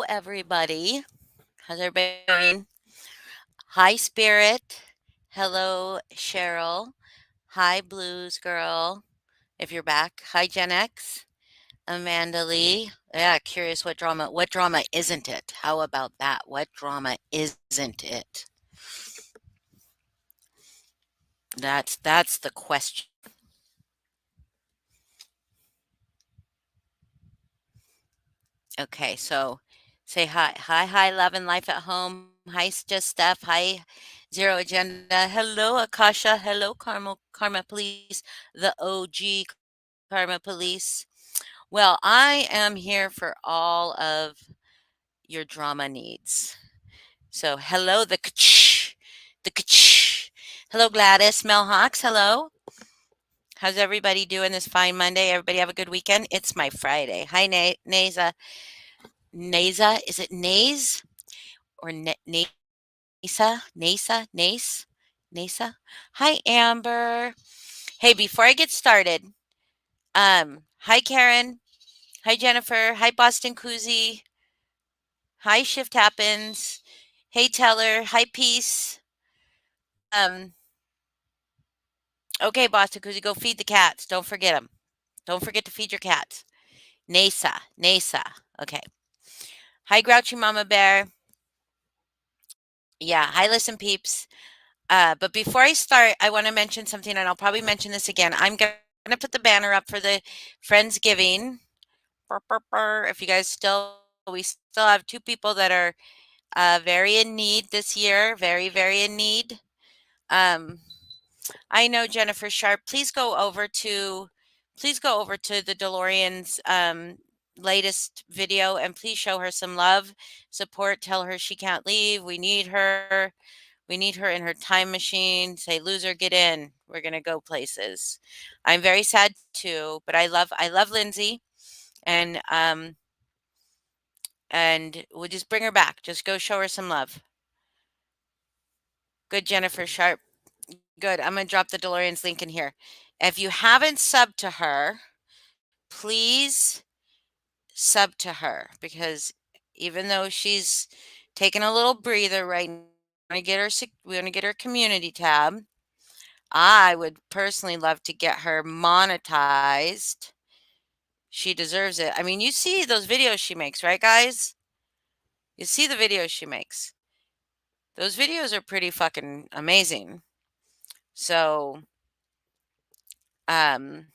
everybody. How's everybody doing? Hi, Spirit. Hello, Cheryl. Hi, Blues Girl. If you're back. Hi, Gen X. Amanda Lee. Yeah, curious what drama. What drama isn't it? How about that? What drama isn't it? That's the question. Okay, so say hi. Hi, love and life at home. Hi, just Steph. Hi, Zero Agenda. Hello, Akasha. Hello, Karma Police, the OG Karma Police. Well, I am here for all of your drama needs. So, hello, the Hello, Gladys, Mel Hawks. Hello. How's everybody doing this fine Monday? Everybody have a good weekend? It's my Friday. Hi, Naza. Naza, is it Naze or Nasa? Nasa? Hi, Amber. Hey, before I get started, hi, Karen. Hi, Jennifer. Hi, Boston Koozie. Hi, Shift Happens. Hey, Teller. Hi, Peace. Um, okay, Boston Koozie, go feed the cats. Don't forget them. Don't forget to feed your cats. Nasa. Okay. Hi, Grouchy Mama Bear. Yeah. Hi, Listen Peeps. But before I start, I want to mention something, and I'll probably mention this again. I'm going to put the banner up for the Friendsgiving. If you guys we still have two people that are very in need this year, very in need. Um, I know Jennifer Sharp. Please go over to the DeLorean's latest video and please show her some love, support. Tell her she can't leave. We need her. We need her in her time machine. Say, loser, get in. We're gonna go places. I'm very sad too, but I love Lindsay, and we'll just bring her back. Just go show her some love. Good, Jennifer Sharp. Good. I'm gonna drop the DeLorean's link in here. If you haven't subbed to her, please sub to her because even though she's taking a little breather right now, we want to get her community tab. I would personally love to get her monetized. She deserves it. I mean, you see those videos she makes, right, guys? You see the videos she makes. Those videos are pretty fucking amazing. So, um,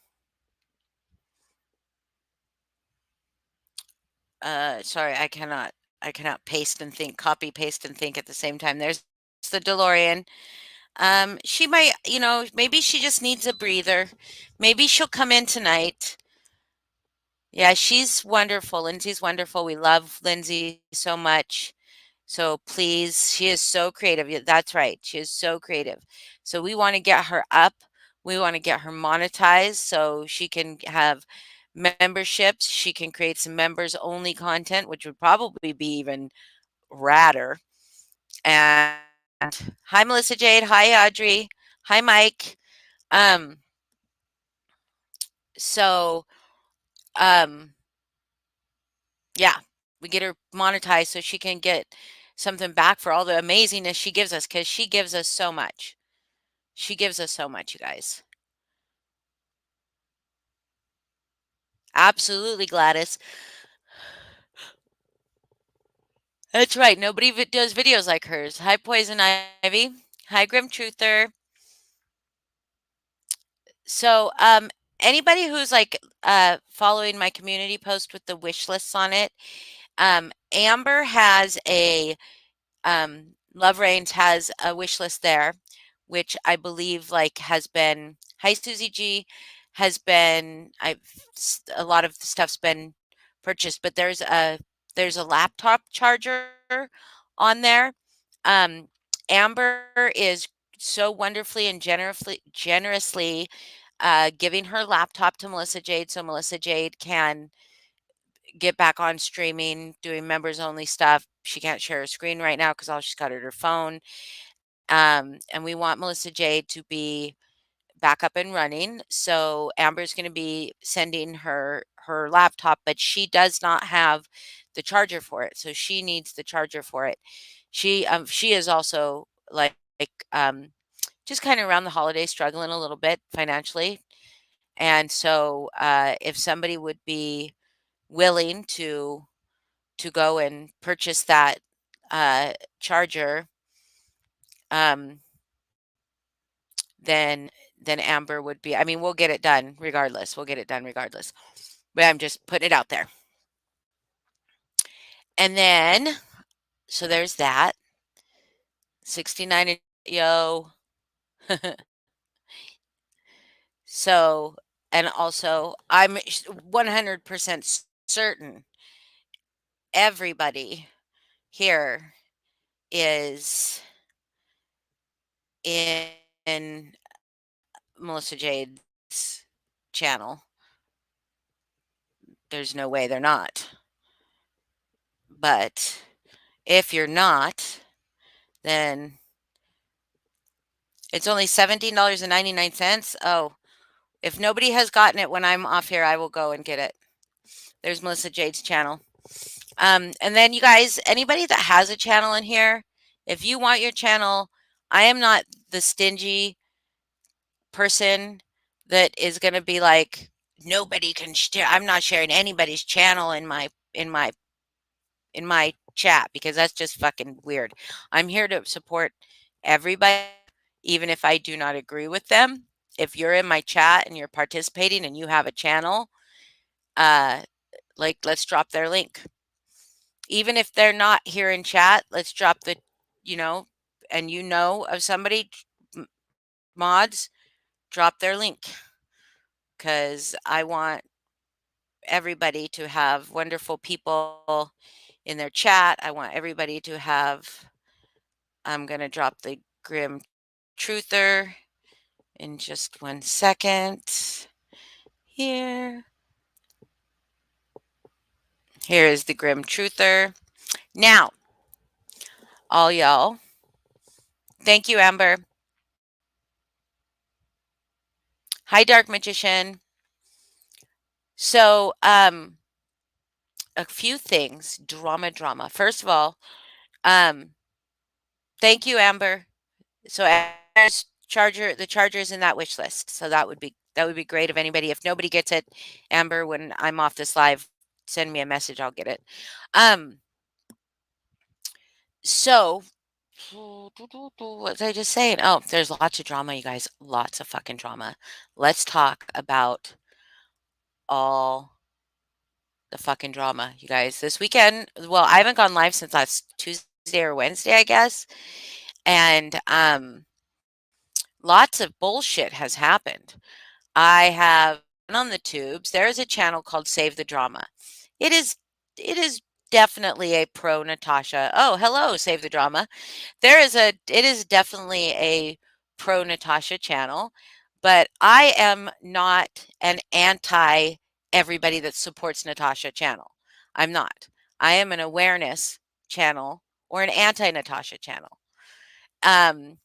sorry, I cannot paste and think, copy, paste, and think at the same time. There's the DeLorean. She might, maybe she just needs a breather. Maybe she'll come in tonight. Yeah, she's wonderful. Lindsay's wonderful. We love Lindsay so much. So please, she is so creative. Yeah, that's right. She is so creative. So we want to get her up. We want to get her monetized so she can have memberships. She can create some members only content, which would probably be even radder. And hi, Melissa Jade. Hi, Audrey. Hi, Mike. Um, so, um, yeah, we get her monetized so she can get something back for all the amazingness she gives us because she gives us so much. She gives us so much, you guys. Absolutely, Gladys. That's right. Nobody does videos like hers. Hi, Poison Ivy. Hi, Grim Truther. So, anybody who's like following my community post with the wish lists on it, Amber has Love Reigns has a wish list there, which I believe like has been. Hi, Susie G. Has been. A lot of the stuff's been purchased, but there's a laptop charger on there. Um, Amber is so wonderfully and generously giving her laptop to Melissa Jade so Melissa Jade can get back on streaming, doing members only stuff. She can't share her screen right now because all she's got is her phone. And we want Melissa Jade to be back up and running. So Amber's going to be sending her laptop, but she does not have the charger for it. So she needs the charger for it. She is also um just kind of around the holidays struggling a little bit financially. And so if somebody would be willing to go and purchase that uh charger, um then Amber would be, I mean, we'll get it done regardless. We'll get it done regardless. But I'm just putting it out there. And then so there's that. 69 inch yo. So, and also I'm 100% certain everybody here is in Melissa Jade's channel. There's no way they're not. But if you're not, then it's only $17.99. Oh, if nobody has gotten it when I'm off here, I will go and get it. There's Melissa Jade's channel. And then you guys, anybody that has a channel in here, if you want your channel, I am not the stingy person that is going to be like, nobody can share. I'm not sharing anybody's channel in my chat, because that's just fucking weird. I'm here to support everybody, even if I do not agree with them. If you're in my chat and you're participating and you have a channel, uh, like, let's drop their link. Even if they're not here in chat, let's drop the, you know, and you know of somebody, mods, drop their link, because I want everybody to have wonderful people in their chat. I want everybody to have, I'm going to drop the Grim Truther in just 1 second here. Here is the Grim Truther. Now, all y'all, thank you, Amber. Hi, Dark Magician. So, a few things, drama. First of all, um, thank you, Amber. So Amber's charger, the charger is in that wish list. So that would be great if anybody, if nobody gets it, Amber, when I'm off this live, send me a message, I'll get it. Um, so what was I just saying? Oh, there's lots of drama, you guys. Lots of fucking drama. Let's talk about all the fucking drama, you guys. This weekend, well, I haven't gone live since last Tuesday or Wednesday, I guess. And lots of bullshit has happened. I have been on the tubes. There is a channel called Save the Drama. It is definitely a pro Natasha. Oh, hello, Save the Drama. It is definitely a pro Natasha channel, but I am not an anti everybody that supports Natasha channel. I'm not. I am an awareness channel or an anti Natasha channel. Um,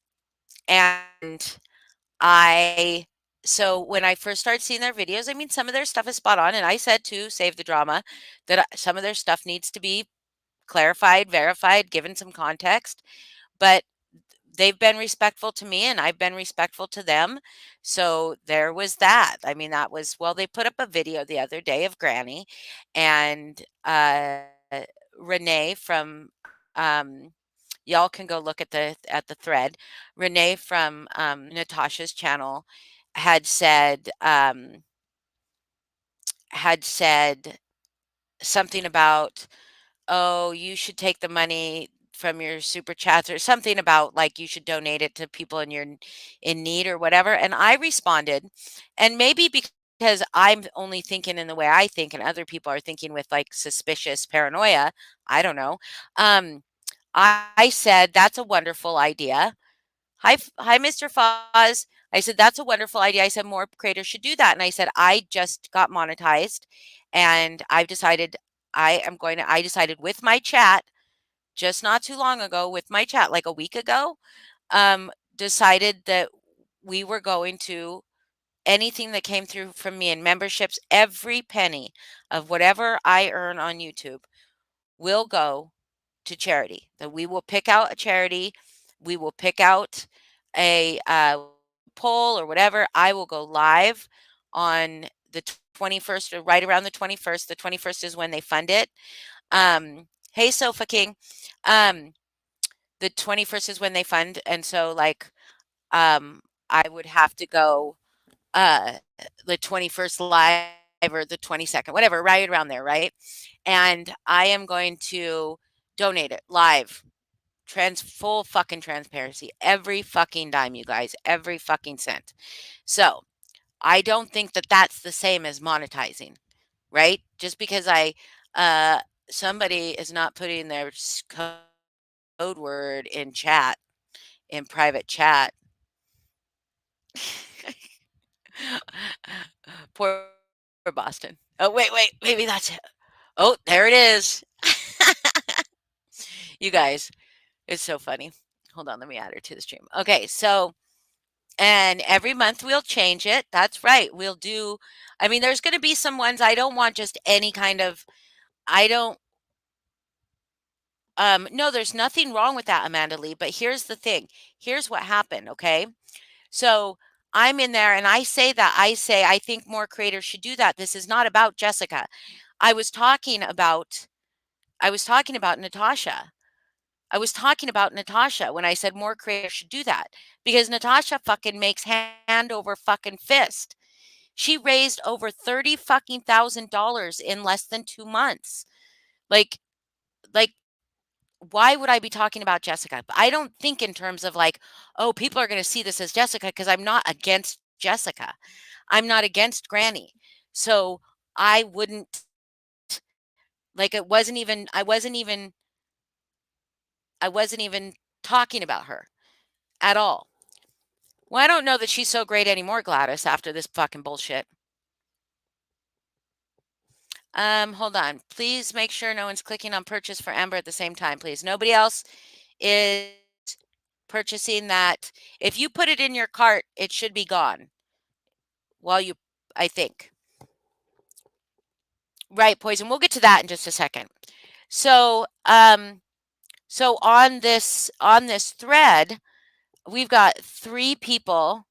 and I so when I first started seeing their videos, I mean, some of their stuff is spot on, and I said to Save the Drama that some of their stuff needs to be clarified, verified, given some context, but they've been respectful to me and I've been respectful to them. So there was that. I mean, that was, well, they put up a video the other day of Granny, and Renee from y'all can go look at the thread. Renee from Natasha's channel had said had said something about, oh, you should take the money from your super chats, or something about like you should donate it to people in need or whatever. And I responded, and maybe because I'm only thinking in the way I think and other people are thinking with like suspicious paranoia, I don't know. I said that's a wonderful idea. Hi, Mr. Foz. I said that's a wonderful idea. I said more creators should do that. And I said I just got monetized, and I decided with my chat just not too long ago, with my chat like a week ago, decided that we were going to, anything that came through from me in memberships, every penny of whatever I earn on YouTube, will go to charity. That we will pick out a charity. We will pick out a poll or whatever. I will go live on the 21st, or right around the 21st. The 21st is when they fund it. Hey, Sofa King. Um, the 21st is when they fund, and so like I would have to go the 21st live or the 22nd, whatever, right around there, right? And I am going to donate it live. Full fucking transparency. Every fucking dime, you guys. Every fucking cent. So I don't think that that's the same as monetizing, right? Just because uh, somebody is not putting their code word in chat, in private chat. Poor Boston. Oh, wait, maybe that's it. Oh, there it is. You guys, it's so funny. Hold on, let me add her to the stream. Okay, so and every month we'll change it. That's right. We'll do, I mean, there's going to be some ones I don't want just any kind of, I don't, no, there's nothing wrong with that, Amanda Lee. But here's the thing. Here's what happened. Okay. So I'm in there and I say that I think more creators should do that. This is not about Jessica. I was talking about, I was talking about Natasha. I was talking about Natasha when I said more creators should do that because Natasha fucking makes hand over fucking fist. She raised over 30 fucking $1,000 in less than 2 months. Like, like, why would I be talking about Jessica? I don't think in terms of like, oh, people are going to see this as Jessica because I'm not against Jessica. I'm not against Granny. So I wouldn't like I wasn't even talking about her at all. Well, I don't know that she's so great anymore, Gladys, after this fucking bullshit. Hold on. Please make sure no one's clicking on purchase for Amber at the same time, please. Nobody else is purchasing that. If you put it in your cart, it should be gone while you, I think. Right, Poison. We'll get to that in just a second. So, so on this thread, we've got 3 people,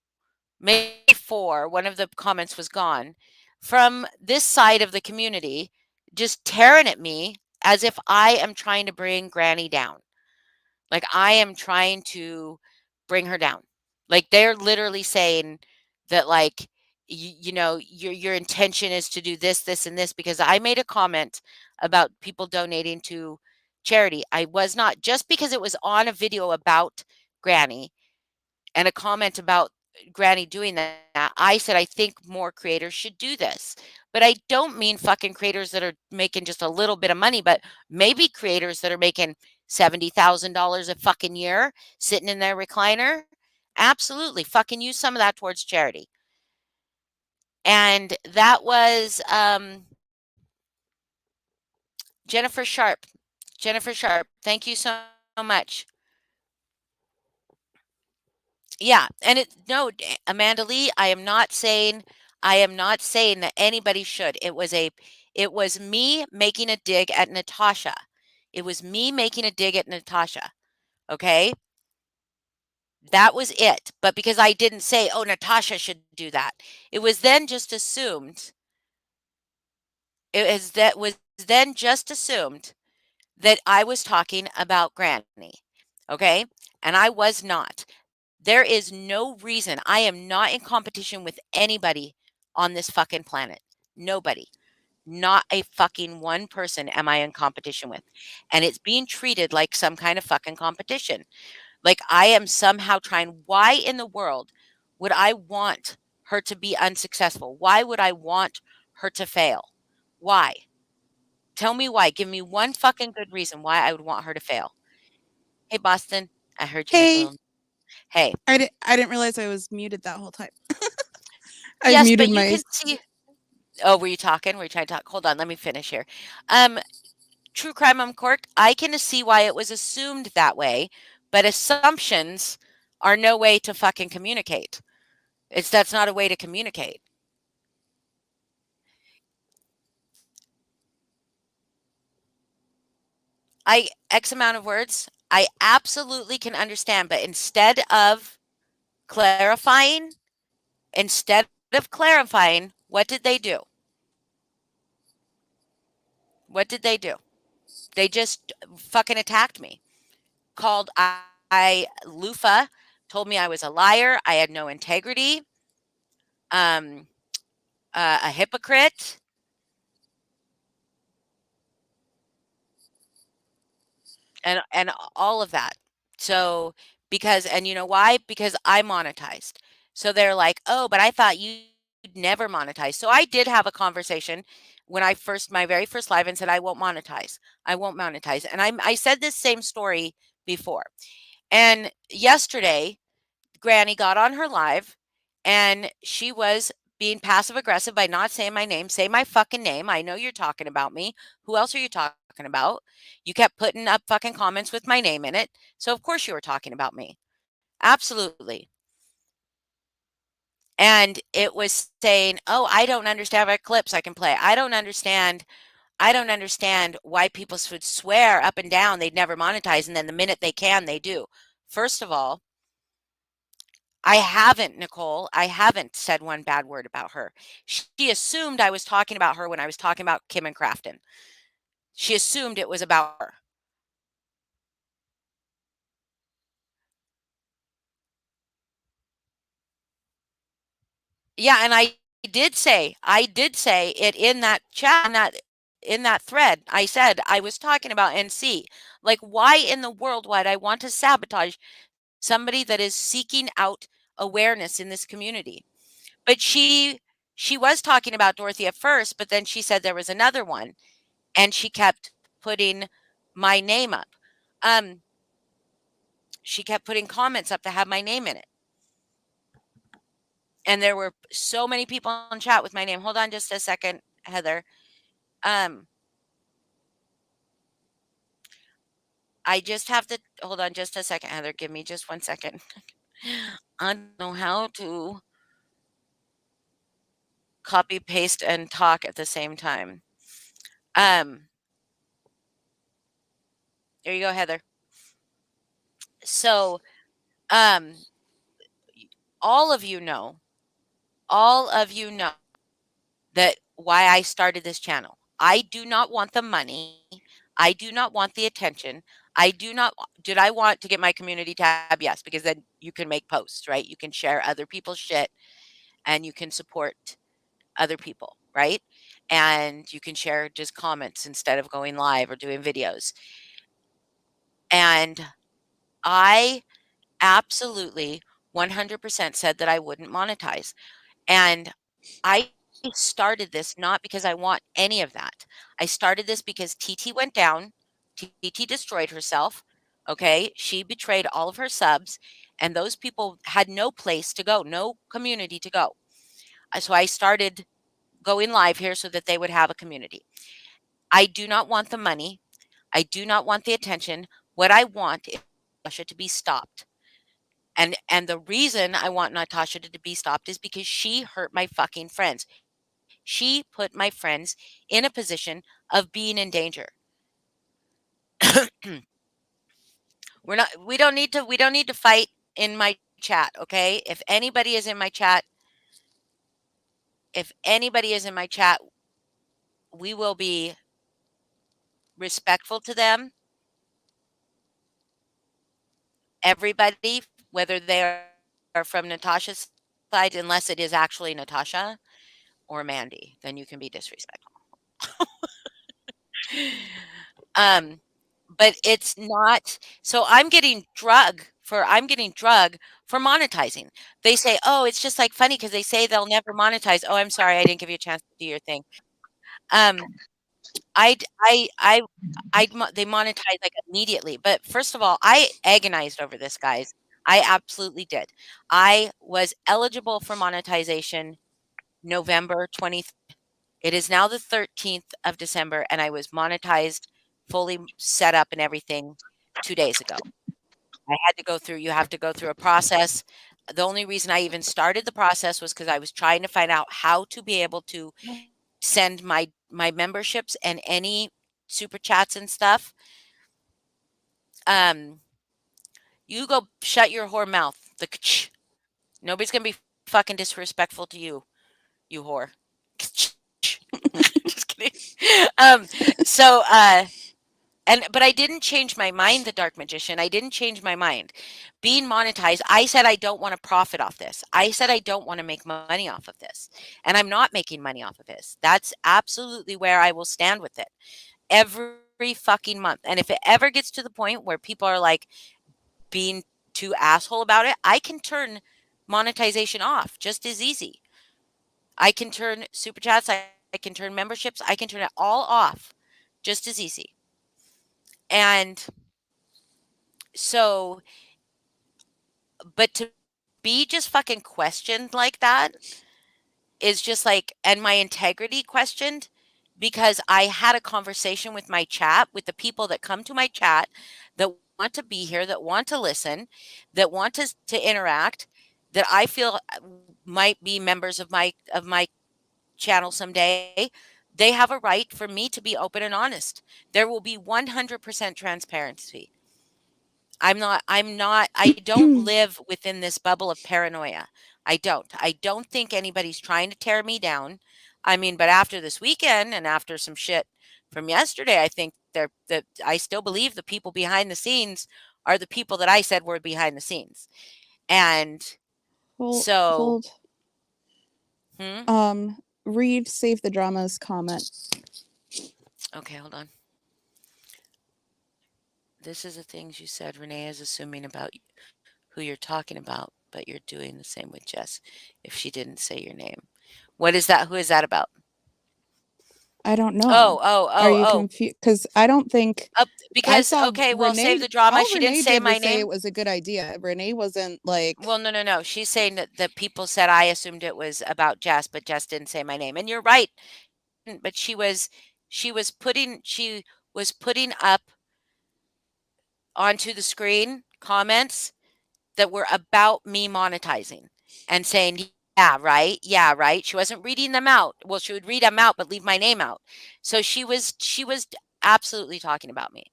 maybe 4. One of the comments was gone from this side of the community, just tearing at me as if I am trying to bring Granny down. Like I am trying to bring her down. Like they're literally saying that like your intention is to do this, this, and this because I made a comment about people donating to charity. I was not just because it was on a video about Granny and a comment about Granny doing that. I said I think more creators should do this. But I don't mean fucking creators that are making just a little bit of money, but maybe creators that are making $70,000 a fucking year sitting in their recliner. Absolutely. Fucking use some of that towards charity. And that was Jennifer Sharp. Jennifer Sharp, thank you so much. Yeah, and it no, Amanda Lee, I am not saying that anybody should. It was me making a dig at Natasha. It was me making a dig at Natasha. Okay? That was it. But because I didn't say, "Oh, Natasha should do that." It was then just assumed was then just assumed that I was talking about Granny. Okay? And I was not. There is no reason. I am not in competition with anybody on this fucking planet. Nobody. Not a fucking one person am I in competition with. And it's being treated like some kind of fucking competition. Like I am somehow trying. Why in the world would I want her to be unsuccessful? Why would I want her to fail? Why? Tell me why. Give me one fucking good reason why I would want her to fail. Hey, Boston. I heard you make a Hey, little. Hey. I didn't realize I was muted that whole time. I Yes, but muted you my can see. Oh, were you talking? Were you trying to talk? Hold on, let me finish here. Um, True crime uncorked. I can see why it was assumed that way, but assumptions are no way to fucking communicate. That's not a way to communicate. I X amount of words, I absolutely can understand, but clarifying instead of clarifying, what did they do? What did they do? They just fucking attacked me. Called I loofah, told me I was a liar, I had no integrity, um, a hypocrite, and all of that. So because and you know why? Because I monetized. So they're like, "Oh, but I thought you'd never monetize." So I did have a conversation when my very first live and said, "I won't monetize. I won't monetize." And I said this same story before. And yesterday, Granny got on her live and she was being passive aggressive by not saying my name. Say my fucking name. I know you're talking about me. Who else are you talking about? You kept putting up fucking comments with my name in it. So of course you were talking about me. Absolutely. And it was saying, "Oh, I don't understand what clips I can play. I don't understand why people would swear up and down they'd never monetize and then the minute they can, they do." First of all, I haven't, Nicole. I haven't said one bad word about her. She assumed I was talking about her when I was talking about Kim and Crafton. She assumed it was about her. Yeah, and I did say it in that chat, in that thread. I said I was talking about NC. Like, why in the world would I want to sabotage somebody that is seeking out awareness in this community? But she was talking about Dorothy at first, but then she said there was another one, and she kept putting my name up. Um, she kept putting comments up to have my name in it. And there were so many people in chat with my name. Hold on just a second, Heather. Um, I just have to hold on just a second, Heather. Give me just 1 second. I don't know how to copy, paste, and talk at the same time. Um, there you go, Heather. So, um, all of you know, all of you know that why I started this channel. I do not want the money. I do not want the attention. I do not did I want to get my community tab? Yes, because then you can make posts, right? You can share other people's shit and you can support other people, right? And you can share just comments instead of going live or doing videos. And I absolutely 100% said that I wouldn't monetize. And I started this not because I want any of that. I started this because TT went down. TT destroyed herself. Okay. She betrayed all of her subs, and those people had no place to go, no community to go. So I started going live here so that they would have a community. I do not want the money. I do not want the attention. What I want is Natasha to be stopped. And the reason I want Natasha to be stopped is because she hurt my fucking friends. She put my friends in a position of being in danger. We don't need to fight in my chat, okay? If anybody is in my chat, if anybody is in my chat, we will be respectful to them. Everybody, whether they are from Natasha's side, unless it is actually Natasha or Mandy, then you can be disrespectful. Um, but it's not. So I'm getting drug for monetizing. They say, "Oh, it's just like funny because they say they'll never monetize." Oh, I'm sorry, I didn't give you a chance to do your thing. Um, I'd I they monetize like immediately. But first of all, I agonized over this, guys. I absolutely did. I was eligible for monetization November 23rd. It is now the 13th of December, and I was monetized, fully set up and everything 2 days ago. I had to go through you have to go through a process. The only reason I even started the process was because I was trying to find out how to be able to send my memberships and any super chats and stuff. Um, you go shut your whore mouth. The nobody's gonna be fucking disrespectful to you, you whore. Just kidding. Um, so and but I didn't change my mind, the dark magician. I didn't change my mind. Being monetized, I said I don't want to profit off this. I said I don't want to make money off of this. And I'm not making money off of this. That's absolutely where I will stand with it. Every fucking month. And if it ever gets to the point where people are like being too asshole about it, I can turn monetization off just as easy. I can turn super chats, I can turn memberships, I can turn it all off just as easy. And so, but to be just fucking questioned like that is just like, and my integrity questioned because I had a conversation with my chat, with the people that come to my chat, that want to be here, that want to listen, that want to interact, that I feel might be members of my channel someday. They have a right for me to be open and honest. There will be 100% transparency. I don't live within this bubble of paranoia. I don't. I don't think anybody's trying to tear me down. I mean, but after this weekend and after some shit from yesterday, I think they're that I still believe the people behind the scenes are the people that I said were behind the scenes. And hold, so, hold. hmm? Read Save the Drama's comment. Okay, hold on. This is the things you said Renee is assuming about who you're talking about, but you're doing the same with Jess if she didn't say your name. What is that? Who is that about? I don't Oh, know. oh, Are oh, you oh. confused? Because I don't think I Because saw okay, well, save Renee. the drama. All She didn't Renee say did my was say it name. was a good idea. Renee wasn't like, Well, no, no, no. She's saying that people said I assumed it was about Jess, but Jess didn't say my name. And you're right, she didn't. But she was putting up onto the screen comments that were about me monetizing and saying, yeah, right. Yeah, right. She wasn't reading them out. Well, she would read them out, but leave my name out. So she was absolutely talking about me.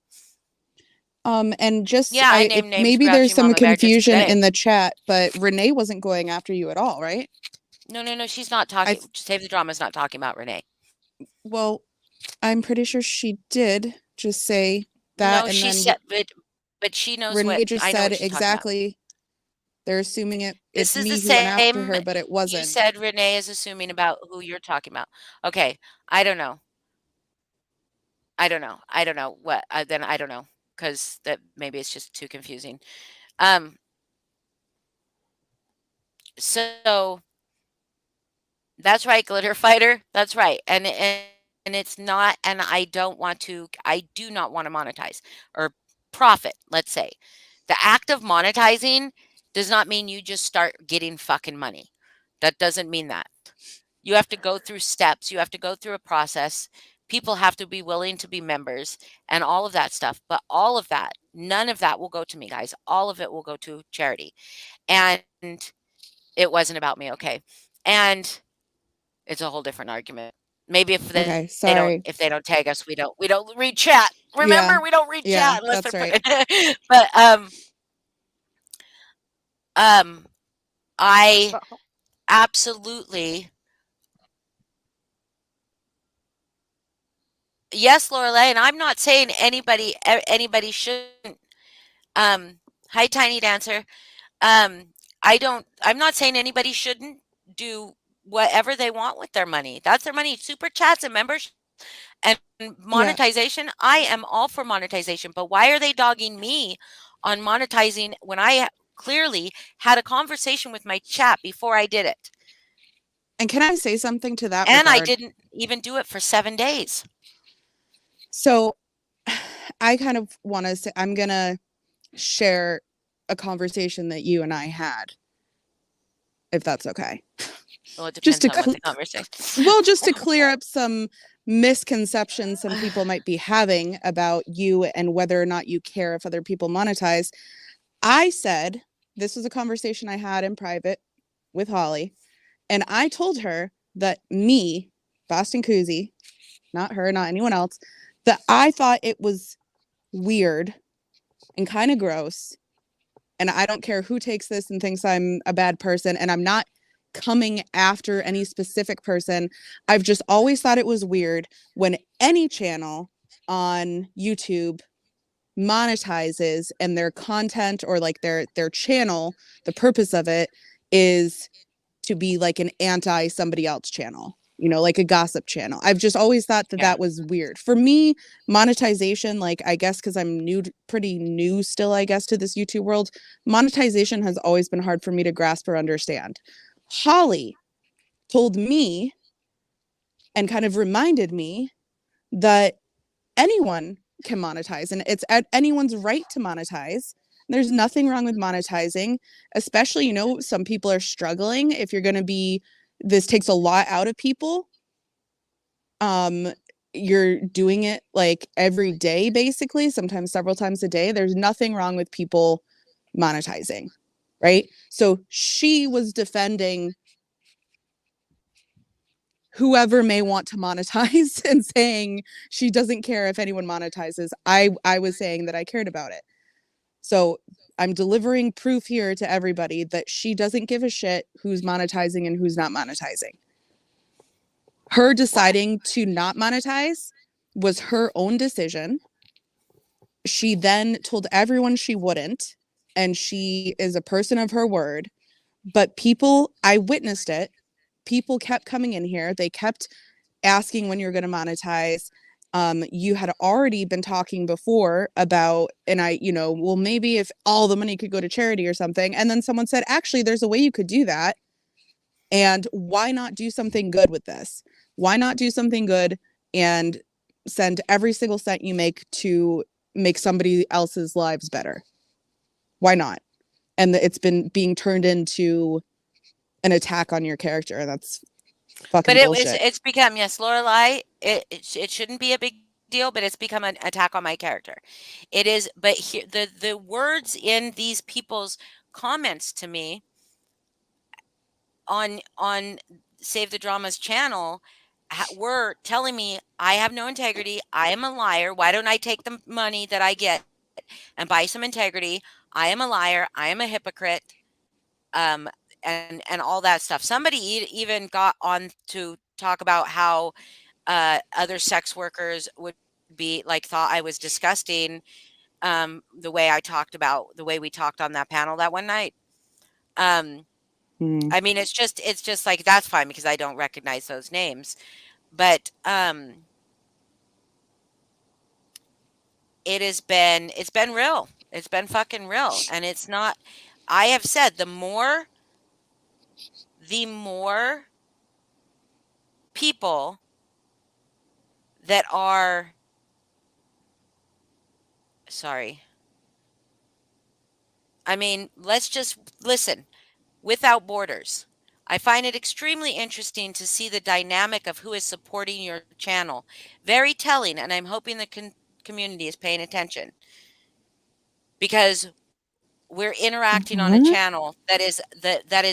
and just Yeah, I I it named names maybe Grouchy there's some Mama Bear just confusion today. in the chat, but Renee wasn't going after you at all, right? No, no, no, she's not I talking. Save the Drama's not talking about Renee. well, I'm pretty sure she did just say that, No, and she then said, but she knows what Renee just I know said what she's talking about. exactly. They're assuming it's This is the me who went after same. her, but it You wasn't. said Renee is assuming about who you're talking about. Okay, I don't know. I don't know. I don't know what. Then I don't know because that maybe it's just too confusing. Um. So that's right, glitter fighter. That's right, and it's not. And I do not want to monetize or profit. Let's say, the act of monetizing does not mean you just start getting fucking money. That doesn't mean that. You have to go through steps. You have to go through a process. People have to be willing to be members and all of that stuff. But all of that, none of that will go to me, guys. All of it will go to charity. And it wasn't about me, okay? And it's a whole different argument. Maybe Okay, if they sorry. don't tag us, we don't read chat. Remember, Yeah, we don't read chat yeah, unless they're that's put right. but um I absolutely, yes, Lorelei, and I'm not saying anybody shouldn't. Hi, Tiny Dancer. Um, I'm not saying anybody shouldn't do whatever they want with their money. That's their money. Super chats and memberships and Yeah. monetization. I am all for monetization, but why are they dogging me on monetizing when I clearly had a conversation with my chat before I did it? And can I say something to that And I regard? didn't even do it for 7 days. So I kind of want to say, I'm going to share a conversation that you and I had, if that's okay. Well, it Just depends to on what the conversation. just to clear up some misconceptions some people might be having about you and whether or not you care if other people monetize. I said, this was a conversation I had in private with Holly, and I told her that me, Boston Koozie, not her, not anyone else, that I thought it was weird and kind of gross. And I don't care who takes this and thinks I'm a bad person. And I'm not coming after any specific person. I've just always thought it was weird when any channel on YouTube monetizes and their content or like their channel, the purpose of it is to be like an anti somebody else channel, you know, like a gossip channel. I've just always thought that Yeah. that was weird. For me, monetization, like I guess because I'm pretty new still, I guess, to this YouTube world, monetization has always been hard for me to grasp or understand. Holly told me and kind of reminded me that anyone can monetize and it's at anyone's right to monetize. There's nothing wrong with monetizing, especially, you know, some people are struggling. If you're going to be, this takes a lot out of people. Um, you're doing it like every day, basically, sometimes several times a day. There's nothing wrong with people monetizing, right? So she was defending whoever may want to monetize and saying she doesn't care if anyone monetizes. I was saying that I cared about it. So I'm delivering proof here to everybody that she doesn't give a shit who's monetizing and who's not monetizing. Her deciding to not monetize was her own decision. She then told everyone she wouldn't, and she is a person of her word. But people, I witnessed it. People kept coming in here. They kept asking when you're going to monetize. You had already been talking before about, and I, you know, well, maybe if all the money could go to charity or something. And then someone said, actually, there's a way you could do that. And why not do something good with this? Why not do something good and send every single cent you make to make somebody else's lives better? Why not? And it's been being turned into an attack on your character. And that's But fucking bullshit. it's become, yes, Lorelai, it shouldn't be a big deal, but it's become an attack on my character. It is, but here the words in these people's comments to me on Save the Drama's channel were telling me I have no integrity. I am a liar. Why don't I take the money that I get and buy some integrity? I am a liar. I am a hypocrite. Um, and all that stuff. Somebody even got on to talk about how other sex workers would be like thought I was disgusting. The way I talked about the way we talked on that panel that one night. Um, Mm. I mean, it's just like that's fine because I don't recognize those names. But it's been real. It's been fucking real, and it's not. I have said the more people that are sorry. I mean, let's just listen. Without Borders. I find it extremely interesting to see the dynamic of who is supporting your channel. Very telling, and I'm hoping the community is paying attention because we're interacting on a What? channel that is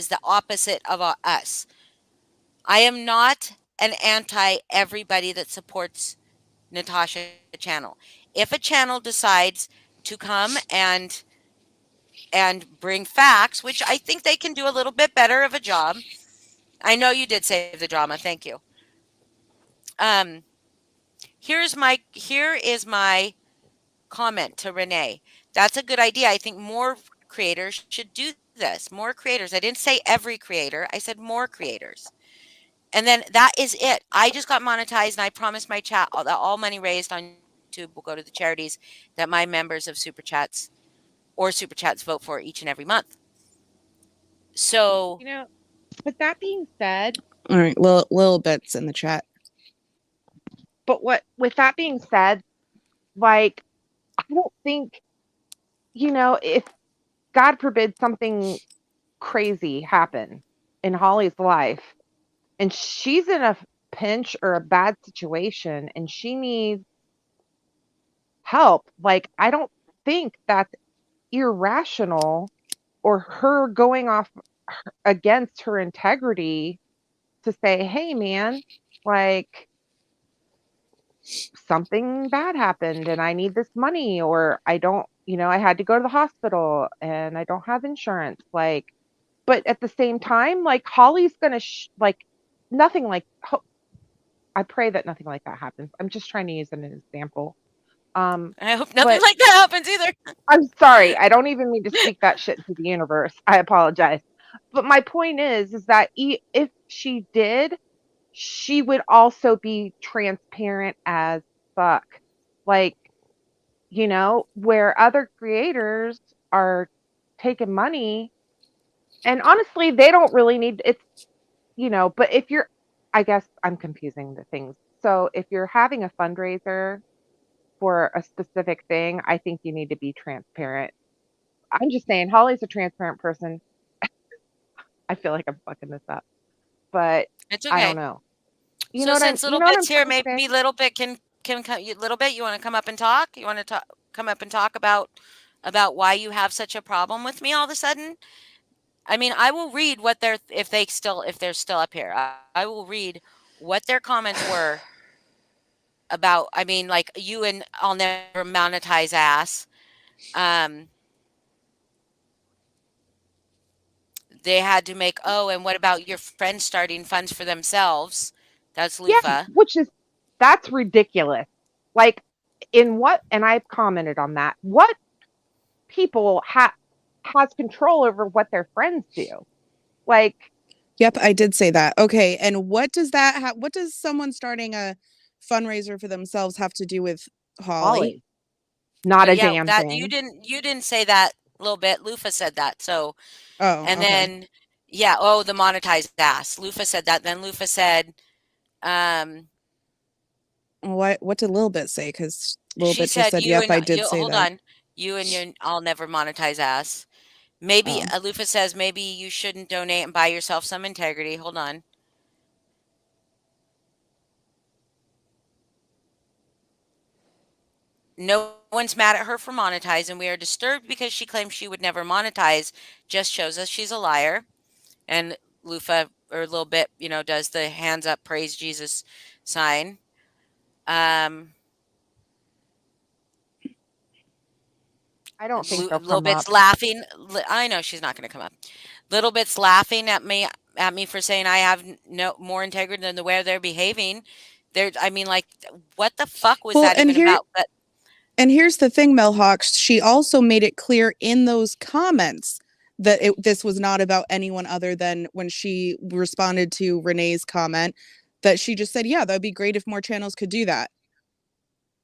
the opposite of us. I am not an anti everybody that supports Natasha channel. If a channel decides to come and bring facts, which I think they can do a little bit better of a job. I know you did save the drama. Thank you. Um, here is my comment to Renee. That's a good idea. I think more creators should do this. More creators. I didn't say every creator. I said more creators. And then that is it. I just got monetized, and I promised my chat that all money raised on YouTube will go to the charities that my members of Super Chats or Super Chats vote for each and every month. So, You know, with that being said, All right, little bits in the chat. but what with that being said, like I don't think, if God forbid something crazy happen in Holly's life and she's in a pinch or a bad situation and she needs help, like I don't think that's irrational or her going off against her integrity to say, "Hey man, like something bad happened and I need this money or I don't I had to go to the hospital and I don't have insurance. Like, but at the same time, like Holly's gonna like nothing like. I pray that nothing like that happens. I'm just trying to use an example. I hope nothing But like that happens either. I'm sorry. I don't even mean to speak that shit to the universe. I apologize. But my point is that if she did, she would also be transparent as fuck. Like, where other creators are taking money, and honestly, they don't really need it's, but if you're, I guess I'm confusing the things. So if you're having a fundraiser for a specific thing, I think you need to be transparent. I'm just saying, Holly's a transparent person. I feel like I'm fucking this up, but It's I don't okay. know. So since You Little know what I'm Bit's here, trying to say? maybe Little Bit Little Bit, you want to come up and talk? You want to come up and talk about why you have such a problem with me all of a sudden? I mean, I will read what they're if they're still up here. I will read what their comments were about. I mean, like you and I'll never monetize ass. Um, they had to make, oh, and what about your friends starting funds for themselves? That's Yeah, Lufa. that's ridiculous. Like, in what, and I've commented on that. What people has control over what their friends do? Like, Yep, I did say that. Okay, and what does what does someone starting a fundraiser for themselves have to do with Holly? Holly, not a Yeah, damn that thing. you didn't say that a little bit. Lufa said that. So, Oh, and okay. then yeah, oh, the monetized ass. Lufa said that. Then Lufa said, um, What did Lil Bit say? Because Lil she Bit just said said, you "Yep, and I did you say hold that." on, you and your I'll never monetize ass. Maybe Oh, Lufa says maybe you shouldn't donate and buy yourself some integrity. Hold on. No one's mad at her for monetizing. We are disturbed because she claims she would never monetize. Just shows us she's a liar. And Lufa or a little bit, does the hands up, praise Jesus sign. Um, I don't think they'll little come bit's up. laughing. I know she's not going to come up. Little bit's laughing at me for saying I have no more integrity than the way they're behaving. I mean, like, what the fuck was well, that even about? But and here's the thing, Mel Hawks. She also made it clear in those comments that this was not about anyone other than when she responded to Renee's comment that she just said, "Yeah, that'd be great if more channels could do that."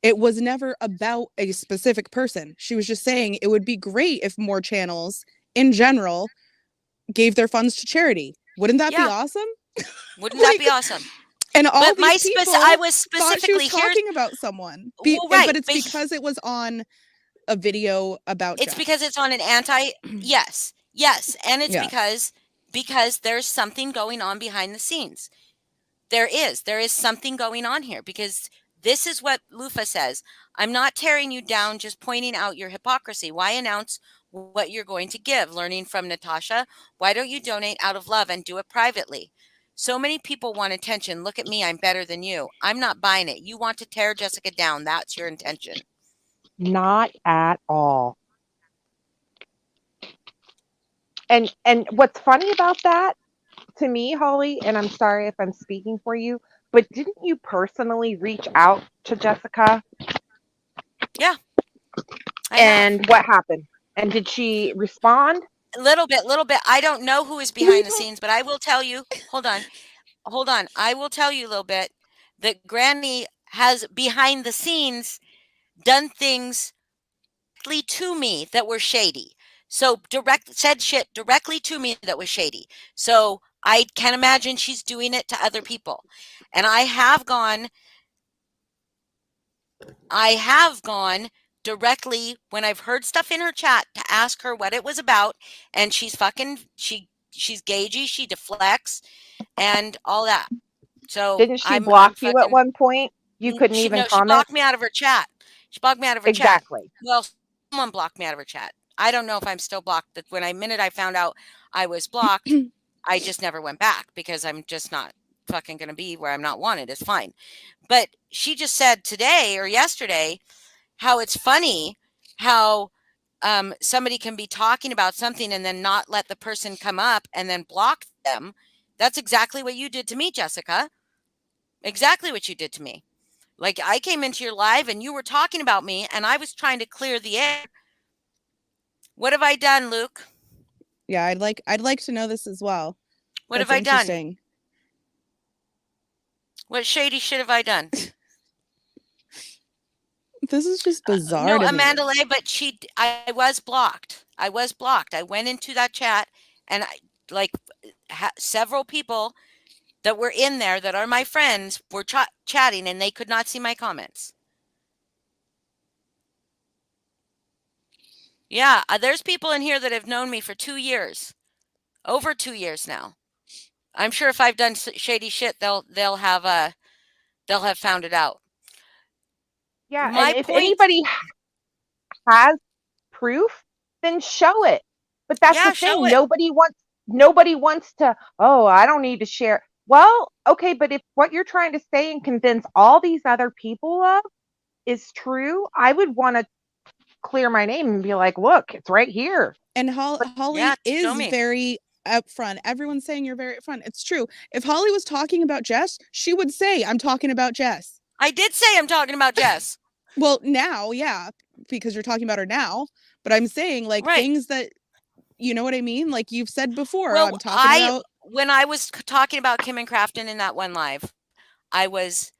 It was never about a specific person. She was just saying it would be great if more channels in general gave their funds to charity. Wouldn't that be yeah, awesome? wouldn't that be Like, awesome? and all But these I people was thought she was specifically here's talking about someone. well, right, But it's because it was on a video about it's Jess. because it's on an anti yes. Yes, and it's Yeah. because there's something going on behind the scenes. There is something going on here because this is what Lufa says. I'm not tearing you down, just pointing out your hypocrisy. Why announce what you're going to give? Learning from Natasha. Why don't you donate out of love and do it privately? So many people want attention. Look at me, I'm better than you. I'm not buying it. You want to tear Jessica down. That's your intention. Not at all. And what's funny about that to me, Holly, and I'm sorry if I'm speaking for you, but didn't you personally reach out to Jessica? Yeah, I have. And what happened? And did she respond? Little bit. I don't know who is We behind the don't scenes, but I will tell you. Hold on. I will tell you a little bit that Granny has behind the scenes done things directly to me that were shady. So said shit directly to me that was shady. So I can imagine she's doing it to other people. And I have gone directly when I've heard stuff in her chat to ask her what it was about, and she's gagey, she deflects and all that. So Didn't she I'm block you at fucking one point? You couldn't she even no, she comment? blocked me out of her chat. She blocked me out of her chat. Exactly. Well, someone blocked me out of her chat. I don't know if I'm still blocked. That when I minute I found out I was blocked, I just never went back because I'm just not fucking gonna be where I'm not wanted. It's fine. But she just said today or yesterday how it's funny how somebody can be talking about something and then not let the person come up and then block them. That's exactly what you did to me, Jessica. Exactly what you did to me. Like, I came into your live and you were talking about me and I was trying to clear the air. What have I done, Luke? Yeah, I'd like to know this as well. What have That's I done? interesting. What shady shit have I done? This is just bizarre No, to me. Amanda Lay, but I was blocked. I was blocked. I went into that chat and like several people that were in there that are my friends were chatting and they could not see my comments. Yeah, there's people in here that have known me for 2 years, over 2 years now. I'm sure if I've done shady shit, they'll have found it out. Yeah, and My if point, anybody has proof, then show it. But that's the yeah, show thing. it. Nobody wants to, oh, I don't need to share. Well, okay, but if what you're trying to say and convince all these other people of is true, I would want to clear my name and be like, look, it's right here. And But Yeah, Holly show is me. very upfront. Everyone's saying you're very upfront. It's true. If Holly was talking about Jess, she would say, I'm talking about Jess. I did say I'm talking about Jess. Well, now, yeah, because you're talking about her now. But I'm saying, like, Right. things that, you know what I mean? Like you've said before, I'm Well, talking about. when I was talking about Kim and Crafton in that one live, I was,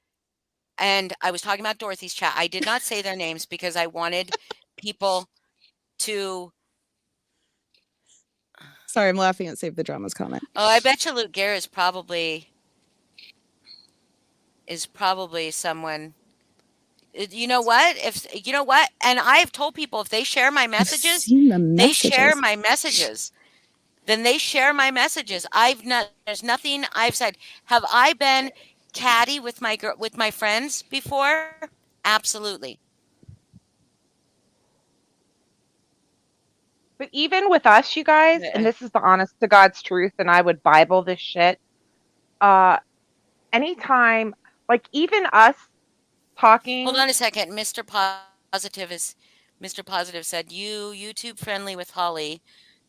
and I was talking about Dorothy's chat. I did not say their names because I wanted people to. Sorry, I'm laughing at Save the Drama's comment. Oh, I bet you Luke Gare is probably someone. You know what? If you know what, and I have told people if they share my I've messages, seen the they share messages. my messages. Then they share my messages. I've not. There's nothing I've said. Have I been catty with with my friends before? Absolutely. even with us, you guys, and Yeah. this is the honest to God's truth, and I would Bible this shit. Uh, anytime, like even us Hold talking, on a second. Mr. Positive said YouTube friendly with Holly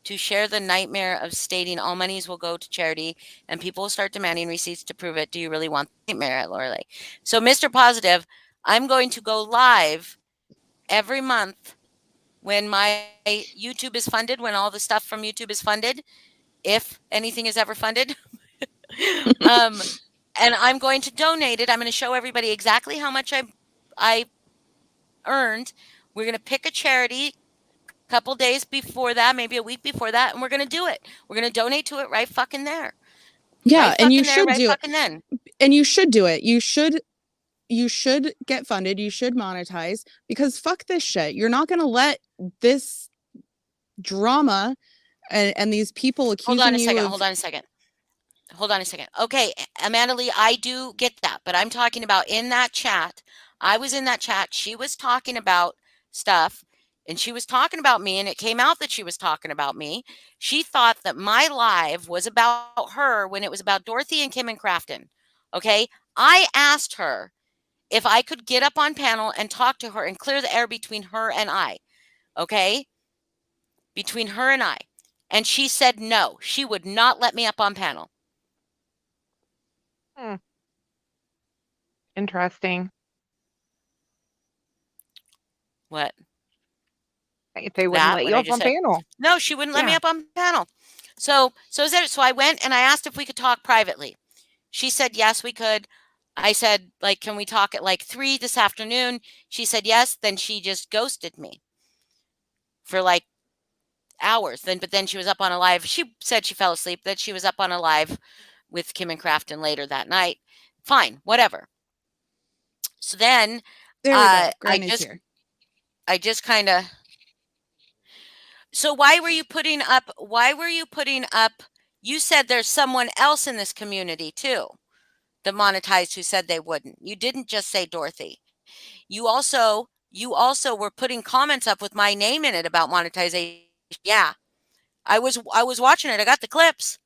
to share the nightmare of stating all monies will go to charity and people will start demanding receipts to prove it. Do you really want the nightmare at Lorelei? So, Mr. Positive, I'm going to go live every month when my YouTube is funded, when all the stuff from YouTube is funded, if anything is ever funded. um, and I'm going to donate it. I'm going to show everybody exactly how much I earned. We're going to pick a charity a couple days before that, maybe a week before that, and we're going to do it. We're going to donate to it right fucking there. Right Yeah, and you fucking there, should right do it. fucking then. And you should do it. You should get funded. You should monetize because fuck this shit. You're not going to let this drama and these people Hold on accusing a you second. of. Hold on a second. Hold on a second. Okay, Amanda Lee, I do get that, but I'm talking about in that chat. I was in that chat. She was talking about stuff and she was talking about me, and it came out that she was talking about me. She thought that my live was about her when it was about Dorothy and Kim and Crafton. Okay, I asked her if I could get up on panel and talk to her and clear the air between her and I. Okay, between her and I. And she said no, she would not let me up on panel. hmm, interesting. What? If they wouldn't That let what you I up just on said? panel. No, she wouldn't let me Yeah. up on panel. So I went and I asked if we could talk privately. She said yes, we could. I said, like, can we talk at like 3 this afternoon? She said yes. Then she just ghosted me for like hours. But then she was up on a live. She said she fell asleep. That she was up on a live with Kim and Crafton later that night. Fine, whatever. So then There we uh go. I Granny's just here. I just kind of So why were you putting up you said there's someone else in this community too that monetized who said they wouldn't. You didn't just say Dorothy. You also were putting comments up with my name in it about monetization. Yeah. I was watching it. I got the clips.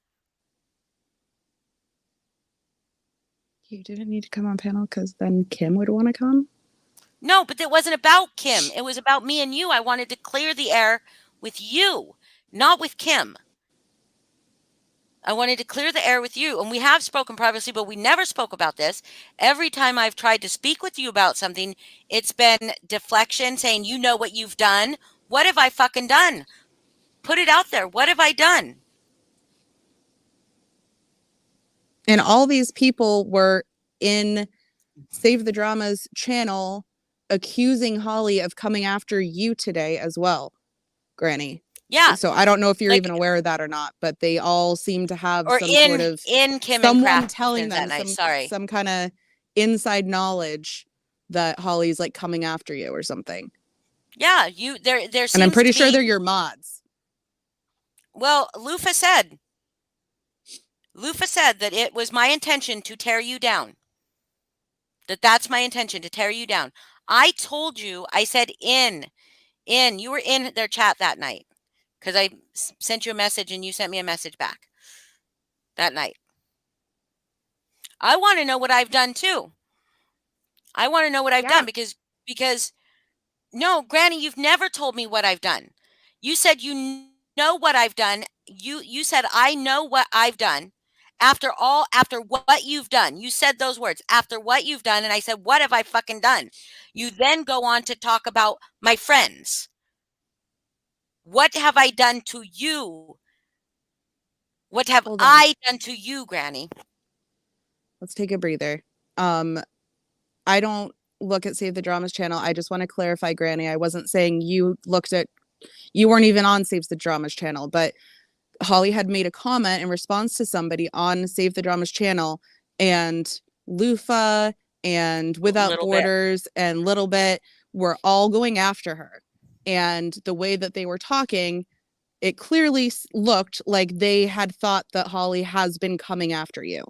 You didn't need to come on panel because then Kim would want to come. No, but it wasn't about Kim. It was about me and you. I wanted to clear the air with you, not with Kim. I wanted to clear the air with you. And we have spoken privately, but we never spoke about this. Every time I've tried to speak with you about something, it's been deflection, saying, you know what you've done. What have I fucking done? Put it out there. What have I done? And all these people were in Save the Drama's channel accusing Holly of coming after you today as well, Granny. Yeah. So I don't know if you're Like, even aware of that or not, but they all seem to have or some sort of in Kim and someone telling Crafton's them that night. Sorry. some kind of inside knowledge that Holly's like coming after you or something. Yeah, there seems And I'm pretty to sure be, they're your mods. well, Lufa said that it was my intention to tear you down. That's my intention, to tear you down. I told you, I said you were in their chat that night because I sent you a message and you sent me a message back that night. I want to know what I've done too. I want to know what I've done because no, Granny, you've never told me what I've done. You said you know what I've done. You said I know what I've done. After what you've done, you said those words, after what you've done. And I said, what have I fucking done? You then go on to talk about my friends. What have I done to you? What have I done to you, Granny? Let's take a breather. I don't look at Save the Drama's channel. I just want to clarify, Granny. I wasn't saying you weren't even on Save the Drama's channel, but Holly had made a comment in response to somebody on Save the Drama's channel, and Lufa and Without Borders and Little Bit were all going after her. And the way that they were talking, it clearly looked like they had thought that Holly has been coming after you.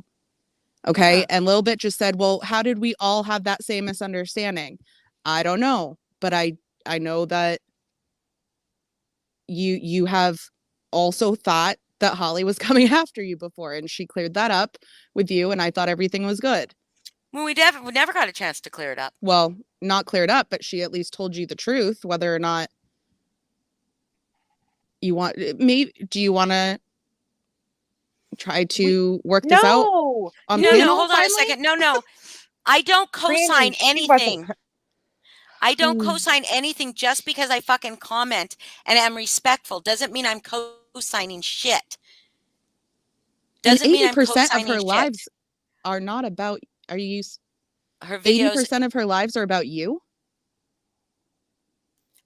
Okay. Yeah. And Little Bit just said, well, how did we all have that same misunderstanding? I don't know. But I know that you have also thought that Holly was coming after you before, and she cleared that up with you, and I thought everything was good. Well, we never got a chance to clear it up. Well, not cleared up, but she at least told you the truth, whether or not you want, maybe, do you want to try to work this out on panel? No, hold on a second. No. I don't co-sign anything. I don't co-sign anything just because I fucking comment and am respectful. Doesn't mean I'm co-signing shit. Doesn't mean I'm co-signing 80% of her lives are not about, her videos, 80% of her lives are about you?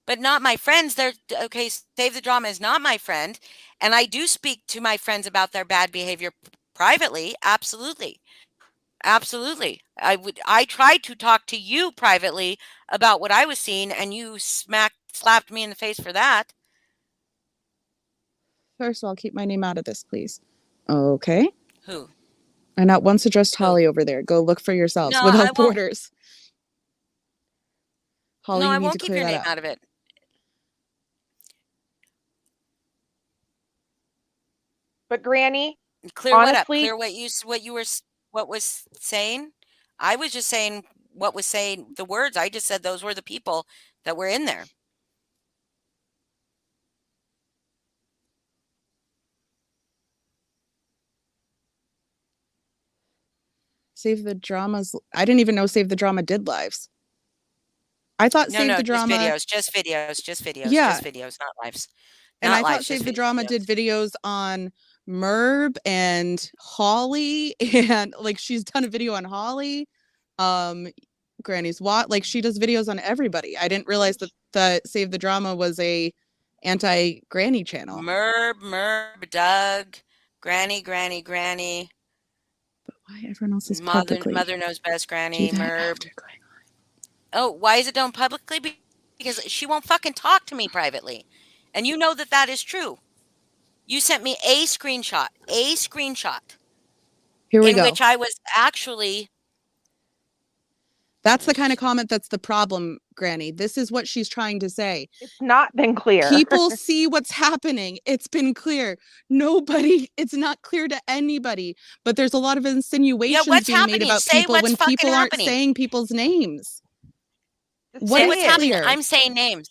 But not my friends. They're okay. Save the Drama is not my friend. And I do speak to my friends about their bad behavior privately. Absolutely. Absolutely. I tried to talk to you privately about what I was seeing, and you slapped me in the face for that. First of all, keep my name out of this, please. Okay. Who? I not once addressed Holly over there. Go look for yourselves. No, Without Borders. Holly, no, you I need won't to keep clear your that name up. out of it. But Granny, clear honestly, what up? What was saying? I was just saying what was saying the words. I just said those were the people that were in there. Save the Drama's. I didn't even know Save the Drama did lives. I thought Save the Drama just videos, yeah, just videos, not lives. And I thought Save the Drama did videos on Merb and Holly, and like she's done a video on Holly, Granny's Watt. Like she does videos on everybody. I didn't realize that Save the Drama was a anti-Granny channel. Merb, Doug, Granny. But why everyone else is publicly? Mother knows best, Granny, Merb. Oh, why is it done publicly? Because she won't fucking talk to me privately. And you know that is true. You sent me a screenshot. Here we go. In which I was actually... That's the kind of comment that's the problem, Granny. This is what she's trying to say. It's not been clear. People see what's happening. It's been clear. It's not clear to anybody. But there's a lot of insinuations being made about people when people aren't saying people's names. Just What Say is what's say it. happening. clear? I'm saying names.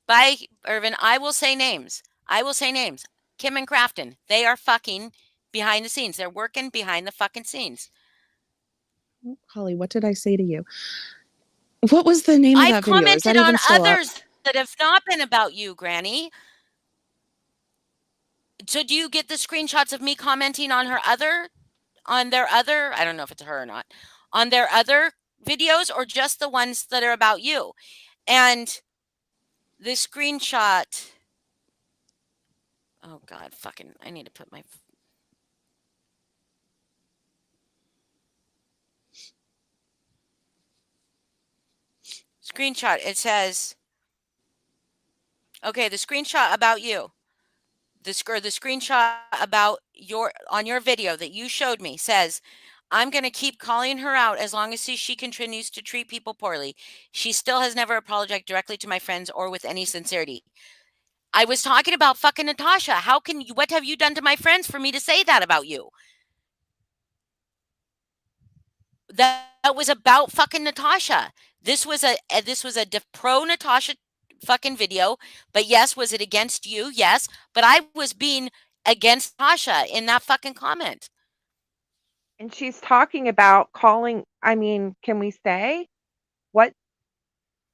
By Irvin, I will say names. I will say names. Kim and Crafton, they are fucking behind the scenes. They're working behind the fucking scenes. Holly, what did I say to you? What was the name of I've that video? Is that commented on even still up? others that have not been about you, Granny. So do you get the screenshots of me commenting on their other, I don't know if it's her or not, on their other videos or just the ones that are about you? And the screenshot, oh God, fucking, I need to put my screenshot. It says, okay, the screenshot about you. The screenshot about your video that you showed me says, I'm going to keep calling her out as long as she continues to treat people poorly. She still has never apologized directly to my friends or with any sincerity. I was talking about fucking Natasha. What have you done to my friends for me to say that about you? That was about fucking Natasha. This was a pro Natasha fucking video. But yes, was it against you? Yes, but I was being against Natasha in that fucking comment. And she's talking about calling, I mean, can we say what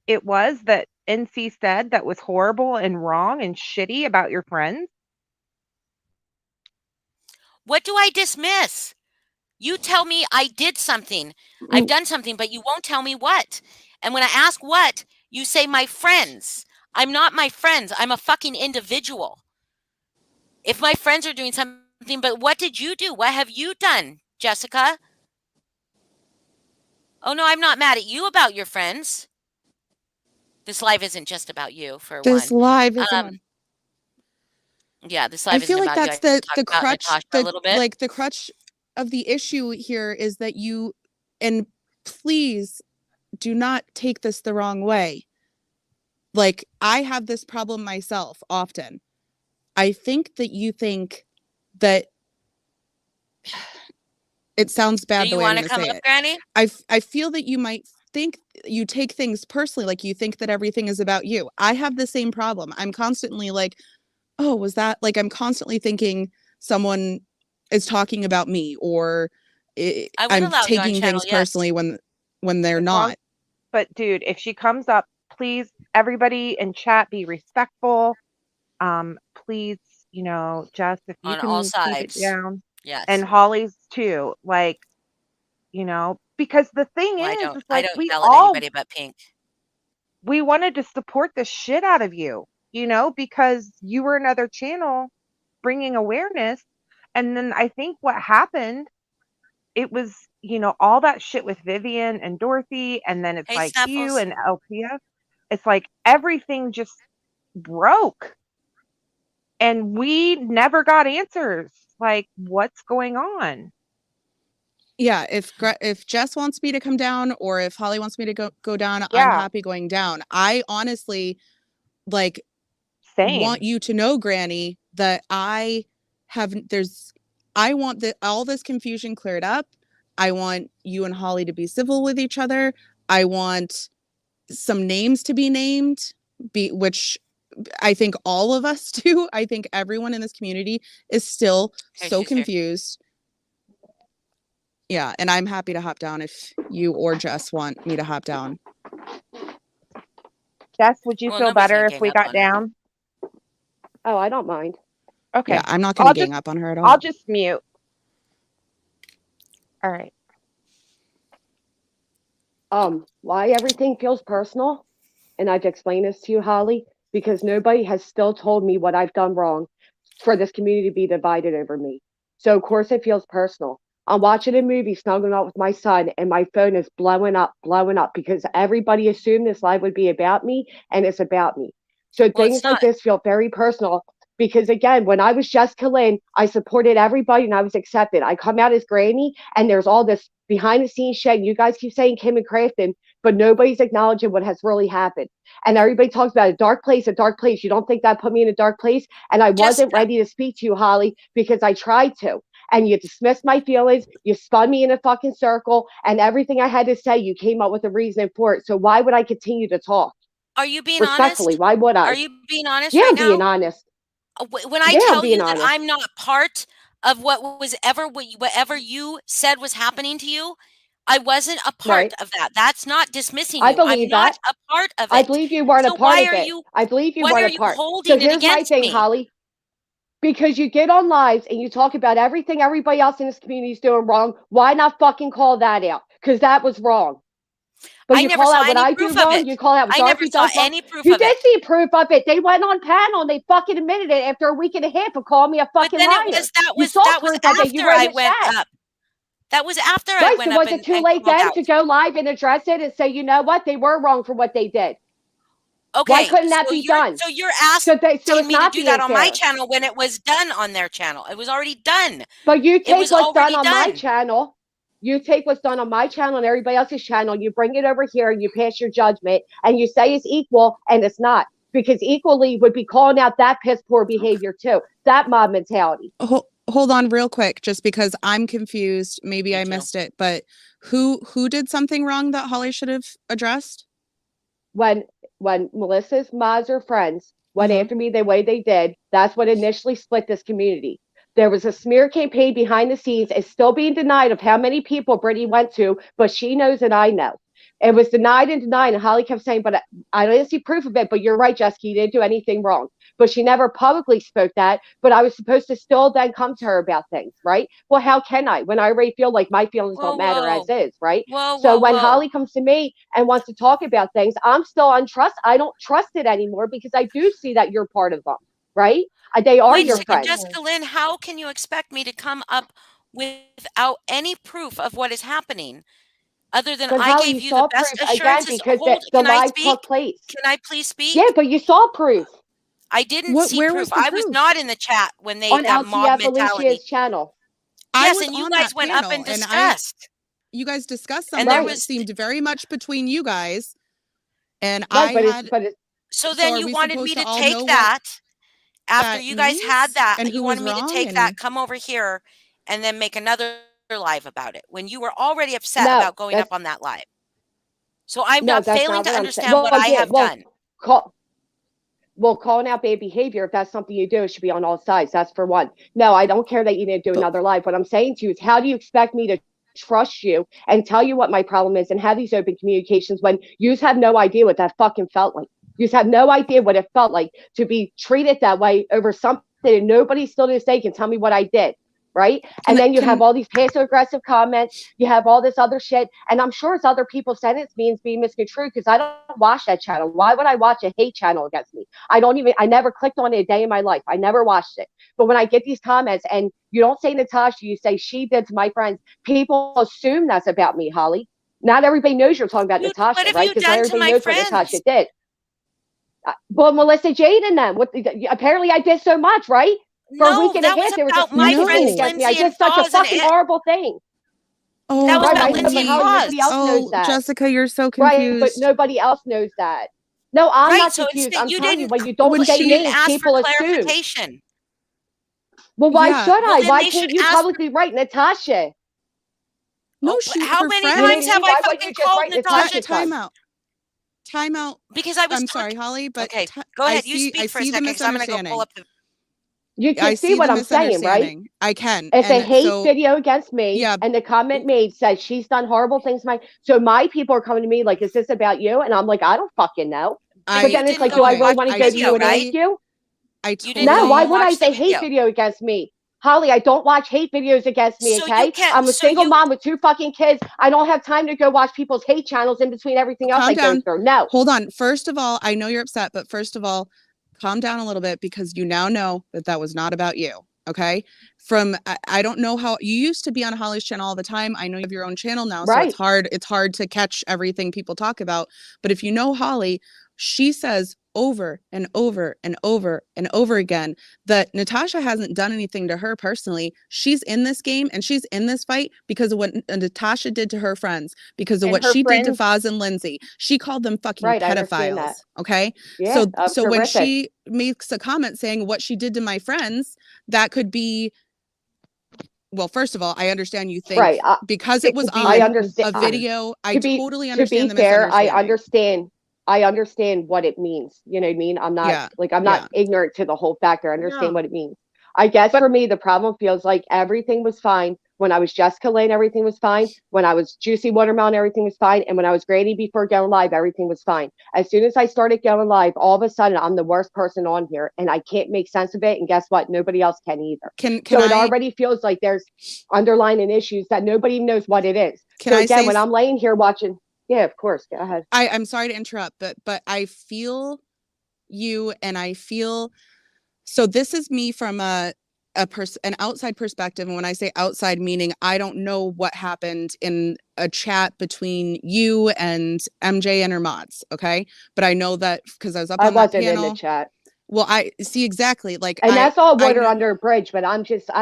it was that NC said that was horrible and wrong and shitty about your friends? What do I dismiss? You tell me I did something. I've done something, but you won't tell me what. And when I ask what, you say my friends. I'm not my friends. I'm a fucking individual. If my friends are doing something, but what did you do? What have you done, Jessica? Oh no, I'm not mad at you about your friends. This live isn't just about you, for This one. live isn't Um, on. yeah, this I live isn't feel like about you. that's I just the talked about crutch, Natasha a little bit. the crutch of the issue here is that you, and please do not take this the wrong way. Like, I have this problem myself often. I think that you think that it sounds Do bad the you way I'm want to going to come say up, it. Granny? I feel that you might think you take things personally, like you think that everything is about you. I have the same problem. I'm constantly like, oh, was that like, I'm constantly thinking someone is talking about me, or I would I'm allow you on taking channel, things yes. personally when they're As long, not. but dude, if she comes up, please, everybody in chat, be respectful. Please, Jess, if you On all can keep it sides. down, and Yes. Holly's too, like, because the thing Well, is I like don't yell at anybody but Pink. we wanted to support the shit out of you, because you were another channel bringing awareness. And then I think what happened, it was, all that shit with Vivian and Dorothy, and then it's Hey, like you Snuffles. and LPS. It's like everything just broke and we never got answers. Like, what's going on? Yeah, if Jess wants me to come down, or if Holly wants me to go down, I'm Yeah, happy going down. I honestly, like, want same. you to know, Granny, that I want all this confusion cleared up. I want you and Holly to be civil with each other. I want some names to be named, which I think all of us do. I think everyone in this community is still Here, so she's here. confused. Yeah, and I'm happy to hop down if you or Jess want me to hop down. Jess, would you Well, feel nobody's better gonna if gang we up got on her. down? Oh, I don't mind. Yeah, Okay. I'm not going to I'll gang just up on her at I'll all. just mute. All right. Why everything feels personal, and I've explained this to you, Holly, because nobody has still told me what I've done wrong for this community to be divided over me. So of course it feels personal. I'm watching a movie, snuggling up with my son, and my phone is blowing up because everybody assumed this live would be about me, and it's about me. So Well, it's things like not. this feel very personal because again, when I was Jessica Lynn, I supported everybody and I was accepted. I come out as Granny, and there's all this behind the scenes shit. You guys keep saying Kim and Crafton, but nobody's acknowledging what has really happened. And everybody talks about a dark place, a dark place. You don't think that put me in a dark place? And I Just wasn't ready to speak to you, Holly, because I tried to. and you dismissed my feelings. You spun me in a fucking circle, and everything I had to say, you came up with a reason for it. So why would I continue to talk? Are you being Respectfully, honest? why would Are I? you being honest Yeah, right I'm being now? honest. When I Yeah, I'm tell being you that honest. I'm not part of whatever you said was happening to you, I wasn't a part Right. of that. That's not dismissing I you. I'm believe not that. a part of I it. believe you weren't a So part of it. I believe you why weren't are a you part. So holding it here's my against thing, me? Holly. Because you get on lives and you talk about everything everybody else in this community is doing wrong, why not fucking call that out? Because that was wrong. But I you never call saw out what any I proof do of wrong. You it. call out what I never Dorothy saw does wrong. any proof You of did it. see proof of it. They went on panel and they fucking admitted it after a week and a half of calling me a But fucking then liar. You saw that was proof of it. You after were in I the went chat. up. That was after I Right. So went up was it too and late called then out. to go live and address it and say, you know what? They were wrong for what they did. Why Okay, couldn't that be done? you're So asking it's me to not do that being on my fair. channel when it was done on their channel. It was already done. But you It take was what's done already on my done. channel, you take what's done on my channel and everybody else's channel, you bring it over here and you pass your judgment and you say it's equal and it's not. Because equally would be calling out that piss poor Okay. behavior too. That mob mentality. Hold on real quick, just because I'm confused. Maybe Me I too. missed it, but who did something wrong that Holly should have addressed? when when Melissa's mods or friends went Uh-huh. after me the way they did, that's what initially split this community. There was a smear campaign behind the scenes. It's still being denied of how many people Brittany went to, but she knows and I know. It was denied and denied, and Holly kept saying, "But I didn't see proof of it." But you're right, Jessica, you didn't do anything wrong. But she never publicly spoke that. But I was supposed to still then come to her about things, right? Well, how can I when I already feel like my feelings Whoa, don't matter as whoa. is, right? Whoa, So whoa, when whoa. Holly comes to me and wants to talk about things, I'm still untrust. I don't trust it anymore because I do see that you're part of them, right? They are Wait a your second, friends. Jessica Lynn, how can you expect me to come up without any proof of what is happening other than But I Holly, gave you you the saw best proof again assurances? because the Can I live speak? took place. Can I please Yeah, speak? but you saw proof I didn't see Where proof. was the I was proof? not in the chat when on that mob LTF mentality. Alicia's channel. I Yes, was and you on guys that went up panel and and discussed. you guys discussed And there something Right, that was seemed very much between you guys, and right, I but had, it's so so then are you we wanted supposed me to to all take know what that after that you guys had means that, and you who wanted was me to wrong? take that, And come over here, and then make another live about it when you were already upset no, about going up that's on that live. So I'm no, not that's failing not to what I'm saying. understand Well, what I yeah, have done. call well, calling out bad behavior, if that's something you do, it should be on all sides. That's for one. No, I don't care that you didn't do but another live. What I'm saying to you is, how do you expect me to trust you and tell you what my problem is and have these open communications when you have no idea what that fucking felt like? You have no idea what it felt like to be treated that way over something, and nobody still to this day can tell me what I did. Right. And then you have can all these passive aggressive comments. You have all this other shit. And I'm sure it's other people's sentence means being misconstrued because I don't watch that channel. Why would I watch a hate channel against me? I never clicked on it a day in my life. I never watched it. But when I get these comments and you don't say Natasha, you say she did to my friends, people assume that's about me, Holly. Not everybody knows you're talking about What Natasha, have right? you Because not done to everybody my knows what Natasha friends? did. Well, Melissa, Jade, and them. Apparently, I did so much, right? For a week No, and a that was half, there was a about smear my campaign friends, no. against me. I Lindsay and did such a Foz, and fucking horrible thing. that was Oh, Right, but about I know, Lindsay but and Holly, nobody Foz. else knows oh, that. Jessica, you're so Right, but confused. nobody else knows that. No, I'm Right. not So confused. instead, I'm telling you, when you don't When say you didn't she, names, ask for people assume. clarification. Well, why yeah, should Well, I? then Why they should can't you ask. publicly write Natasha? no, Oh, how her many You know what I times friends, have mean? I Why wouldn't fucking you just called write Natasha? Natasha's time son? out, time out. Because I was I'm sorry, talking. Holly, but Okay, go ahead. You I speak for a see the second because I'm going to go pull misunderstanding. up the. You I can see see what the I'm saying, right? misunderstanding. I can. It's a And hate so, video against me, yeah, and the comment made said she's done horrible things. So my people are coming to me like, "Is this about you?" And I'm like, "I don't fucking know." But But you then it's didn't like, go do I and okay. really watch want to the I go to you video, and ask right? totally, you? I You didn't No, go why and would totally, I watch the say hate video. video against me? Holly, I don't watch hate videos against me, So you okay? can't. I'm a single mom with 2 fucking kids. I don't have time to go watch people's hate channels in between everything else calm I go down. through. No. Hold on. First of all, I know you're upset, but first of all, calm down a little bit because you now know that that was not about you. Okay. I don't know how you used to be on Holly's channel all the time. I know you have your own channel now, so Right. it's hard to catch everything people talk about. But if you know Holly, she says over and over and over and over again that Natasha hasn't done anything to her personally. She's in this game and she's in this fight because of what Natasha did to her friends, because of And what her she did to friends, Foz and Lindsay. She called them fucking right, I understand that. pedophiles. Okay. Yeah, So when horrific. she makes a comment saying what she did to my friends, that could be well, first of all, I understand you think Right. because it was I on understand. a video. I To be totally to understand be the fair, misunderstanding. I understand what it means. You know what I mean? I'm not Yeah. I'm not Yeah. ignorant to the whole factor. I understand No. what it means. I guess But for me, the problem feels like everything was fine when I was Jessica Lane. Everything was fine when I was Juicy Watermelon. Everything was fine, and when I was Granny before going live, everything was fine. As soon as I started going live, all of a sudden I'm the worst person on here, and I can't make sense of it. And guess what? Nobody else can either. Can So it I already feels like there's underlying issues that nobody knows what it is. can So I again, say when I'm laying here watching, yeah, of course, go ahead. I'm sorry to interrupt, but I feel you, and I feel so this is me from an outside perspective. And when I say outside, meaning I don't know what happened in a chat between you and MJ and her mods, okay? But I know that because I was up I on that wasn't in the panel. chat. Well, I see exactly like And that's all I water know, under a bridge, but I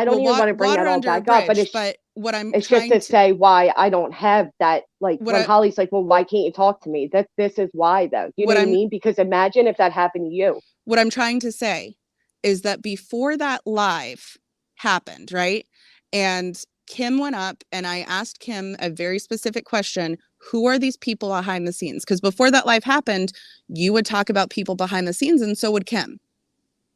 don't well, even want to bring water that all under a back up. But bridge, but what I'm it's just trying to to say why I don't have that. Like what when I Holly's like, well, why can't you talk to me? This is why though. You know what what I I'm mean? Because imagine if that happened to you. what I'm trying to say is that before that live happened, right? And Kim went up and I asked Kim a very specific question. Who are these people behind the scenes? Because before that live happened, you would talk about people behind the scenes and so would Kim,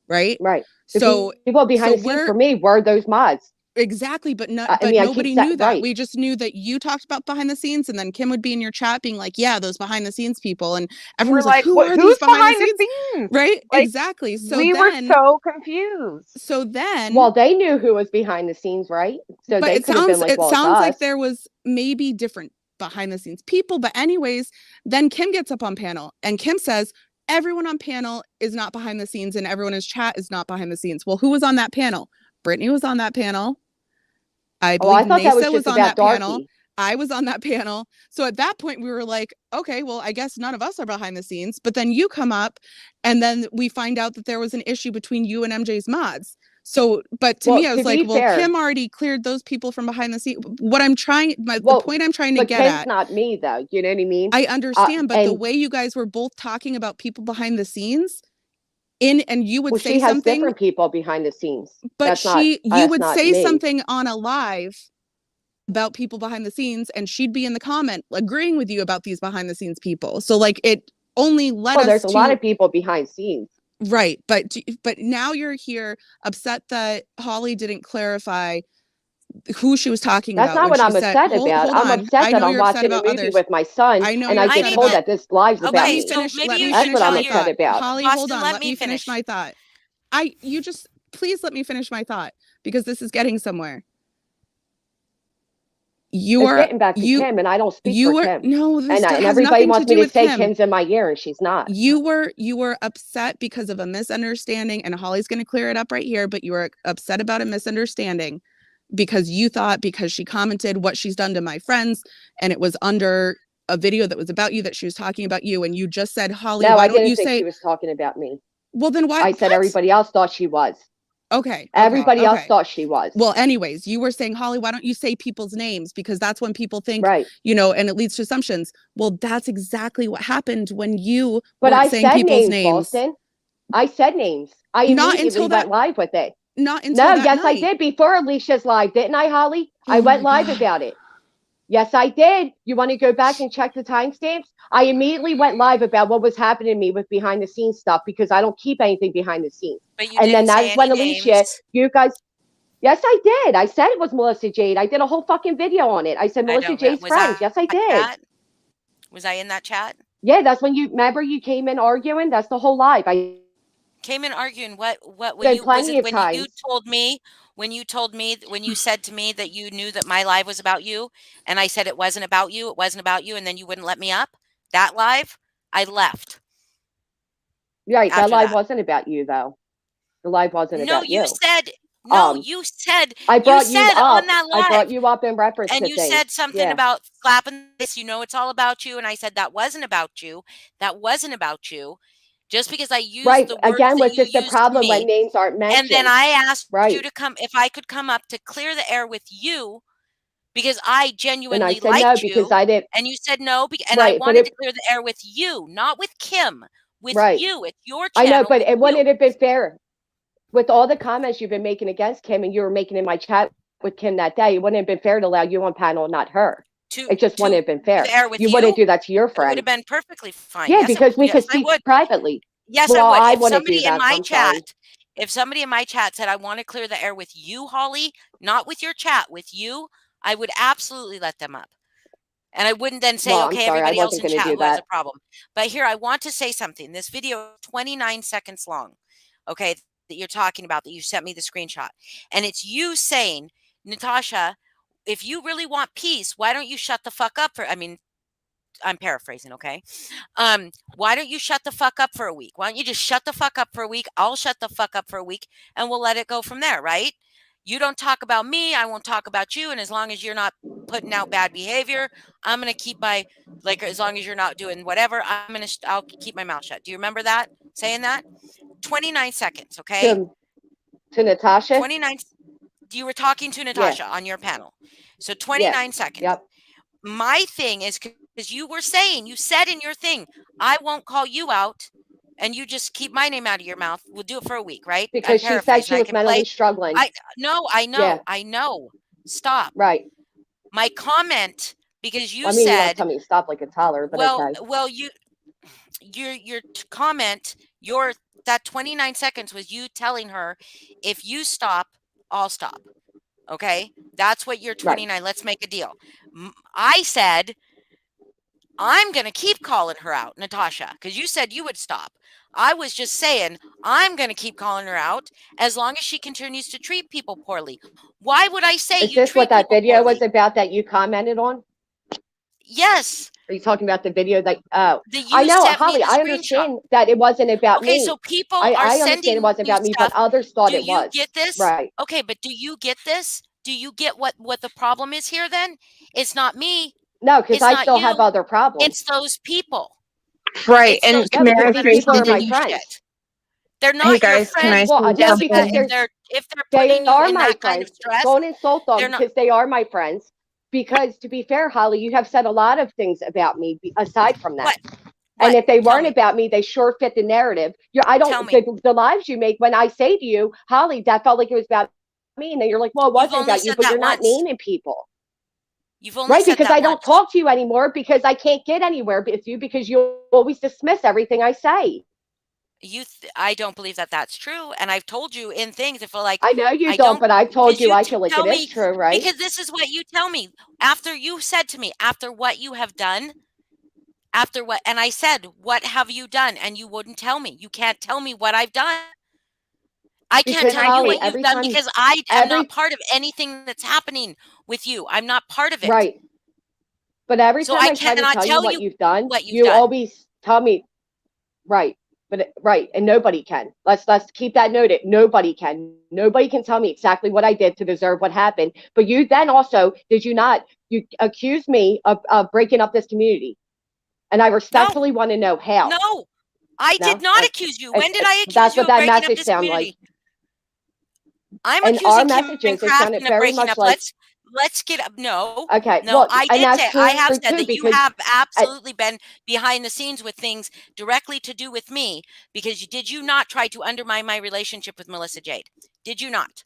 right? Right. The So people behind so the scenes we're for me were those mods. exactly, but I mean, I keep nobody saying, knew that. right. We just knew that you talked about behind the scenes, and then Kim would be in your chat being like, yeah, those behind the scenes people. And everyone we're was like, like, who what? are these Who's behind the behind the scenes? scenes? Right? Like, Exactly. we were so confused. So then Well, they knew who was behind the scenes, right? So but they could have been like, it well, it's sounds like us. there was maybe different behind the scenes people. But anyways, then Kim gets up on panel and Kim says, everyone on panel is not behind the scenes and everyone in chat is not behind the scenes. Well, who was on that panel? Brittany was on that panel. I Oh, I believe thought that was Nasa was just on about that panel. Darky. I was on that panel. So at that point, we were like, okay, well, I guess none of us are behind the scenes. But then you come up and then we find out that there was an issue between you and MJ's mods. So, but to Well, me, I to was like, be well, fair, Kim already cleared those people from behind the scenes. What I'm trying, the well, point I'm trying to but get Kim's at, not me though. You know what I mean? I understand, but the And way you guys were both talking about people behind the scenes and you would well, say she has something, different people behind the scenes. but you That's would not say me. something on a live about people behind the scenes and she'd be in the comment agreeing with you about these behind the scenes people. So like it only led Well, us there's a lot to of people behind scenes. right, but now you're here upset that Holly didn't clarify who she was talking That's about not when what she I'm said upset about. hold I'm on, upset I that know I'm you're upset watching a about movie others. with my son I know and you're I I get upset need told to. about that this live's let about Okay, me me. so finish maybe let you me That's should what finish I'm tell my your upset thought. about. Holly, hold Boston. on, Let let me me finish finish. my thought. You just please let me finish my thought because this is getting somewhere. you It's are getting back to you Kim, and I don't speak for you were Kim. no, this And has everybody nothing to wants me do to with say Kim. Kim's in my ear, and she's not. You were upset because of a misunderstanding, and Holly's going to clear it up right here, but you were upset about a misunderstanding because you thought because she commented what she's done to my friends and it was under a video that was about you that she was talking about you and you just said, Holly, No, why I don't didn't you think say, she was talking about me. well then I said what? everybody else thought she was. Everybody else Okay. thought she was. Well, anyways, you were saying, Holly, why don't you say people's names? Because that's when people think, Right. and it leads to assumptions. Well, that's exactly what happened when you But weren't I saying said people's names, names. Boston. I said names. I Not immediately until went that, live with it. not until No, that yes, I night. did before Alicia's live, didn't I, Holly? I Oh went my live God. about it. Yes, I did. You want to go back and check the timestamps? I immediately went live about what was happening to me with behind the scenes stuff because I don't keep anything behind the scenes. But you And then didn't that say is any when Alicia, names. you guys, yes, I did. I said it was Melissa Jade. I did a whole fucking video on it. I said I Melissa don't know. Jade's Was friends. I Yes, I in that did. chat? Was I in that chat? Yeah, that's when you remember you came in arguing. That's the whole live. I Came in arguing what when did you was plenty it of when you times. told me when you said to me that you knew that my live was about you and I said it wasn't about you, and then you wouldn't let me up? That live, I left Right, that after live that. wasn't about you though. The live wasn't No, about you you. said no, Um, you said on that I brought live. you up in reference And to you things. said something Yeah. about slapping this, it's all about you. And I said that wasn't about you. That wasn't about you. Just because I used Right. the words Again, that which you is the used to problem when me. names aren't And then mentioned. I asked you Right. to come, if I could come up to clear the air with you because I And I genuinely said no liked because you. I didn't. And you said no. And I Right. But wanted to it, clear the air with you, not with Kim, with right. you. It's your I know, channel but with it you. wouldn't have been fair with all the comments you've been making against Kim and you were making in my chat with Kim that day, it wouldn't have been fair to allow you on panel, not her. To It just wouldn't have been fair. to air with You wouldn't you, do that to your it would have friends. been perfectly fine. Yeah, because we Yes, could I speak would. privately. Yes, I Well, would. I If wouldn't do somebody in that. my I'm sorry. chat, if somebody in my chat said, I want to clear the air with you, Holly, not with your chat, with you, I would absolutely let them up. And I wouldn't then say, Well, I'm okay, sorry. I everybody else wasn't in going to chat do who has a that. problem. But here, I want to say something. This video is 29 seconds long, okay, that you're talking about, that you sent me the screenshot. And it's you saying, Natasha, if you really want peace, why don't you shut the fuck up I mean, I'm paraphrasing, okay? Why don't you shut the fuck up for a week? Why don't you just shut the fuck up for a week? I'll shut the fuck up for a week and we'll let it go from there, right? You don't talk about me, I won't talk about you. And as long as you're not putting out bad behavior, I'm going to keep my, like, as long as you're not doing whatever, I'll keep my mouth shut. Do you remember that? Saying that? 29 seconds, okay? To Natasha? 29. You were talking to Yeah. Natasha on your panel. So Yeah. 29 seconds. Yep. My thing is, because you were saying, you said in your thing, I won't call you out and you just keep my name out of your mouth. We'll do it for a week, right? I'm Because she said paraphrasing. she I was can play. mentally struggling. No, I Yeah. know. Stop. Right. My comment, because you I mean, you don't said, tell me to stop like a toddler, but okay. well, your comment, that 29 seconds was you telling her, if you stop, I'll stop. Okay, that's what you're 29. Right. Let's make a deal. I said, I'm going to keep calling her out, Natasha, because you said you would stop. I was just saying, I'm going to keep calling her out as long as she continues to treat people poorly. Why would I say Is you this what treat that people video was poorly? about that you commented on? Yes, Are you talking about the video that, that I you know, sent me Holly, the I screenshot. understand that it wasn't about Okay, me. so people are I understand it sending wasn't you about me, but stuff. others thought Do it you was. get this? Right. Okay, but do you get this? Do you get what the problem is here then? It's not me. No, because It's I not still have you. other problems. It's those people. Right. It's And those No, may people I because that these are say people are sending my something? you friends. shit. They're Hey not your guys, can I friends. say Well, no, Yes, because but something? if they're they putting you are in my that kind of friends. stress, Don't insult they're them not. because they are my friends. Because to be fair, Holly, you have said a lot of things about me aside from that. What? And What? if they Tell weren't me. about me, they sure fit the narrative. I Tell don't me. the lives you make when I say to you, Holly, that felt like it was about me, and then you're like, well, it You've wasn't only about you, said but that you're not once. naming people. You've only Right, said because that I don't once. talk to you anymore because I can't get anywhere with you because you always dismiss everything I say. I don't believe that that's true, and I've told you in things. If like I know you I don't, don't, but I've told because you you I feel like tell it is me, true, right? because this is what you tell me after you said to me, after what you have done, after what, and I said, what have you done? And you wouldn't tell me. You can't tell me what I've done. I can't Because Can tell I you say Holly, what you've every done time, because I am not every part of anything that's happening with you. I'm not part of it. right, but every So time I I try to cannot tell you tell what you you've done, what you've you done. always tell me right. But right, and nobody can. Let's keep that noted. Nobody can. Nobody can tell me exactly what I did to deserve what happened. But you then also did you not? You accused me of breaking up this community, and I No, respectfully want to know how. no, I did No, not accuse you. When did I accuse that's you what of that breaking up message this sounded like. community? I'm And our accusing Kim and messages, it Kraft sounded of very breaking much up. like Let's get up. No, okay. no, Well, I and did that's say, I true have said too that you because have uh, absolutely been behind the scenes with things directly to do with me, because did you not try to undermine my relationship with Melissa Jade? Did you not?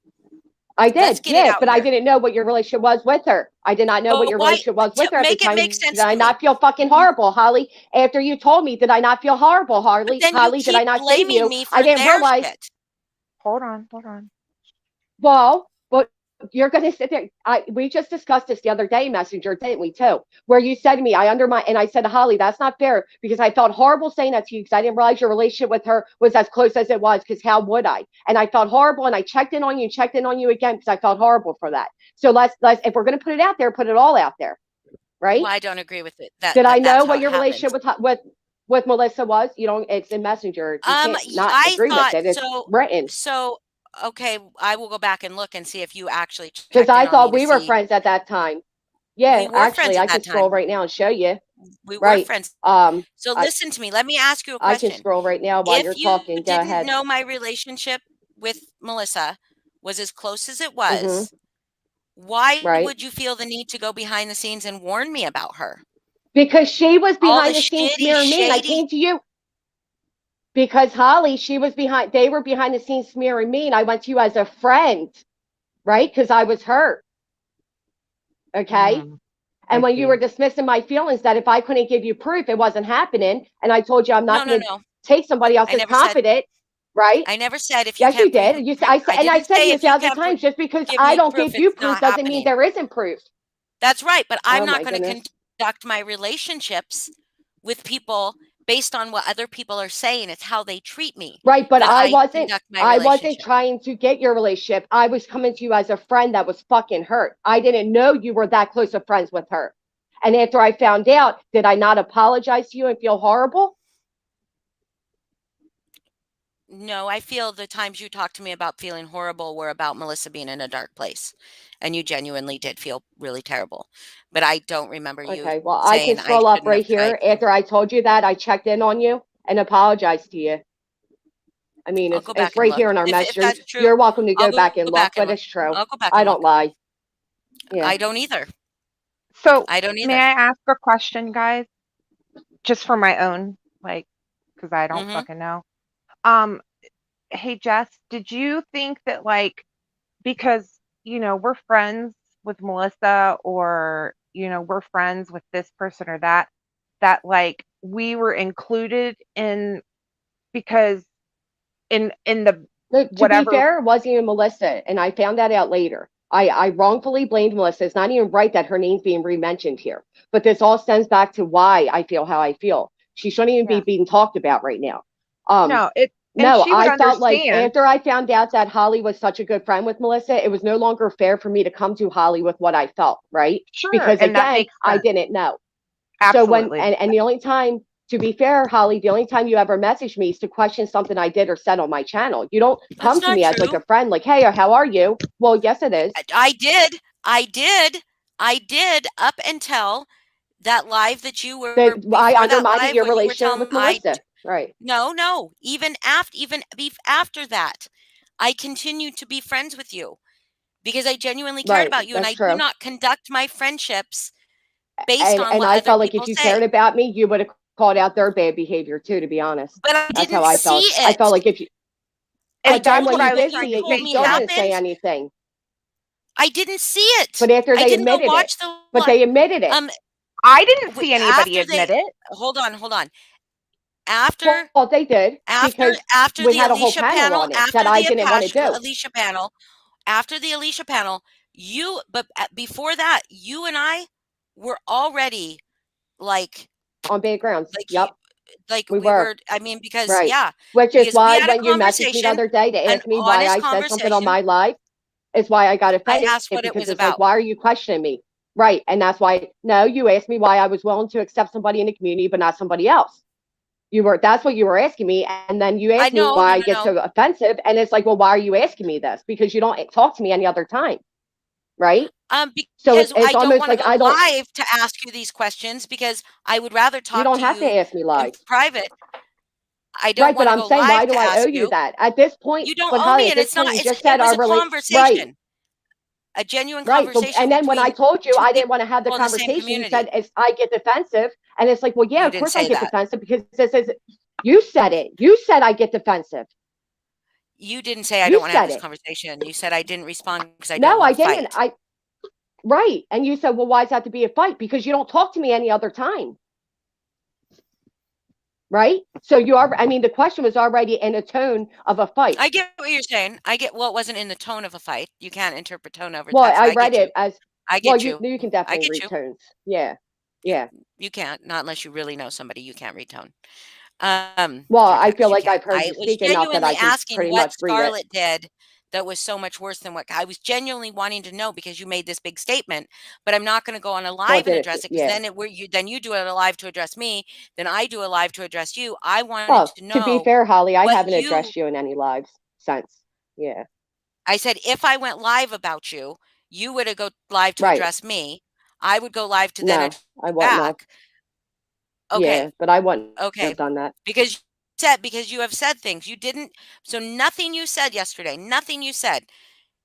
I Let's did, get it yeah, out but I here. didn't know what your relationship was with her. I did not know what But your why, relationship was with to her at the make it time. make Did sense I to me? not feel fucking horrible, Holly? After you told me, did I not feel horrible, But Harley? then you Holly, did I keep not save blaming you? me I for didn't their realize. shit. Hold on, hold on. Well, but you're going to sit there. We just discussed this the other day, Messenger, didn't we, too? Where you said to me, I undermine, and I said, Holly, that's not fair because I felt horrible saying that to you because I didn't realize your relationship with her was as close as it was because how would I? And I felt horrible and I checked in on you, checked in on you again because I felt horrible for that. So let's, if we're going to put it out there, put it all out there, right? Well, I don't agree with it. Did I know That's how what it your relationship happens. with Melissa was? You don't, it's in Messenger. You can't not I agree with thought it. It's so. written. So okay, I will go back and look and see if you actually Because checked in I on me thought to we were see. friends at that time. We Yeah, were friends actually, at I can that scroll time. right now and show you. We were Right. friends. Um, So I listen to me. Let me ask you a I can question. scroll right now while you're If you talking. Go didn't ahead. know my relationship with Melissa was as close as it Mm-hmm. was, why Right. would you feel the need to go behind the scenes and warn me about her? Because she was All the behind the scenes shitty, smearing me, and I shady. came to you because Holly, she was behind. They were behind the scenes smearing me, and I went to you as a friend, right? Because I was hurt. Okay. I And when you were see. dismissing my feelings that if I couldn't give you proof, it wasn't happening, and I told you I'm No, not no, going to no. take somebody I else's never said confidence, right? I never said if you Yes, you can't did. You said I and I didn't said to say you a if you thousand can't times, just because give I me don't proof, give you it's proof not doesn't mean happening. there isn't proof. That's right, but I'm Oh not my going to goodness. conduct my relationships with people based on what other people are saying. It's how they treat me Right, but that I conduct my I wasn't relationship. trying to get your relationship. I was coming to you as a friend that was fucking hurt. I didn't know you were that close of friends with her. And after I found out, did I not apologize to you and feel horrible? No, I feel the times you talked to me about feeling horrible were about Melissa being in a dark place. And you genuinely did feel really terrible. But I don't remember you Okay, well, I can saying I scroll up shouldn't right have tried here. to. After I told you that, I checked in on you and apologized to you. I mean, I'll go it's back and right look. here in our If messages. that's true, You're welcome to I'll go back go and look, back and but look. it's true. I'll go back I and don't look. lie. Yeah. I don't either. So, I don't may either. I ask a question, guys? Just for my own, like, because I don't Mhm. fucking know. Um, hey Jess, did you think that like because we're friends with Melissa or we're friends with this person or that like we were included in because in the No, to be whatever. fair, it wasn't even Melissa, and I found that out later. I wrongfully blamed Melissa. It's not even right that her name's being re-mentioned here. But this all stems back to why I feel how I feel. She shouldn't even be Yeah. being talked about right now. Um, No, it and no, she would I felt like understand. after I found out that Holly was such a good friend with Melissa, it was no longer fair for me to come to Holly with what I felt, right? Sure, Because and that again, makes I sense. didn't know. So when Absolutely. and the only time, to be fair, Holly, the only time you ever message me is to question something I did or said on my channel. You don't come That's to not me as like true. a friend, like, hey, how are you? Well, yes, it is. I did. I did. I did up until that live that you were That I before that undermined live your when you were relationship telling with Melissa. Right. no, no. Even after that, I continued to be friends with you because I genuinely cared Right. about you and That's I do true. not conduct my friendships based on And what I other felt like people if you cared say. about me, you would have called out their bad behavior too, to be honest. But I That's how didn't I see felt. I felt it. like if you I And but then that's told when what you you I was what did you trying see to it, told you say me to still you. didn't say happened. anything. I didn't see it. But after I they didn't go admitted it. watch the But one. they admitted it. Um, I didn't see anybody after they admit it. hold on. After Well, they did because after we the had a whole Alicia panel panel, on it that I didn't want to do after the Alicia panel, before that, you and I were already like on bad grounds. like you Yep, like we we were. were I mean because Right. yeah, Which is because we why had a when you messaged me the conversation, other day to an ask me why honest I said something on conversation. my live, is why I got I offended asked what it because was it's like, about. why are you questioning me? Right. And that's why, no, you asked me why I was willing to accept somebody in the community, but not somebody else. That's what you were asking me. And then you I asked me know, why no, I no, get no. so offensive. And it's like, well, why are you asking me this? Because you don't talk to me any other time. Right. So Because I it's don't almost want to like go I don't, live to ask you these questions because I would rather you talk don't to have to you ask me in live. private. I don't Right, but want to I'm go saying, why live do to I owe ask you you. that at this point? You don't But owe Holly, me, at and this it's not. point, you just It said was our a right, conversation, a genuine right. But conversation and then when I between told you two I people didn't want to have the in the same conversation, you community. said I get defensive, and it's like, well, yeah, You of didn't course I say get that. defensive because this is you said it. You said I get defensive. You didn't say I You don't want to have said this it. conversation. You said I didn't respond because I don't No, want I to didn't. fight. Right, and you said, well, why does that have to be a fight? Because you don't talk to me any other time. Right. So you are. I mean, the question was already in a tone of a fight. I get what you're saying. Well, it wasn't in the tone of a fight. You can't interpret tone over Well, text. I I read get you. it as I well. get you. You can I definitely get read you. tones. Yeah, You yeah. you can't, not unless you really know somebody. You can't read tone. Well, Through I feel text, you like can't. I've heard I you was speak enough that genuinely I can asking pretty what much read it. Scarlett did that was so much worse than what I was genuinely wanting to know because you made this big statement, but I'm not going to go on a Well, live and did address it? it because Yeah. then you do it a live to address me, then I do a live to address you. I wanted Well, to to be know fair, Holly, I what haven't you addressed you in any lives since. Yeah. I said if I went live about you, you would go live to Right. address me. I would go live to then No, address I you wouldn't have. back. Yeah, Okay. but I wouldn't Okay. have done that. Because you have said things. You didn't so nothing you said yesterday, nothing you said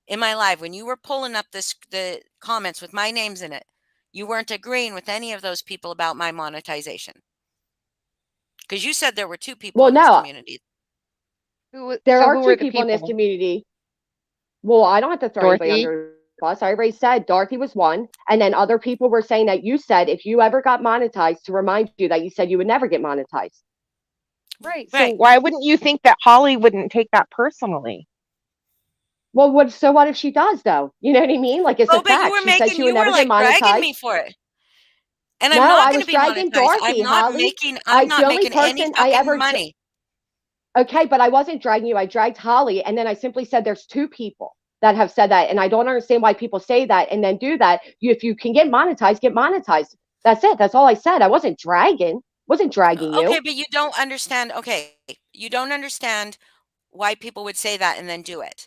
in my live when you were pulling up the comments with my names in it. You weren't agreeing with any of those people about my monetization. Because you said there were two people Well, in this no, community. there So are who were two the people in this people? community. Well, I don't have to throw anybody Dorothy? under Plus, I already said Dorothy was one, and then other people were saying that you said if you ever got monetized, to remind you that you said you would never get monetized. Right. So Right. why wouldn't you think that Holly wouldn't take that personally? Well, what? So what if she does though? You know what I mean? Like it's a Oh, but fact. She said she would you were never get like dragging monetized. me for it. And I'm No, not I going to was be dragging monetized. Dorothy, Holly. I'm not The only making any person I fucking ever money. okay, but I wasn't dragging you. I dragged Holly, and then I simply said there's two people that have said that, and I don't understand why people say that and then do that. If you can get monetized, get monetized. That's it. That's all I said. I wasn't dragging. Wasn't dragging Okay, you. but you don't understand. Okay, you don't understand why people would say that and then do it.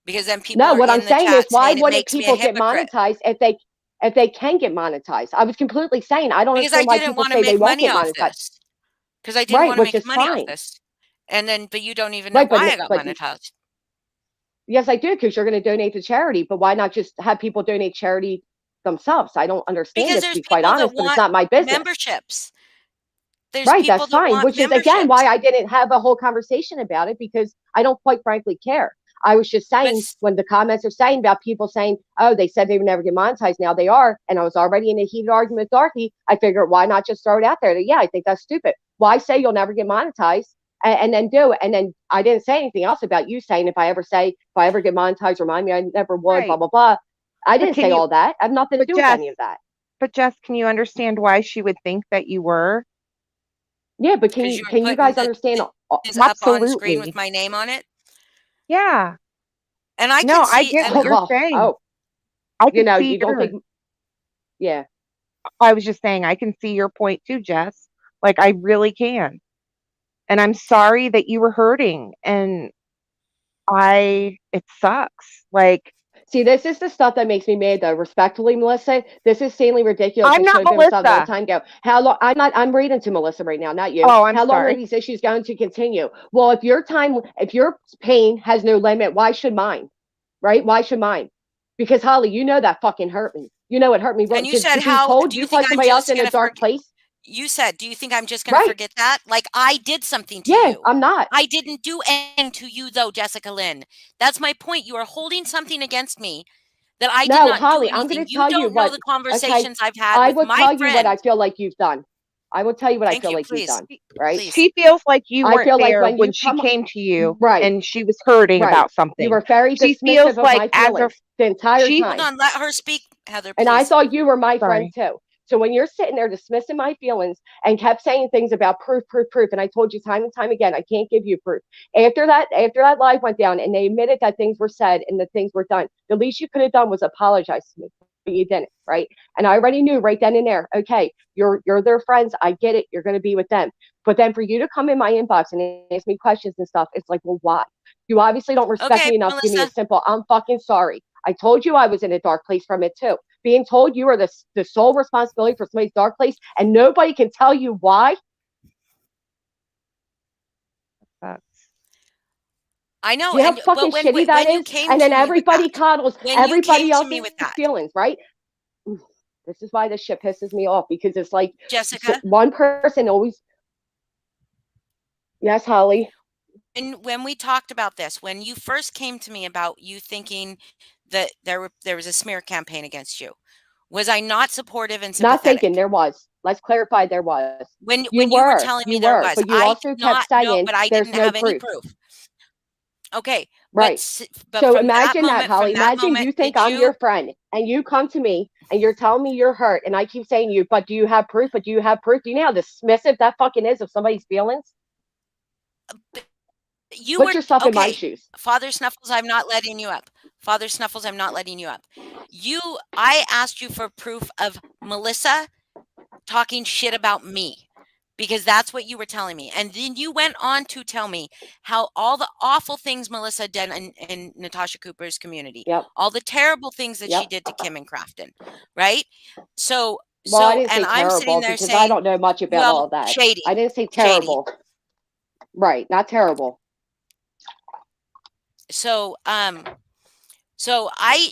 Because then people No, are what I'm in the saying is, chat why saying it wouldn't makes me a people get hypocrite. monetized if they can get monetized? I was completely saying I don't Because I understand why didn't people want to say they make won't money get off monetized. this. Because I didn't Right, want to which make is money off fine. this. And then, but you don't even know Right, why I got but monetized. yes, I do because you're going to donate to charity. But why not just have people donate charity themselves? I don't understand Because it, to there's be quite people that honest. But it's want not my business. memberships. There's Right, people that's that fine. want Which is again memberships. why I didn't have a whole conversation about it because I don't quite frankly care. I was just But saying when the comments are saying about people saying, "Oh, they said they would never get monetized, now they are," and I was already in a heated argument with Dorothy. I figured, why not just throw it out there? That, yeah, I think that's stupid. Why say you'll never get monetized and then do it? And then I didn't say anything else about you saying if I ever get monetized, remind me I never would. Blah Right. blah blah. I But didn't can say you all that. I have nothing to but do with any of that. Jess, can you understand why she would think that you were? Yeah, but because you were can you putting guys understand? things up on screen with Absolutely. my name on it. Yeah. And I can No, I see, get and what Oh you're well. saying. Oh, I you can know, see you don't yours. think? Yeah. I was just saying I can see your point too, Jess. Like I really can. And I'm sorry that you were hurting and it sucks. Like See, this is the stuff that makes me mad, though. Respectfully, Melissa, this is insanely ridiculous. I'm It should not have been solved a long Melissa. time ago. How long? I'm not. I'm reading to Melissa right now, not you. Oh, I'm How long are sorry. these issues going to continue? Well, if your pain has no limit, why should mine? Right? Why should mine? Because Holly, you know that fucking hurt me. You know it hurt me and you said, to be how told do you you think put I'm somebody else just in going a to dark forget? place. You said, do you think I'm just going to Right? forget that? Like I did something to Yeah, you. I'm not. I didn't do anything to you, though, Jessica Lynn. That's my point. You are holding something against me that I did No, not do Holly, I'm anything. going to You tell you don't know what. the Okay, conversations I've had I with will my tell you what I friend. feel like you've done. I will tell you what I Thank feel you. like you've Please. done. Right? Please. She feels like you I weren't feel like there when when you she come came to you right, and she was hurting right. about You something. were very She feels dismissive of like my as a feelings the entire she Hold time. on. Let her speak, Heather, And I please. thought you were my friend sorry. too. So when you're sitting there dismissing my feelings and kept saying things about proof, proof, proof, and I told you time and time again, I can't give you proof. After that live went down and they admitted that things were said and that things were done, the least you could have done was apologize to me. But you didn't, right? And I already knew right then and there, okay, you're their friends. I get it. You're gonna be with them. But then for you to come in my inbox and ask me questions and stuff, it's like, well, why? You obviously don't respect Okay, me enough to give me a Melissa. simple, I'm fucking sorry. I told you I was in a dark place from it too. Being told you are the sole responsibility for somebody's dark place and nobody can tell you why. That's I know. Do you know And how fucking but shitty that when you is? came And to then me with everybody that, coddles when you everybody came to me else's with that, feelings, right? This is why this shit pisses me off because it's like Jessica, one person always, yes, Holly. and when we talked about this, when you first came to me about you thinking that there was a smear campaign against you, was I not supportive and Not thinking sympathetic? there was. Let's clarify there was. When you were telling You me there were, was, but you I did also kept not know, saying but I there's didn't no have any proof. proof. Okay, Right. but So imagine that, Holly. from that Imagine moment, you think did I'm you? your friend and you come to me and you're telling me you're hurt and I keep saying you, but do you have proof? But do you have proof? Do you know how dismissive that fucking is of somebody's feelings? You Put were yourself in my okay. shoes. Father Snuffles, I'm not letting you up. Father Snuffles, I'm not letting you up. I asked you for proof of Melissa talking shit about me because that's what you were telling me. And then you went on to tell me how all the awful things Melissa did in Natasha Cooper's community, Yep. all the terrible things that she Yep. did to Kim and Crafton, right? So, Well, I didn't and say I'm sitting terrible there because I saying, don't know much about well, all that. I shady, didn't say shady. terrible. Right. Not terrible. So,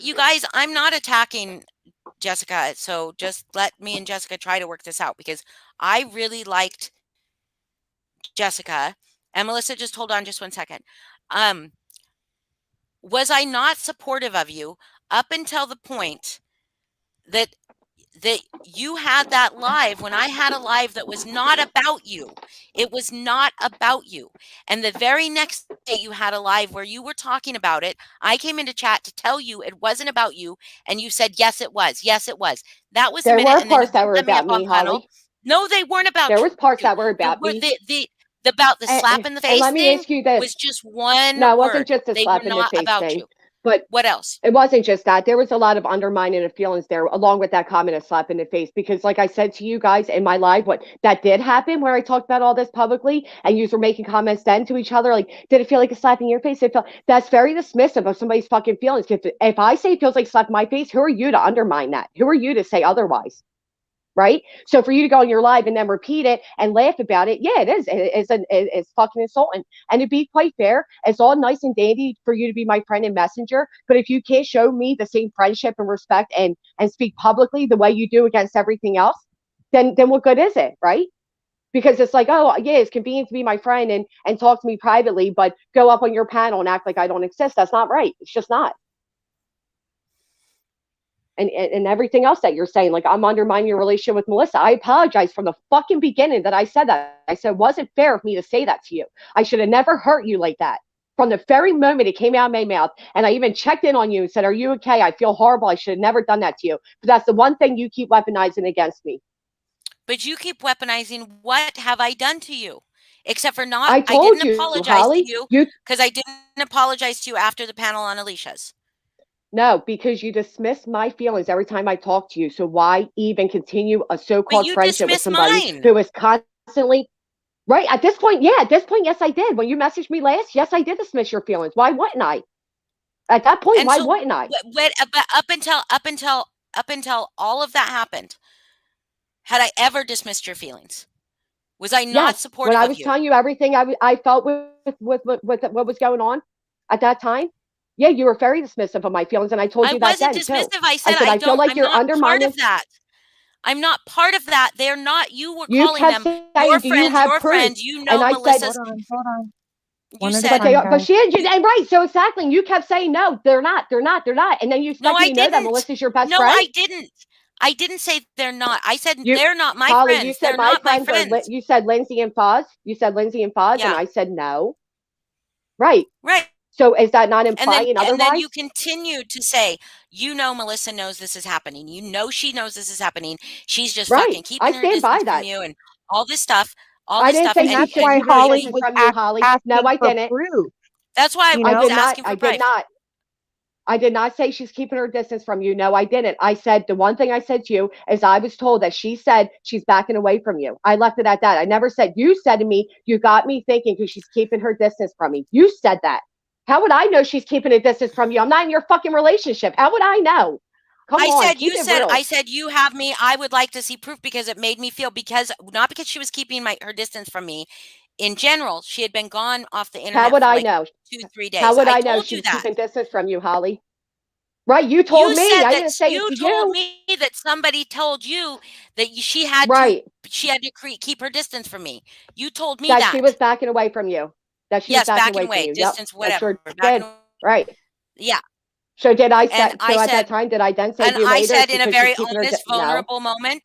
you guys, I'm not attacking Jessica. So just let me and Jessica try to work this out because I really liked Jessica. And Melissa, just hold on just 1 second. Was I not supportive of you? up until the point that you had that live, when I had a live that was not about you. It was not about you. And the very next day you had a live where you were talking about it. I came into chat to tell you it wasn't about you, and you said yes it was. Yes it was. That was the There minute, were and then you parts that didn't were let me up about on me, panel. Holly. No, they weren't about There was parts you. that were The about word me. the about the slap in the And face let me thing ask you this. was just one No, it wasn't word. just a They were slap in the not face about thing, you. but What else? it wasn't just that. There was a lot of undermining of feelings there, along with that comment of slap in the face. Because, like I said to you guys in my live, what that did happen, where I talked about all this publicly, and you were making comments then to each other, like, did it feel like a slap in your face? It felt that's very dismissive of somebody's fucking feelings. If I say it feels like a slap in my face, who are you to undermine that? Who are you to say otherwise? Right? So for you to go on your live and then repeat it and laugh about it, yeah, it is. It's fucking insulting. And to be quite fair, it's all nice and dandy for you to be my friend and messenger. But if you can't show me the same friendship and respect and speak publicly the way you do against everything else, then what good is it, right? Because it's like, oh yeah, it's convenient to be my friend and talk to me privately, but go up on your panel and act like I don't exist. That's not right. It's just not. And everything else that you're saying, like I'm undermining your relationship with Melissa. I apologize from the fucking beginning that I said that. I said it wasn't fair of me to say that to you. I should have never hurt you like that. From the very moment it came out of my mouth, and I even checked in on you and said, "Are you okay? I feel horrible. I should have never done that to you." But that's the one thing you keep weaponizing against me. But you keep weaponizing. What have I done to you? Except for not, I I told didn't you, apologize to Holly. you You because I didn't apologize to you after the panel on Alicia's. No, because you dismiss my feelings every time I talk to you. So why even continue a But so-called you friendship with dismiss somebody mine. who is constantly right at this point? Yeah, at this point, yes, I did. When you messaged me last, yes, I did dismiss your feelings. Why wouldn't I? At that point, And why so wouldn't I? up until all of that happened, had I ever dismissed your feelings? Was I not Yes, when supportive I of was you? telling you everything I felt with what was going on at that time, yeah, you were very dismissive of my feelings, and I told I you that wasn't then too. dismissive. I I said said I feel like I'm you're not part undermining. of that. I'm not part of that. They're not, you were You calling kept them your saying, "Do you friend, have your proof?" friend. You And know I said, Hold Melissa's, on, hold on. you One at a but said, they time, are, but guys. she you, and right, so exactly. And you kept saying no, they're not, they're not, they're not. And then you no, expect I me to know that didn't. Melissa's your best No, friend? I didn't. I didn't say they're not. I said You they're not my Holly, you friends. said They're my not my friends are friends. you said Lindsay and Foz. You said Lindsay and Foz, and Yeah, I said no. Right. right. So is that not And then implying you otherwise? continue to say, Melissa knows this is happening. You know she knows this is happening. She's just Right. fucking I keeping her stand by distance from that. you and all this stuff, I didn't say And she that's should why keep her Holly distance was from you, Holly. No, asking I for didn't. proof. that's why You I I know, was did not. asking for I did proof. not. I did not say she's keeping her distance from you. No, I didn't. I said the one thing I said to you is I was told that she said she's backing away from you. I left it at that. I never said, you said to me, you got me thinking because she's keeping her distance from me. You said that. How would I know she's keeping a distance from you? I'm not in your fucking relationship. How would I know? Come on, keep it I real. said you have me. I would like to see proof because it made me feel, because not because she was keeping her distance from me. In general, she had been gone off the How internet would for I like know? 2-3 How days. would I I know told she you was that. keeping distance from you, Holly? Right, you told You me. said I that didn't say it you to told you. me that somebody told you that Right, she had to keep her distance from me. You told me that she was that. backing away from you. That she was Yes, backing backing away from away, you. Yep, distance, I whatever, sure backing did. away. Right. Yeah. So did I And say? So at that time, did I then say to you later I said it's in a because she's very keeping her? honest, No. vulnerable moment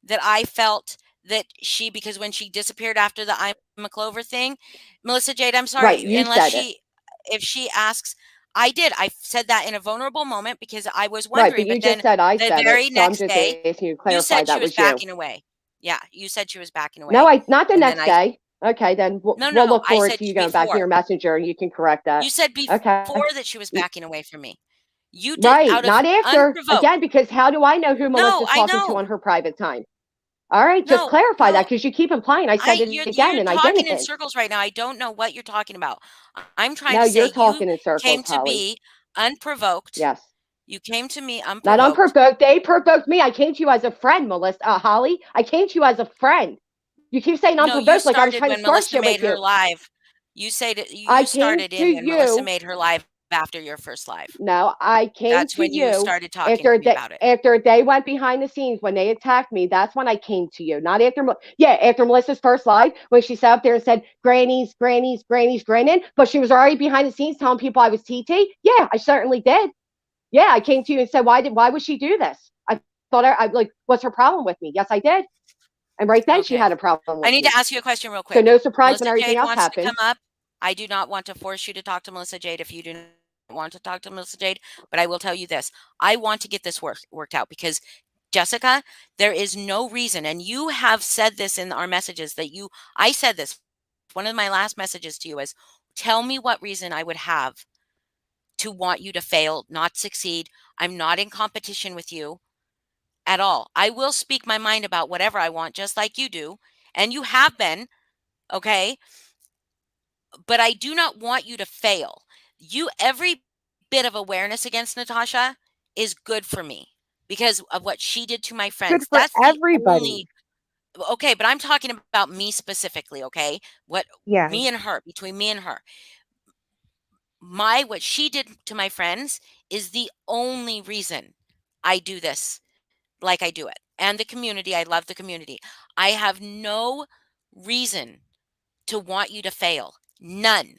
that I felt that because when she disappeared after the I'm a Clover thing, Melissa Jade, I'm Right, sorry, you said it. if she asks, I did. I said that in a vulnerable moment because I was Right, but wondering. you But just then said I the said it. very So I'm next just day, asking you to you clarify said she that was was you. backing away. Yeah, you said she was backing No, away. I not the And then next day. Okay, then we'll no, look I forward said to you going back to before. your messenger and you can correct that. You said Okay. before that she was backing away from me. You did, Right, out of not after. unprovoked. Again, because how do I know who No, Melissa's I talking to know. on her private time? All right, just No, clarify that no, because you keep implying I said it again you're and I talking in didn't. circles right now. I don't know what you're talking about. I'm trying No, to say you're you talking in circles, came to Holly. be unprovoked. Yes. You came to me Not unprovoked. unprovoked. They provoked me. I came to you as a friend, Melissa. Holly. I came to you as a friend. You keep saying No, you unprovoked like I was started trying to when start Melissa shit with made her you. live. You say that I you came started to in when Melissa you. made her live after your first live. No, I came That's to when you you started talking to me about it. after they went behind the scenes when they attacked me. That's when I came to you. Not after, yeah, after Melissa's first live when she sat up there and said grannies, grannies, grannies, grinning, but she was already behind the scenes telling people I was TT. Yeah, I certainly did. Yeah, I came to you and said, why would she do this? I thought I like, what's her problem with me? Yes, I did. And right then she Okay. had a problem I with need to me. ask you a question real So quick. no surprise when Melissa everything Jade else wants to happened. come up. I do not want to force you to talk to Melissa Jade if you do not want to talk to Melissa Jade, but I will tell you this. I want to get this worked out because Jessica, there is no reason, and you have said this in our messages that I said this. One of my last messages to you is, tell me what reason I would have to want you to fail, not succeed. I'm not in competition with you at all. I will speak my mind about whatever I want, just like you do. And you have been, okay? But I do not want you to fail. Every bit of awareness against Natasha is good for me because of what she did to my Good friends. for That's the everybody. only, okay, but I'm talking about me specifically, okay? What Yeah. me and her, between me and her. What she did to my friends is the only reason I do this like I do it. And the community, I love the community. I have no reason to want you to fail. None.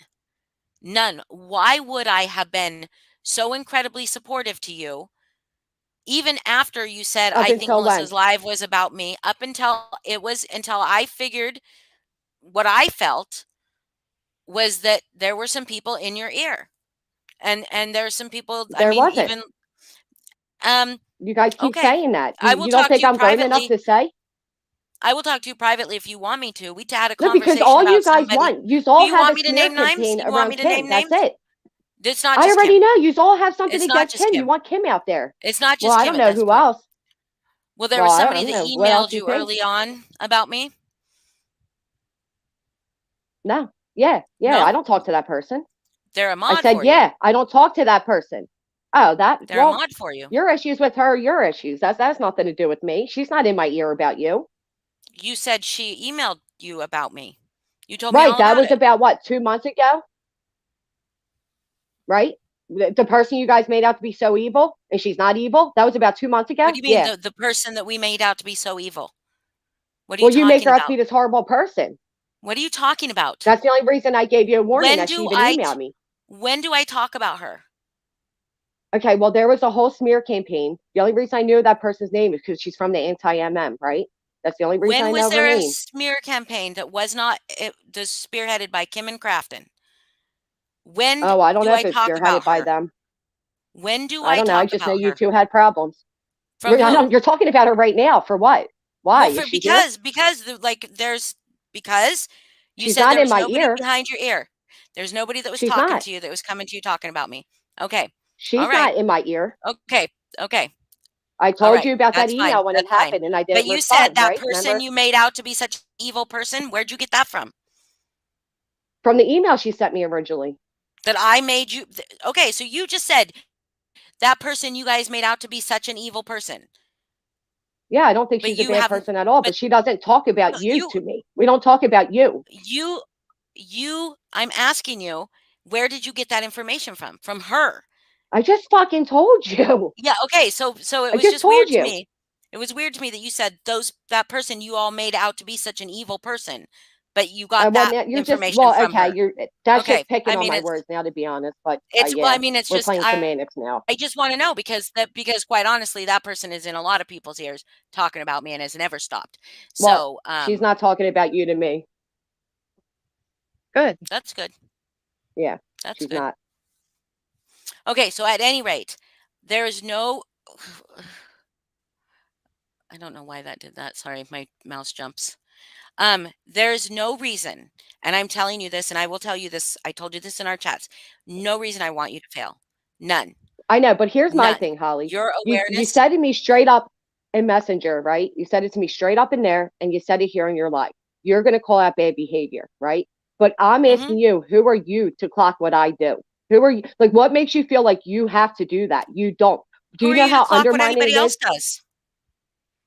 None. Why would I have been so incredibly supportive to you even after you said Up I think until when? Melissa's live was about me up until I figured what I felt was that there were some people in your ear. And there's some people, I There mean, wasn't. even um You guys keep okay. saying that. I will You don't talk to think you I'm grown enough privately. to say? I will talk to you privately if you want me to. We had a No, because conversation all you about guys somebody. want, you Do all you have want a me to smear name names? campaign You want around me to Kim. name That's names? it. It's not I just already Kim. know. You all have something It's not against just Kim. You Kim. want Kim out there. It's not Well, just I Kim don't at know this who point. else. Well, there Well, was I somebody don't that know. What else emailed you you think? early on about me. No. Yeah. Yeah. I No, don't talk to that person. they're a I mod said, for you. yeah, I don't talk to that person. Oh, They're a well, mod for you. your issues with her, your issues. That's nothing to do with me. She's not in my ear about you. You said she emailed you about me. You told me Right. all That about was it. about what, 2 months ago? Right? The person you guys made out to be so evil and she's not evil. That was about 2 months What ago. do you mean Yeah. the person that we made out to be so evil? What are you Well, you make talking her out to about? be this horrible person. What are you talking about? That's the only reason I gave you a warning When that she do even I emailed me. when do I talk about her? Okay, well, there was a whole smear campaign. The only reason I knew that person's name is because she's from the anti-MM, right? That's the only reason I When was know her there a name. smear campaign that was not spearheaded by Kim and Crafton? When Oh, I don't do know I if it's talk spearheaded about by her? them. When do I I don't know. I talk just know about you her? two had problems. From who? You're talking about her right now. For what? Why? Well, Is for she here? because you She's said not there in was my nobody ear. behind your ear. There's nobody that was She's talking not. to you that was coming to you talking about me. Okay. All She's right. not in my ear. Okay. Okay. I All told right. you about that That's fine. email when it That's fine. happened and I But didn't you said respond, that right? person Remember? you made out to be such an evil person. Where'd you get that from? From the email she sent me originally. That I made you. Okay. So you just said that person you guys made out to be such an evil person. Yeah, I don't think But she's a you bad haven't. person at all, But but she doesn't talk about no, you to me. We don't talk about you. you, I'm asking you, where did you get that information from? From her. I just fucking told you. Yeah, okay. So it I was just just weird told to you. me. It was weird to me that you said that person you all made out to be such an evil person, but you got Well, that now you're just, information well, from okay. her. That's Okay. just picking I on mean my words now, to be honest. But well, I yeah, mean it's we're just playing semantics now. I just want to know because quite honestly that person is in a lot of people's ears talking about me and has never stopped. Well, So, she's not talking about you to me. Good. that's good. Yeah, That's she's good. not. Okay, so at any rate, there is no I don't know why that did that. Sorry, my mouse jumps. There's no reason, and I'm telling you this, and I will tell you this. I told you this in our chats. No reason I want you to fail. None. I know, but here's my None. thing, Holly. Your You awareness. said to me straight up in Messenger, right? You said it to me straight up in there, and you said it here in your life. You're going to call out bad behavior, right? But I'm Hmm. asking you, who are you to clock what I do? Who are you? Like, what makes you feel like you have to do that? You don't. Do Who you are know you to how clock what undermining anybody it else is? does?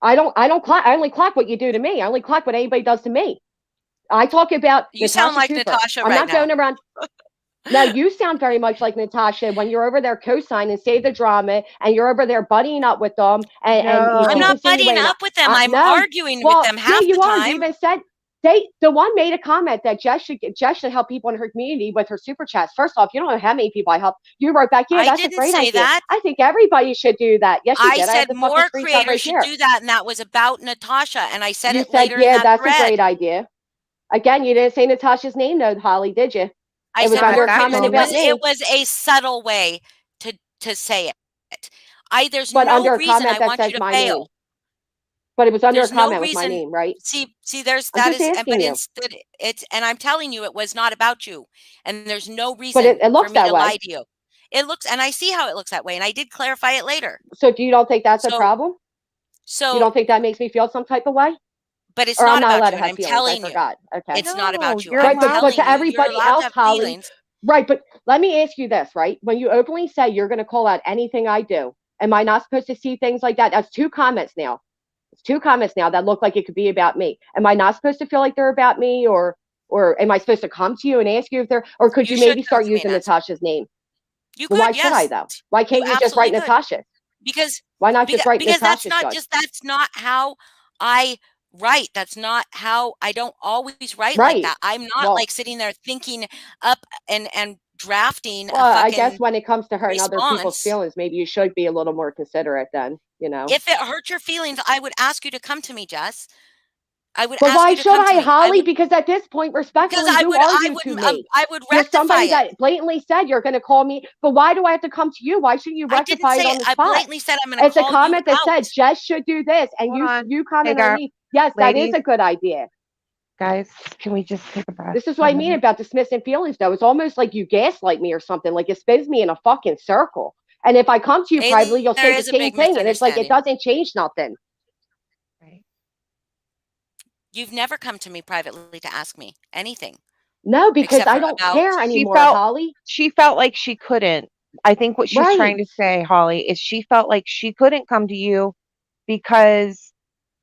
I don't clock. I only clock what you do to me. I only clock what anybody does to me. I talk about You sound Natasha like Cooper. Natasha I'm right not now. going around. No, you sound very much like Natasha when you're over there co-signing Save the Drama and you're over there buddying up with them and you I'm keep No. not buddying insinuating. up with them. I'm No, arguing with well, them yeah, half the you are. You time. even said The one made a comment that Jess should help people in her community with her super chats. First off, you don't know how many people I helped. You wrote back, yeah, I that's a didn't great say idea. that. I think everybody should do that. Yes, you I did. I have said the fucking more screenshot creators right should here. do that, and that was about Natasha, and I said You it said, later in yeah, that that's a thread. great idea. Again, you didn't say Natasha's name though, Holly, did you? I It was said Not under at more a that creators. comment It moment. was about it me, was a subtle way to say it. There's but no under a reason I comment that want you says to my name. fail. But it was under a There's no comment with my reason. name, right? See, there's I'm that just is, and asking but you. instead it's, and I'm telling you, it was not about you, and there's no But reason it for looks me that to lie way. to you. It looks, and I see how it looks that way, and I did clarify it later. So do you don't think that's a So, problem? You so, don't think that makes me feel some type of way? but it's Or I'm not not allowed about to you, and have I'm feelings. I telling you, forgot. Okay. it's not No, about you. you're I'm Right, but allowed. to telling you, you're everybody allowed to else, have Holly. feelings. Right, but let me ask you this, right? When you openly say you're going to call out anything I do, am I not supposed to see things like that? That's two comments now. It's two comments now that look like it could be about me. Am I not supposed to feel like they're about me, or am I supposed to come to you and ask you if they're, or could You you should maybe come start to me and using ask. Natasha's name? You Well, why could, should I yes, though? Why you can't you just write absolutely could, Natasha? because Why not just write that's Natasha not should? just, that's not how I write. That's not how, I don't always write like Right. that. I'm not Well, like sitting there thinking up and drafting a well, I guess fucking when it comes to hurting other people's response. feelings, maybe you should be a little more considerate then, you know. If it hurt your feelings, I would ask you to come to me, Jess. I would But ask why you to should come to I, me. I Holly? would, Because at this point, because respectfully, who are you to me? I would You're rectify somebody it. that blatantly said you're going to call me, but why do I have to come to you? Why shouldn't you I didn't rectify it say it. on the I spot? blatantly said I'm going to It's a call you comment that said out. Jess should do this, and Hold on. you Hey, comment on me. Yes, that is ladies, a good idea. guys, can we just take a breath This is for what a I mean minute? about dismissing feelings, though. It's almost like you gaslight me or something. Like it spins me in a fucking circle. And if I come to you And privately, you'll there say the is a same big thing, and it's like it misunderstanding. doesn't change nothing. Right. You've never come to me privately to ask me anything No, because except I for don't about, care She anymore, felt Holly. like she couldn't. I think what she's Right. trying to say, Holly, is she felt like she couldn't come to you because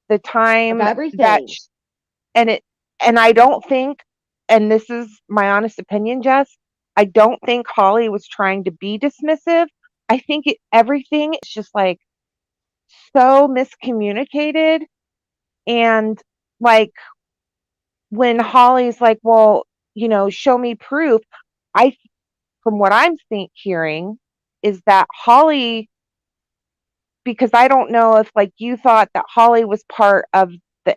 the Of time that everything. and it and I don't think, and this is my honest opinion, Jess, I don't think Holly was trying to be dismissive. I think everything is just like so miscommunicated, and like when Holly's like, well, show me proof. I From what I'm hearing is that Holly, because I don't know if like you thought that Holly was part of the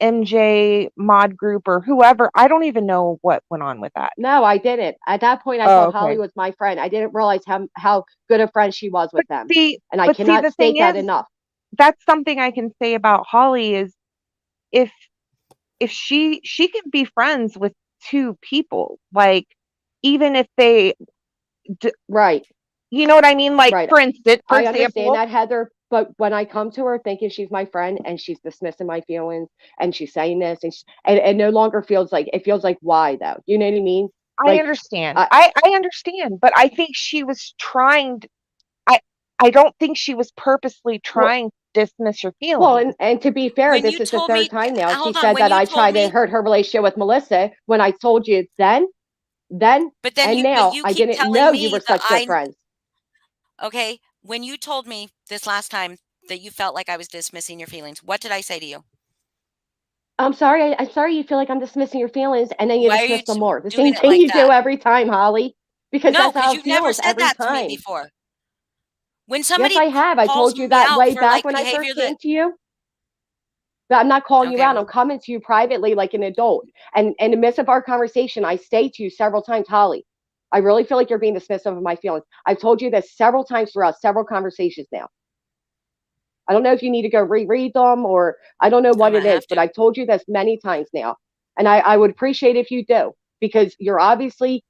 MJ mod group or whoever. I don't even know what went on with that. No, I didn't. At that point, I Oh, thought Holly okay. was my friend. I didn't realize how good a friend she was with But them. see, And I but see, cannot the state thing that is, enough. that's something I can say about Holly is if she can be friends with two people, like even if they, Right. you know what I mean? Like Right. for instance, for I understand example, that, Heather, but when I come to her thinking she's my friend and she's dismissing my feelings and she's saying this and it no longer feels like it feels like why though? You know what I mean? I Like understand. I understand, but I think she was trying. I I don't think she was purposely well, trying to dismiss your well, feelings. and to be fair, when this you is the told third me, time now. She hold on, said when that you I told tried to me, hurt her relationship with Melissa when I told you then but then and but now you I keep didn't telling know you me were that such good friends. okay, when you told me this last time that you felt like I was dismissing your feelings, what did I say to you? I'm sorry. I'm sorry you feel like I'm dismissing your feelings and then you Why are you dismiss them more. The doing same it thing like you do that? every time, Holly, because No, that's because how it you've never feels said every that to me time. before. When Yes, somebody I have. I calls told you me that out way for back like when I first behavior that, came to you. But I'm not calling you okay, out. I'm well, coming to you privately like an adult. And in the midst of our conversation, I say to you several times, Holly, I really feel like you're being dismissive of my feelings. I've told you this several times throughout several conversations now. I don't know if you need to go reread them or I don't know I what might it is, have but to. I've told you this many times now. And I would appreciate if you do because you're obviously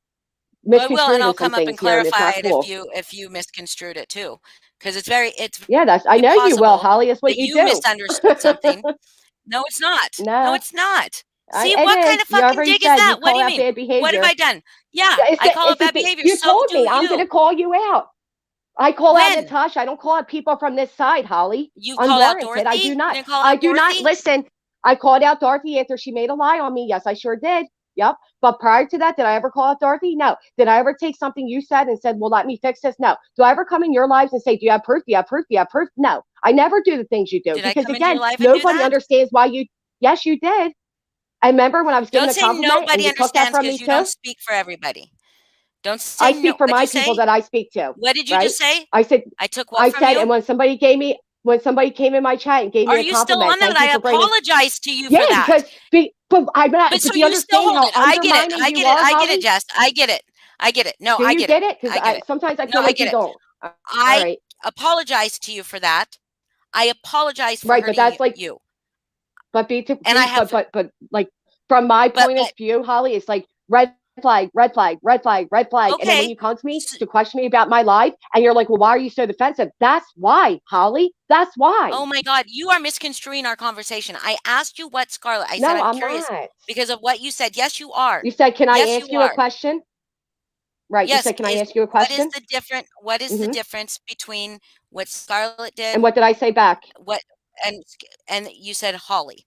Well, I will, and misconstruing I'll some come up and things here and it's clarify not it cool. if you misconstrued it too, because it's Yeah, I very know you will, possible Holly. It's what that you you do. misunderstood something. No, it's not. No, No, it's not. See, it what kind is. of You fucking already dig is said you that? What call do you out mean? bad What have I behavior. done? Yeah, Yeah, I call out it's the bad thing. behavior. You So told do me I'm going to you. call you out. I call out When? Natasha. I don't call out people from this side, Holly. You called out Unwarranted. I Dorothy? do You not. didn't call I out do not Dorothy? listen. I called out Dorothy after she made a lie on me. Yes, I sure did. Yep. But prior to that, did I ever call out Dorothy? No. Did I ever take something you said and said, well, let me fix this? No. Do I ever come in your lives and say, do you have proof? Do you have proof? Do you have proof? No. I never do the things you do Did I because, come into your again, life and do nobody that? understands why you. Yes, you did. I remember when I was given Don't a say compliment and nobody you took that understands from me because you don't too. speak for everybody. Don't I say no. speak for What'd my you people say? that I speak to, What did you right? just say? I said, I took what from and you? when somebody came in my chat and gave me Are a you still compliment, on that? thank you I for bringing. apologize to you Yeah, for that. but I'm not. But so But do you you still understand hold how it. I get it. undermining I you get it. are, I get it, Holly? Jess. I get it. I get it. No, Do I you get it. get it? Because I get it. sometimes I No, feel I like get you it. don't. All I right, apologize to you for that. I apologize for right, but hurting that's like, you. but And I have, like from my but, point of view, Holly, it's like red flag, red flag, red flag, red flag, and then when okay. you come to me to question me about my life, and you're like, well, why are you so defensive? That's why, Holly. That's why. Oh my God, you are misconstruing our conversation. I asked you what Scarlett. I said No, I'm I'm curious not. because of what you said. Yes, you are. You said, can I Yes, ask you you a are. question? Right. You Yes, said, can I is ask you a question? what is the Hmm. difference between what Scarlett And did, what did I say back? what and and you said Holly.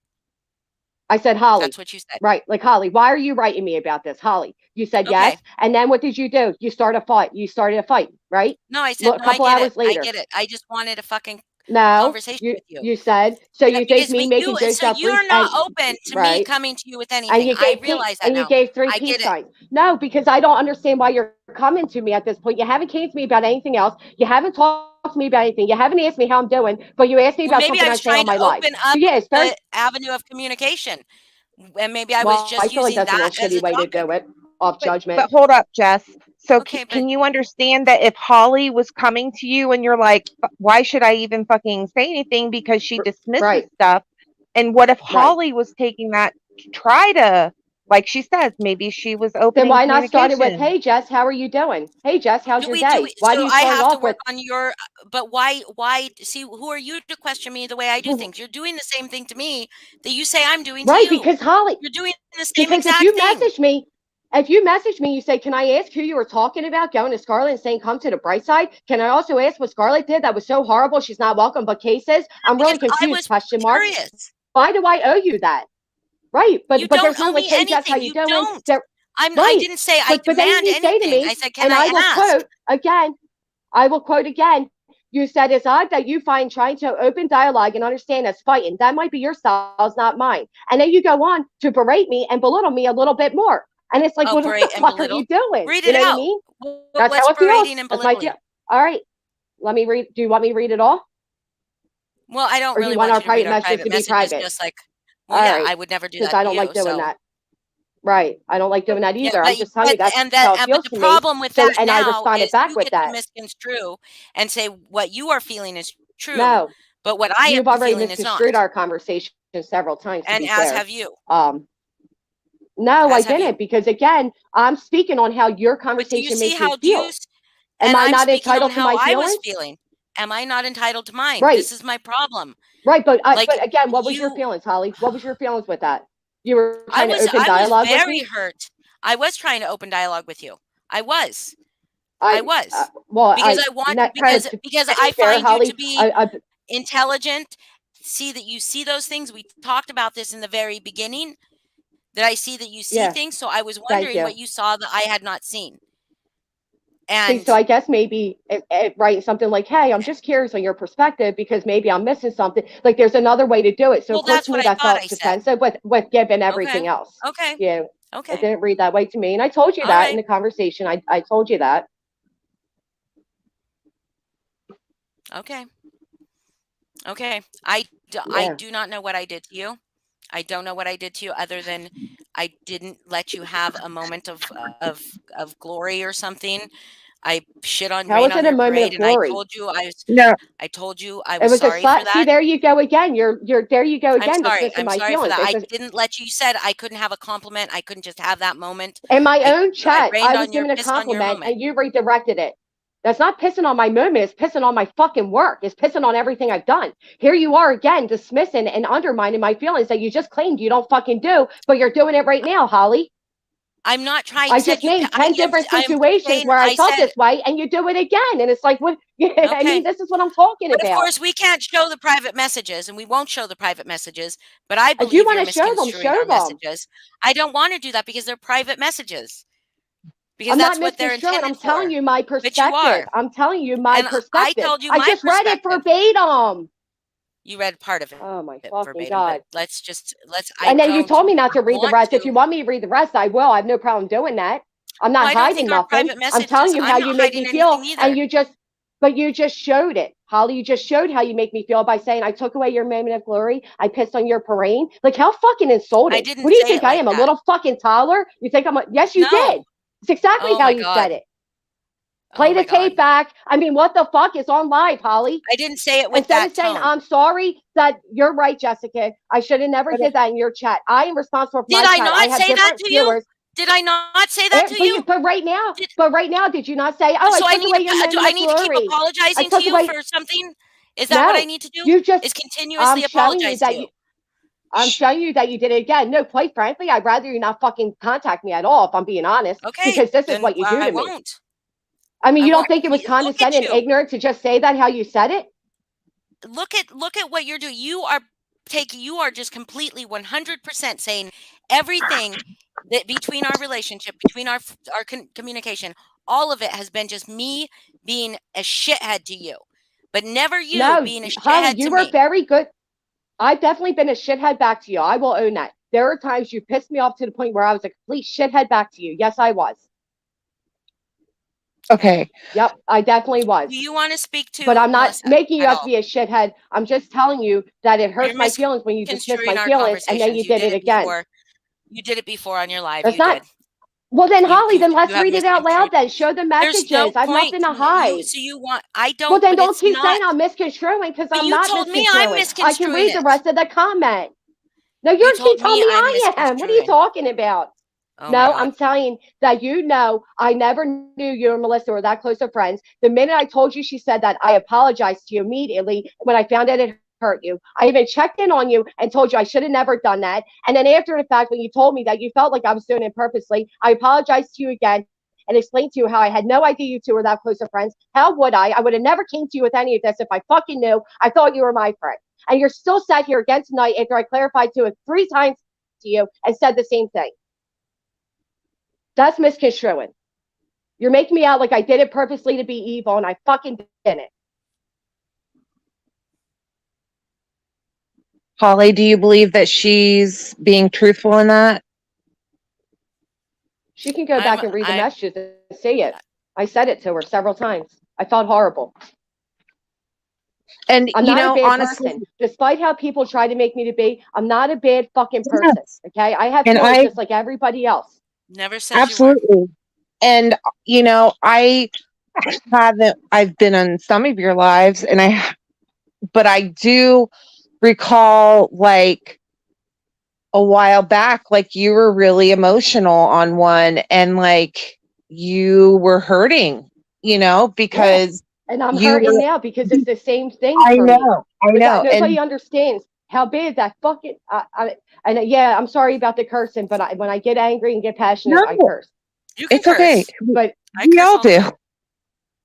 I said, Holly. That's what you said. Right. Like, Holly, why are you writing me about this? Holly. You said Okay. yes. And then what did you do? You started a fight. You started a fight, right? No, I said Look, a no, I couple get it. hours I later. get it. I just wanted a fucking No, conversation you with you. you said, so Yeah, you think because me but making you jokes so about brief you're not and open to me right. coming to you with anything. I realize that And you now. gave three I peace get it. signs. No, because I don't understand why you're coming to me at this point. You haven't came to me about anything else. You haven't talked to me about anything. You haven't asked me how I'm doing, but you asked me Well, about maybe something I I was say on trying to my live. open So up yeah, it's very the avenue of communication. And maybe I was well, I just feel like using that's a real that as shitty a way to topic. do it off judgment. But hold up, Jess. So Okay, but can you understand that if Holly was coming to you and you're like, why should I even fucking say anything because she dismisses Right, stuff? And what if right. Holly was taking that to try to, like she says, maybe she was Then opening why not start it with, communication? hey Jess, how are you doing? Hey Jess, how's do your we do we, day? Why do so you I start it have to off with work on your but why see who are you to question me the way I do things? You're doing the same thing to me that you say I'm doing to right? you. Because Holly, You're doing the same because exact thing. if you message me, you say, can I ask who you were talking about going to Scarlett and saying, come to the bright side? Can I also ask what Scarlett did that was so horrible? She's not welcome, but cases. I'm Because really I confused. was Question mark. curious. Why do I owe you that? Right. You But don't there's no owe like, me hey Jess, how anything. you You doing? don't. There, I right. didn't say I But then demand you say to anything. I me, said, can and I I will ask? quote again, I will quote again. You said it's odd that you find trying to open dialogue and understand as fighting. That might be your style, not mine. And then you go on to berate me and belittle me a little bit more. And it's like, Oh, well, what the berate and fuck are you belittle. doing? Read You it know what I out. mean? That's how What's it feels. berating and That's my feel. belittling? All right. Let me read. Do you want me to read it all? Well, I don't Or do you really want want our you to read private our messages private to be messages, private? just like, well, All yeah, right. I would never do Because that I to don't like you. doing So that. Right. I don't like doing that yeah, either. I'm just telling you that's how it but feels the to me. problem with So, that and I now responded is back you with get to that. misconstrue and say what you are feeling is true, No, but what I you've am already feeling is not. misconstrued our conversation several times, to And be as fair. have you. Um, no, I As have you. didn't, because again, I'm speaking on how your But do you conversation see made me how do you feel. s- Am and I I'm not speaking on entitled to how my I was feelings? feeling. Am I not entitled to mine? Right, This is my problem. right. Like But again, what was your you feelings, Holly? What was your feelings with that? You were trying to open I was dialogue with very me. hurt. I was trying to open dialogue with you. I was. I I, was. well, Because I I want not, because to be I fair, find you Holly, to be I intelligent, see that you see those things. We talked about this in the very beginning, that I see that you see yeah, things. So I was thank wondering you. what you saw that I had not seen. See, so And I guess maybe writing something like, "Hey, I'm just curious on your perspective because maybe I'm missing something." Like, there's another way to do it. So, of well, course, that's to what me, I that thought I felt said. defensive with given Okay. everything else. Okay. Yeah, it Okay. didn't read that way to me, and I told you All that in right. the conversation. I told you that. Okay. Okay. I Yeah. do not know what I did to you. I don't know what I did to you other than I didn't let you have a moment of glory or something. I shit on How rain was on it a your moment parade of and I glory? told you No, I It was was a sorry for slut. See, that. there you go again. You're there. You go I'm again, sorry. dismissing I'm my sorry for feelings. that. It's I a, didn't let you said I couldn't have a compliment. I couldn't just have that moment. in my I own I chat, rained I was on your given a pissed on your compliment, moment. and you redirected it. That's not pissing on my moment. It's pissing on my fucking work. It's pissing on everything I've done. Here you are again, dismissing and undermining my feelings that you just claimed you don't fucking do, but you're doing it right now, Holly. I'm not trying I said just you named 10 different I'm situations saying where I I felt said this way, and you do it again. And it's like, what? Yeah, I mean, okay. this is what I'm talking But of about. course, we can't show the private messages and we won't show the private messages. But I If you believe want you're to show them, misconstruing show our them. messages. I don't want to do that because they're private messages, because I'm not that's what they're misconstruing. intended I'm telling for. you my But you perspective. are. I'm telling you my And I perspective. told you I my just read it perspective. verbatim. You read part of it Oh my fucking verbatim, but God. I And then you don't told me not to read the want rest. If to. you want me to read the rest, I will. I have no problem doing that. I'm Well, not I don't hiding think our nothing. private I'm telling messages, you how I'm you not make me hiding feel, anything and either. but you just showed it, Holly. You just showed how you make me feel by saying I took away your moment of glory. I pissed on your parade. Like, how fucking I insulting. didn't What do you say think it I like am, a that. little fucking toddler? You think I'm a, yes, you did. No. It's exactly Oh how my you said God. it. Oh Play the my God. tape back. I mean, what the fuck is on live, Holly? I didn't say it with Instead of that saying tone. I'm sorry, that you're right, Jessica. I should have never did that in your chat. I am responsible for Did my I chat. I not have say that different to you? viewers. Did I not say that to you? But Did, right now, did you not say, "Oh, I so I took need away your do moment I of need to keep glory. I apologizing to took you away"? for something? Is that what I No, need to do? you just. Is continuously I'm showing you apologize to that you? you. I'm showing you that you did it again. No, quite frankly, I'd rather you not fucking contact me at all, if I'm being honest, Okay, because this is then what you do I to me. won't. I mean, I you don't won't. think it was Look at condescending and you. ignorant to just say that how you said it? Look at what you're doing. You are just completely 100% saying everything that between our relationship, between our communication, all of it has been just me being a shithead to you, but never you No, being a Holly, shithead you to were me. very good. I've definitely been a shithead back to you. I will own that. There are times you pissed me off to the point where I was a complete shithead back to you. Yes, I was. Okay. Okay. Yep, I definitely was. Do you want to speak But to I'm not Melissa making you at out to all? be a shithead. I'm just telling you that it You're hurts my feelings when you dismiss misconstruing my our feelings and then conversations. you did it again. You did it before on your live. That's You not. did. Well, then, Holly, then You let's have read it out loud misconstrued. then. Show the There's no messages. I have point nothing to to me. hide. You want I Well, don't, then but don't it's keep saying not. I'm misconstruing because But I'm you not told me I'm misconstruing. I can misconstruing read the it. rest of the comment. No, You you keep told telling me me I'm I am. What are you misconstruing. talking about? Oh my No, God. I'm telling that I never knew you and Melissa were that close of friends. The minute I told you she said that, I apologized to you immediately when I found out it hurt you. I even checked in on you and told you I should have never done that. And then after the fact, when you told me that you felt like I was doing it purposely, I apologized to you again and explained to you how I had no idea you two were that close of friends. How would I? I would have never came to you with any of this if I fucking knew. I thought you were my friend. And you're still sat here again tonight after I clarified to it 3 times to you and said the same thing. That's misconstruing. You're making me out like I did it purposely to be evil, and I fucking didn't. Holly, do you believe that she's being truthful in that? She can go back and read the I'm messages and see it. I said it to her several times. I felt horrible. And, I'm not a bad honestly, person. Despite how people try to make me to be, I'm not a bad fucking person. yes. Okay? I have And feelings just like everybody else. never said you were. absolutely. And, I I've been on some of your lives but I do recall like a while back, like you were really emotional on one and like you were hurting, Yeah. because And I'm you hurting were, now because it's the same thing I for me. know, I Like know. nobody And understands how bad that fucking. And yeah, I'm sorry about the cursing, but when I get angry and get passionate, I no, curse. You can it's okay. curse. But I We curse all all the do. time.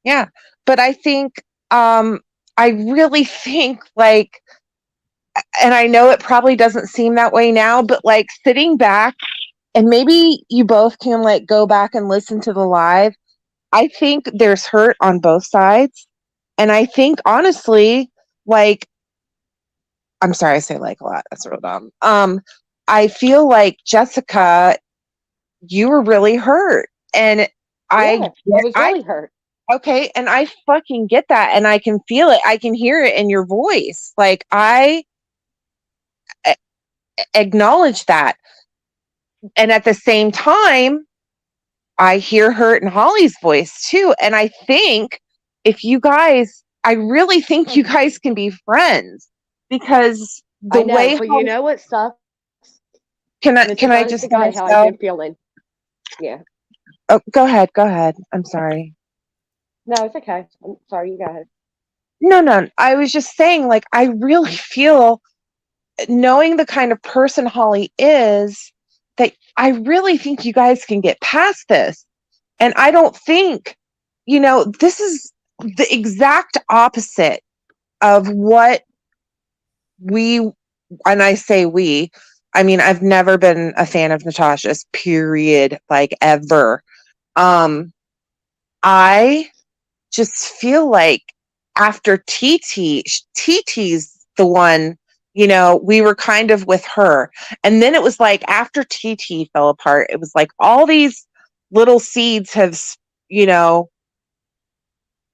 Yeah. But I think, I really think like, and I know it probably doesn't seem that way now, but like sitting back and maybe you both can like go back and listen to the live. I think there's hurt on both sides. And I think honestly, like, I'm sorry, I say like a lot. That's real dumb. I feel like Jessica, you were really hurt. And I, yeah, I was I, really hurt. okay. And I fucking get that. And I can feel it. I can hear it in your voice. Like I acknowledge that. And at the same time, I hear hurt in Holly's voice too. And I think I really think you guys can be friends because the I know, way but you know what sucks? And this can is I honest just to God finish how I've though? been feeling. Yeah. Oh, go ahead. Go ahead. I'm sorry. No, it's okay. I'm sorry. You go ahead. No, no. I was just saying, like, I really feel knowing the kind of person Holly is that I really think you guys can get past this. And I don't think, this is the exact opposite of what we, and I say we, I mean, I've never been a fan of Natasha's, period, like ever. I just feel like after TT's the one, we were kind of with her. And then it was like after TT fell apart, it was like all these little seeds you know,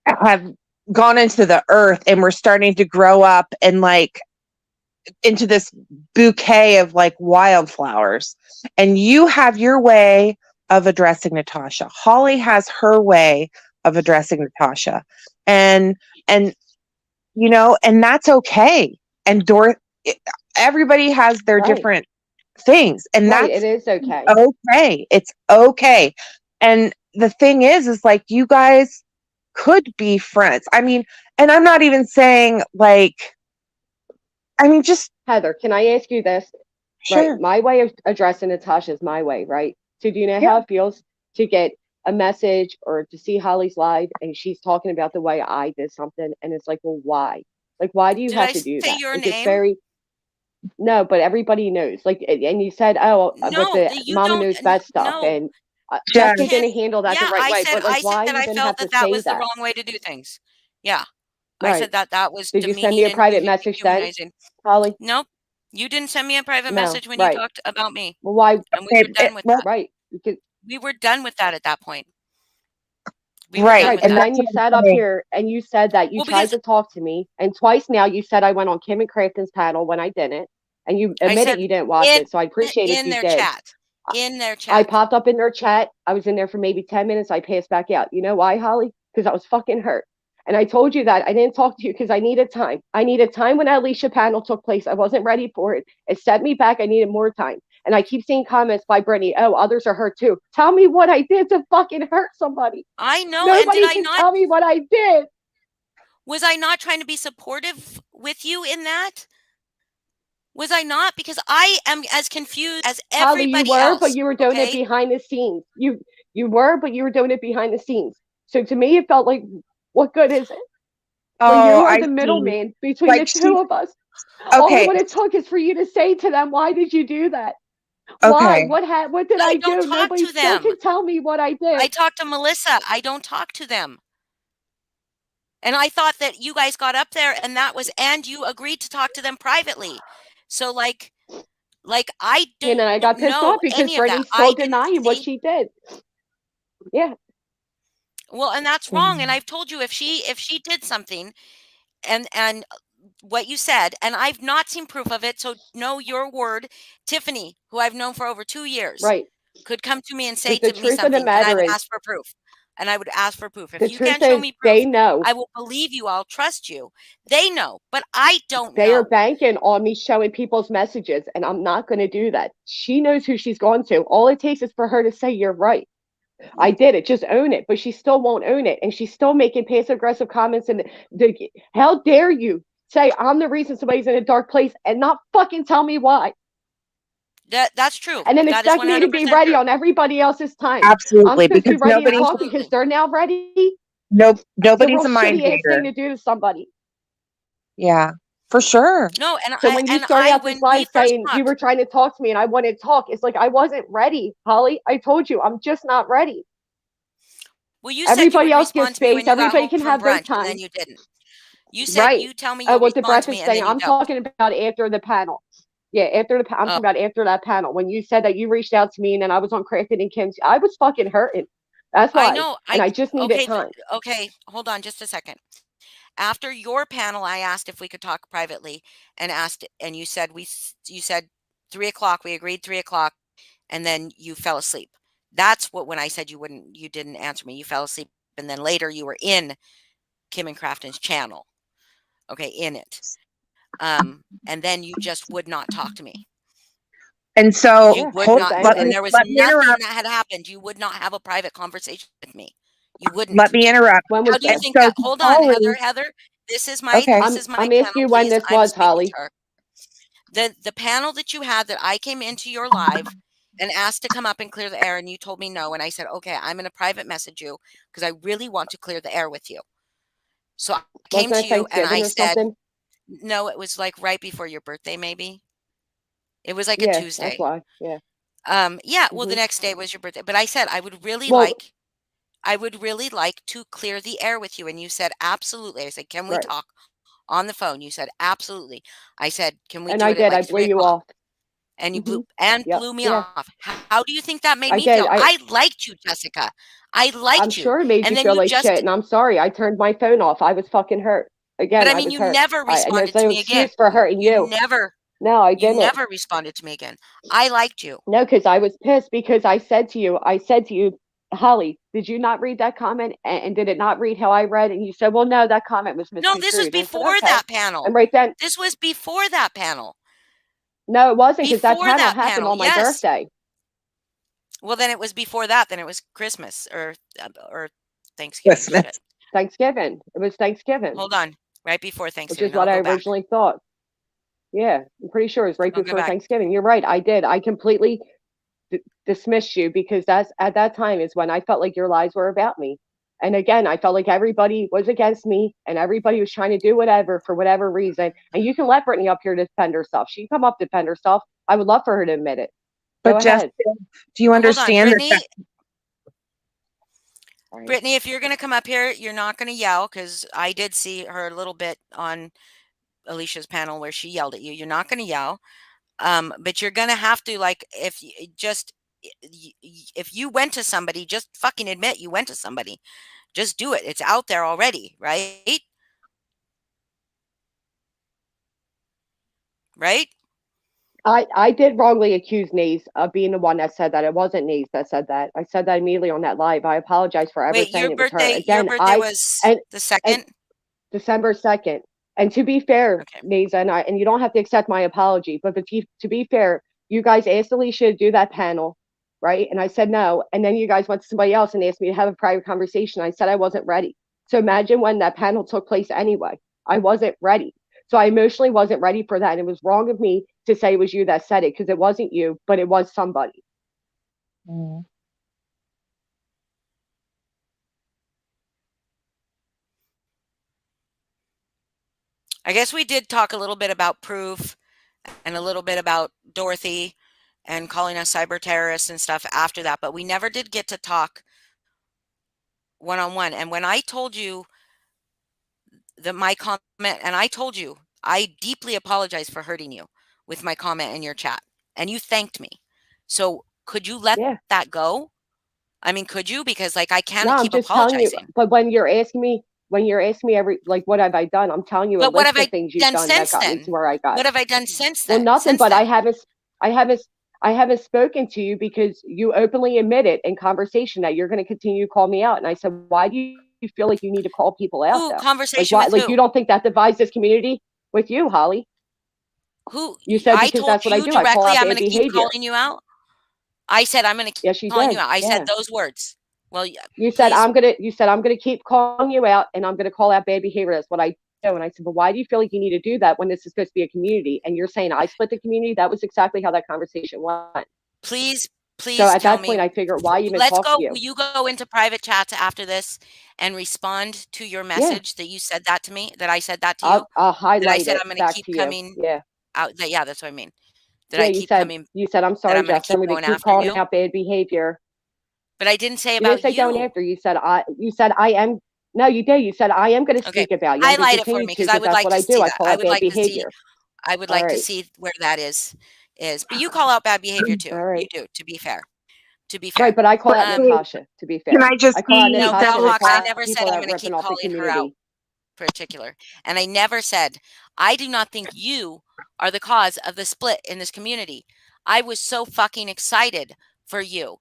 have gone into the earth and we're starting to grow up and like into this bouquet of like wildflowers. And you have your way of addressing Natasha. Holly has her way of addressing Natasha. And and that's okay. And everybody has their Right. different things, and Right. that's It is okay. okay. It's okay. And the thing is like you guys could be friends. I mean, and I'm not even saying like, just Heather, can I ask you this? Right. sure. My way of addressing Natasha is my way, right? So do you know Yeah. how it feels to get a message or to see Holly's live and she's talking about the way I did something and it's like, well, why? Like, why do you Did have I to do say that? your Like, it's name? very, no, but everybody knows. Like, and you said, oh, with No, the you Mama don't. Knows Best stuff, No, and you Jessica Jen, can't. didn't handle that the Yeah, right way. But like, I why said I even felt have to that that say was the that? wrong way to do things. Yeah, I Right. said that that was Did you send me demeaning a and private message then, dehumanizing. Holly? Nope, you didn't send me a private No. message when you Right. talked about me, Well, why? and we okay, were done with that. Right. Because We were done with that at that point. We were done right. right, with but And that. that's then what you I'm sat up saying. here and you said that you Well, tried because to talk to me, and twice now you said I went on Kim and Crafton's panel when I didn't, and you I admitted said you didn't watch in it. So I appreciate if in you their did. chat, in their I chat. popped up in their chat. I was in there for maybe 10 minutes. I passed back out. You know why, Holly? Because I was fucking hurt. And I told you that I didn't talk to you because I needed time. I needed time when that Alicia panel took place. I wasn't ready for it. It set me back. I needed more time. And I keep seeing comments by Brittany, oh, others are hurt too. Tell me what I did to fucking hurt somebody. I know, and did Nobody I can not? tell me what I did. Was I not trying to be supportive with you in that? Was I not? Because I am as confused as Holly, you everybody were, but else. you were doing it Okay. behind the scenes. You were, but you were doing it behind the scenes. So to me, it felt like, what good is it? When Oh, you are I the see. middleman between the Like two she's of us, all it okay. would have took is for you to say to them, "Why did you do that? Why? Okay. What did I I don't do?" talk Nobody to still them. can tell me what I I did. talk to Melissa. I don't talk to them. And I thought that you guys got up there and that was, and you agreed to talk to them privately. So I And then I don't got pissed know off because any of that. Brittany's still I didn't denying what say, she did. Yeah, well, and that's wrong. And Mm. I've told you if she did something and what you said, and I've not seen proof of it. So know your word, Tiffany, who I've known for over 2 years, right. could come to me and say Because the to me truth of the something, and I matter would is, ask for proof. And I would ask for proof. If the you truth can't show is, me they proof, know. I will believe you. I'll trust you. They know, but I don't They are know. banking on me showing people's messages, and I'm not going to do that. She knows who she's going to. All it takes is for her to say, "You're right. I did it. Just own it." But she still won't own it. And she's still making passive aggressive comments. And how dare you say I'm the reason somebody's in a dark place and not fucking tell me why? That's true. And then That is expect me to be 100% ready true. on everybody else's time. I'm Absolutely, supposed to be because ready to talk because Absolutely. they're now ready. It's a nobody's real a mind shitty ass thing reader. to do to somebody. Yeah, for sure. No, So when you and started out this when we live first saying you were talked, trying to talk to me and I wanted to talk, it's like I wasn't ready, Holly. I told you I'm just not ready. well, you said you Everybody would else gives respond to me space. when you got Everybody home can from have their brunch, and then time. you didn't. You said Right. you tell me Oh, you'll with the respond to me, breakfast and thing, then you I'm don't. talking about after the panel. Yeah, I'm Oh, talking about after that panel when you said that you reached out to me and then I was on Crafted and Kim's. I was fucking hurting. That's I why, know. and I just needed Okay, time. okay. Hold on, just a second. After your panel, I asked if we could talk privately, and asked, and you said you said 3 o'clock. We agreed 3 o'clock, and then you fell asleep. That's what when I said you didn't answer me. You fell asleep, and then later you were in Kim and Crafton's channel. Okay, in it. And then you just would not talk to me. And so You Yeah, would I hold was not, let and angry. me there was let me nothing interrupt. that had happened. You would not have a private conversation with me. You Let wouldn't. me interrupt. When How was do you And this? think so that? to Hold on, Holly, Heather. okay. This is my I'm asking panel, you when please. this I'm was, speaking to Holly. her. The panel that you had that I came into your live and asked to come up and clear the air, and you told me no, and I said, okay, I'm gonna private message you because I really want to clear the air with you. So I came Wasn't to that you and Thanksgiving I or said, something? no, it was like right before your birthday, maybe. It was like a Yeah, that's Tuesday. why. Yeah. Yeah, well, the hmm next day was your birthday, but I said Well, I would really like to clear the air with you, and you said absolutely. I said, can we right. talk on the phone. You said, absolutely. I said, can we And do I it at did. I like blew 3 you o'clock? off. And you Hmm. Yep. blew me Yeah, off. How do you think that made I me did. feel? I liked you, Jessica. I I'm liked you. sure it made And you then feel you like shit, just, and I'm sorry. I turned my phone off. I was fucking hurt. but Again, I I mean, was you hurt. never And there's responded to no me again. excuse for hurting you. No, I You didn't. never responded to me again. I liked you. No, because I was pissed because I said to you, Holly, did you not read that comment? And did it not read how I read? And you said, well, no, that comment was No, this was misconstrued. And I said, before okay. that panel. And right then, This was before that panel. no, it wasn't because that Before panel that happened panel. on my Yes. birthday. Well, then it was before that. Then it was Christmas or Thanksgiving. Christmas. Shit. Thanksgiving. It was Thanksgiving, Hold on. Right before which Thanksgiving. is what I'll I go back. originally thought. Yeah, I'm pretty sure it was right I'll go before back. Thanksgiving. You're right. I did. I completely dismissed you because that's at that time is when I felt like your lies were about me. And again, I felt like everybody was against me and everybody was trying to do whatever for whatever reason. And you can let Brittany up here defend herself. She can come up defend herself. I would love for her to admit it. Go But Jessica, ahead. do you Well, hold on, understand that? Brittany, if you're going to come up here, you're not going to yell because I did see her a little bit on Alicia's panel where she yelled at you. You're not going to yell, but you're going to have to like if you just if you went to somebody, just fucking admit you went to somebody. Just do it. It's out there already, right? Right? I did wrongly accuse Nays of being the one that said that. It wasn't Nays that said that. I said that immediately on that live. I apologize for ever Wait, saying your it was her. birthday your Again, birthday was and the and 2nd? December 2nd. And to be fair, Okay. Nays, and you don't have to accept my apology, but to be fair, you guys asked Alicia to do that panel, right? And I said no. And then you guys went to somebody else and asked me to have a private conversation. I said I wasn't ready. So imagine when that panel took place anyway. I wasn't ready. So I emotionally wasn't ready for that. And it was wrong of me to say it was you that said it because it wasn't you, but it was somebody. Mm. I guess we did talk a little bit about proof and a little bit about Dorothy and calling us cyber terrorists and stuff after that, but we never did get to talk one on one. And when I told you that my comment, and I told you I deeply apologize for hurting you with my comment in your chat, and you thanked me. So could you let Yeah. that go? I mean, could you? Because like I No, can't I'm keep just telling you. apologizing. But when you're asking me every like what have I done, I'm telling you a But what have list of I things you've done done that since got me to then? where I got. What have I done since Well, then? nothing, Since but then. I haven't, I haven't spoken to you because you openly admitted in conversation that you're going to continue to call me out. And I said, why do you feel like you need to call people out Who? though? Like, Conversation why? with Like, you who? don't think that divides this community with you, Holly? Who? You said I because told that's what I you do. I call directly out I'm bad going to keep behavior. calling you out. I said I'm going to keep Yes, you calling you did. out. I said Yeah. those words. Well, You said please, you said I'm gonna keep calling you out and I'm gonna call out bad behavior. That's what I do. And I said, but why do you feel like you need to do that when this is supposed to be a community? And you're saying I split the community. That was exactly how that conversation went. please, So please at tell that me. point, I figured, why even Let's talk to go. you? Will you go into private chats after this and respond to your Yeah, message that you said that to me? That I said that to you? I'll That I highlight said it I'm going to back keep to you. coming Yeah, out. That, yeah, that's what I mean. That yeah. I keep coming. You said I'm That sorry, I'm going to Jessica. keep I'm gonna going keep after calling you. out bad behavior. But I didn't say You didn't about say going you. after. You said I. You said I am. No, you did. You said I am going to Okay, speak about you. I'm going to highlight it for continue me to because I because would that's like what to I do. see I that. call I out would bad like to see. behavior. I would All like to right. see where that is. But you call out bad behavior too. All You right. do. To be fair. To be Right, fair. but I call out Um, Brittany, Natasha, to be can fair. I just I call out be no, Natasha and the Hawks. I that? never said people I'm that going to ripping keep off the calling her out community. particular. And I never said, I do not think you are the cause of the split in this community. I was so fucking excited for you.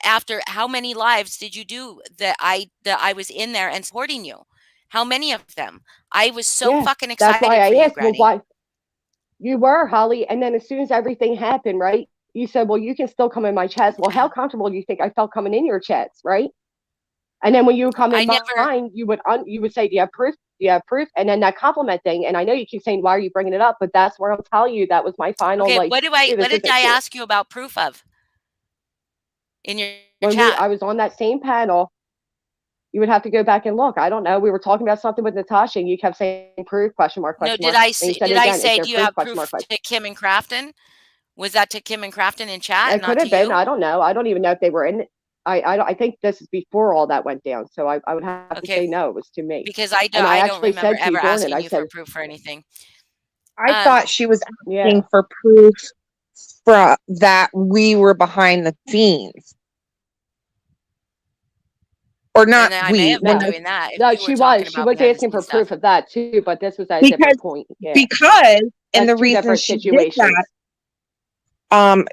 After how many lives did you do that I was in there and supporting you? How many of them? I was so Yeah, fucking that's why excited I for you, asked, well, Granny. why you were, Holly. And then as soon as everything happened, right, you said, well, you can still come in my chats. Well, how comfortable do you think I felt coming in your chats, right? And then when you would come I in never mine, you would say, do you have proof? Do you have proof? And then that compliment thing. And I know you keep saying, why are you bringing it up? But that's where I'm telling you that was my final, Okay, like, dude, what this did isn't I cool. ask you about proof of in your When chat? I was on that same panel, you would have to go back and look. I don't know. We were talking about something with Natasha, and you kept saying proof question mark No, question mark. And you said did it I again. Is say there do you proof have question mark proof question? to Kim and Crafton? Was that to Kim and Crafton in chat, It could not to have been. you? I don't know. I don't even know if they were in. I think this is before all that went down. So I would have to Okay, say no, it was to me. because And I I don't actually remember said to ever you during it, asking I you for said, proof for anything. I Um, thought she was yeah, asking for proof for that we were behind the scenes. Or not and I may we, have been when no, I, doing that if no, you were talking she about was behind the asking for scenes stuff. proof of that too, but this was at a different because point. Yeah, because and that's the two reason different she did that, situations. um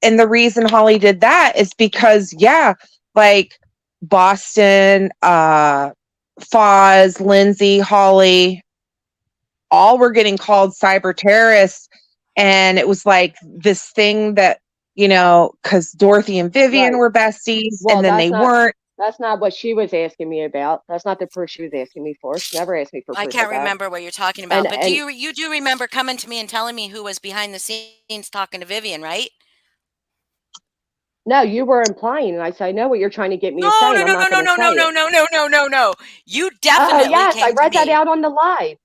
and the reason Holly did that is because yeah, like Boston, Foz, Lindsay, Holly, all were getting called cyber terrorists. And it was like this thing that, because Dorothy and Vivian Right. were besties Well, and then they weren't. that's not what she was asking me about. That's not the proof she was asking me for. She never asked me for I proof of can't that. remember what you're talking about, but And you do remember coming to me and telling me who was behind the scenes talking to Vivian, right? no, you were implying, and I said, I know what you're trying to get me to No, say, no, and I'm no, not no, going no, to no, say no, it. no, no, no, no, no. You Oh, definitely yes, I came to read that me. out on the live.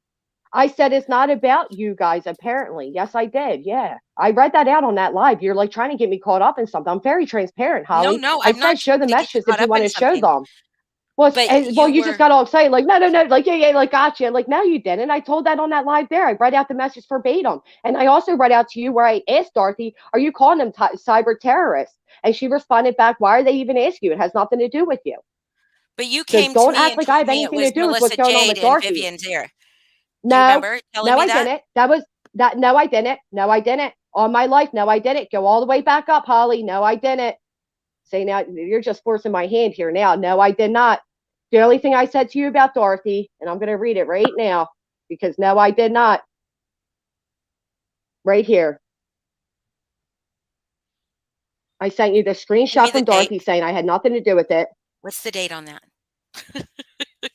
I said it's not about you guys, apparently. Yes, I did. Yeah. I read that out on that live. You're like trying to get me caught up in something. I'm very transparent, No, Holly. no, I I'm said not show the trying to get you messages if caught you up want in to show something, them. Well, but well, you you just were. got all excited, like, no, no, no, like, yeah, yeah, like, gotcha. Like, no, you didn't. I told that on that live there. I read out the message verbatim. And I also read out to you where I asked Dorothy, are you calling them cyber terrorists? And she responded back, why are they even asking you? It has nothing to do with you. But you So came to don't me act and like I told have me it anything to was do with what's Melissa going on Jade with in Dorothy. Vivian's ear. Do you No, remember telling no, me I that? didn't. That was that. No, I didn't. No, I didn't. On my life, no, I didn't. Go all the way back up, Holly. No, I didn't. Say now, you're just forcing my hand here now. No, I did not. The only thing I said to you about Dorothy, and I'm going to read it right now because no, I did not. Right here. I sent you the Give me screenshot the from date. Dorothy saying I had nothing to do with it. What's the date on that?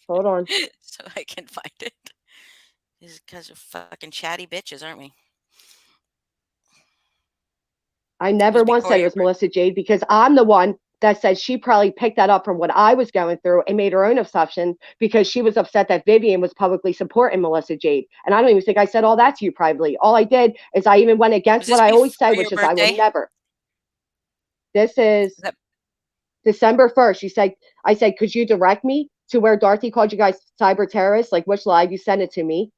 Hold on. So I can find it. This is because we're fucking chatty bitches, aren't we? I It was never once before said it your was Melissa Jade because I'm the one that said she probably picked that up from what I was going through and made her own assumption because she was upset that Vivian was publicly supporting Melissa Jade. And I don't even think I said all that to you privately. All I did is I even went Was against what this I always before say, your which is I will birthday? never. This is That December 1st. You said, I said, could you direct me to where Dorothy called you guys cyber terrorists? Like which live you sent it to me?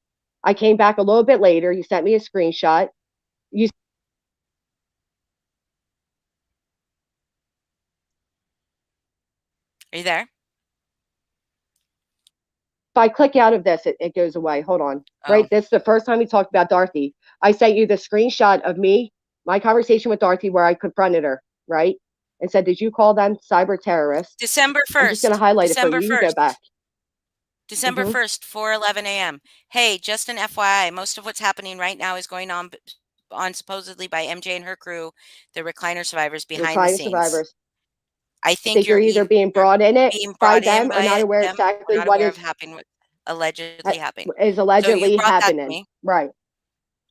I came back a little bit later. You sent me a screenshot. You Are you there? if I click out of this, it goes away. Hold on. Oh, Right. This is the first time we talked about Dorothy. I sent you the screenshot of me, my conversation with Dorothy, where I confronted her, right? And said, did you call them cyber terrorists? December I'm just going to 1st. highlight it for December you. You can go 1st. back. December Hmm. 1st, 4:11 a.m. Hey, just an FYI, most of what's happening right now is going on supposedly by MJ and her crew, the recliner survivors We're behind the trying scenes. survivors. I I think think you're either being you're brought in it being by brought in them or not by aware them or exactly not what aware of happening, allegedly happening. is So you allegedly brought that to happening. me. Right.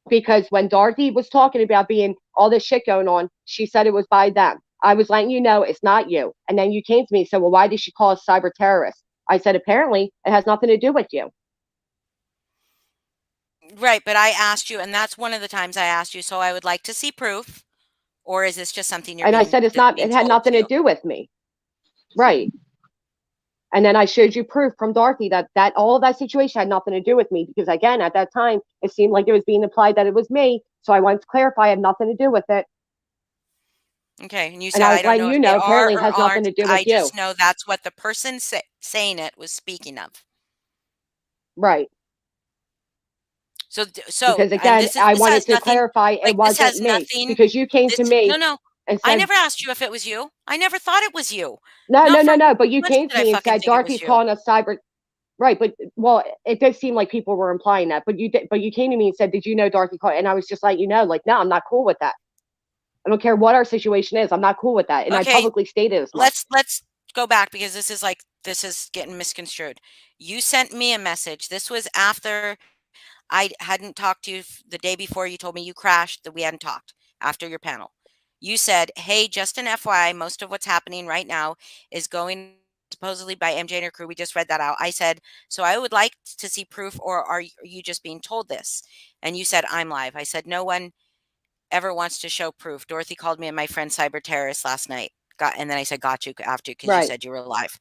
Because when Dorothy was talking about being all this shit going on, she said it was by them. I was letting you know it's not you. And then you came to me and said, well, why did she call us cyber terrorists? I said, apparently it has nothing to do with you. Right, but I asked you, and that's one of the times I asked you, so I would like to see proof, or is this just something And I said, being it had told nothing to to you? do with me. Right. And then I showed you proof from Dorothy that all of that situation had nothing to do with me because again, at that time, it seemed like it was being implied that it was me. So I wanted to clarify, I had nothing to do with it. Okay, and you And said I I was don't letting know if you they know, are apparently it or has nothing aren't. to do with I you. just know that's what the person saying it was speaking of. Right. So, Because and again, I this wanted has to nothing, clarify it like this wasn't has me nothing. because you came This to me no, no. and I said, never asked you if it was you. I never thought it was you. no, Not no, for no, a no. But you moment came did to I me and fucking said, think it Dorothy's was you. calling us cyber. Right. But, well, it did seem like people were implying that. But you did, but you came to me and said, did you know Dorothy called? And I was just like, like, no, I'm not cool with that. I don't care what our situation is. I'm not cool with that. And I Okay, publicly stated as much. let's go back because this is getting misconstrued. You sent me a message. This was after I hadn't talked to you the day before. You told me you crashed, that we hadn't talked after your panel. You said, hey, just an FYI, most of what's happening right now is going supposedly by MJ and her crew. We just read that out. I said, so I would like to see proof, or are you just being told this? And you said, I'm live. I said, no one ever wants to show proof. Dorothy called me and my friend cyber terrorist last night. And then I said, got you after because you Right. said you were alive.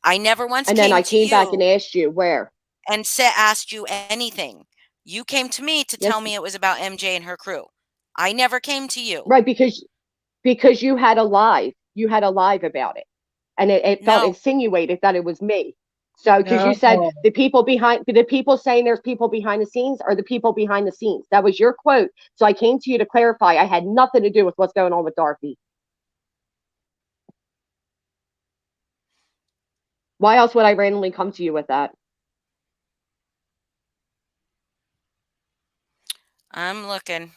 I never once And then came I to came back and you asked you where. and asked you anything. You came to me to tell Yes. me it was about MJ and her crew. I never came to you. Right, because you had a live. You had a live about it. And it felt No, insinuated that it was me. So because you said No. the people saying there's people behind the scenes are the people behind the scenes. That was your quote. So I came to you to clarify. I had nothing to do with what's going on with Dorothy. Why else would I randomly come to you with that? I'm looking.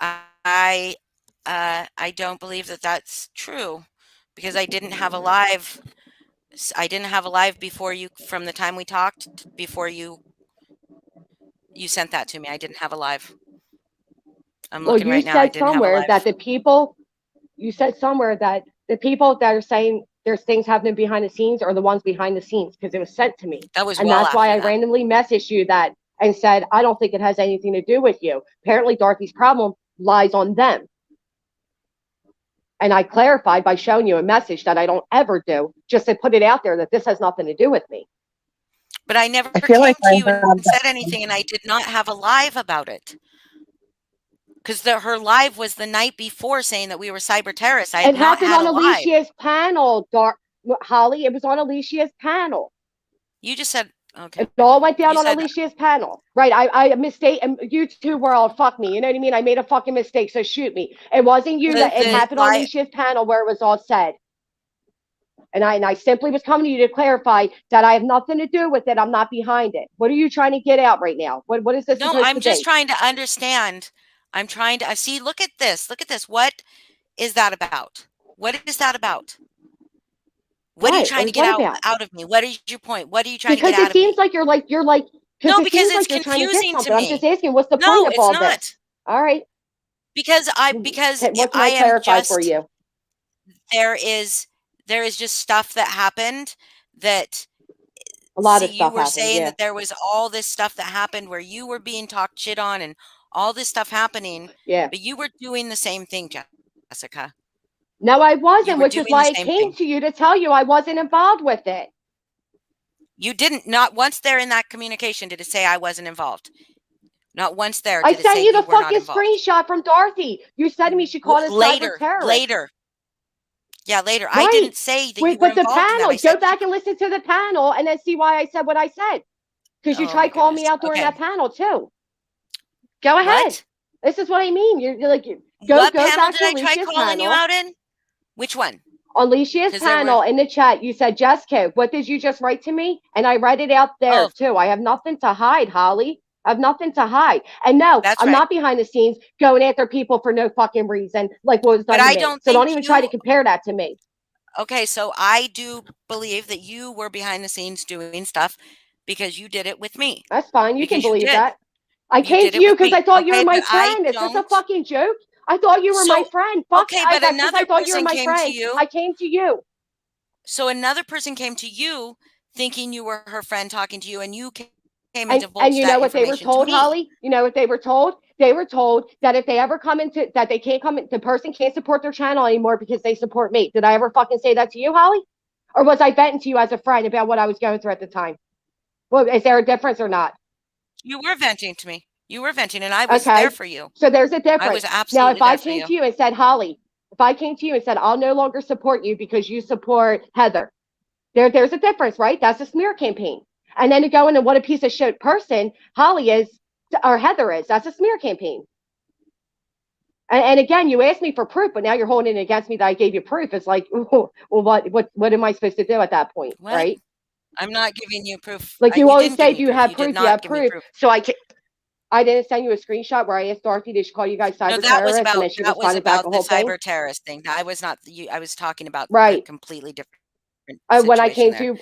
I I don't believe that that's true because I didn't have a live. I didn't have a live before you from the time we talked before you sent that to me. I didn't have a live. I'm Well, looking you right now. I said didn't have a somewhere that live. the people that are saying there's things happening behind the scenes are the ones behind the scenes because it was sent to me. That was And well that's why after I that. randomly messaged you that and said, I don't think it has anything to do with you. Apparently, Dorothy's problem lies on them. And I clarified by showing you a message that I don't ever do, just to put it out there that this has nothing to do with me. But I never I feel came like to I you and have said that. anything, and I did not have a live about it. Because her live was the night before saying that we were cyber terrorists. I had It not happened had on a live. Alicia's panel, Holly. It was on Alicia's panel. You just said, okay. It all went down You on said Alicia's panel. Right. I mistake and you two were all fuck me. You know what I mean? I made a fucking mistake, so shoot me. It wasn't you that it the happened on live. Alicia's panel where it was all said. And I simply was coming to you to clarify that I have nothing to do with it. I'm not behind it. What are you trying to get out right now? What is this No, supposed I'm to just be? trying to understand. I'm trying to see. Look at this. Look at this. What is that about? What is that about? What are you Right. What trying to is get what about? out of me? What is your point? What are you trying to get Because it out of seems me? like because No, it because seems it's like you're trying to get confusing to something. I'm just me. asking, what's the point No, of it's all this? not. All right. Because What can I I am clarify for just you? there is just stuff that happened that A lot see of you stuff were happened. saying Yeah. that there was all this stuff that happened where you were being talked shit on and all this stuff happening, Yeah. but you were doing the same thing, Jessica. No, I You wasn't, were which is doing the why I same came thing. to you to tell you I wasn't involved with it. You didn't not once there in that communication did it say I wasn't involved. Not once there I did it say sent you you the were not fucking involved. screenshot from Dorothy. You said to me she called us cyber Later, terrorists. later. Yeah, later. I Right. didn't say that you were But the involved in that. panel, I said go back and listen to the panel and then see why I said what I said. Because you oh my tried calling goodness. me out during Okay. that panel too. Go ahead. What? This is what I mean. You're like, What go panel back did to I try Alicia's calling you panel. out in? Which one? Alicia's Because there were panel in the chat, you said, Jessica, what did you just write to me? And I read it out there oh, too. I have nothing to hide, Holly. I have nothing to hide. And no, that's I'm right. not behind the scenes going after people for no fucking reason, like what was But done to I me. don't So don't think even try to you compare that to me. okay, so I do believe that you were behind the scenes doing stuff because you did it with me. That's fine. You can Because you believe did. that. I You came did to it you with because me. I thought you were Okay, my but I friend. Is this a don't. fucking joke? I thought you were my So, friend. Fuck okay, I but got because I another thought you were person my came to friend. you. I came to you. So another person came to you thinking you were her friend talking to you, and you came and And divulged you know that what they were information to told, me. Holly? You know what they were told? They were told that if they ever come into that they can't come in, the person can't support their channel anymore because they support me. Did I ever fucking say that to you, Holly? Or was I venting to you as a friend about what I was going through at the time? Well, is there a difference or not? You were venting to me. You were venting, and I was there Okay. for you. So there's a I was difference. Now, if absolutely I there for came to you. you and said, Holly, if I came to you and said, I'll no longer support you because you support Heather, there's a difference, right? That's a smear campaign. And then to go into what a piece of shit person Holly is or Heather is, that's a smear campaign. And again, you asked me for proof, but now you're holding it against me that I gave you proof. It's like, well, what am I supposed to do at that point, What? right? I'm not giving you proof. Like you You always didn't give say, if me you proof. have You did proof, you not have give me proof. proof. So I didn't send you a screenshot where I asked Dorothy, did she call you guys No, cyber terrorists? And then she responded back a the whole thing. cyber terrorist thing. I was not you. I was talking about a Right. completely different When I situation came there. to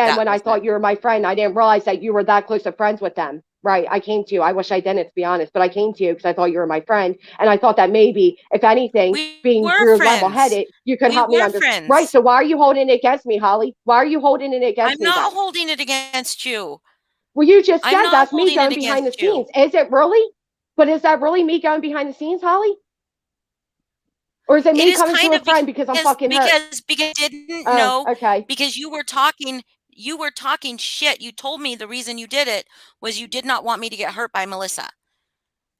That when I was not. thought you were my friend, I didn't realize that you were that close of friends with them. Right. I came to you. I wish I didn't, to be honest, but I came to you because I thought you were my friend. And I thought that maybe, if anything, We being were you're level friends. headed, you could We help me were Right. friends. So why are you holding it against me, Holly? Why are you holding it against I'm me not then? holding it against you. Well, you just I'm said not that's me holding it going behind the against you. scenes. Is it really? But is that really me going behind the scenes, Holly? Or is it It me is coming to kind a of friend because I'm fucking hurt? because you didn't Oh, know, okay. because you were talking shit. You told me the reason you did it was you did not want me to get hurt by Melissa.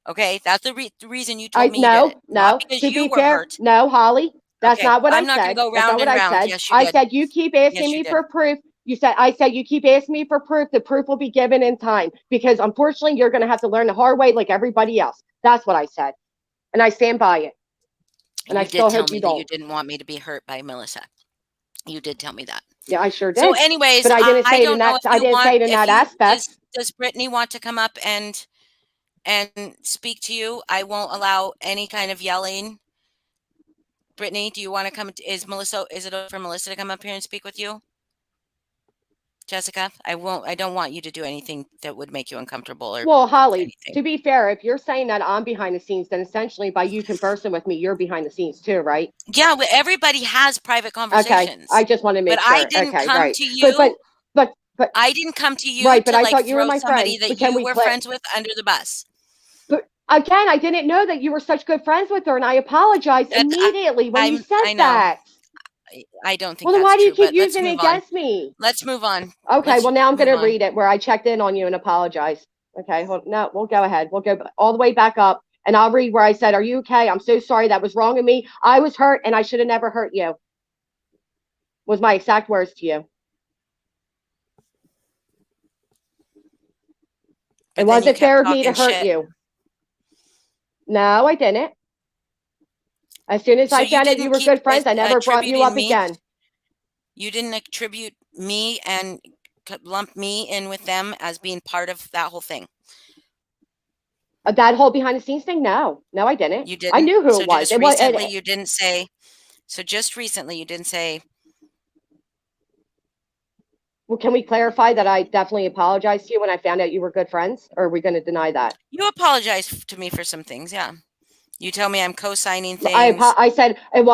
Okay, that's the reason you told me you did it, not No. because To you be were fair, hurt. no, Holly. That's Okay, not what I I'm not going to said. go That's not round what and I round. said. Yes, you I did. said you keep asking Yes, you me did. for proof. I said you keep asking me for proof. The proof will be given in time because unfortunately you're going to have to learn the hard way like everybody else. That's what I said, and I stand by it. And I You did still tell hope me you that you don't. didn't want me to be hurt by Melissa. You did tell me that. Yeah, I sure So, did. anyways, But I didn't I say it in don't know that. if I you didn't say want it in if that you aspect. does Brittany want to come up and speak to you? I won't allow any kind of yelling. Brittany, do you want to come? Is it okay for Melissa to come up here and speak with you? Jessica, I don't want you to do anything that would make you uncomfortable or Well, Holly, anything. to be fair, if you're saying that I'm behind the scenes, then essentially by you conversing with me, you're behind the scenes too, right? Yeah, but everybody has private Okay. I conversations. just want to But make I sure. didn't Okay, come right. to you. But I didn't come to you right, but to I like thought you were throw my friend. somebody that But can you we were play? friends with under the bus. But again, I didn't know that you were such good friends with her, and I apologized That's immediately when you said I know. that. I don't Well, think then that's why do you true, keep but let's using it move on. against me? Let's move on. Okay, Let's well, now I'm going move to on. read it where I checked in on you and apologized. Okay, no, we'll go ahead. We'll go all the way back up, and I'll read where I said, "Are you okay? I'm so sorry. That was wrong of me. I was hurt, and I should have never hurt you." Was my exact words to you. But It then you wasn't kept fair of me to talking hurt shit. you. No, I didn't. As soon as So I you found out you didn't were keep good friends, I never brought you attributing up me. again. You didn't attribute me and lump me in with them as being part of that whole thing. That whole behind the scenes thing? No, I didn't. You I didn't. knew who So it was. just recently you didn't say. So just recently you didn't say. Well, can we clarify that I definitely apologized to you when I found out you were good friends? Or are we going to deny that? You apologize to me for some things, yeah. You tell me I'm co-signing things. I said it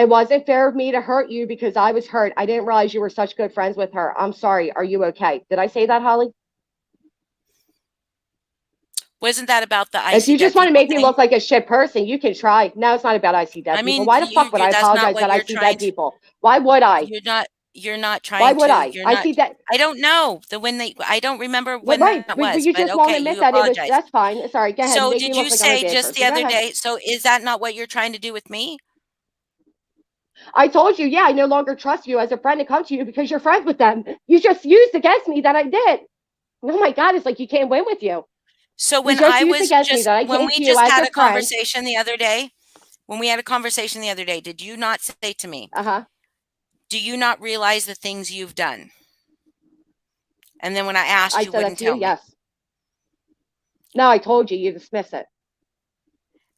wasn't fair of me to hurt you because I was hurt. I didn't realize you were such good friends with her. I'm sorry. Are you okay? Did I say that, Holly? Wasn't that about the If icy you dead just want to people make me thing? look like a shit person, you can try. No, it's not about icy dead I people. mean, Why the fuck would I that's not apologize what that I you're see trying dead to. people? Why would I? You're not Why trying would to. I? You're I not. see that. I don't know I don't remember But when right, that but was, you but just won't okay, admit you that it was. apologize. That's fine. Sorry. Go ahead. So Make did me you look like I'm a say bad just person. the Go other ahead. day? So is that not what you're trying to do with me? I told you, yeah, I no longer trust you as a friend to come to you because you're friends with them. You just used against me that I did. Oh my God, it's like you can't win with you. So You just used against me that I when came we to you just as had a a friend. conversation the other day, did you not say to me, Uh-huh. do you not realize the things you've done? And then when I asked, I you said that wouldn't to you, tell me. yes. No, I told you, you dismiss it.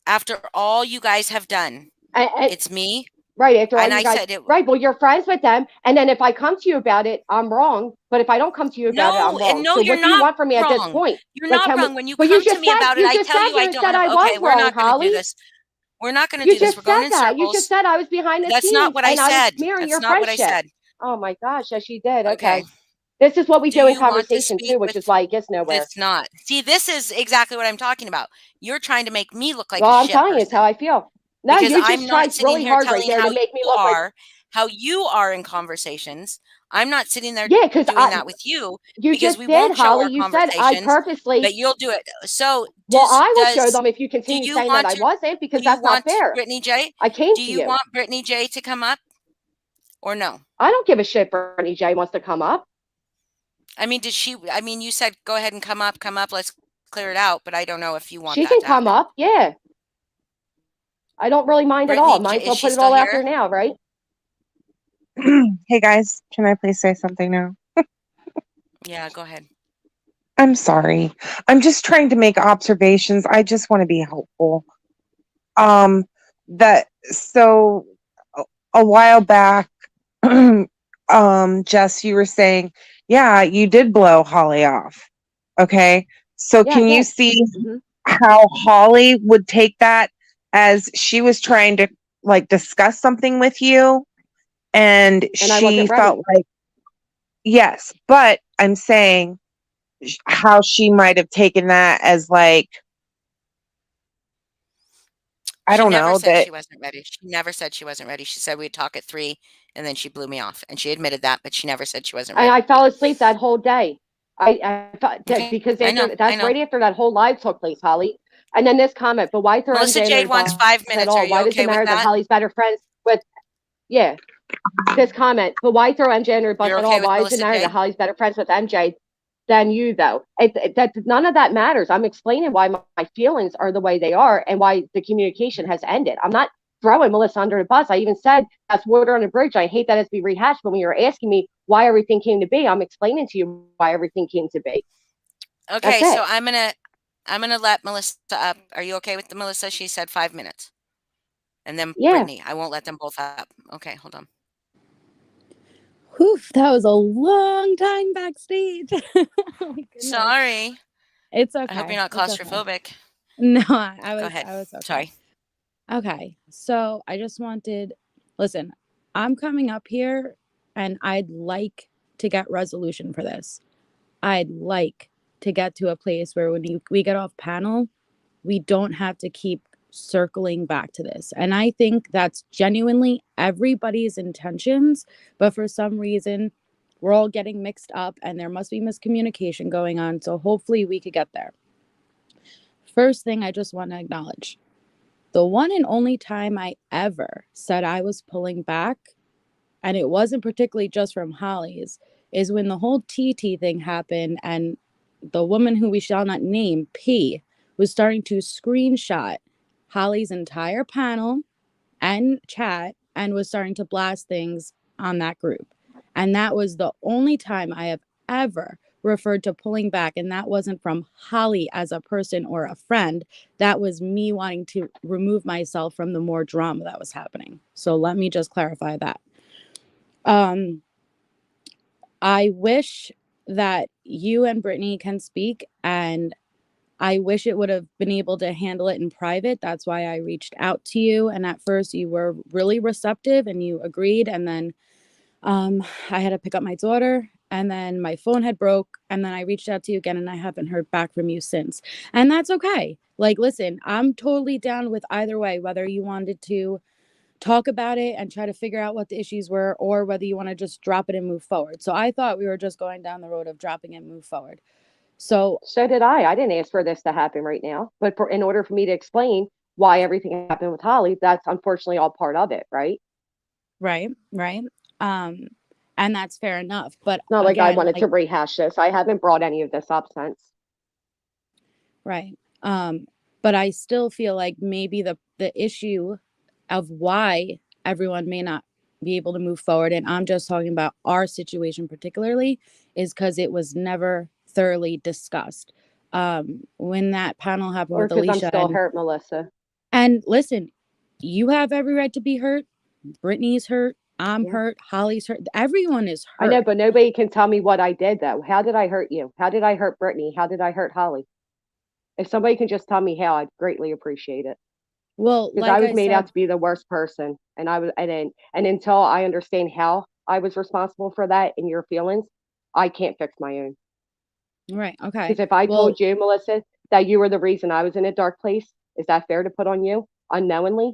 After all you guys have done, And it's me. right, after all And you I guys, said it. right, well, you're friends with them. And then if I come to you about it, I'm wrong. But if I don't come to you about it, I'm No, and wrong. no, So you're what do you not want from me at this wrong. point? You're Like, not can we, wrong. When you well, come to me about it, I tell you I you don't said have, I okay, was we're wrong, not going to do Holly. this. We're not going to You do this. just We're going said in that. You just circles. said I was behind the That's not scenes what I and I was said. smearing That's your not what I friendship. said. Oh my gosh, yes, you did. Okay. Okay. This is what we Do do in you want to conversation speak too, which with is why it gets nowhere. That's not. See, this is exactly what I'm talking about. You're trying to make me look like Well, a I'm shit telling you, it's how person I feel. No, because you I'm just not tried sitting really here hard right telling there to make me look like. how you are in conversations. I'm not sitting there Yeah, because doing that with you you because just we did, won't show Holly. our You said I conversations, purposely. but you'll do it. So Well, I will show them if you do continue you saying that want I to wasn't, because do you that's not want fair. Brittany J? I came Do to you you. want Brittany J to come up or no? I don't give a shit if Brittany J wants to come up. I mean, you said go ahead and come up, let's clear it out, but I don't know if you want She that can to come happen. up. Yeah. I don't really mind at all. Brittany, Might as is well she put it still all out there here? now, right? Hey guys, can I please say something now? Yeah, go ahead. I'm sorry. I'm just trying to make observations. I just want to be helpful. That so a while back, Jess, you were saying, yeah, you did blow Holly off. Okay. So Yeah, I can you did. see Mm-hmm. how Holly would take that as she was trying to like discuss something with you and And I she wasn't ready. felt like, yes, but I'm saying how she might have taken that as like, I She don't never know, said that she wasn't ready. She never said she wasn't ready. She said we'd talk at 3, and then she blew me off, and she admitted that, but she never said she wasn't And I ready. fell asleep that whole day. I thought that Okay, because I know, after I that's know. right after that whole live took place, Holly. And then this comment, but why throw Melissa MJ under Jade the wants bus 5 at minutes. Are all? you Why does it okay with matter that that? Holly's better friends with? Yeah, this comment, but why throw MJ under the bus You're at okay all? with Why does it Melissa matter that Jade? Holly's better friends with MJ than you, though? That none of that matters. I'm explaining why my feelings are the way they are and why the communication has ended. I'm not throwing Melissa under the bus. I even said that's water on the bridge. I hate that it's be rehashed, but when you're asking me why everything came to be, I'm explaining to you why everything came to be. That's Okay, so it. I'm gonna let Melissa up. Are you okay with the Melissa? She said 5 minutes. And then Yeah. Brittany. I won't let them both up. Okay, hold on. Whew, that was a long time backstage. Oh my goodness. Sorry. It's I hope you're okay. not It's okay. claustrophobic. No, I Go was ahead. I was okay. Sorry. Okay. So I just wanted, listen, I'm coming up here and I'd like to get resolution for this. I'd like to get to a place where when we get off panel, we don't have to keep circling back to this. And I think that's genuinely everybody's intentions, but for some reason, we're all getting mixed up and there must be miscommunication going on. So hopefully we could get there. First thing I just want to acknowledge, the one and only time I ever said I was pulling back, and it wasn't particularly just from Holly's, is when the whole TT thing happened and the woman who we shall not name, P, was starting to screenshot Holly's entire panel and chat and was starting to blast things on that group. And that was the only time I have ever referred to pulling back. And that wasn't from Holly as a person or a friend. That was me wanting to remove myself from the more drama that was happening. So let me just clarify that. I wish that you and Brittany can speak, and I wish it would have been able to handle it in private. That's why I reached out to you. And at first you were really receptive and you agreed. And then I had to pick up my daughter and then my phone had broke. And then I reached out to you again and I haven't heard back from you since. And that's okay. Like, listen, I'm totally down with either way, whether you wanted to talk about it and try to figure out what the issues were or whether you want to just drop it and move forward. So I thought we were just going down the road of dropping and move forward. So, So did I. I didn't ask for this to happen right now, but in order for me to explain why everything happened with Holly, that's unfortunately all part of it, right? right, right. Um, and that's fair enough. But It's not like I again, wanted like, to rehash this. I haven't brought any of this up since. right. But I still feel like maybe the issue of why everyone may not be able to move forward, and I'm just talking about our situation particularly, is because it was never thoroughly discussed. When that panel happened Or with because I'm Alicia still hurt, Melissa. and listen, you have every right to be hurt. Brittany's hurt. I'm Yeah. hurt. Holly's hurt. Everyone is I know, hurt. but nobody can tell me what I did, though. How did I hurt you? How did I hurt Brittany? How did I hurt Holly? If somebody can just tell me how, I'd greatly appreciate it. Well, Because I like was I made out said, to be the worst person, and and until I understand how I was responsible for that and your feelings, I can't fix my own. right, okay. Because if I Well, told you, Melissa, that you were the reason I was in a dark place, is that fair to put on you unknowingly?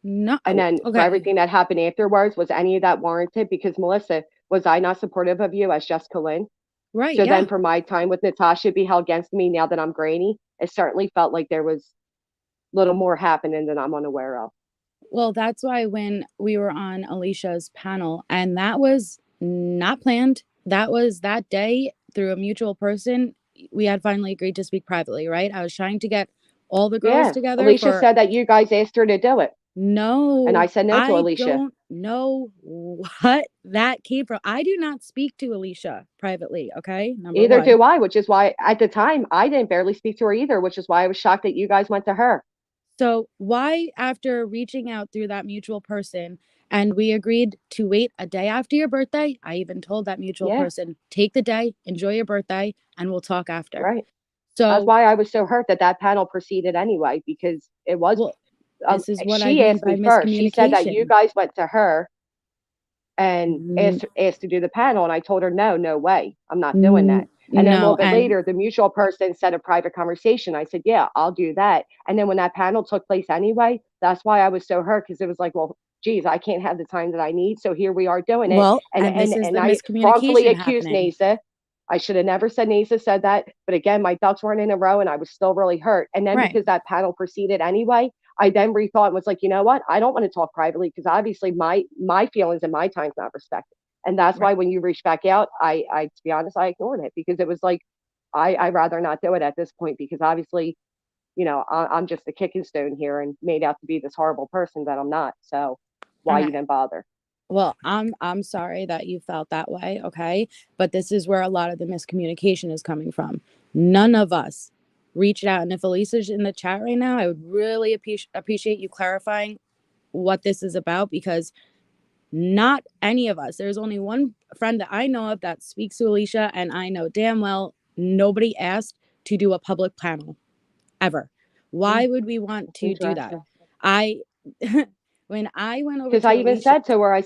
no, And then for okay. everything that happened afterwards, was any of that warranted? Because Melissa, was I not supportive of you as Jessica Lynn? Right, So yeah. then for my time with Natasha be held against me now that I'm Granny, it certainly felt like there was a little more happening than I'm unaware of. Well, that's why when we were on Alicia's panel, and that was not planned, that was that day through a mutual person, we had finally agreed to speak privately, right? I was trying to get all the girls Yeah. together Alicia for said that you guys asked her to do it. And I no, said no to I Alicia. don't know what that came from. I do not speak to Alicia privately, okay? Number Either one. do I, which is why at the time I didn't barely speak to her either, which is why I was shocked that you guys went to her. So why, after reaching out through that mutual person, and we agreed to wait a day after your birthday, I even told that mutual Yeah, person, take the day, enjoy your birthday, and we'll talk after. right. That's So, why I was so hurt that that panel proceeded anyway, because it was, well, this is what I she mean asked by me first. She said that you miscommunication. guys went to her and Mm, asked to do the panel. And I told her, no, no way. I'm not doing mm, that. And then a little No, bit and later, the mutual person said a private conversation. I said, yeah, I'll do that. And then when that panel took place anyway, that's why I was so hurt, because it was like, well, geez, I can't have the time that I need. So here we are doing it. well, And and and this is and the I wrongfully miscommunication accused happening. Nasa. I should have never said Nasa said that. But again, my ducks weren't in a row and I was still really hurt. And then Right. because that panel proceeded anyway, I then rethought and was like, you know what? I don't want to talk privately, because obviously my feelings and my time's not respected. And that's Right. why when you reached back out, I to be honest, I ignored it, because it was like, I'd rather not do it at this point, because obviously, I'm just a kicking stone here and made out to be this horrible person that I'm not. So why Okay. even bother? Well, I'm sorry that you felt that way, okay? But this is where a lot of the miscommunication is coming from. None of us reached out, and if Elisa's in the chat right now, I would really appreciate you clarifying what this is about, because not any of us. There's only one friend that I know of that speaks to Alicia, and I know damn well nobody asked to do a public panel ever. Why would we want to do that? Interesting. I when I went over Because to I even Alicia, said to her, I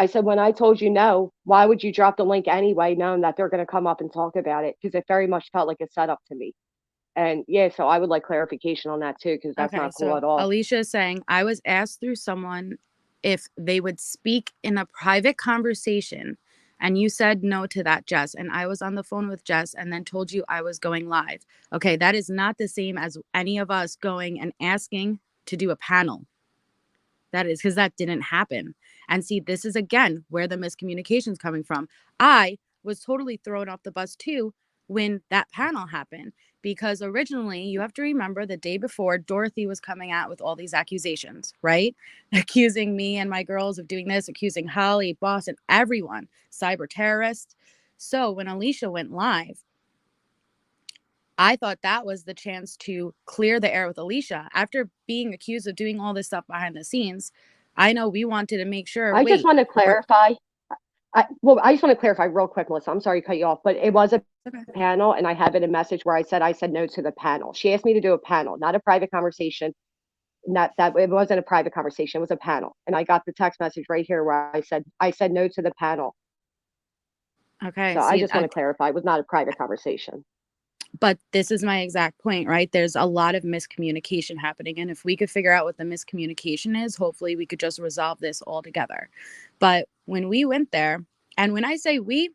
said, when I told you no, why would you drop the link anyway, knowing that they're going to come up and talk about it? Because it very much felt like a setup to me. And yeah, so I would like clarification on that too, because that's okay, not cool so at all. Alicia is saying, I was asked through someone if they would speak in a private conversation, and you said no to that, Jess. And I was on the phone with Jess and then told you I was going live. Okay, that is not the same as any of us going and asking to do a panel. That is because that didn't happen. And see, this is again where the miscommunication is coming from. I was totally thrown off the bus too when that panel happened, because originally, you have to remember, the day before, Dorothy was coming out with all these accusations, right? Accusing me and my girls of doing this, accusing Holly, Boston, everyone, cyber terrorists. So when Alicia went live, I thought that was the chance to clear the air with Alicia. After being accused of doing all this stuff behind the scenes, I know we wanted to make sure, I just wait, want to we're clarify. I just want to clarify real quick, Melissa. I'm sorry to cut you off, but it was a okay. panel, and I have it a message where I said no to the panel. She asked me to do a panel, not a private conversation. Not that it wasn't a private conversation; it was a panel, and I got the text message right here where I said no to the panel. Okay, So I see, just want to clarify, it was not a private conversation. but this is my exact point, right? There's a lot of miscommunication happening. And if we could figure out what the miscommunication is, hopefully we could just resolve this all together. But when we went there, and when I say we,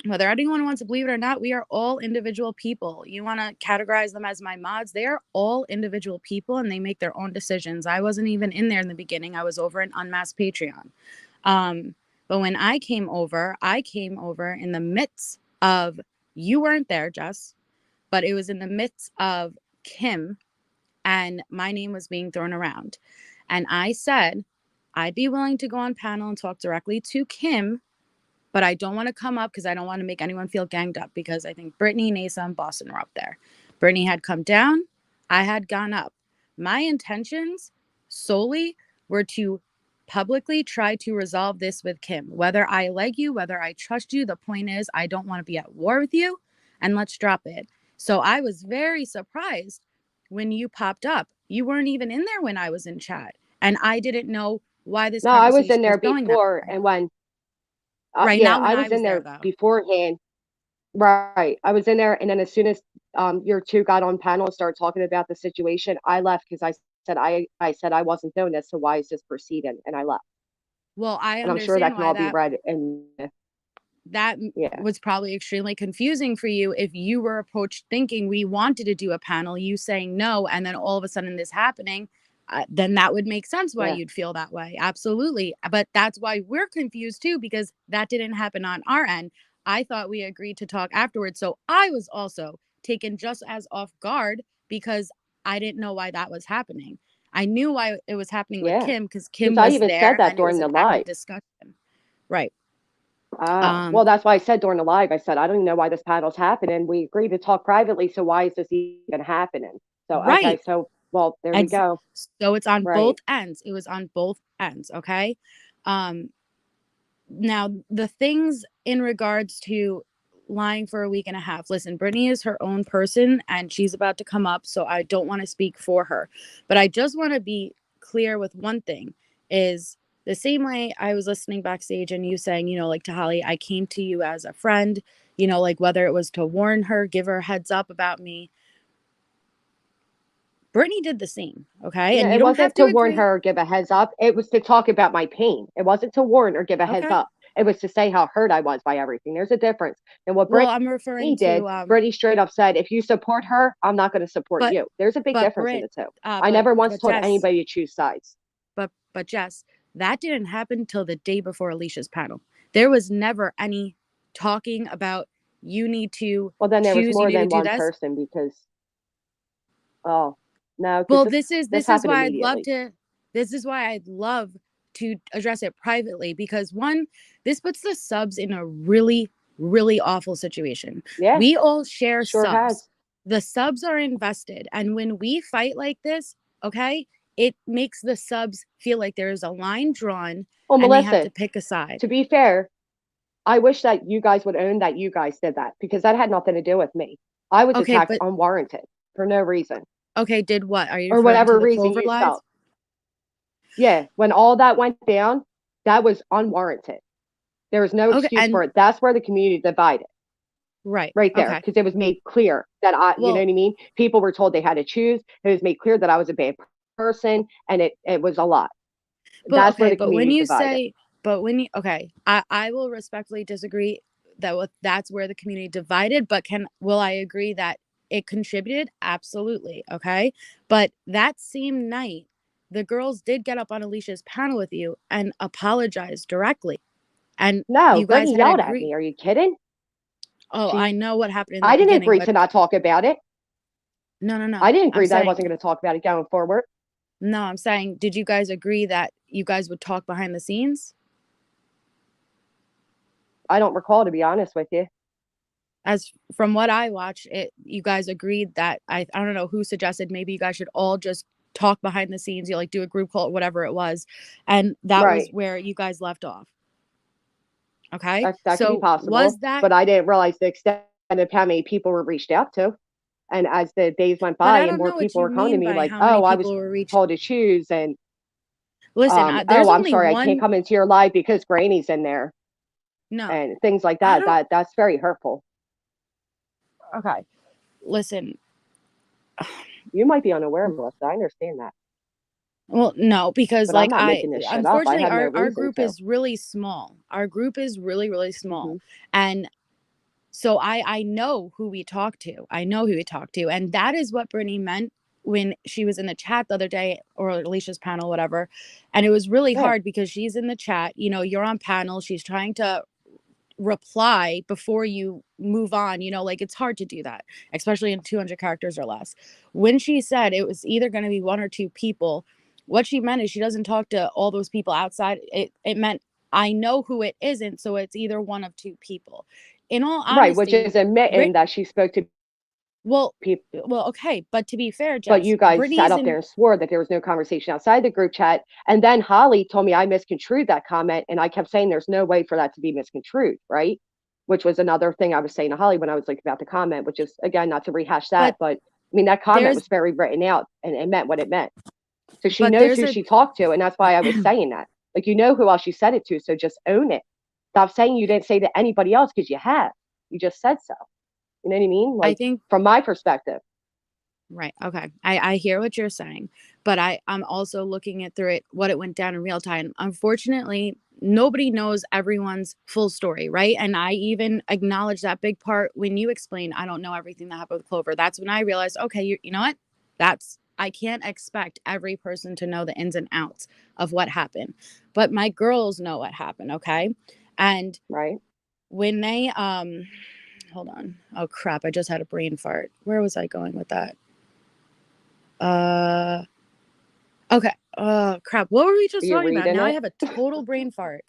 whether anyone wants to believe it or not, we are all individual people. You want to categorize them as my mods, they are all individual people and they make their own decisions. I wasn't even in there in the beginning. I was over in Unmasked Patreon. But when I came over in the midst of, you weren't there, Jess, but it was in the midst of Kim, and my name was being thrown around. And I said, I'd be willing to go on panel and talk directly to Kim, but I don't want to come up because I don't want to make anyone feel ganged up, because I think Brittany, Nasa, and Boston were up there. Brittany had come down. I had gone up. My intentions solely were to publicly try to resolve this with Kim. Whether I like you, whether I trust you, the point is I don't want to be at war with you, and let's drop it. So I was very surprised when you popped up. You weren't even in there when I was in chat, and I didn't know why this No, I was in conversation was there going that before, way. and when Right, yeah, not when I I was in was there, there though. beforehand. Right, I was in there, and then as soon as your two got on panel and started talking about the situation, I left, because I said I wasn't doing this. So why is this proceeding? And I left. Well, I And I'm sure that understand can why all be that read. And yeah, was probably extremely confusing for you if you were approached thinking we wanted to do a panel, you saying no, and then all of a sudden this happening. Then that would make sense why yeah, you'd feel that way. Absolutely. But that's why we're confused too, because that didn't happen on our end. I thought we agreed to talk afterwards. So I was also taken just as off guard, because I didn't know why that was happening. I knew why it was happening with yeah. Kim, because Because Kim I was even said there that and it was during an the active live. discussion. Right. Well, that's why I said during the live, I said, I don't even know why this panel's happening. We agreed to talk privately, so why is this even happening? So, okay, Right. so, well, there we And go. so it's on both Right. ends. It was on both ends. Okay. Um, Now, the things in regards to lying for a week and a half. Listen, Brittany is her own person and she's about to come up, so I don't want to speak for her. But I just want to be clear with one thing, is the same way I was listening backstage and you saying, like to Holly, I came to you as a friend. you know, like whether it was to warn her, give her a heads up about me. Brittany did the same, okay? No, And you it don't have wasn't to to warn agree. her or give a heads up. It was to talk about my pain. It wasn't to warn or give a heads Okay. up. It was to say how hurt I was by everything. There's a difference. And what Well, I'm Brittany referring did, to Brittany straight up said, if you support her, I'm not going to support but you. There's a big but difference in Brit the two. uh I but never once but told Jess, anybody to choose sides. but Jess, that didn't happen till the day before Alicia's panel. There was never any talking about you need to Well, then there was choose, you more need to than do one this. person because, oh, no, because Well, this this is happened why I'd love immediately. to this is why I'd love to address it privately, because one, this puts the subs in a really, really awful situation. Yeah, We all share sure subs. has. The subs are invested. And when we fight like this, okay, it makes the subs feel like there is a line drawn Well, and they have Melissa, to pick a side. to be fair, I wish that you guys would own that you guys did that because that had nothing to do with me. I was Okay, attacked but unwarranted for no reason okay, did what? Are you or referring to whatever the reason Clover you lies? felt. Yeah, when all that went down, that was unwarranted. There was no Okay, excuse and for it. That's where the community divided right. right there Okay. because it was made clear that you know Well, what I mean? People were told they had to choose. It was made clear that I was a bad person and it was a lot. but That's where okay, the but when community you divided. say, okay, I will respectfully disagree that's where the community divided, but will I agree that it contributed? Absolutely. Okay. But that same night, the girls did get up on Alicia's panel with you and apologize directly. And No, you guys Brittany had yelled at agreed. me. Are you kidding? Oh, I She know what happened in the I didn't beginning, agree but to not talk about it. no. I didn't I'm agree that I saying, wasn't going to talk about it going forward. no, I'm saying, did you guys agree that you guys would talk behind the scenes? I don't recall, to be honest with you. As from what I watched, you guys agreed that I don't know who suggested maybe you guys should all just talk behind the scenes, you like do a group call, whatever it was, and that was Right. where you guys left off. Okay, That could be so was possible, that? but I didn't realize the extent of how many people were reached out to. And as the days went But by I and don't more know what people you were coming to mean me by like, how many oh, I was people were reached. told to choose and Listen, there's oh, I'm only sorry, I can't one. come into your live because Granny's in there No, and things like I that. don't. That's very hurtful. Okay, listen. You might be unaware, Melissa. I understand that. Well, no, because But I'm like not making this shit up. I unfortunately have no our reason group to. is really small. Our group is really, really small. Hmm. And so I know who we talked to. I know who we talked to. And that is what Brittany meant when she was in the chat the other day, or Alicia's panel, whatever. And it was really Yeah. hard because she's in the chat, you know, you're on panel, she's trying to reply before you move on, you know, like it's hard to do that, especially in 200 characters or less. When she said it was either going to be one or two people, what she meant is she doesn't talk to all those people outside. It meant I know who it isn't, so it's either one of two people. In all Right, which honesty, is admitting that she spoke to well, people. okay, but to be fair, But Jess, you guys sat Brittany's up there in. and swore that there was no conversation outside the group chat. And then Holly told me I misconstrued that comment. And I kept saying there's no way for that to be misconstrued, right? Which was another thing I was saying to Holly when I was like about the comment, which is, again, not to rehash that. But But I mean, that comment there's was very written out and it meant what it meant. So she but knows there's who a she talked to. And that's why I was saying that. Like, you know who else she said it to. So just own it. Stop saying you didn't say to anybody else because you have. You just said so. You know what I mean? I Like, think. from my perspective. Right. Okay. I hear what you're saying, but I'm also looking at through it what it went down in real time. Unfortunately, nobody knows everyone's full story, right? And I even acknowledge that big part when you explain I don't know everything that happened with Clover. That's when I realized, okay, you know what? I can't expect every person to know the ins and outs of what happened. But my girls know what happened, okay? And Right. when they hold on. Oh crap, I just had a brain fart. Where was I going with that? Okay. Oh crap. What were we Are just you talking about? reading Now I it? have a total brain fart.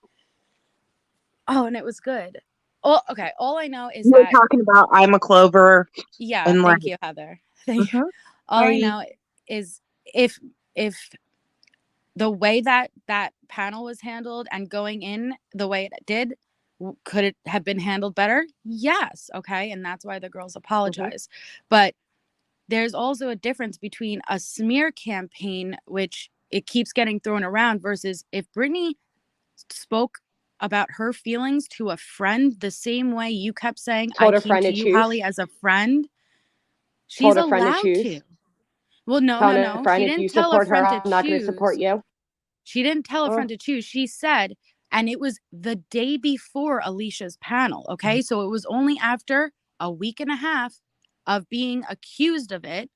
Oh, and it was good. Oh, okay. All I know is You were that, talking about I'm a Clover yeah, and like, thank you, Heather. Thank you. mhm. All I I know is if the way that that panel was handled and going in the way it did, could it have been handled better? Yes. Okay. And that's why the girls Hmm. apologize. But there's also a difference between a smear campaign, which it keeps getting thrown around, versus if Brittany spoke about her feelings to a friend the same way you kept saying I Told a came friend to to you, Holly, choose. as a friend, she's Told a friend to allowed to. choose. Well, no, Telling no, a no. friend, She if you didn't tell a support her, friend to I'm not going to support choose. you. She didn't tell a Oh, friend to choose. She said, and it was the day before Alicia's panel. Okay. So it was only after a week and a half of being accused of it.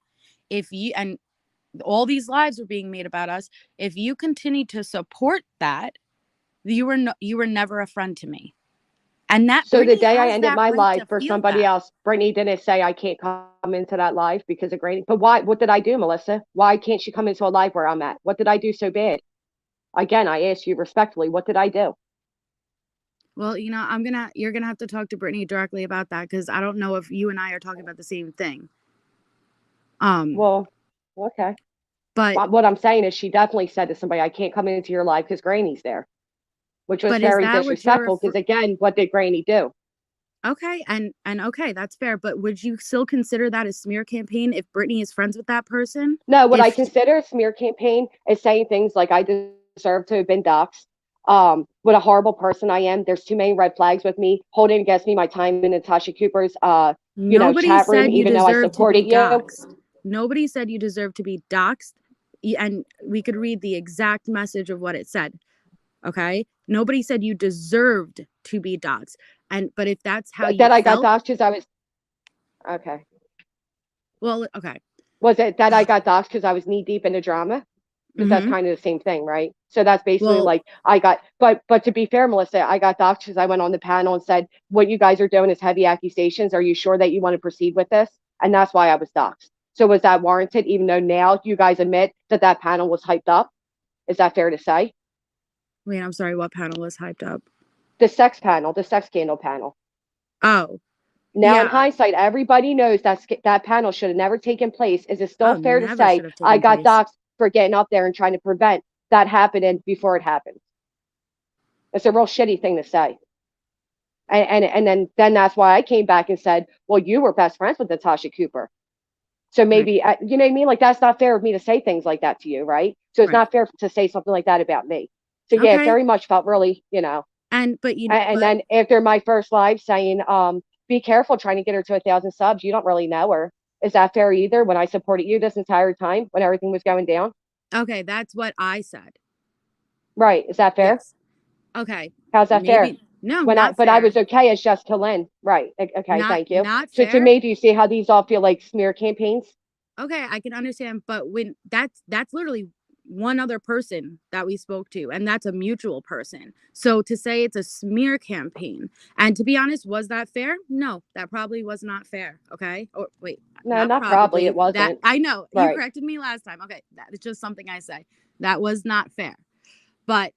If you, and all these lives were being made about us, if you continue to support that, you were never a friend to me. And that so the Brittany day I has ended that my right life to for feel somebody that. else, Brittany didn't say I can't come into that live because of Granny. But why? What did I do, Melissa? Why can't she come into a live where I'm at? What did I do so bad? Again, I ask you respectfully, what did I do? Well, you're gonna have to talk to Brittany directly about that, because I don't know if you and I are talking about the same thing. Well, okay. But What I'm saying is she definitely said to somebody, I can't come into your life because Granny's there, which was is very that what you're disrespectful because, again, what did Granny do? okay? And okay, that's fair. But would you still consider that a smear campaign if Brittany is friends with that person? No, what I If consider a smear campaign is saying things like I deserve to have been doxxed. What a horrible person I am. There's too many red flags with me, holding against me my time in Natasha Cooper's nobody chat room, said you even though I deserve to be supported you. doxxed. Nobody said you deserve to be doxxed. And we could read the exact message of what it said. Okay. Nobody said you deserved to be doxxed. But if that's how you That I got felt, doxxed because I was okay. well, okay. Was it that I got doxxed because I was knee deep in the drama? Because that's Mm-hmm. kind of the same thing, right? So that's basically Well, like I got, but to be fair, Melissa, I got doxxed because I went on the panel and said, "What you guys are doing is heavy accusations. Are you sure that you want to proceed with this?" And that's why I was doxxed. So was that warranted? Even though now you guys admit that that panel was hyped up, is that fair to say? wait, I'm sorry. What panel was hyped up? The sex panel, the sex scandal panel. Oh, Now, in yeah. hindsight, everybody knows that that panel should have never taken place. Is it still Oh, fair to never say should have I taken got place. doxxed for getting up there and trying to prevent that happening before it happened? It's a real shitty thing to say. And then that's why I came back and said, well, you were best friends with Natasha Cooper. So Right. maybe, you know what I mean? Like, that's not fair of me to say things like that to you, right? So it's Right. not fair to say something like that about me. So yeah, it Okay. very much felt really, and But then after my first live saying, be careful trying to get her to 1,000 subs. You don't really know her. Is that fair either when I supported you this entire time when everything was going down? okay, that's what I said. Right. Is that fair? Yes. Okay. How's that fair? Maybe no, When I, not but I fair. was okay as Jessica Lynn. Right. Okay. Thank you. Not So to fair. me, do you see how these all feel like smear campaigns? Okay, I can understand, but when that's literally one other person that we spoke to, and that's a mutual person. So to say it's a smear campaign, and to be honest, was that fair? No, that probably was not fair. Okay. Or wait, No, not not probably. It probably. That wasn't. I know you Right. corrected me last time. Okay, that is just something I say. That was not fair. But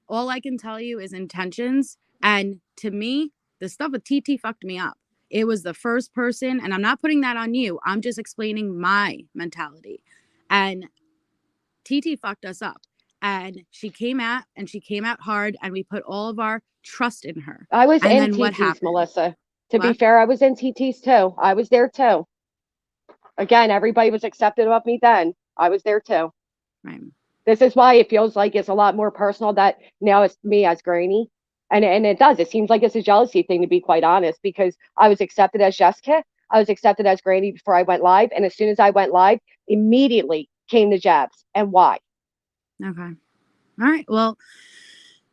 all I can tell you is intentions. And to me, the stuff with TT fucked me up. It was the first person, and I'm not putting that on you. I'm just explaining my mentality. And TT fucked us up. And she came out hard, and we put all of our trust in her. I was And in then what TT's, happened? Melissa. To be What? fair, I was in TT's too. I was there too. Again, everybody was accepted of me then. I was there too. Right. This is why it feels like it's a lot more personal that now it's me as Granny. And it does. It seems like it's a jealousy thing, to be quite honest, because I was accepted as Jessica. I was accepted as Granny before I went live. And as soon as I went live, immediately came the jabs. And why? Okay. All right. Well,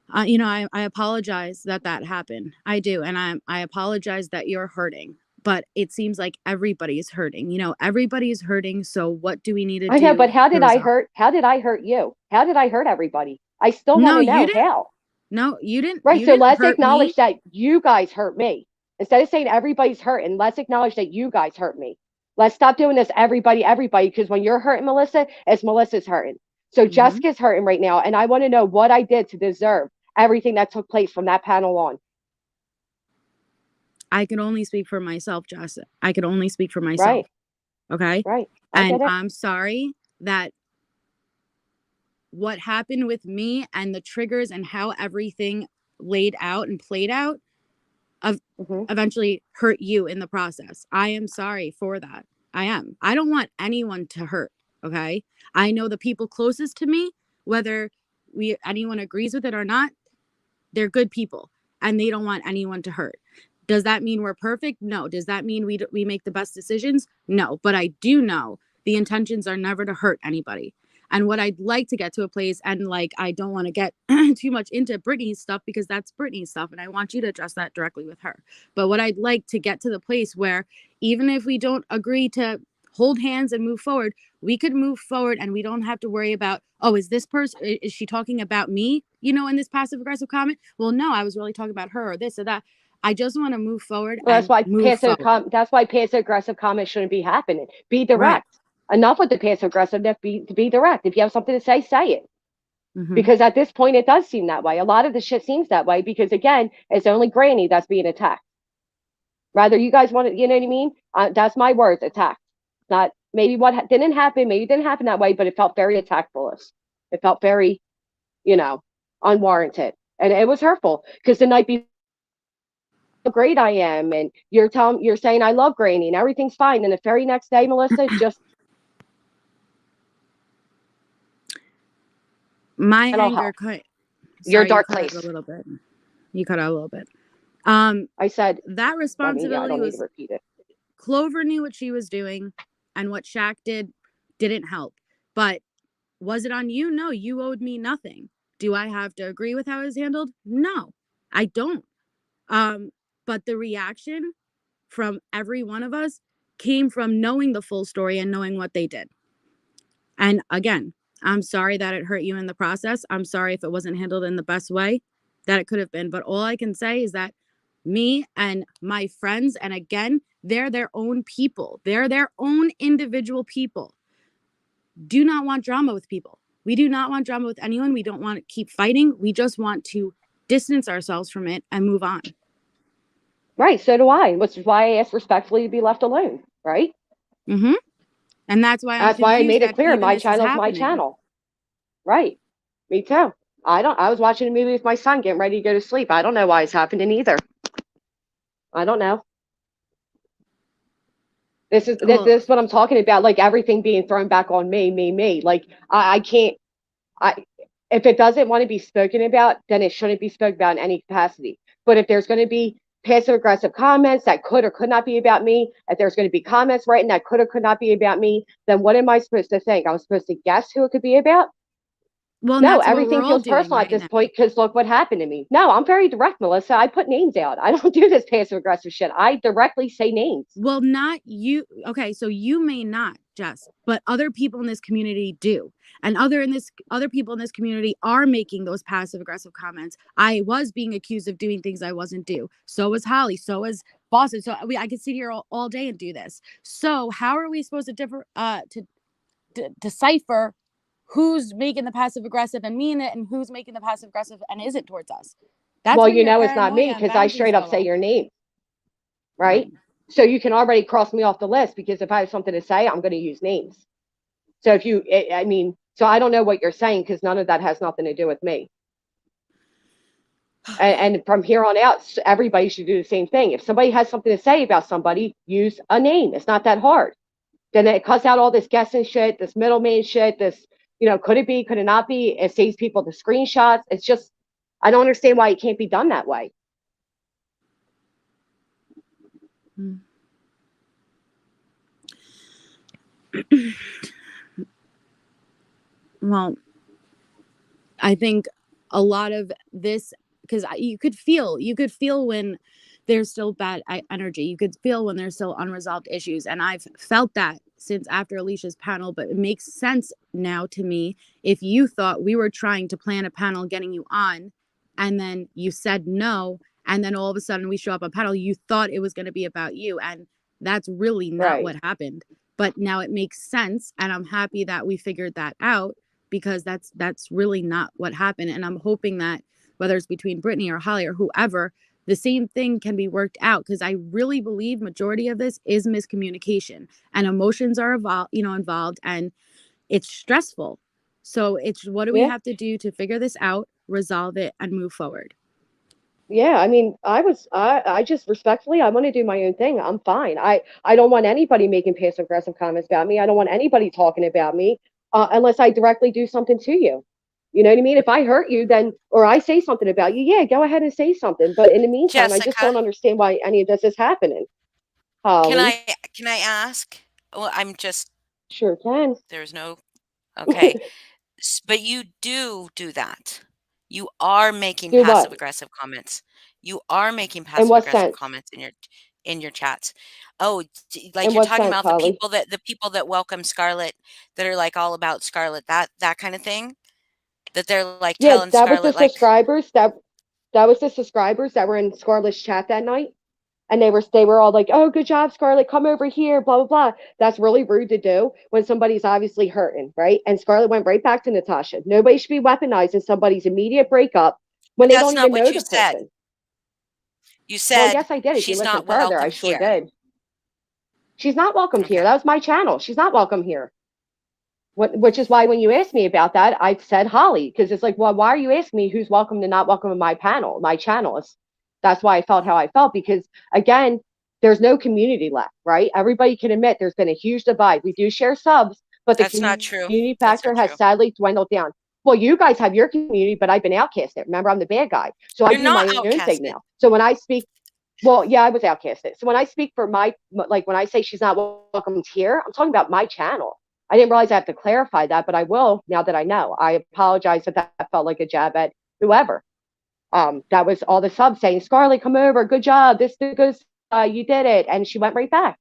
I apologize that happened. I do. And I apologize that you're hurting, but it seems like everybody's hurting. Everybody's hurting. So what do we need to I know, do but how to did I resolve? hurt? How did I hurt you? How did I hurt everybody? I still want No, to you know didn't. how. No, you didn't. Right. You So didn't let's hurt me. acknowledge that you guys hurt me. Instead of saying everybody's hurting, let's acknowledge that you guys hurt me. Let's stop doing this, everybody, because when you're hurting Melissa, it's Melissa's hurting. So Mm-hmm. Jessica's hurting right now. And I want to know what I did to deserve everything that took place from that panel on. I can only speak for myself, Jess. I can only speak for myself. Right. Okay. Right. I And get it. I'm sorry that what happened with me and the triggers and how everything laid out and played out Mm-hmm. eventually hurt you in the process. I am sorry for that. I am. I don't want anyone to hurt. Okay. I know the people closest to me, whether anyone agrees with it or not, they're good people and they don't want anyone to hurt. Does that mean we're perfect? No. Does that mean we make the best decisions? No. But I do know the intentions are never to hurt anybody. And what I'd like to get to a place, and like, I don't want to get too much into Brittany's stuff because that's Brittany's stuff. And I want you to address that directly with her. But what I'd like to get to the place where even if we don't agree to hold hands and move forward, we could move forward and we don't have to worry about, oh, is this person, is she talking about me, you know, in this passive aggressive comment? Well, no, I was really talking about her or this or that. I just want to move forward Well, and move forward. that's why passive aggressive comments shouldn't be happening. Be Right. direct. Enough with the passive aggressiveness. Be direct. If you have something to say it. Mm-hmm. Because at this point, it does seem that way. A lot of the shit seems that way because, again, it's only Granny that's being attacked. Rather, you guys want to, you know what I mean? That's my words, attacked. Not maybe what didn't happen, maybe it didn't happen that way, but it felt very attackful. It felt very, you know, unwarranted. And it was hurtful because the night before, how great I am, and you're saying I love Granny and everything's fine. And the very next day, Melissa, just My mental anger health. Your sorry, you dark cut out place. a little bit. You cut out a little bit. I said, That I responsibility don't need to was, repeat it. Clover knew what she was doing, and what Shaq did didn't help. But was it on you? No, you owed me nothing. Do I have to agree with how it was handled? No, I don't. But the reaction from every one of us came from knowing the full story and knowing what they did. And again, I'm sorry that it hurt you in the process. I'm sorry if it wasn't handled in the best way that it could have been. But all I can say is that me and my friends, and again, they're their own people, they're their own individual people, do not want drama with people. We do not want drama with anyone. We don't want to keep fighting. We just want to distance ourselves from it and move on. Right, so do I, which is why I asked respectfully to be left alone, right? Mm-hmm. And that's why I'm That's why I confused made it that clear even my this is channel is my happening. channel. Right. Me too. I was watching a movie with my son getting ready to go to sleep. I don't know why it's happening either. I don't know. Well, this is what I'm talking about, like everything being thrown back on me. Like I can't I if it doesn't want to be spoken about, then it shouldn't be spoken about in any capacity. But if there's going to be passive aggressive comments that could or could not be about me, if there's going to be comments written that could or could not be about me, then what am I supposed to think? I'm supposed to guess who it could be about? well, and No, that's what we're everything all feels doing personal at right this now. point because look what happened to me. No, I'm very direct, Melissa. I put names out. I don't do this passive aggressive shit. I directly say names. Well, not you. Okay, so you may not, Jess, but other people in this community do. And other people in this community are making those passive aggressive comments. I was being accused of doing things I wasn't do. So was Holly. So was Boston. So I could sit here all day and do this. So how are we supposed to decipher who's making the passive aggressive and mean it, and who's making the passive aggressive and isn't towards us? That's Well, where you your know it's not me paranoia and because I boundaries straight up go say off. your name, Right. right? So you can already cross me off the list because if I have something to say, I'm going to use names. So if you, I mean, so I don't know what you're saying because none of that has nothing to do with me. And from here on out, everybody should do the same thing. If somebody has something to say about somebody, use a name. It's not that hard. Then it cuts out all this guessing shit, this middleman shit, this, could it be, could it not be? It saves people the screenshots. It's just, I don't understand why it can't be done that way. Well, I think a lot of this, because you could feel when there's still bad energy. You could feel when there's still unresolved issues. And I've felt that since after Alicia's panel, but it makes sense now to me. If you thought we were trying to plan a panel getting you on, and then you said no, and then all of a sudden we show up on panel, you thought it was going to be about you. And that's really not Right. what happened. But now it makes sense. And I'm happy that we figured that out, because that's really not what happened. And I'm hoping that whether it's between Brittany or Holly or whoever, the same thing can be worked out, because I really believe majority of this is miscommunication, and emotions are involved, and it's stressful. So it's, what do we Yeah. have to do to figure this out, resolve it, and move forward? Yeah, I mean, I just respectfully, I want to do my own thing. I'm fine. I don't want anybody making passive aggressive comments about me. I don't want anybody talking about me unless I directly do something to you. You know what I mean? If I hurt you, then, or I say something about you, yeah, go ahead and say something. But in the meantime, I just Jessica, don't understand why any of this is happening. Holly, can I ask? Well, I'm just sure can. there's no okay. But you do that. You are making Do passive what? aggressive comments. You are making In passive what aggressive sense? comments in your chats. Oh, like In you're what talking sense, about Holly? the people that welcome Scarlett, that are like all about Scarlett, that kind of thing. That they're like Yeah, telling that was the Scarlett like subscribers that was the subscribers that were in Scarlett's chat that night. And they were all like, "Oh, good job, Scarlett. Come over here." Blah blah blah. That's really rude to do when somebody's obviously hurting, right? And Scarlett went right back to Natasha. Nobody should be weaponizing somebody's immediate breakup when but they that's don't not even what know you the said. person. You Well, said yes, I did. If you she's listen not further, I welcome sure here. did. She's not welcomed here. Okay. That was my channel. She's not welcome here. Which is why when you asked me about that, I said Holly, because it's like, well, why are you asking me who's welcome and not welcome in my panel, my channels? That's why I felt how I felt, because again, there's no community left, right? Everybody can admit there's been a huge divide. We do share subs, but the That's not true. community That's factor not has true. sadly dwindled down. Well, you guys have your community, but I've been outcasted. Remember, I'm the bad guy. So I You're do not my own thing outcasted. now. So when I speak, well, yeah, I was outcasted. So when I speak for my, like when I say she's not welcome here, I'm talking about my channel. I didn't realize I have to clarify that, but I will now that I know. I apologize if that felt like a jab at whoever. That was all the subs saying, "Scarlett, come over, good job, this is good, you did it," and she went right back.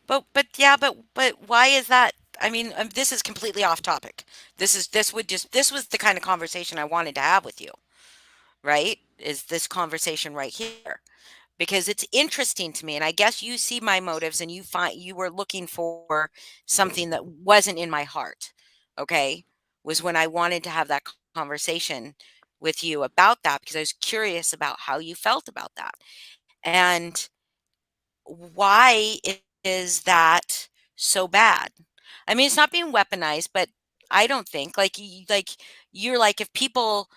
But why is that? I mean, this is completely off topic. This was the kind of conversation I wanted to have with you, right? Is this conversation right here? Because it's interesting to me, and I guess you see my motives, and you were looking for something that wasn't in my heart. Okay, was when I wanted to have that conversation with you about that, because I was curious about how you felt about that. And why is that so bad? I mean, it's not being weaponized, but I don't think like you're like, if people,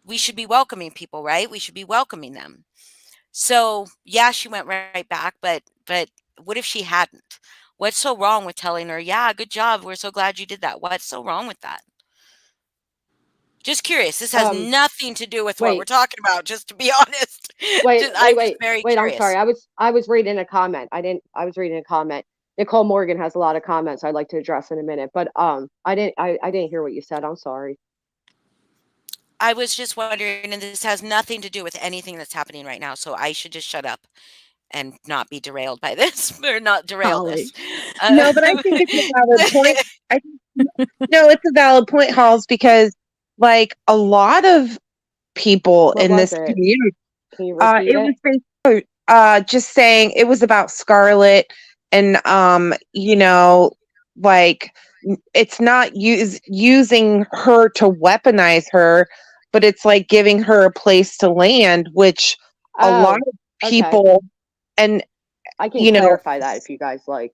we should be welcoming people, right? We should be welcoming them. So yeah, she went right back, but what if she hadn't? What's so wrong with telling her, yeah, good job, we're so glad you did that? What's so wrong with that? Just curious. This has Um, nothing to do with what we're wait, talking about, just to be honest. wait, wait, I'm just wait, very wait. I'm sorry. curious. I was reading a comment. I didn't. I was reading a comment. Nicole Morgan has a lot of comments I'd like to address in a minute, but I didn't hear what you said. I'm sorry. I was just wondering, and this has nothing to do with anything that's happening right now, so I should just shut up and not be derailed by this, or not derail Holly. this. Uh, No, but I think it's a valid point. I No, it's a valid point, Halls, because like a lot of people What in was this it? community, Can you repeat it it? was just saying it was about Scarlett, and like it's not using her to weaponize her, but it's like giving her a place to land, which a lot Oh, of okay. people, and I can you know clarify that if you guys like.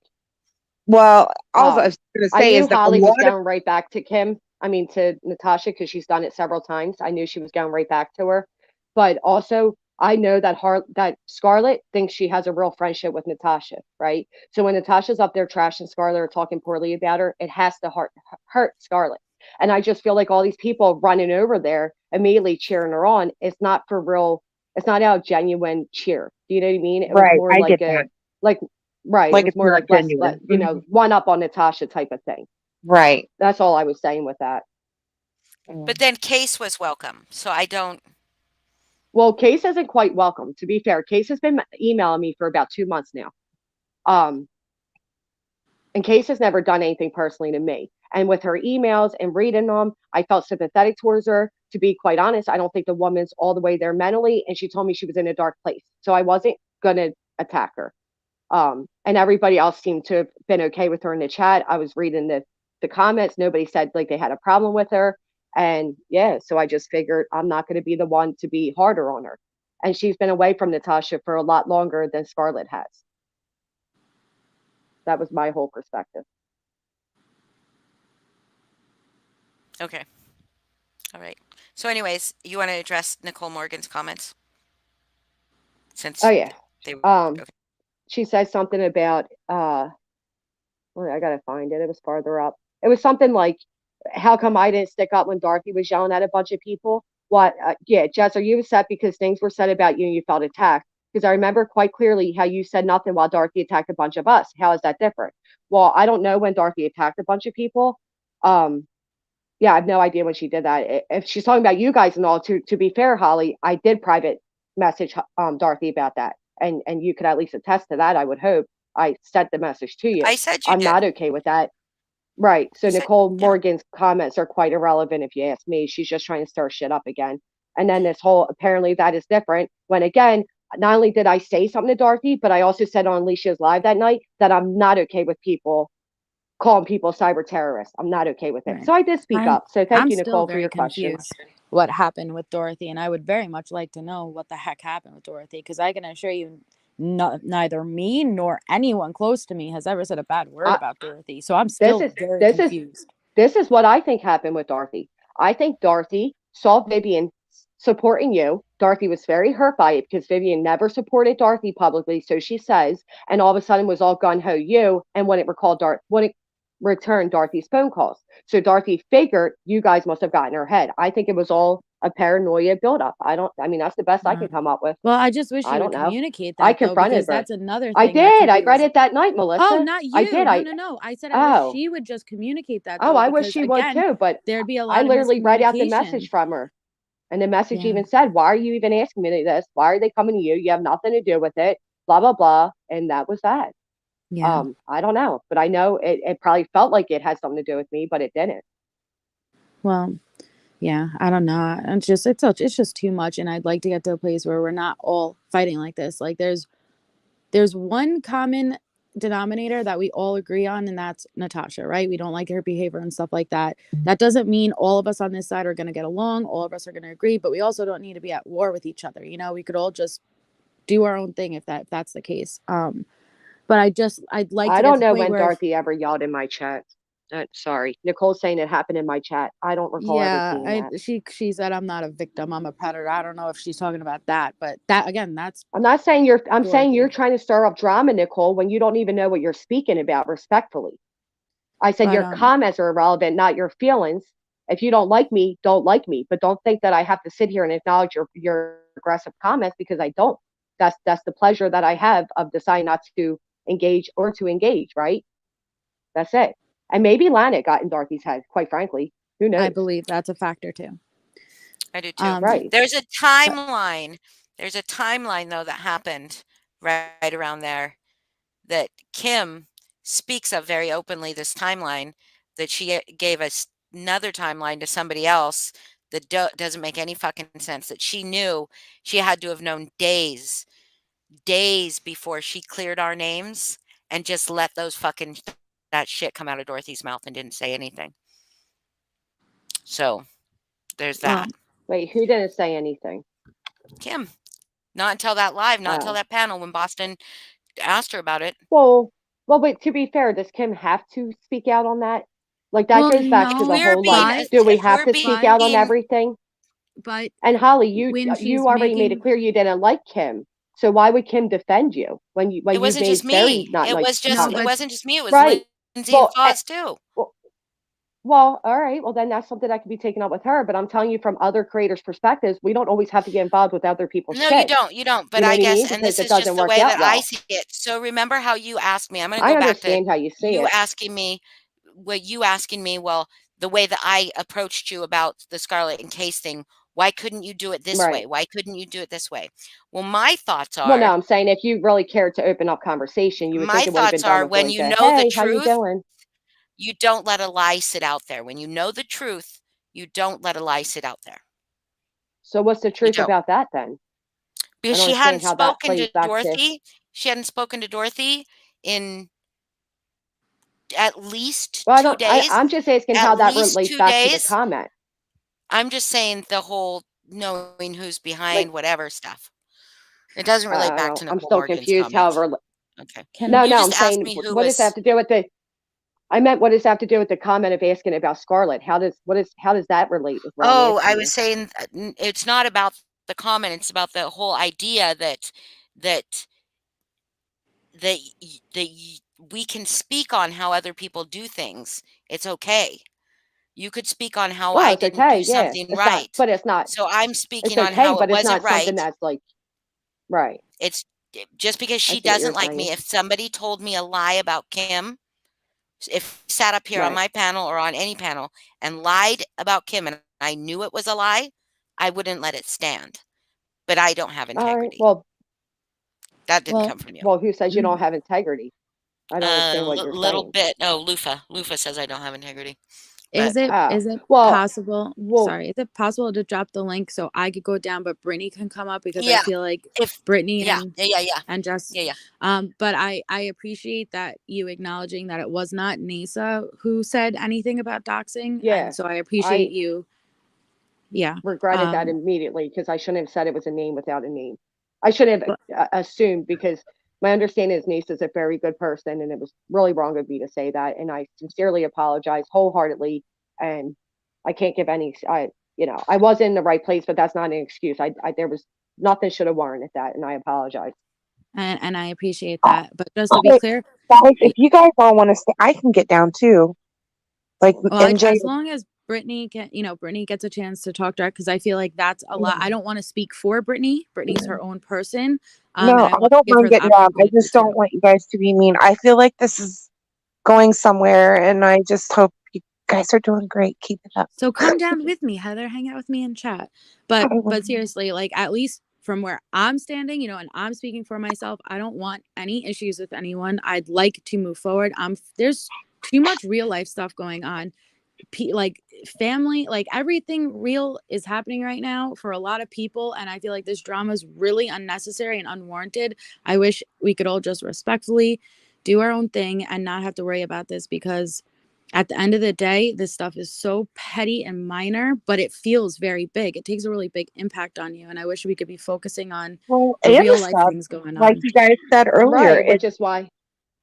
well, all I Um, was going to I say is knew that a Holly was lot of going right back to Kim. I mean, to Natasha, because she's done it several times. I knew she was going right back to her. But also, I know that Scarlett thinks she has a real friendship with Natasha, right? So when Natasha's up there trashing Scarlett or talking poorly about her, it has to hurt Scarlett. And I just feel like all these people running over there immediately cheering her on. It's not for real. It's not out of genuine cheer. Do you know what I mean? It was right, more I like get a that. like right. It Like was it's more not like less, genuine. one up on Natasha type of thing. Right. That's all I was saying with that. but Mm. then Case was welcome, so I don't. Well, Case isn't quite welcome. To be fair, Case has been emailing me for about 2 months now. Um, and Case has never done anything personally to me. And with her emails and reading them, I felt sympathetic towards her. To be quite honest, I don't think the woman's all the way there mentally. And she told me she was in a dark place. So I wasn't going to attack her. And everybody else seemed to have been okay with her in the chat. I was reading the comments. Nobody said like they had a problem with her. And yeah, so I just figured I'm not going to be the one to be harder on her. And she's been away from Natasha for a lot longer than Scarlett has. That was my whole perspective. Okay, all right. So, anyways, you want to address Nicole Morgan's comments, Oh since yeah. they were Um, okay. she said something about Well, I gotta find it. It was farther up. It was something like, "How come I didn't stick up when Dorothy was yelling at a bunch of people?" What? Yeah, Jess, are you upset because things were said about you and you felt attacked? Because I remember quite clearly how you said nothing while Dorothy attacked a bunch of us. How is that different? Well, I don't know when Dorothy attacked a bunch of people. Um, yeah, I have no idea when she did that. If she's talking about you guys and all, to be fair, Holly, I did private message Dorothy about that, and you could at least attest to that. I would hope I sent the message to you. I said you I'm not did. okay with that. Right. So You said, Nicole yeah. Morgan's comments are quite irrelevant if you ask me. She's just trying to stir shit up again. And then this whole apparently that is different. When again, not only did I say something to Dorothy, but I also said on Alicia's live that night that I'm not okay with people calling people cyber terrorists. I'm not okay with it. Right. So I did speak I'm up. So thank I'm you, still Nicole, for very your question. confused what happened with Dorothy, and I would very much like to know what the heck happened with Dorothy, because I can assure you, neither me nor anyone close to me has ever said a bad word I, about Dorothy. So I'm this still is very this is confused. this is what I think happened with Dorothy. I think Dorothy saw Vivian supporting you. Dorothy was very hurt by it because Vivian never supported Dorothy publicly, so she says, and all of a sudden was all gun ho you. And when it returned Dorothy's phone calls, so Dorothy figured you guys must have gotten her head. I think it was all a paranoia buildup. I don't. I mean, that's the best I Uh, can come up with. well, I just wish I you don't would know. communicate I that though, confronted because her. that's another I thing that did. could I be read it that night, Oh, Melissa. not I you. did. No, no, no. I said I wish Oh, she would just communicate that oh, though, I wish because she would again, too. But there'd be a I lot of literally read out the miscommunication. message from her. And the message Yeah. even said, "Why are you even asking me this? Why are they coming to you? You have nothing to do with it." Blah blah blah. And that was that. Yeah. I don't know, but I know it probably felt like it had something to do with me, but it didn't. Well, yeah, I don't know. It's just too much, and I'd like to get to a place where we're not all fighting like this. Like there's one common denominator that we all agree on, and that's Natasha, right? We don't like her behavior and stuff like that. That doesn't mean all of us on this side are going to get along, all of us are going to agree, but we also don't need to be at war with each other. We could all just do our own thing if that's the case. But I'd like I to get don't to the know point when where, Dorothy ever yelled in my chat. Sorry, Nicole's saying it happened in my chat. I don't recall ever yeah, seeing that. she said I'm not a victim, I'm a predator. I don't know if she's talking about that, but that again, that's I'm not saying you're. I'm saying you're Dorothy. trying to stir up drama, Nicole, when you don't even know what you're speaking about. Respectfully, I said But your comments are irrelevant, not your feelings. If you don't like me, don't like me. But don't think that I have to sit here and acknowledge your aggressive comments because I don't. That's the pleasure that I have of deciding not to engage or to engage. Right. That's it. And maybe Lana got in Dorothy's head. Quite frankly, who I knows? believe that's a factor too. I do too. Um, Right. There's a but timeline. There's a timeline though that happened right around there that Kim speaks of very openly. This timeline that she gave us another timeline to somebody else that doesn't make any fucking sense. That she knew she had to have known days before she cleared our names and just let those fucking that shit come out of Dorothy's mouth and didn't say anything. So there's well, that. Wait, who didn't say anything? Kim, not until that live, not until Uh, that panel when Boston asked her about it. well, well, wait, to be fair, does Kim have to speak out on that? Like that well, goes back to If the no, we're whole like, being, but do we if have we're to speak out on being, everything? but And Holly, when you she's already made it making clear you didn't like Kim. So why would Kim defend you when it you've wasn't just made very me. not It nice was just, no, it but comments? wasn't just me. It was Right. Lindsay and Well, Foz too. well, well, all right. Well, then that's something that can be taken up with her. But I'm telling you from other creators' perspectives, we don't always have to get involved with other people's No, you shit. don't. You don't. You But know I what I guess, mean? and Because this it is just doesn't the work way out that I well. see it. So remember how you asked me. I'm going to I go back to understand how you see you it. asking me, what you asking me. Well, the way that I approached you about the Scarlet and Case thing. Why couldn't you do it this way? Right. Why couldn't you do it this way? Well, my thoughts Well, no, are, I'm saying if you really cared to open up conversation, you would think my it would have been thoughts done are with when like you a, know the "Hey, how you truth, doing?" you don't let a lie sit out there. When you know the truth, you don't let a lie sit out there. So what's the You truth don't. about that then? I Because don't she understand hadn't how that spoken plays to back to. Dorothy. She hadn't spoken to Dorothy in at least Well, I 2 don't. days. I'm just asking At how that least relates 2 back to the days. comment. I'm just saying the whole knowing who's Like, behind whatever stuff. It doesn't relate I back to don't. I'm Nicole still Morgan's confused. comments. However, Okay. can no, You no, just I'm asked saying me who what does that have was. to do with the? I meant what does that have to do with the comment of asking about Scarlet? How does that relate with what I'm Oh, asking I was you? saying it's not about the comment. It's about the whole idea that that that we can speak on how other people do things. It's okay. You could speak on how Well, I it's didn't do okay. Yeah, something it's not, right. but it's not. So I'm It's speaking on okay, how it but it's wasn't not something right. that's like right. It's just because I she see what you're doesn't like saying. me. If somebody told me a lie about Kim, if he sat up here on Right. my panel or on any panel and lied about Kim and I knew it was a lie, I wouldn't let it stand. But I don't have All right. integrity. That didn't Well, come from you. Well, who says you don't mm, have integrity? I don't understand what you're Little saying. bit. No, Lufa. Lufa says I don't have integrity. But Oh, is it well, possible? well, Sorry, is it possible to drop the link so I could go down, but Brittany can come up because I yeah, feel like if Brittany yeah, yeah, yeah, yeah, and just yeah, yeah. but I appreciate that you acknowledging that it was not Nisa who said anything about doxing, and yeah. so I appreciate I you. Yeah. regretted that Um. immediately because I shouldn't have said it was a name without a name. I should have But, assumed because my understanding is niece is a very good person, and it was really wrong of me to say that. And I sincerely apologize wholeheartedly. And I can't give any. I was in the right place, but that's not an excuse. There was nothing should have warranted that, and I apologize. and I appreciate Uh, that. But just to be okay, clear, guys, if you guys all want to stay, I can get down too. Like well, MJ, as long as Brittany can, Brittany gets a chance to talk direct, because I feel like that's a lot. I don't want to speak for Brittany. Brittany's her own person, and no, I I want to don't give mind her the getting down. I opportunity just to. don't want you guys to be mean. I feel like this is going somewhere, and I just hope you guys are doing great. Keep it up. So come down with me, Heather. Hang out with me and chat. But seriously, like at least from where I'm standing, and I'm speaking for myself, I don't want any issues with anyone. I'd like to move forward. There's too much real life stuff going on. Like family, like everything real is happening right now for a lot of people, and I feel like this drama is really unnecessary and unwarranted. I wish we could all just respectfully do our own thing and not have to worry about this, because at the end of the day, this stuff is so petty and minor, but it feels very big. It takes a really big impact on you, and I wish we could be focusing on Well, the and real life stuff, things going like on. you guys said earlier, Right, which is why.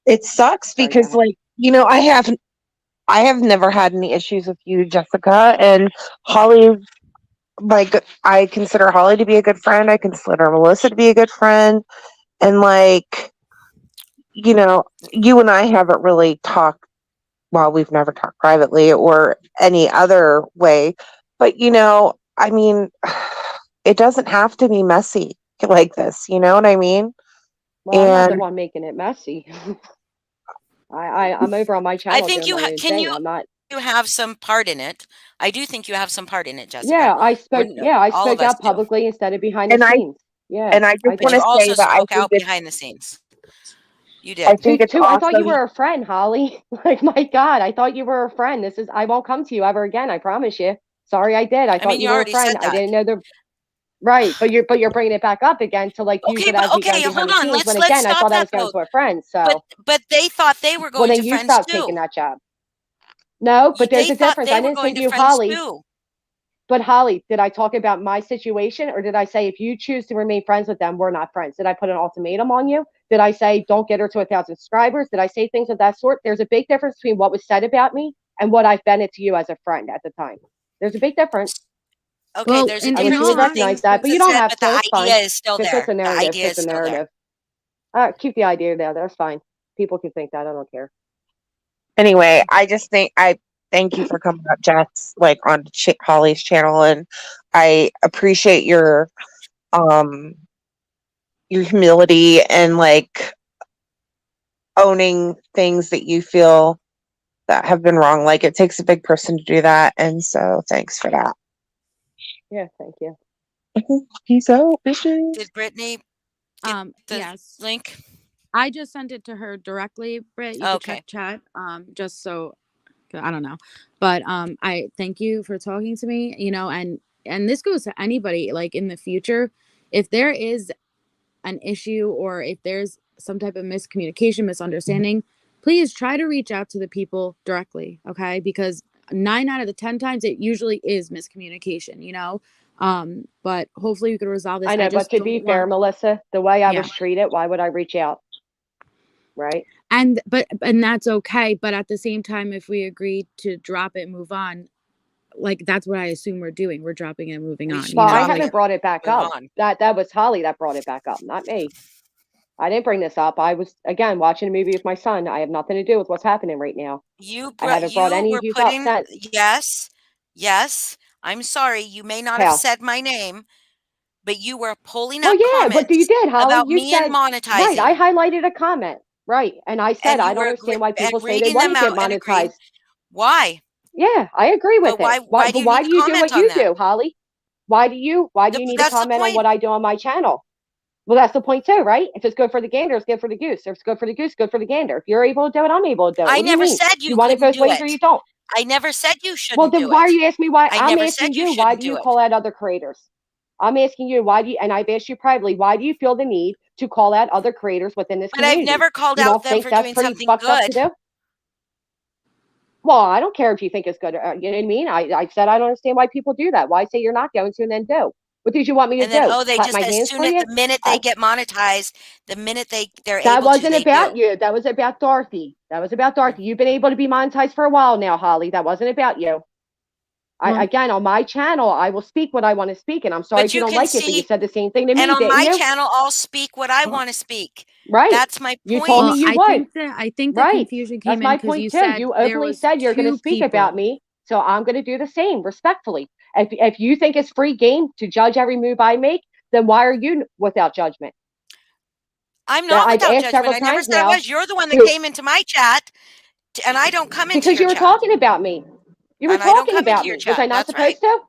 it sucks Sorry, go because, ahead. like, I have never had any issues with you, Jessica, and Holly. Like, I consider Holly to be a good friend. I consider Melissa to be a good friend, and like, you and I haven't really talked. Well, we've never talked privately or any other way, but I mean, it doesn't have to be messy like this. You know what I mean? Well, I'm not the And one making it messy. I'm over on my I channel think doing my own can thing. you I'm not. have some part in it. I do think you have some part in it, Jessica. Yeah, I spoke. Yeah, I All of spoke us out do. publicly instead of behind the and I scenes. Yeah, and I I just But want did. you to say also that spoke out behind the scenes. You I did. think it's I thought you awesome. were a friend, Holly. Like, my God, I thought you were a friend. I won't come to you ever again. I promise you. Sorry, I did. I I thought mean, you you were a already friend. said I that. didn't know the right, but you're bringing it back up again to like use Okay, it but as me going okay, behind hold the on. scenes. When Let's again, I stop thought I that was going though. to a friend. But So, they thought they were well, going then to you friends stop too. taking that job. No, but there's They a thought difference. they I were didn't going say to to you, friends Holly. too. But Holly, did I talk about my situation, or did I say if you choose to remain friends with them, we're not friends? Did I put an ultimatum on you? Did I say don't get her to 1,000 subscribers? Did I say things of that sort? There's a big difference between what was said about me and what I've been to you as a friend at the time. There's a big difference. Okay, Well, there's a in I wish you difference all would in recognize things honesty, that, but you don't said, have but the to. It's idea fine. is still It's just there. a The narrative. idea It's is a still there. narrative. Keep the idea there. That's fine. People can think that. I don't care. Anyway, I just think I thank you for coming up, Jess, like on Holly's channel, and I appreciate um your humility and like owning things that you feel that have been wrong. Like, it takes a big person to do that, and so thanks for that. Yeah, thank you. Peace out, bitches. Did Brittany get the yes, link? I just sent it to her directly, Britt. You could check Okay. chat. Just so I don't know, but I thank you for talking to me. And this goes to anybody. Like in the future, if there is an issue or if there's some type of miscommunication, misunderstanding, please try to reach out to the people directly. Okay, because 9 out of the 10 times it usually is miscommunication. But hopefully we could resolve this. I I know, but just to be don't fair, want. Melissa, the way I Yeah. was treated, why would I reach out? Right? And that's okay, but at the same time, if we agree to drop it, move on, like that's what I assume we're doing. We're dropping it, moving We on, should Well, I drop like haven't it. brought it back Move up. on. That was Holly that brought it back up, not me. I didn't bring this up. I was, again, watching a movie with my son. I have nothing to do with what's happening right now. I haven't brought You any were of you up putting since. yes, yes. I'm sorry, you may not have How? said my name, but you were pulling Well, up yeah, but you comments did, Holly. about You me and said, right, I monetizing, highlighted a comment. Right. And I said, and I you don't were understand why and people say they reading want them to get out and agreeing. monetized. Why? Yeah, I agree But with it. why do But you why need do to you do comment what on you that? do, Holly? Why do you need to That's the comment on point. what I do on my channel? Well, that's the point too, right? If it's good for the gander, it's good for the goose. If it's good for the goose, good for the gander. If you're able to do it, I'm able to do it. I What do you never mean? said You you want it couldn't both do ways or you it. don't? I never said you Well, shouldn't then do why are it. you asking me why? I I'm never asking said you you, why shouldn't do do you it. call out other creators? I'm asking you, why do you, and I've asked you privately, why do you feel the need to call out other creators within this But I've community? never called You out don't them think for that's doing pretty something fucked up to good. do? Well, I don't care if you think it's good. You know what I mean? I said I don't understand why people do that. Why say you're not going to and then do? What did you want me to And then, do? oh, they Clap just my as hands soon for as you? the minute they I, get monetized, the minute they're that able to, wasn't they do. about you. That was about Dorothy. That was about Dorothy. You've been able to be monetized for a while now, Holly. That wasn't about you. Well, Again, on my channel, I will speak what I want to speak, and I'm sorry But if you you don't can like it, but you see, said the same thing to and me, on didn't my you? channel, I'll speak what I well, want to speak. Right. That's my You told me well, point. you would. I think the Right. confusion That's came in my because point you too. said You there openly was said you're going to two speak about people. me, so I'm going to do the same respectfully. If you think it's free game to judge every move I make, then why are you without judgment? I'm That not I've without asked judgment. several I never times said I now. was. You're the one that To came into my chat, and I don't come into because your you were chat. talking about me. You were And I don't talking come into about your me. Was chat. I not That's right. supposed to?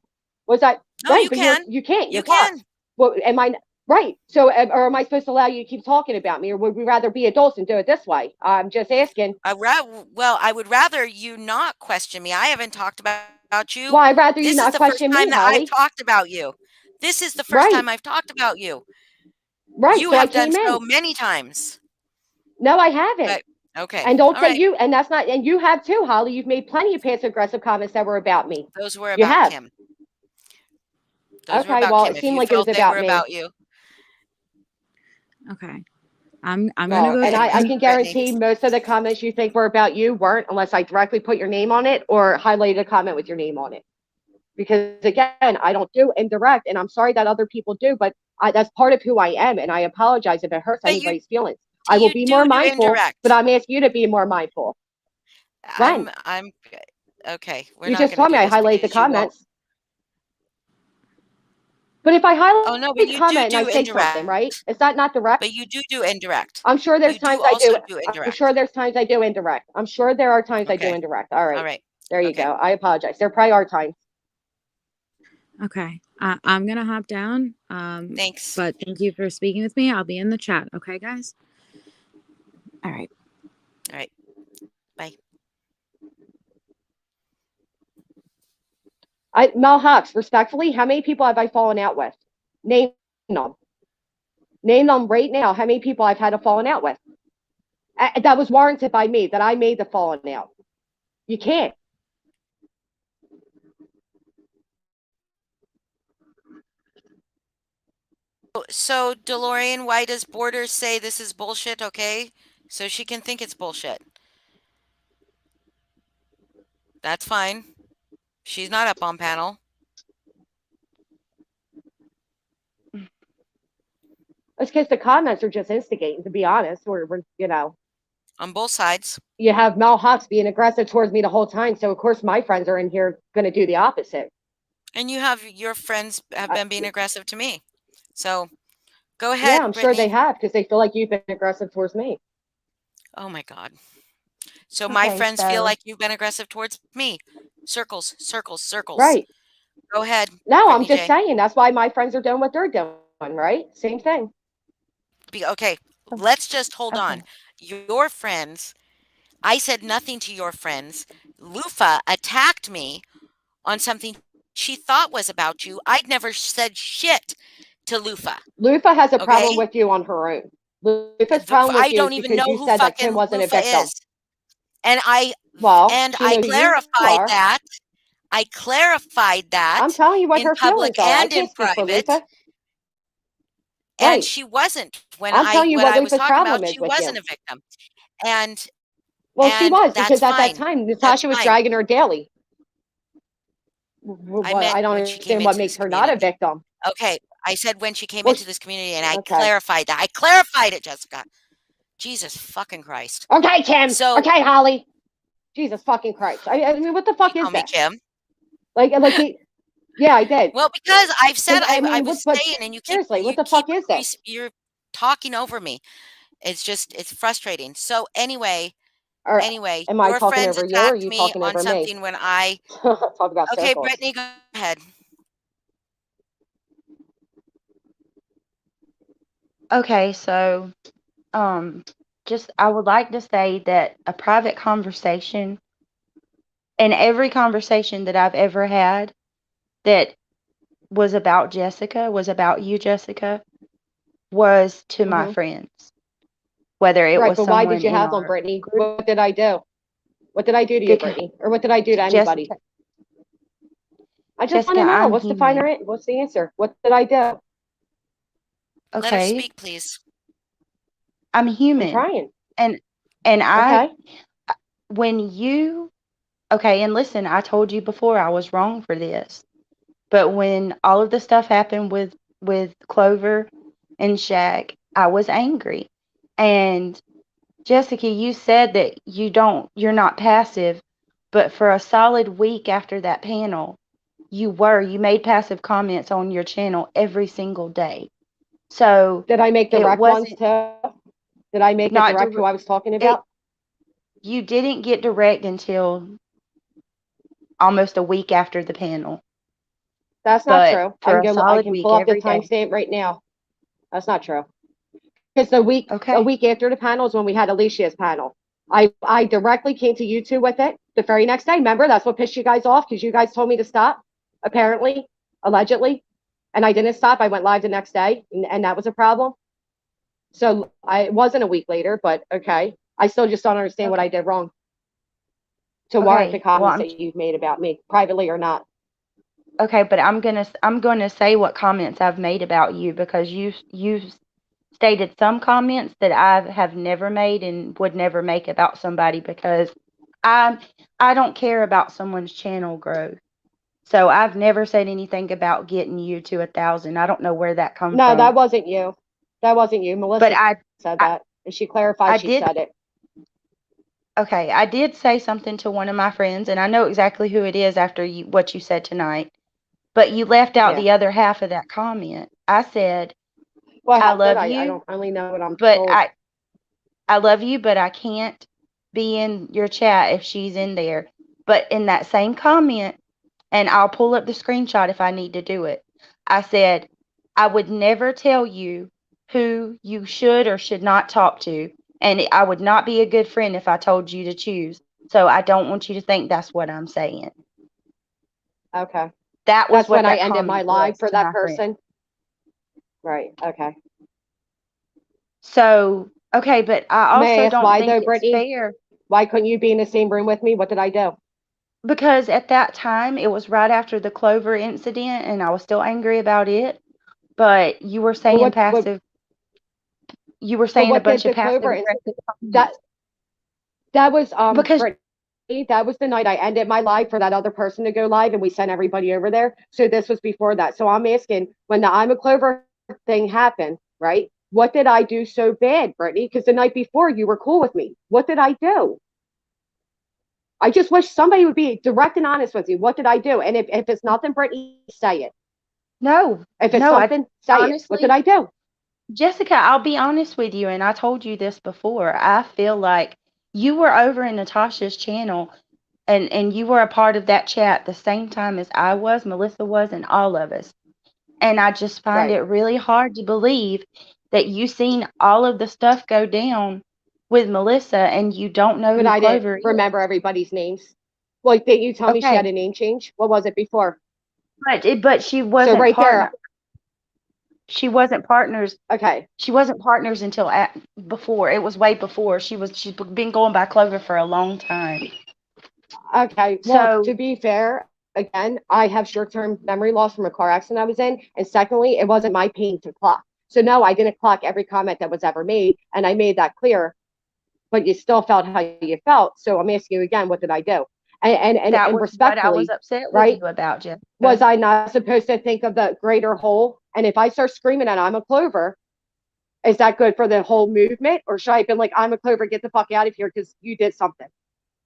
Was I No, right? you But can. you can't. You're You can. blocked. Well, am I right? So, or am I supposed to allow you to keep talking about me, or would we rather be adults and do it this way? I'm just asking. Well, I would rather you not question me. I haven't talked about you. Well, I'd rather you This is not the first question me, time that I've Holly. talked about you. This is the first Right, time I've talked about you. right. You So I have done came so in. many times. No, I haven't. But okay. And don't All say right. you. And that's not. And you have too, Holly. You've made plenty of passive aggressive comments that were about me. Those were You about have. Kim. Those were Okay. about Well, Kim. it If seemed you like it was felt they about were me. about you. Okay. I'm gonna Well, go and through Anyways, I them. can Brittany. guarantee most of the comments you think were about you weren't, unless I directly put your name on it or highlighted a comment with your name on it. Because again, I don't do indirect, and I'm sorry that other people do, but that's part of who I am, and I apologize if it hurts But anybody's feelings. I will you be more do mindful, but indirect. I'm asking you to be more mindful. When? I'm okay. We're You not just going to told me do I this highlight the because you won't. comments. But if I Oh no, highlight but the you comment and I do say something, right? indirect. Is that not direct? But you do indirect. I'm sure there's You times do I also do. do I'm sure indirect. there's times I do indirect. I'm sure there are times I do Okay. indirect. All All right. right. There you Okay. go. I apologize. There probably are times. Okay. I'm gonna hop down. Thanks. But thank you for speaking with me. I'll be in the chat. Okay, guys. All right. All right. Bye. Mel Hawks, respectfully, how many people have I fallen out with? Name them. Name them right now. How many people I've had a falling out with? That was warranted by me, that I made the falling out. You can't. So, DeLorean, why does Borders say this is bullshit? Okay. So she can think it's bullshit. That's fine. She's not up on panel It's because the comments are just instigating, to be honest. on both sides. You have Mel Hawks being aggressive towards me the whole time. So, of course, my friends are in here going to do the opposite. And you have your friends have been being aggressive to me. So go Yeah, ahead, I'm sure they Brittany. have because they feel like you've been aggressive towards me. Oh my God. So my Okay, friends feel so, like you've been aggressive towards me. Circles, circles, circles. right. Go ahead, No, I'm Brittany just J. saying. That's why my friends are doing what they're doing, right? Same thing. Okay, Oh, let's just hold okay. on. Your friends, I said nothing to your friends. Lufa attacked me on something she thought was about you. I'd never said shit to Lufa. Lufa has a problem Okay? with you on her own. Lufa's problem with I you is don't even because know you who said that Kim fucking wasn't a Lufa victim. is. And I Well, and she I knows who you clarified are. that. I clarified I'm that telling you what in her public feelings are. I and can't in speak for private. Lufa. And Right. she wasn't when I'm telling you what what I was Lufa's talking problem about, is she with you. wasn't a victim. And Well, she was that's because at that fine. time That's Natasha was fine. dragging her daily. I Well, meant I don't when she came understand what into makes this her not a community. victim. Okay, I said when she came Well, into this community, and I okay. clarified that. I clarified it, Jessica. Jesus fucking Christ. Okay, Kim. So Okay, Holly. Jesus fucking Christ. I mean, what the you fuck is call me this? Kim. Like, yeah, I did. Well, because I've said I I mean, was but saying, and seriously, what the fuck is this? you're talking over me. It's frustrating. So Or anyway, am I your talking friends over you or are attacked you me talking on over me? something when I Talk about Okay, circles. Brittany, go ahead. Okay, so just I would like to say that a private conversation and every conversation that I've ever had that was about Jessica, was about you, Jessica, was to my Hmm. friends. Whether it Right, was but why did someone you in have them, our Brittany? group, What did I do? What did I do to you, because Brittany? Or what did I do to anybody? Jessica, I just want Jessica, to know. I'm What's the human. finer? What's the answer? What did I do? Let her Okay, speak, please. I'm I'm human, trying. and and Okay. when you okay, and listen, I told you before I was wrong for this. But when all of the stuff happened with Clover and Shaq, I was angry. And Jessica, you said that you're not passive, but for a solid week after that panel, you made passive comments on your channel every single day. So Did I make it direct ones wasn't too? Did I make it not direct who dir- I was talking it about? you didn't get direct until almost a week after the panel, That's not but true. for a I solid can week pull up the every day. timestamp right now. That's not true. Because a Okay. week after the panel is when we had Alicia's panel. I directly came to you two with it the very next day. Remember, that's what pissed you guys off because you guys told me to stop, apparently, allegedly, and I didn't stop. I went live the next day, and that was a problem. So it wasn't a week later, but okay. I still just don't understand what Okay. I did wrong to warrant the Okay. Well, comments that you've made about me, privately or not. okay, but I'm gonna say what comments I've made about you because you stated some comments that I have never made and would never make about somebody because I I don't care about someone's channel growth. So I've never said anything about getting you to 1,000. I don't know where that come No, from, that wasn't you. That wasn't you. but Melissa said I that, and she clarified I she did said it. okay. I did say something to one of my friends, and I know exactly who it is after what you said tonight. But you left out Yeah. the other half of that comment. I said, What I happened? love I you, don't really know what I'm but told. I love you, but I can't be in your chat if she's in there. But in that same comment, and I'll pull up the screenshot if I need to do it. I said, I would never tell you who you should or should not talk to, and I would not be a good friend if I told you to choose. So I don't want you to think that's what I'm saying. Okay. That was That's what when I that ended my comment live was for to that my friend. person. Right. Okay. So, okay, but I May I also ask don't why think though, it's Brittany? fair Why couldn't you be in the same room with me? What did I do? because at that time it was right after the Clover incident and I was still angry about it. But But what you were but saying a what did bunch of the passive Clover and aggressive that comments. that was Because Brittany, that was the night I ended my live for that other person to go live and we sent everybody over there. So this was before that. So I'm asking when the I'm a Clover thing happened, right? What did I do so bad, Brittany? Because the night before you were cool with me. What did I do? I just wish somebody would be direct and honest with you. What did I do? And if it's nothing, Brittany, say it. no, If it's no, I something, say it. What did honestly, I do? Jessica, I'll be honest with you, and I told you this before. I feel like you were over in Natasha's channel and you were a part of that chat the same time as I was, Melissa was, and all of us. And I just find Right. it really hard to believe that you seen all of the stuff go down with Melissa and you don't know But who I didn't Clover is. remember everybody's names. Well, didn't you tell me she Okay, had a name change? What was it before? but she So wasn't right partner. there, She wasn't partners. okay, She wasn't partners until before. It was way before. She's been going by Clover for a long time. okay. Well, So to be fair, again, I have short-term memory loss from a car accident I was in, and secondly, it wasn't my pain to clock. So no, I didn't clock every comment that was ever made, and I made that clear. But you still felt how you felt. So I'm asking you again, what did I do? that And was what I was respectfully, upset with right? you about, Was Jessica. I not supposed to think of the greater whole And if I start screaming at I'm a Clover, is that good for the whole movement? Or should I have been like, I'm a Clover, get the fuck out of here because you did something?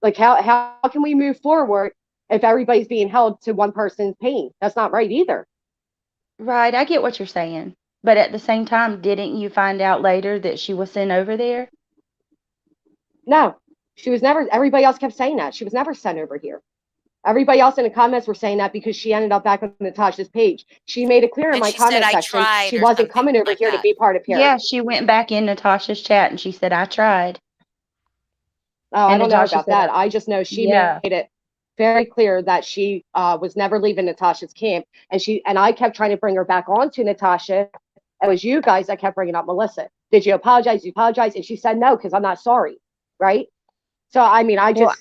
Like, how can we move forward if everybody's being held to one person's pain? That's not right either. Right, I get what you're saying. But at the same time, didn't you find out later that she was sent over there? No, she was never, everybody else kept saying that. She was never sent over here. Everybody else in the comments were saying that because she ended up back on Natasha's page. She made it clear in And my she said, comment "I section tried," she or wasn't something coming over like here to that. be part of Yeah, Harry. she went back in Natasha's chat and she said, I tried. Oh, I And don't know Natasha about said, that. I just know she yeah, made it very clear that she was never leaving Natasha's camp, and I kept trying to bring her back onto Natasha. It was you guys that kept bringing up Melissa. Did you apologize? You apologize? And she said no because I'm not sorry, right? So I mean, well,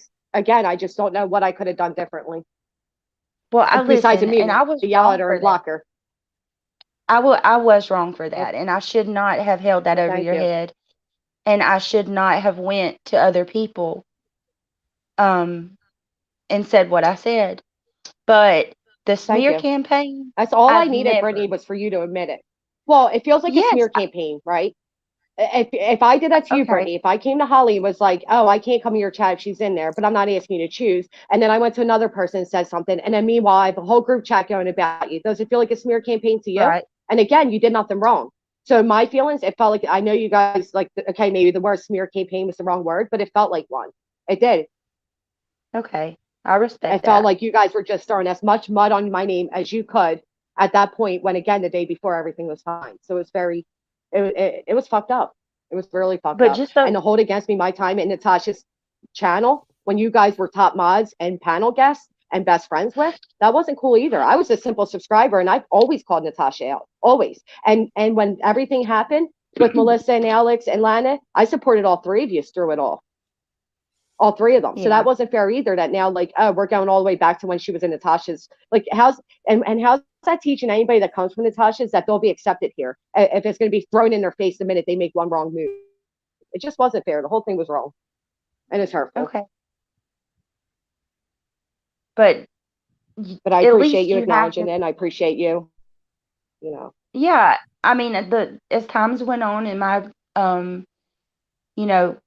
I just don't know what I could have done differently I besides listen, and I immediately was yell at wrong her for and that. block her. I was wrong for Well, that, and I should not have held that over thank your you, head, and I should not have went to other people, um, and said what I said. But the thank smear you. campaign, That's all I I've needed, never. Brittany, was for you to admit it. Well, it feels like a Yes, smear campaign, right? If I did that to you, okay, Brittany, if I came to Holly and was like, oh, I can't come to your chat if she's in there, but I'm not asking you to choose, and then I went to another person and said something, and then meanwhile I have a whole group chat going about you, does it feel like a smear campaign to you? right, And again, you did nothing wrong. So my feelings, it felt like, I know you guys like, okay, maybe the word smear campaign was the wrong word, but it felt like one. It did. okay, I respect It felt that. like you guys were just throwing as much mud on my name as you could at that point when, again, the day before everything was fine. So it was it was fucked up. It was really fucked But up. just so, And to hold against me my time in Natasha's channel when you guys were top mods and panel guests and best friends with, that wasn't cool either. I was a simple subscriber and I've always called Natasha out, always. And when everything happened with Melissa and Alex and Lana, I supported all three of you through it all three of them. So that yeah, wasn't fair either. That now, like, oh, we're going all the way back to when she was in Natasha's. Like, how's that teaching anybody that comes from Natasha's that they'll be accepted here if it's going to be thrown in their face the minute they make one wrong move? It just wasn't fair. The whole thing was wrong and it's hurtful. okay. But But I at appreciate least you you have acknowledging to, it, and I appreciate you. You know, yeah. I mean, as times went on in my, you know,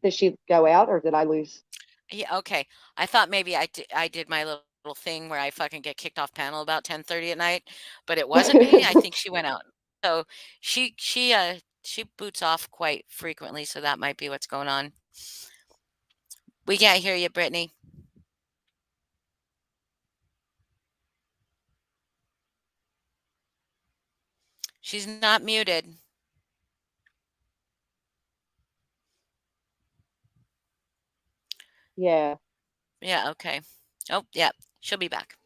did she go out or did I lose? Yeah, okay. I thought maybe I did my little thing where I fucking get kicked off panel about 10:30 at night, but it wasn't me. I think she went out. So she boots off quite frequently, so that might be what's going on. We can't hear you, Brittany. She's not muted. Yeah. Yeah, okay. Oh, yeah, she'll be back.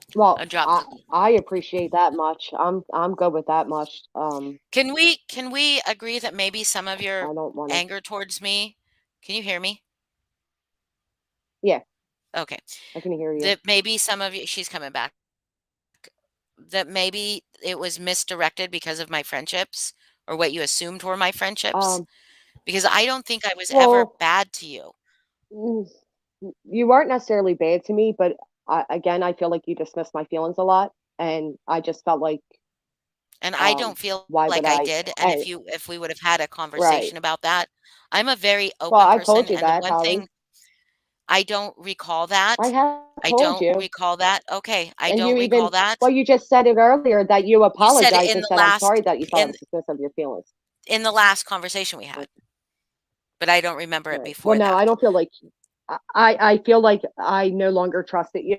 I Well, dropped it. I appreciate that much. I'm good with that much. Can we agree that maybe some of your I don't want to. anger towards me, can you hear me? Yeah, Okay. I can hear you. That maybe some of you, she's coming back. That maybe it was misdirected because of my friendships or what you assumed were my friendships, Um. because I don't think I was ever Well, bad to you, mm, you weren't necessarily bad to me, but again, I feel like you dismissed my feelings a lot, and I just felt like, and I don't feel why would like I I? did, and And if we would have had a right. conversation about that, I'm a very Well, open I told person, you and the that, one Holly. thing I don't recall I that. have I told don't you, recall that. Okay, I and don't you recall even. that. Well, you just said it earlier that you You said it apologized and said, "I'm sorry that you thought I was dismissive of your feelings." in the last conversation we had, but I don't remember it Right. Well, before no, I that, don't feel like I feel like I no longer trusted you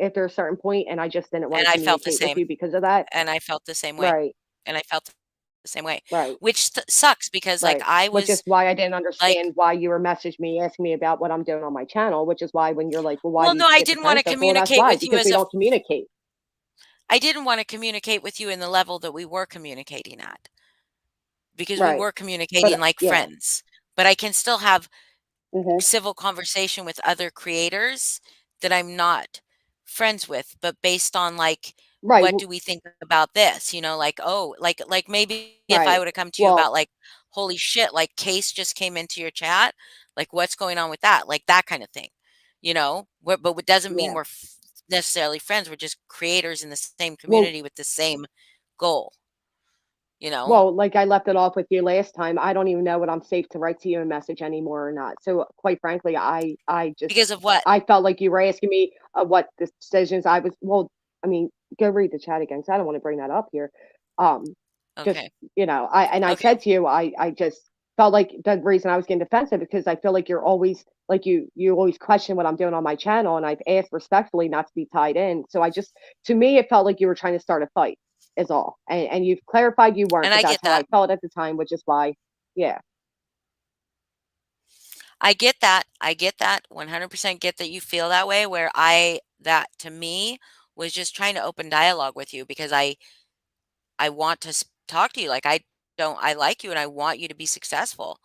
after a certain point, and I just didn't want and to I felt the communicate with same, you because of that. and I felt the same way, Right. and I felt the same way, Right. which sucks because, like, Right. I Which is was, why I didn't like, understand why you were messaging me, asking me about what I'm doing on my channel, which is why when you're like, well, why well, do you no, I get didn't wanna defensive? Well, that's communicate why, with you because as we a don't communicate. I didn't wanna communicate with you in the level that we were communicating at, because we Right. were communicating But like yeah. friends, but I can still have Hmm. civil conversation with other creators that I'm not friends with, but based on, like, Right. what do we think about this? Like, oh, like maybe if I Right. would have come to you Well, about like, holy shit, like Case just came into your chat, like what's going on with that? Like that kind of thing. But it doesn't mean yeah. we're necessarily friends. We're just creators in the same Well, community with the same goal, you know? Well, like I left it off with you last time, I don't even know what I'm safe to write to you a message anymore or not. So quite frankly, I just Because of what? I felt like you were asking me what decisions I was. Well, I mean, go read the chat again. So I don't want to bring that up here. Um, just Okay. I Okay. said to you, I just felt like the reason I was getting defensive because I feel like you're always like you always question what I'm doing on my channel, and I've asked respectfully not to be tied in. So I just to me it felt like you were trying to start a fight is all. And you've clarified you weren't, And but I that's get how I that. felt at the time, which is why, yeah, I get that. I get that. 100% get that you feel that way, where that to me was just trying to open dialogue with you because I want to talk to you. Like I like you and I want you to be successful.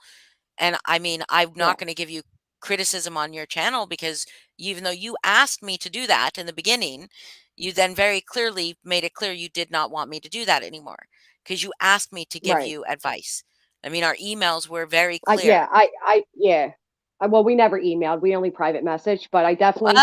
And I mean, I'm yeah, not going to give you criticism on your channel because even though you asked me to do that in the beginning, you then very clearly made it clear you did not want me to do that anymore because you asked me to give right. you advice. I mean, our emails were very Yeah, clear. yeah. Well, we never emailed. We only private message, but I definitely,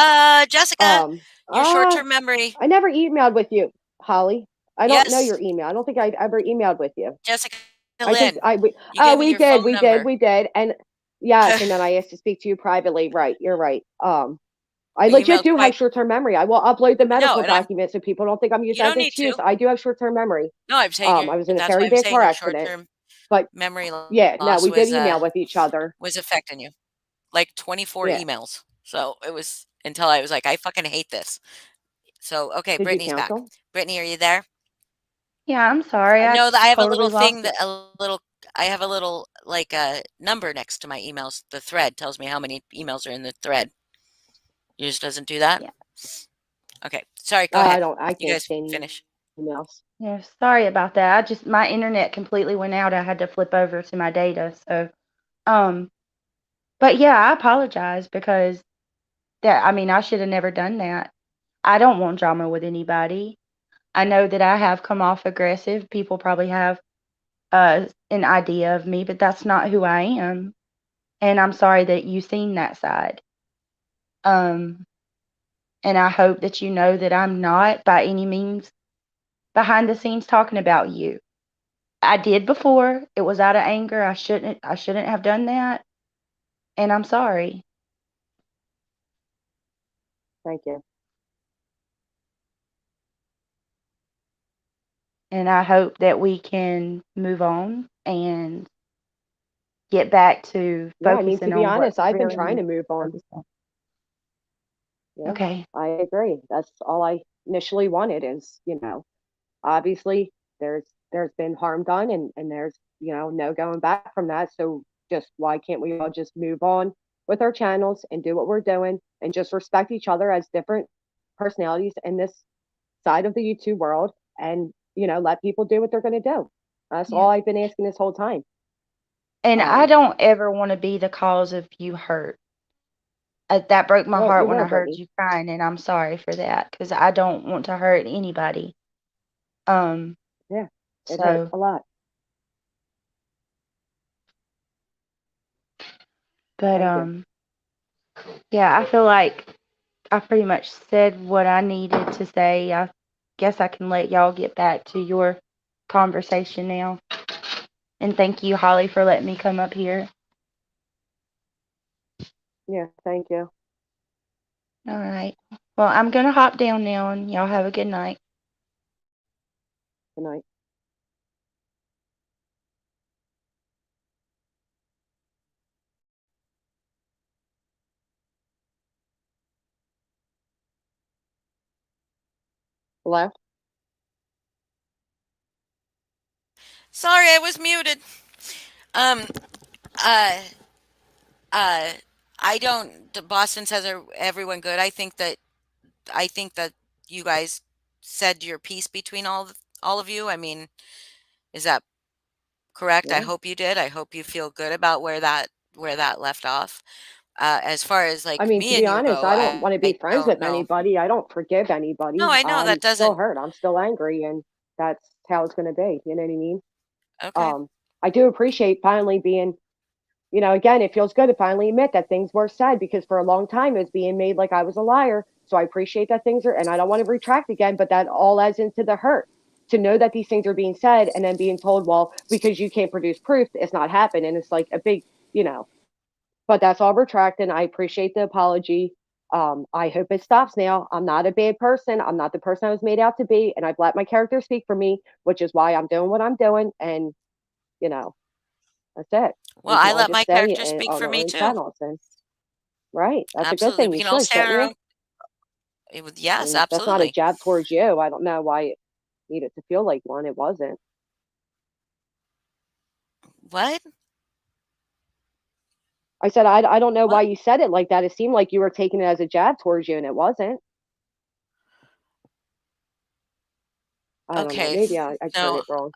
Jessica, um, your uh, short-term memory. I never emailed with you, Holly. I don't know your Yes, email. I don't think I ever emailed with you. Jessica I think Lynn, you oh, gave me your phone number. we did. And yes, and then I asked to speak to you privately. Right. You're right. I I legit emailed do have quite short-term memory. I will upload the no, medical and I'm documents so people don't think I'm you using that as don't an need excuse. to. I do have short-term memory. No, I'm saying I was in a that's why very I'm bad saying car your accident, short-term but memory yeah, no, loss we did email with each other. was affecting you. Like 24 Yeah. emails. So it was until I was like, I fucking hate this. So okay, Did you Brittany's back. cancel? Brittany, are you there? Yeah, I'm sorry. I I know that I have a totally little lost thing it. that a little I have a little like a number next to my emails. The thread tells me how many emails are in the thread. Yours doesn't do that? Yeah. Okay. Sorry, go ahead. I You can't guys stand finish. emails. Yeah, sorry about that. My internet completely went out. I had to flip over to my data. So, um, but yeah, I apologize because I mean, I should have never done that. I don't want drama with anybody. I know that I have come off aggressive. People probably have an idea of me, but that's not who I am. And I'm sorry that you've seen that side. Um, and I hope that you know that I'm not by any means behind the scenes talking about you. I did before. It was out of anger. I shouldn't have done that. And I'm sorry. Thank you. And I hope that we can move on and get back to Yeah, I mean, to focusing be on what honest, I've been really trying needs to to move be on. focused on. Yeah, Okay. I agree. That's all I initially wanted is, obviously there's been harm done and there's, no going back from that. So just why can't we all just move on with our channels and do what we're doing and just respect each other as different personalities in this side of the YouTube world and, let people do what they're going to do. That's Yeah. all I've been asking this whole time. And I Um, don't ever want to be the cause of you hurt. That broke my well, heart you when I will, heard Brittany. you crying, and I'm sorry for that because I don't want to hurt anybody. Um, Yeah, it hurt so, a lot. but Thank you. yeah, I feel like I pretty much said what I needed to say. I guess I can let y'all get back to your conversation now. And thank you, Holly, for letting me come up here. Yeah, thank you. All right. Well, I'm gonna hop down now, and y'all have a good night. Good night. Left. Sorry, I was muted. Um uh uh I don't Boston says everyone good. I think that you guys said your piece between all of you. I mean, is that correct? I Yeah. hope you did. I hope you feel good about where that left off. As far as I like mean, to me be and you honest, go, I don't want I to be don't friends with know. anybody. I don't forgive No, anybody. I know that I'm still doesn't. hurt. I'm still angry, and that's how it's going to be. You know what I mean? Okay. I do appreciate finally being, again, it feels good to finally admit that things were said because for a long time it was being made like I was a liar. So I appreciate that things are, and I don't want to retract again, but that all adds into the hurt to know that these things are being said and then being told, well, because you can't produce proof, it's not happened. And it's like a big, but that's all retracted. I appreciate the apology. I hope it stops now. I'm not a bad person. I'm not the person I was made out to be. And I've let my character speak for me, which is why I'm doing what I'm doing. And, you know, that's it. Well, We can I all let my just stay character speak on for our me own too. channels. And right. That's a good Absolutely. thing. We You can all should, stay on shouldn't our you? own. Yes, And that's not a absolutely. jab towards you. I don't know why it needed to feel like one. It wasn't. What? I said, I don't know why What? you said it like that. It seemed like you were taking it as a jab towards you, and it wasn't. I don't know. Okay. Maybe I heard No, it wrong.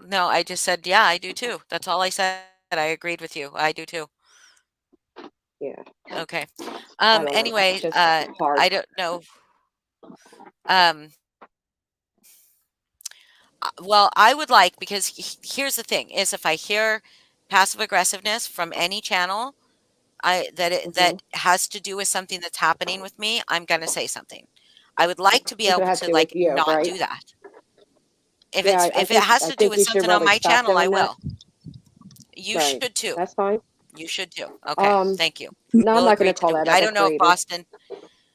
no, I just said, yeah, I do too. That's all I said. I agreed with you. I do too. Yeah. Okay. I don't know. It's Anyway, just hard. I don't know. Um, well, I would like, because here's the thing is if I hear passive aggressiveness from any channel, Hmm. that has to do with something that's happening with me, I'm gonna say something. I would like to be It's able gonna have to to do with like you, not right? do that. Yeah, If it has I to do think with you should something on really my stop channel, I doing that. will. You Right. should too. That's fine. You should too. Okay. Um, Thank you. no, I'm We'll not gonna agree call to. out I other don't know if creators. Boston.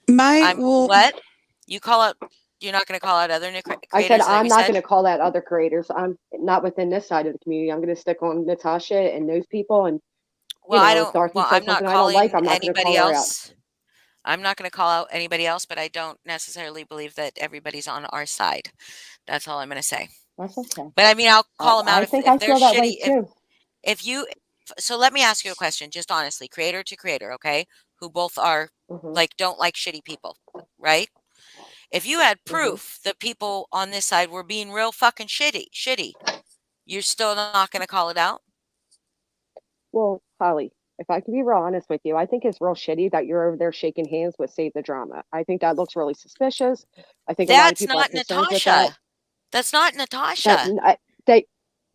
My I'm well, what? You call out. You're not going to call out other new I said creators. Is that what I'm you not said? gonna call out other creators. I'm not within this side of the community. I'm gonna stick on Natasha and those people. And Well, I if don't. Dorothy Well, says I'm not something I don't like, calling I'm not gonna anybody call her out. else. I'm not going to call out anybody else, but I don't necessarily believe that everybody's on our side. That's all I'm going to say. That's okay. But I mean, I'll call them out I think if I they're feel that way shitty. too. If you, so let me ask you a question, just honestly, creator to creator, okay? Who both are Hmm. like don't like shitty people, right? If you had Hmm. proof that people on this side were being real fucking shitty, you're still not going to call it out? Well, Holly, if I can be real honest with you, I think it's real shitty that you're over there shaking hands with Save the Drama. I think that looks really suspicious. I think a lot of That's people have not concerns with that. Natasha. That's not That Natasha. they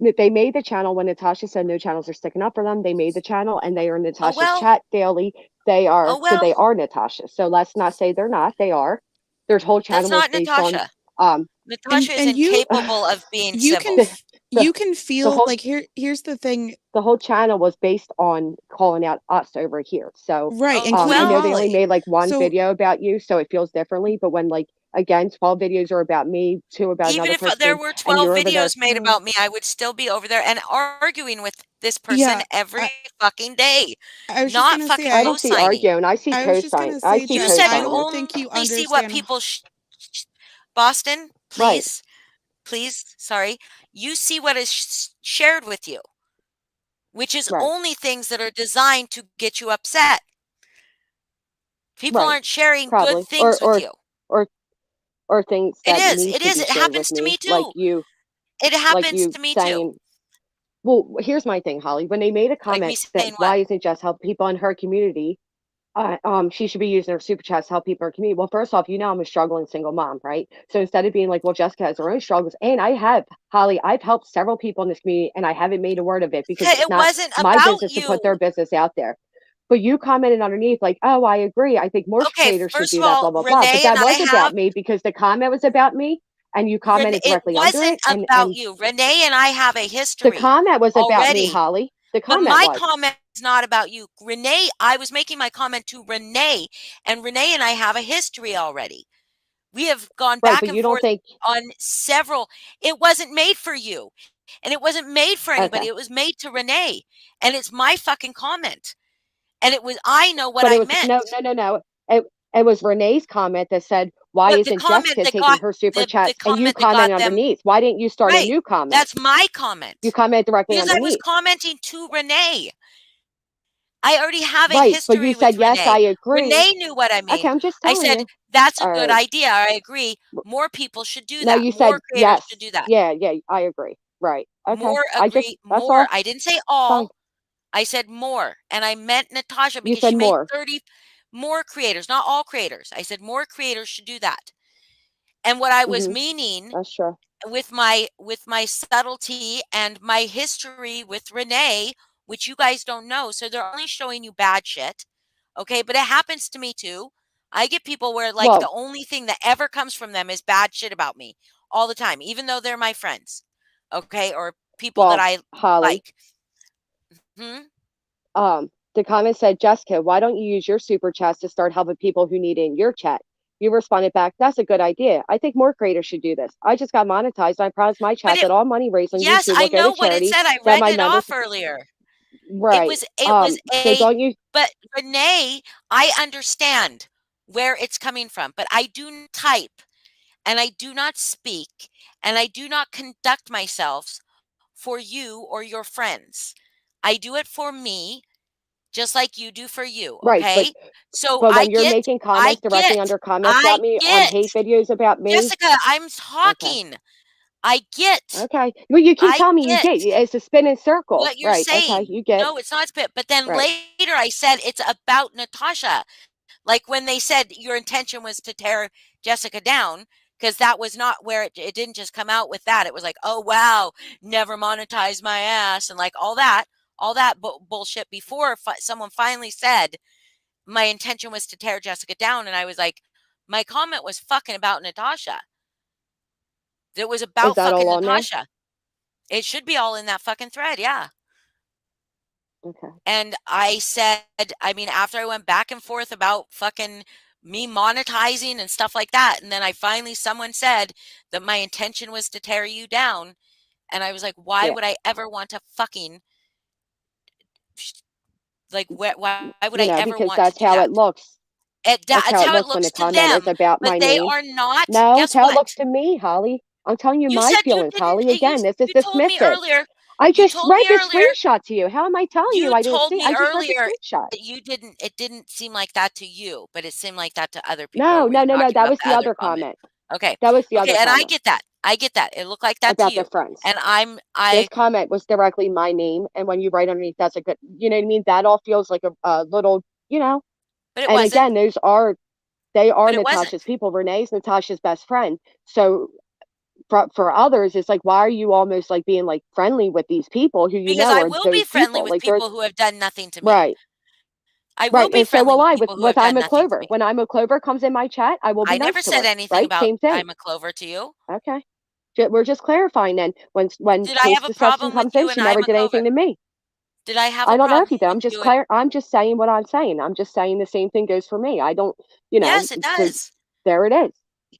they made the channel when Natasha said no channels are sticking up for them. They made the channel and they are in Oh Natasha's well. chat daily. They are Oh so well. they are Natasha. So let's not say they're not. They are. Their whole That's channel was not based on Natasha. um Natasha is and you incapable of being you can civil. the the, you can the feel whole like here's the thing, the whole channel was based on calling out us over here. So right, Oh I including know they well. only Holly. made like one So video about you, so it feels differently. But when like again, 12 videos are about me, two about Even another if there person, were and 12 you're over there. videos made about me, I would still be over there and arguing with this person yeah, every I, fucking day, I was just not gonna say fucking I don't see co-signing. arguing. I see I was just co-sign. gonna I say see You that said I you don't co-signing. think you only see what understand. people Boston, Right. please, sorry. You see what is shared with you, which is Right. only things that are designed to get you upset. People Right. aren't sharing good Probably. things with you. Or or things It that is. need It to is. be It shared with happens to me, me too. It like happens you to me too. saying. Well, here's my thing, Holly. When they made a Like me comment that saying what? why isn't just help people in her community, she should be using her super chats to help people in her community. Well, first off, I'm a struggling single mom, right? So instead of being like, well, Jessica has her own struggles, and I have, Holly, I've helped several people in this community, and I haven't made a word of it because it's It not wasn't my about business to put their you. business out there. But you commented underneath like, oh, I agree. I think more Okay, creators should first of do that, all, blah, blah, blah. But Renee and that I was about have me because the comment was about me and you commented It directly under wasn't it. about And you. Renee and I have a the history comment was about me, already. Holly. The But comment my was. comment is not about you. Renee, I was making my comment to Renee, and Renee and I have a history already. We have gone Right, back but and you don't forth think on several. It wasn't made for you, and it wasn't made for okay. anybody. It was made to Renee, and it's my fucking comment. And it was, I know what But it I was no, meant. no, no, no. It was Renee's comment that said, "Why But the isn't comment Jessica that taking got her super the chats?" And you comment that got commented them underneath. Why didn't you start a right. new comment? That's my You comment commented directly because I was underneath. commenting to Renee. I already have a Right, but you history said with yes, I Renee. agree. Renee knew what I Okay, mean. I'm just I telling said, you. that's a All good right. idea. I agree. More people should do No, that. you More said creators should yes. do that. Yeah, yeah, I agree. Right. Okay. More I just agree. that's More. all. I didn't say Fine. all. I said more, and I meant Natasha You because said she made more. 30 more creators, not all creators. I said more creators should do that. And what I was Hmm. meaning That's true. with my subtlety and my history with Renee, which you guys don't know, so they're only showing you bad shit. Okay, but it happens to me too. I get people where like the Well, only thing that ever comes from them is bad shit about me all the time, even though they're my friends. Okay, or people that well, I Holly. like. Hmm? The comment said, Jessica, why don't you use your super chats to start helping people who need it in your chat? You responded back, that's a good idea. I think more creators should do this. I just got monetized and I promised my But chat that all money raised on yes, YouTube I will go to know what it charity said. I that read my it members. off earlier. Right. It was So a don't you but Renee, I understand where it's coming from, but I do not type and I do not speak and I do not conduct myself for you or your friends. I do it for me, just like you do for you, right, okay? So but when you're making comments directly under comments about me on I hate videos about me, Jessica, I'm okay. talking. I get, Okay. Well, you keep I telling me you get. get. It's a spinning circle. What you're Right. Okay. saying. You get. No, it's not spit. But then Right. later I said it's about Natasha. Like when they said your intention was to tear Jessica down, because that was not where it didn't just come out with that. It was like, oh, wow, never monetize my ass and like all that bullshit before someone finally said my intention was to tear Jessica down. And I was like, my comment was fucking about Natasha. It was Is about that fucking all on there? Natasha. It should be all in that fucking thread. Yeah. Okay. And I said, I mean, after I went back and forth about fucking me monetizing and stuff like that, and then I finally, someone said that my intention was to tear you down. And I was like, why Yeah. would I ever want to fucking, like, why would You I know, ever because want to that's do how it that? looks. That's That's how it how it looks when the looks to comment is them, about but my they name. are not. No, it's Guess how it looks what? to me, Holly. I'm telling you You my said you feelings, didn't, Holly. Again, this is you told me dismissive. earlier, I you just told read me the earlier screenshot to you. How am I telling you You I didn't told see? me I just read the earlier screenshot. that it didn't seem like that to you, but it seemed like that to other people, or No, were you no, no, no. talking That about was the the other other comment? comment. Okay. That was the Okay, other and I comment get that. I get that. It looked like that to about the you. friends. And This comment was directly my name, and when you write underneath, that's a good. You know what I mean? That all feels like a little. You know. but it And wasn't. again, they are But it wasn't. Natasha's people. Renee's Natasha's best friend. So for others, it's like, why are you almost like being like friendly with these people who you Because know I are will be those friendly people? with Like they're people who have done nothing to me. right, I will right. be And so friendly will with I people who with have I'm done a nothing to Clover. me. When I'm a Clover comes in my chat, I will be I never nice to said her. anything Right, about same thing. I'm a clover to you. Okay, we're just clarifying. Then when Did I Case have a Deception problem with comes in, you she and I'm never a did anything clover? to me. Did I have I a don't know if you problem did. with you and I'm just saying what I'm saying. I'm just saying the same thing goes for me. I don't, you know. yes, it So does. there it is.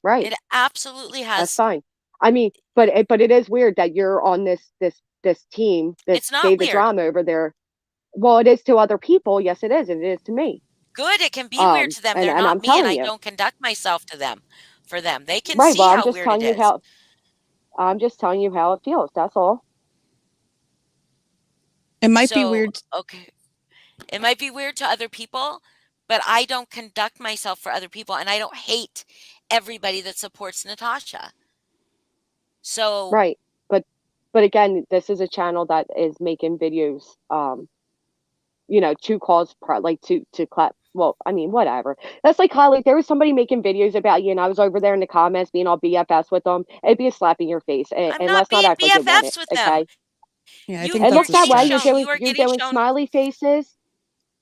Right. It absolutely That's has. fine. I mean, but it is weird that you're on this team, this It's not David weird. drama over there. Well, it is to other people. Yes, it is, and it is to me. Good, it can be weird to them. They're And not I'm me, and telling I you, don't conduct myself to them for them. They can right. see Well, how weird it is. I'm just telling you how it feels. That's all. It might be So, weird. okay, it might be weird to other people, but I don't conduct myself for other people, and I don't hate everybody that supports Natasha. So, Right. But again, this is a channel that is making videos. To cause like to clap. Well, I mean, whatever. That's like Holly. If there was somebody making videos about you, and I was over there in the comments being all BFS with them, it'd be a slap in your face. I'm And not let's not being act like it wouldn't. BFFs with them. Okay. Yeah, I think It You're that's looks a that getting way. stretch. shown. You are You're getting doing shown. smiley faces,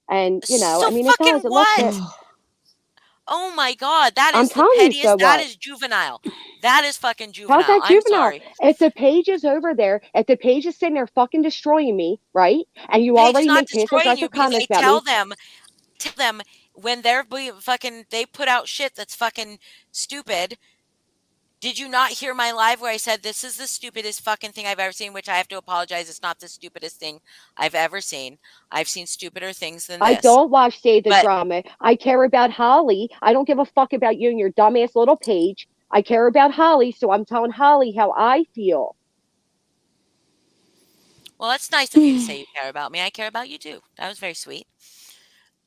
and So I mean, it fucking does. It looks it. what? Oh my God, that I'm is the telling you. So pettiest. That what? is juvenile. That is fucking How's juvenile. that I'm juvenile? sorry. If the page is over there, if the page is sitting there fucking destroying me, right? And you Page is already not make passive destroying you aggressive because comments I about me, tell them when they're being fucking, they put out shit that's fucking stupid. Did you not hear my live where I said this is the stupidest fucking thing I've ever seen, which I have to apologize. It's not the stupidest thing I've ever seen. I've seen stupider things than I this. don't watch Jade the But drama. I care about Holly. I don't give a fuck about you and your dumbass little page. I care about Holly, so I'm telling Holly how I feel. well, that's nice of you to say you care about me. I care about you too. That was very sweet.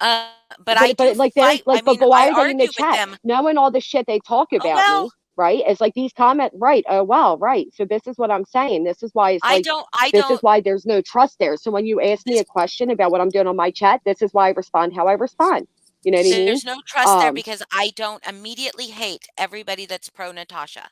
Uh, but I do Like there's fight. I like mean, but why I are they in the argue with chat them. knowing all the shit they talk Oh about well, me? right? It's like these comments, right? Oh wow, right. So this is what I'm saying. This is why it's I like don't I this is don't why there's no trust there. So when you ask me this a question about what I'm doing on my chat, this is why I respond how I respond. You know what I mean? there's no trust there Um, because I don't immediately hate everybody that's pro Natasha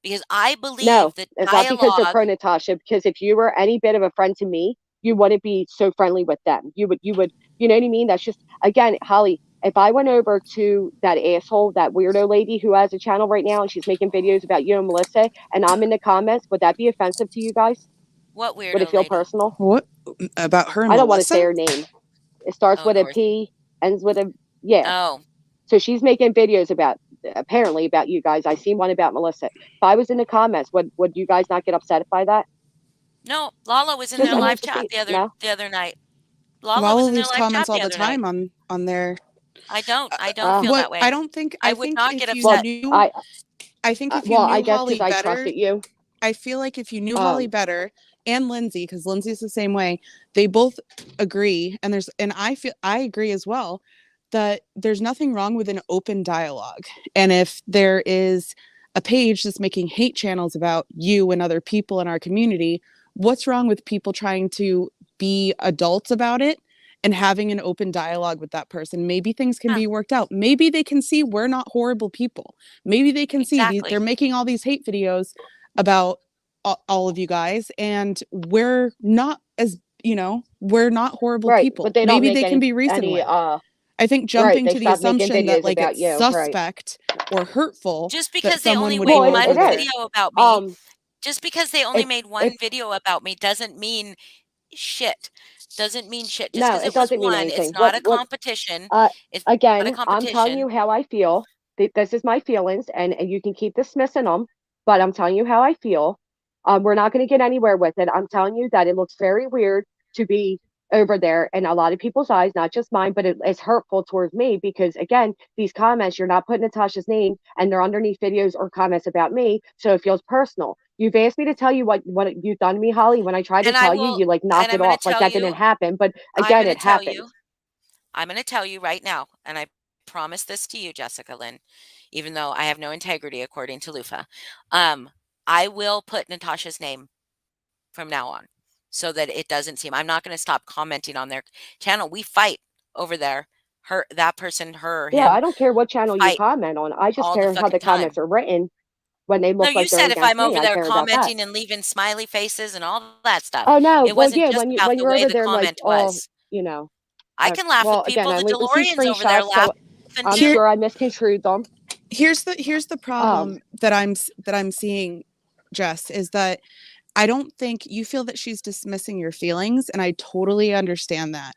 because I no, believe that it's not because they're dialogue. pro Natasha. Because if you were any bit of a friend to me, you wouldn't be so friendly with them. You would, you know what I mean? That's just again, Holly. If I went over to that asshole, that weirdo lady who has a channel right now and she's making videos about you and Melissa, and I'm in the comments, would that be offensive to you guys? What Would it weirdo feel lady? personal? What about her and I don't want to say Melissa? her name. It starts Oh, with a Dorothy. P, ends with a yeah. Oh, So she's making videos about apparently about you guys. I seen one about Melissa. If I was in the comments, would you guys not get upset by that? no, Lala was in Just their I mean live to chat see no. the other night. Lala was Lala in their leaves live comments chat all the the other night. time on their I don't Uh, feel what that I way. don't think I I would think not get if you well, upset. knew I I think if you well I knew guess Holly because I better, trusted you. I feel like if you knew Holly Um, better and Lindsay, because Lindsay's the same way, they both agree, and I agree as well that there's nothing wrong with an open dialogue. And if there is a page that's making hate channels about you and other people in our community, what's wrong with people trying to be adults about it and having an open dialogue with that person? Maybe things can Yeah, be worked out. Maybe they can see we're not horrible people. Maybe they can see they're exactly. making all these hate videos about all of you guys, and we're not as we're not horrible right, but people. they don't Maybe make they can be reasoned any with. I think right. jumping They to the stopped making assumption that videos like about it's you, right? suspect or hurtful Just that because they someone only would made Well, go one it over is. there. video about me, Um, just because they only if made if one video about me doesn't mean shit. Doesn't mean shit. Just no, because it it was doesn't mean one, it's anything. not a What competition. Uh, It's not a again, I'm telling competition. you how I feel. This is my feelings, and you can keep dismissing them, but I'm telling you how I feel. We're not going to get anywhere with it. I'm telling you that it looks very weird to be over there in a lot of people's eyes, not just mine, but it's hurtful towards me because, again, these comments, you're not putting Natasha's name and they're underneath videos or comments about me. So it feels personal. You've asked me to tell you what you've done to me, Holly. When I tried to And I tell you, will you like and knocked it I'm going to off like tell that you didn't happen. But I'm again, going to it tell happened. you I'm going to tell you right now, and I promise this to you, Jessica Lynn, even though I have no integrity according to Lufa. Um, I will put Natasha's name from now on so that it doesn't seem I'm not going to stop commenting on their channel. We fight over there. Her, that person, her, Yeah, him, I don't care what channel you fight comment on. I just all the care how the fucking comments time. are written when they No, look you like they're said if against I'm me. over I there care about that. commenting and leaving smiley faces and all that stuff. Oh no, It well wasn't yeah, just about when the you're way over the there like comment all, was. you know, I can laugh well with again, people. I The only received DeLorean's over there screenshots, so laughing I'm too. Here sure I misconstrued them. here's the Um, problem that I'm seeing, Jess, is that I don't think you feel that she's dismissing your feelings, and I totally understand that.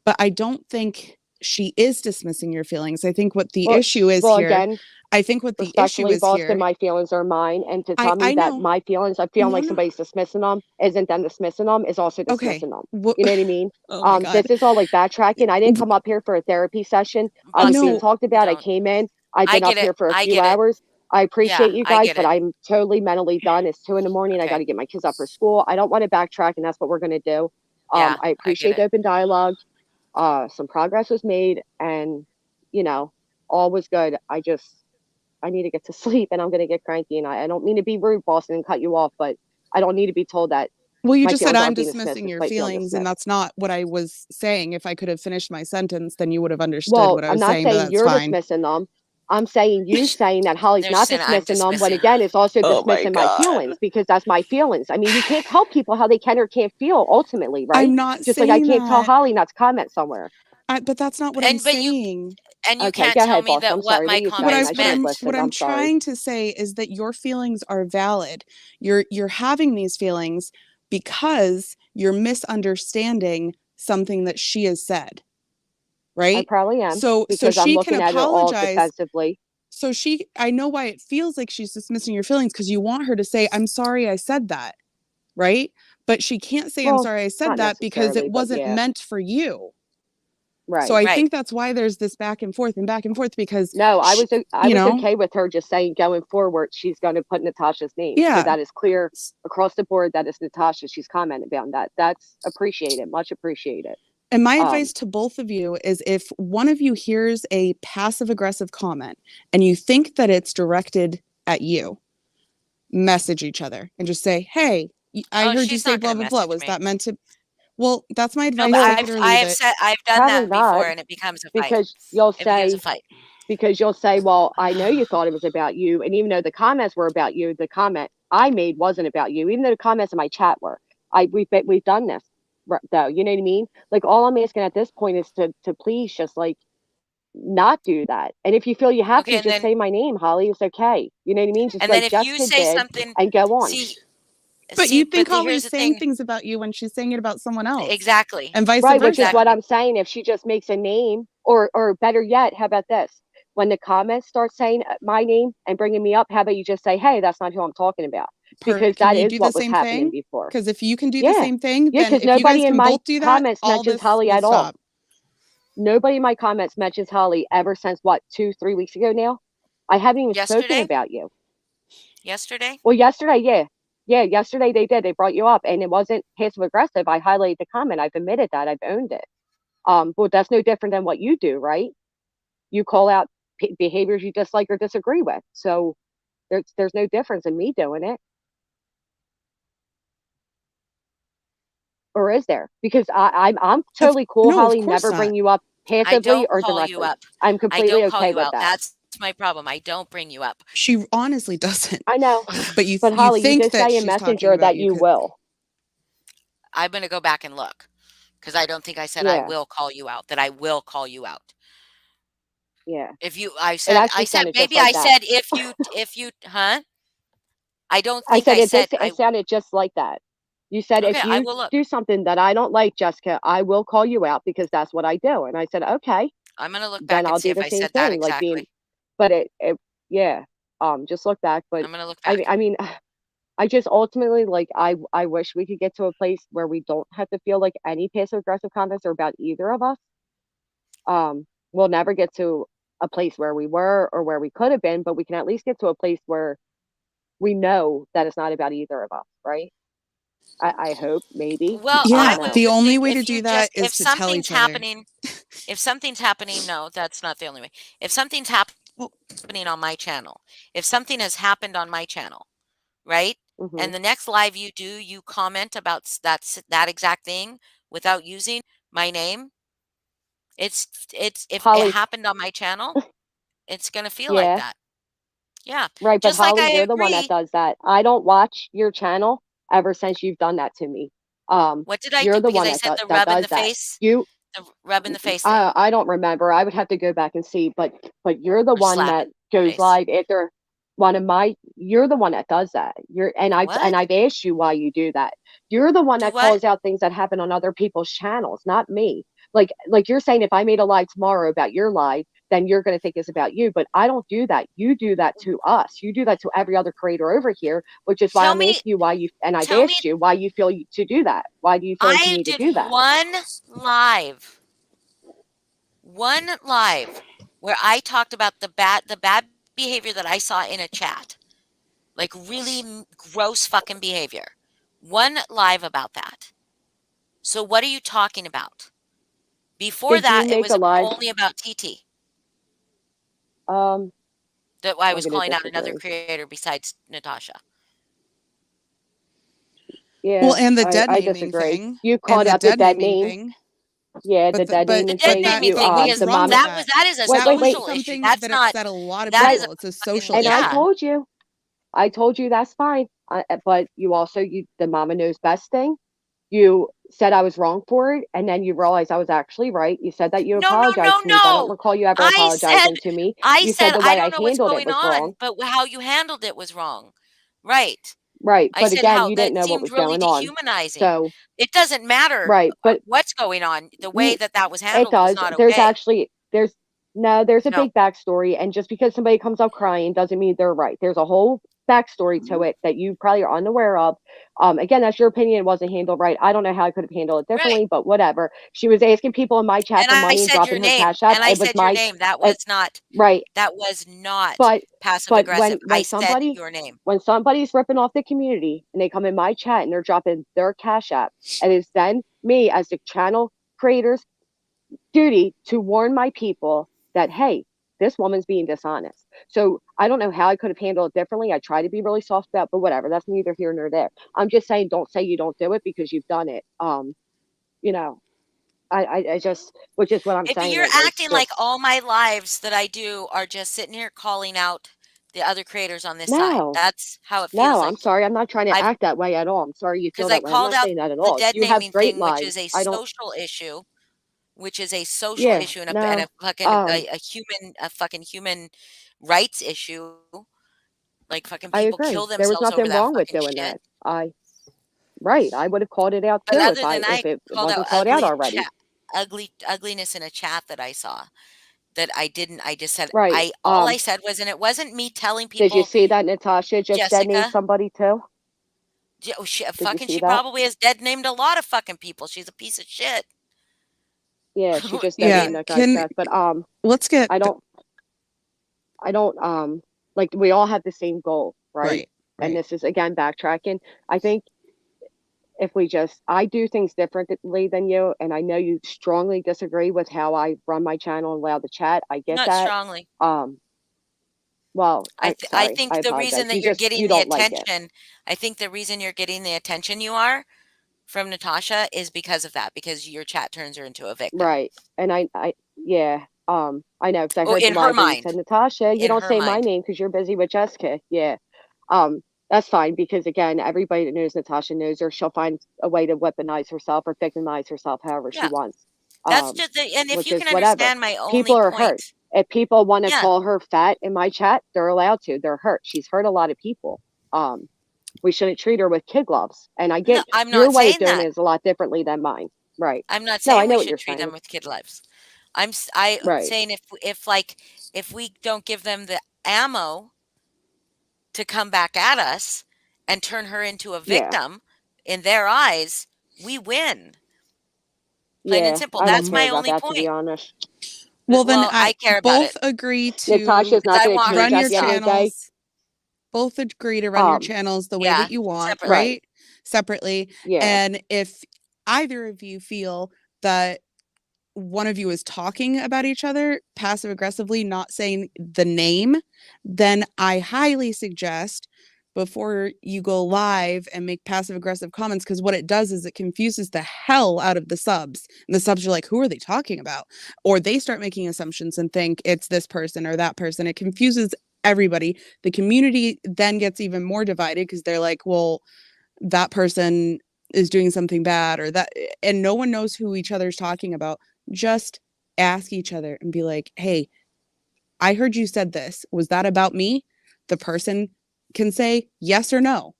But I don't think she is dismissing your feelings. I think what the well, issue is well here, again, I think what the issue respectfully, is Boston, here, my feelings are mine, and to tell me I that know. my feelings, I feel No, like no. somebody's dismissing them, isn't them dismissing them, is also Okay. dismissing them. What You know what I mean? oh my God. This is all like backtracking. I didn't come up here for a therapy session. I was being No, Boston, talked you about. I don't. came in. I've I been get up it. here for a I few get it. hours. I Yeah, appreciate you I guys, get but it. I'm totally mentally done. It's 2 in the morning. I got Okay. to get my kids up for school. I don't want to backtrack, and that's what we're going to do. Yeah, I I get appreciate the it. open dialogue. Some progress was made, and you know, all was good. I need to get to sleep, and I'm going to get cranky. And I don't mean to be rude, Boston, and cut you off, but I don't need to be told that well, you my just said feelings I'm aren't being dismissed dismissing your despite feeling feelings, and dismissed. that's not what I was saying. If I could have finished my sentence, then you would have understood Well, what I I'm was not saying, but saying that's you're fine. dismissing them. I'm saying you saying that Holly's They're not saying I'm dismissing them when dismissing. again it's also Oh my dismissing my God. feelings because that's my feelings. I mean, you can't tell people how they can or can't feel ultimately, right? I'm not Just like I saying can't tell that. Holly not to comment somewhere. But that's not what I'm And but you saying. and you Okay, can't go tell ahead, me Boston. that I'm what sorry. What my are you What saying? I I comments should have meant. what listened. I'm I'm sorry. trying to say is that your feelings are valid. You're having these feelings because you're misunderstanding something that she has said, I right? probably am So because I'm she can looking at it all apologize. defensively. So I know why it feels like she's dismissing your feelings, because you want her to say, I'm sorry I said that, right? But she can't say, I'm Well, sorry I said not that, because it necessarily, but wasn't yeah, meant for you. So right. I Right. think that's why there's this back and forth, because No, I you was know, okay with her just saying going forward she's going to put Natasha's name. So yeah. that is clear across the board that it's Natasha. She's commented on that. That's appreciated, much appreciated. And my Um, advice to both of you is, if one of you hears a passive aggressive comment and you think that it's directed at you. Message each other and just say, hey, I Oh, heard you she's say not blah, gonna blah, blah. message Was me. that meant to? Well, that's my No, but advice. Take it or leave it. I've done Probably that before, not, and it becomes a fight. because you'll It becomes a say, fight. well, I know you thought it was about you, and even though the comments were about you, the comment I made wasn't about you, even though the comments in my chat were. We've done this, though. You know what I mean? Like, all I'm asking at this point is to please just like not do that. And if you feel you have Okay, to, just say my name, Holly. It's okay. You know what I mean? Just and then like if you Jessica say did, something, and go on. see, But you think here's Holly's the saying thing. things about you when she's saying it about someone else. Exactly. And vice Right, versa. which is what I'm saying. If she just makes a name, or better yet, how about this? When the comments start saying my name and bringing me up, how about you just say, hey, that's not who I'm talking about? Because Can that we is do what the was same happening thing? before. Because if you can do the Yeah. same thing, Yeah, then because if you guys nobody in can my both do that, comments all mentions this Holly will at all. stop. Nobody in my comments mentions Holly ever since what, 2-3 weeks ago now? I haven't even spoken Yesterday? about you. Yesterday? Well, yesterday, yeah. Yeah, yesterday they did. They brought you up, and it wasn't passive aggressive. I highlighted the comment. I've admitted that. I've owned it. But that's no different than what you do, right? You call out behaviors you dislike or disagree with. So there's no difference in me doing it. Or is there? Because I'm totally cool, No, of Holly, course never not. bring you up I passively don't or call you directly. up. I'm I completely don't call okay you with out. that. That's my problem. I don't bring you up. She honestly doesn't. I know. But you But you Holly, you think just that say in she's talking Messenger about that you you 'cause will. I'm gonna go back and look because I don't think I said I Yeah, will call you out. That I will call you out. yeah. If you, It actually sounded just maybe like I that. said if you, huh? I don't I think said I it did. said It sounded just like that. You said okay, if I you will look. do something that I don't like, Jessica, I will call you out because that's what I do. And I said, okay, I'm gonna look then back and I'll see do if the I same said that thing. Like being, exactly. but yeah. Just look back. But I'm gonna look I mean, back. I mean, I just ultimately like I wish we could get to a place where we don't have to feel like any passive aggressive comments are about either of us. We'll never get to a place where we were or where we could have been, but we can at least get to a place where we know that it's not about either of us, right? I hope, maybe. Well, I I yeah, don't would know. the think only way if to you do that just is to tell each other. if something's happening, no, that's not the only way. If something's Well, happening on my channel, if something has happened on my channel, right? Hmm. And the next live you do, you comment about that exact thing without using my name. It's if it Holly, happened on my channel, it's gonna feel like yeah, that. Yeah, right. But just like Holly, I you're the one that agree. does that. I don't watch your channel ever since you've done that to me. What did I You're do? the Because one I that said the that rub in does the that. face, You, the rub in the face thing, I don't remember. I would have to go back and see. But you're the or one slap that in the goes face. live after one of my. You're the one that does that. What? I've asked you why you do that. You're the one Do that what? calls out things that happen on other people's channels, not me. Like you're saying, if I made a live tomorrow about your live, then you're going to think it's about you. But I don't do that. You do that to us. You do that to every other creator over here, which is why Tell I'm me, asking you why you. And I've tell me. asked you why you feel to do that. Why do you feel like you I need to did do that? live, one live, where I talked about the bad behavior that I saw in a chat, like really gross fucking behavior. One live about that. So what are you talking about? Before Did you that, it make was a live? only about TT. Um, That I I'm was gonna calling out another disagree. creator besides Natasha. well, Yeah, and the dead I naming disagree. thing, You and called the out the dead dead naming name. thing. Yeah, the But dead but The naming dead but thing. that naming You but thing, what's because the wrong mama. with that? that is a Wait, That wait, was wait. social issue. something That's that not upset a lot of that Right. is people. It's a a fucking social And I issue. yeah. told you. I told you that's fine. But you also the mama knows best thing. You said I was wrong for it, and then you realized I was actually right. You said that you No, no, no, apologized to me, but I don't no. recall you ever I said apologizing to me. I You said said the I way I don't know what's handled it going was on, wrong. but how you handled it was wrong. Right. Right. I But said again, how you that didn't know what seemed was really going on. dehumanizing. So, It doesn't matter right. But what's going on. The way you, that that was it handled was does. not There's okay. actually there's no there's a No. big backstory, and just because somebody comes up crying doesn't mean they're right. There's a whole backstory to it that you probably are unaware of. Again, that's your opinion. It wasn't handled right. I don't know how I could have handled it Right. differently, but whatever. She was asking people in my chat And for I money and said your dropping her name. cash app. And I It was said your my name. That it, was not right. But passive but aggressive. I when said somebody your name. when somebody's ripping off the community and they come in my chat and they're dropping their cash app, it is then me as the channel creator's duty to warn my people that, hey, this woman's being dishonest. So I don't know how I could have handled it differently. I try to be really soft about, but whatever. That's neither here nor there. I'm just saying, don't say you don't do it because you've done it. You know, I just, which is what I'm If saying. you're It's acting like just all my lives that I do are just sitting here calling out the other creators on this side, no, that's how it no. feels I'm like. sorry. I'm not trying to I've act that way at all. I'm sorry you feel because I that way. I'm called not out saying that at the all. dead You have naming great thing, which lives. is a I don't. social issue, which is a social Yeah, issue and no. a fucking Um, a fucking human rights issue. Like fucking I people kill agree. There was themselves over nothing that wrong with fucking doing shit. that. Right. I would have called it out But too other than if I it called out wasn't called out already. ugliness in a chat that I saw that I didn't. I just said Right. all I said was, and it wasn't me telling Did you people, see that Natasha just dead named Jessica. somebody too? Oh, Did you fucking, see she that? probably has dead named a lot of fucking people. She's a piece of shit. Yeah, she just I dead Yeah. named mean, that guy's death. But Let's get I don't I don't like we all have the same goal, right? right. And Right. this is again backtracking. I think if we just I do things differently than you, and I know you strongly disagree with how I run my channel and allow the chat. I get not that. strongly. Um well, I'm I sorry. I think the reason apologize. that you're You getting the don't like it. attention, I think the reason you're getting the attention you are from Natasha is because of that, because your chat turns her into a victim. Right. And yeah, I know because I Oh, heard the in her live where you said, mind. Natasha, you In don't her say my mind. name because you're busy with Jessica. Yeah. Um, that's fine because again, everybody that knows Natasha knows her. She'll find a way to weaponize herself or victimize herself however she Yeah. wants. That's Um, just the, and if which you is can whatever. understand my People only are hurt. point. If people want to Yeah. call her fat in my chat, they're allowed to. They're hurt. She's hurt a lot of people. We shouldn't treat her with kid gloves. And I No, get I'm your not way of saying doing that. it is a lot differently than mine. Right. I'm not No, I saying we know what should you're treat them saying. with kid lives. I Right. saying if like if we don't give them the ammo to come back at us and turn her into a Yeah. victim in their eyes, we win. Plain and Yeah, simple. I don't That's Mhm. care my about only that to be point. honest. Well, then Well, I care about it both agree to Natasha's because not I going to want her change run to at your the end of stop. the day. channels. Both agree to run your Um, channels the way Yeah, that you want, separately. right. right? Separately. Yeah. And if either of you feel that one of you is talking about each other passive aggressively, not saying the name, then I highly suggest before you go live and make passive aggressive comments, because what it does is it confuses the hell out of the subs. And the subs are like, who are they talking about? Or they start making assumptions and think it's this person or that person. It confuses everybody. The community then gets even more divided because they're like, well, that person is doing something bad or that, and no one knows who each other's talking about. Just ask each other and be like, hey, I heard you said this. Was that about me? The person can say yes or no.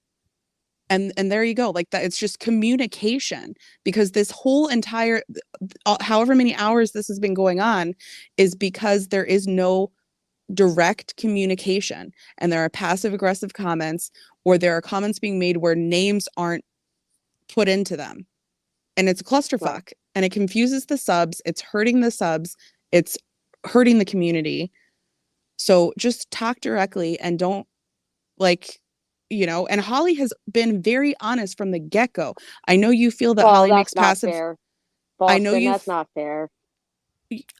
And there you go. Like that, it's just communication, because this whole entire however many hours this has been going on is because there is no direct communication, and there are passive aggressive comments, or there are comments being made where names aren't put into them, and it's a Right. clusterfuck, and it confuses the subs. It's hurting the subs. It's hurting the community. So just talk directly and don't, like, and Holly has been very honest from the get-go. I know you feel that Well, Holly makes that's not passive. fair. I know Boston, you. that's not fair.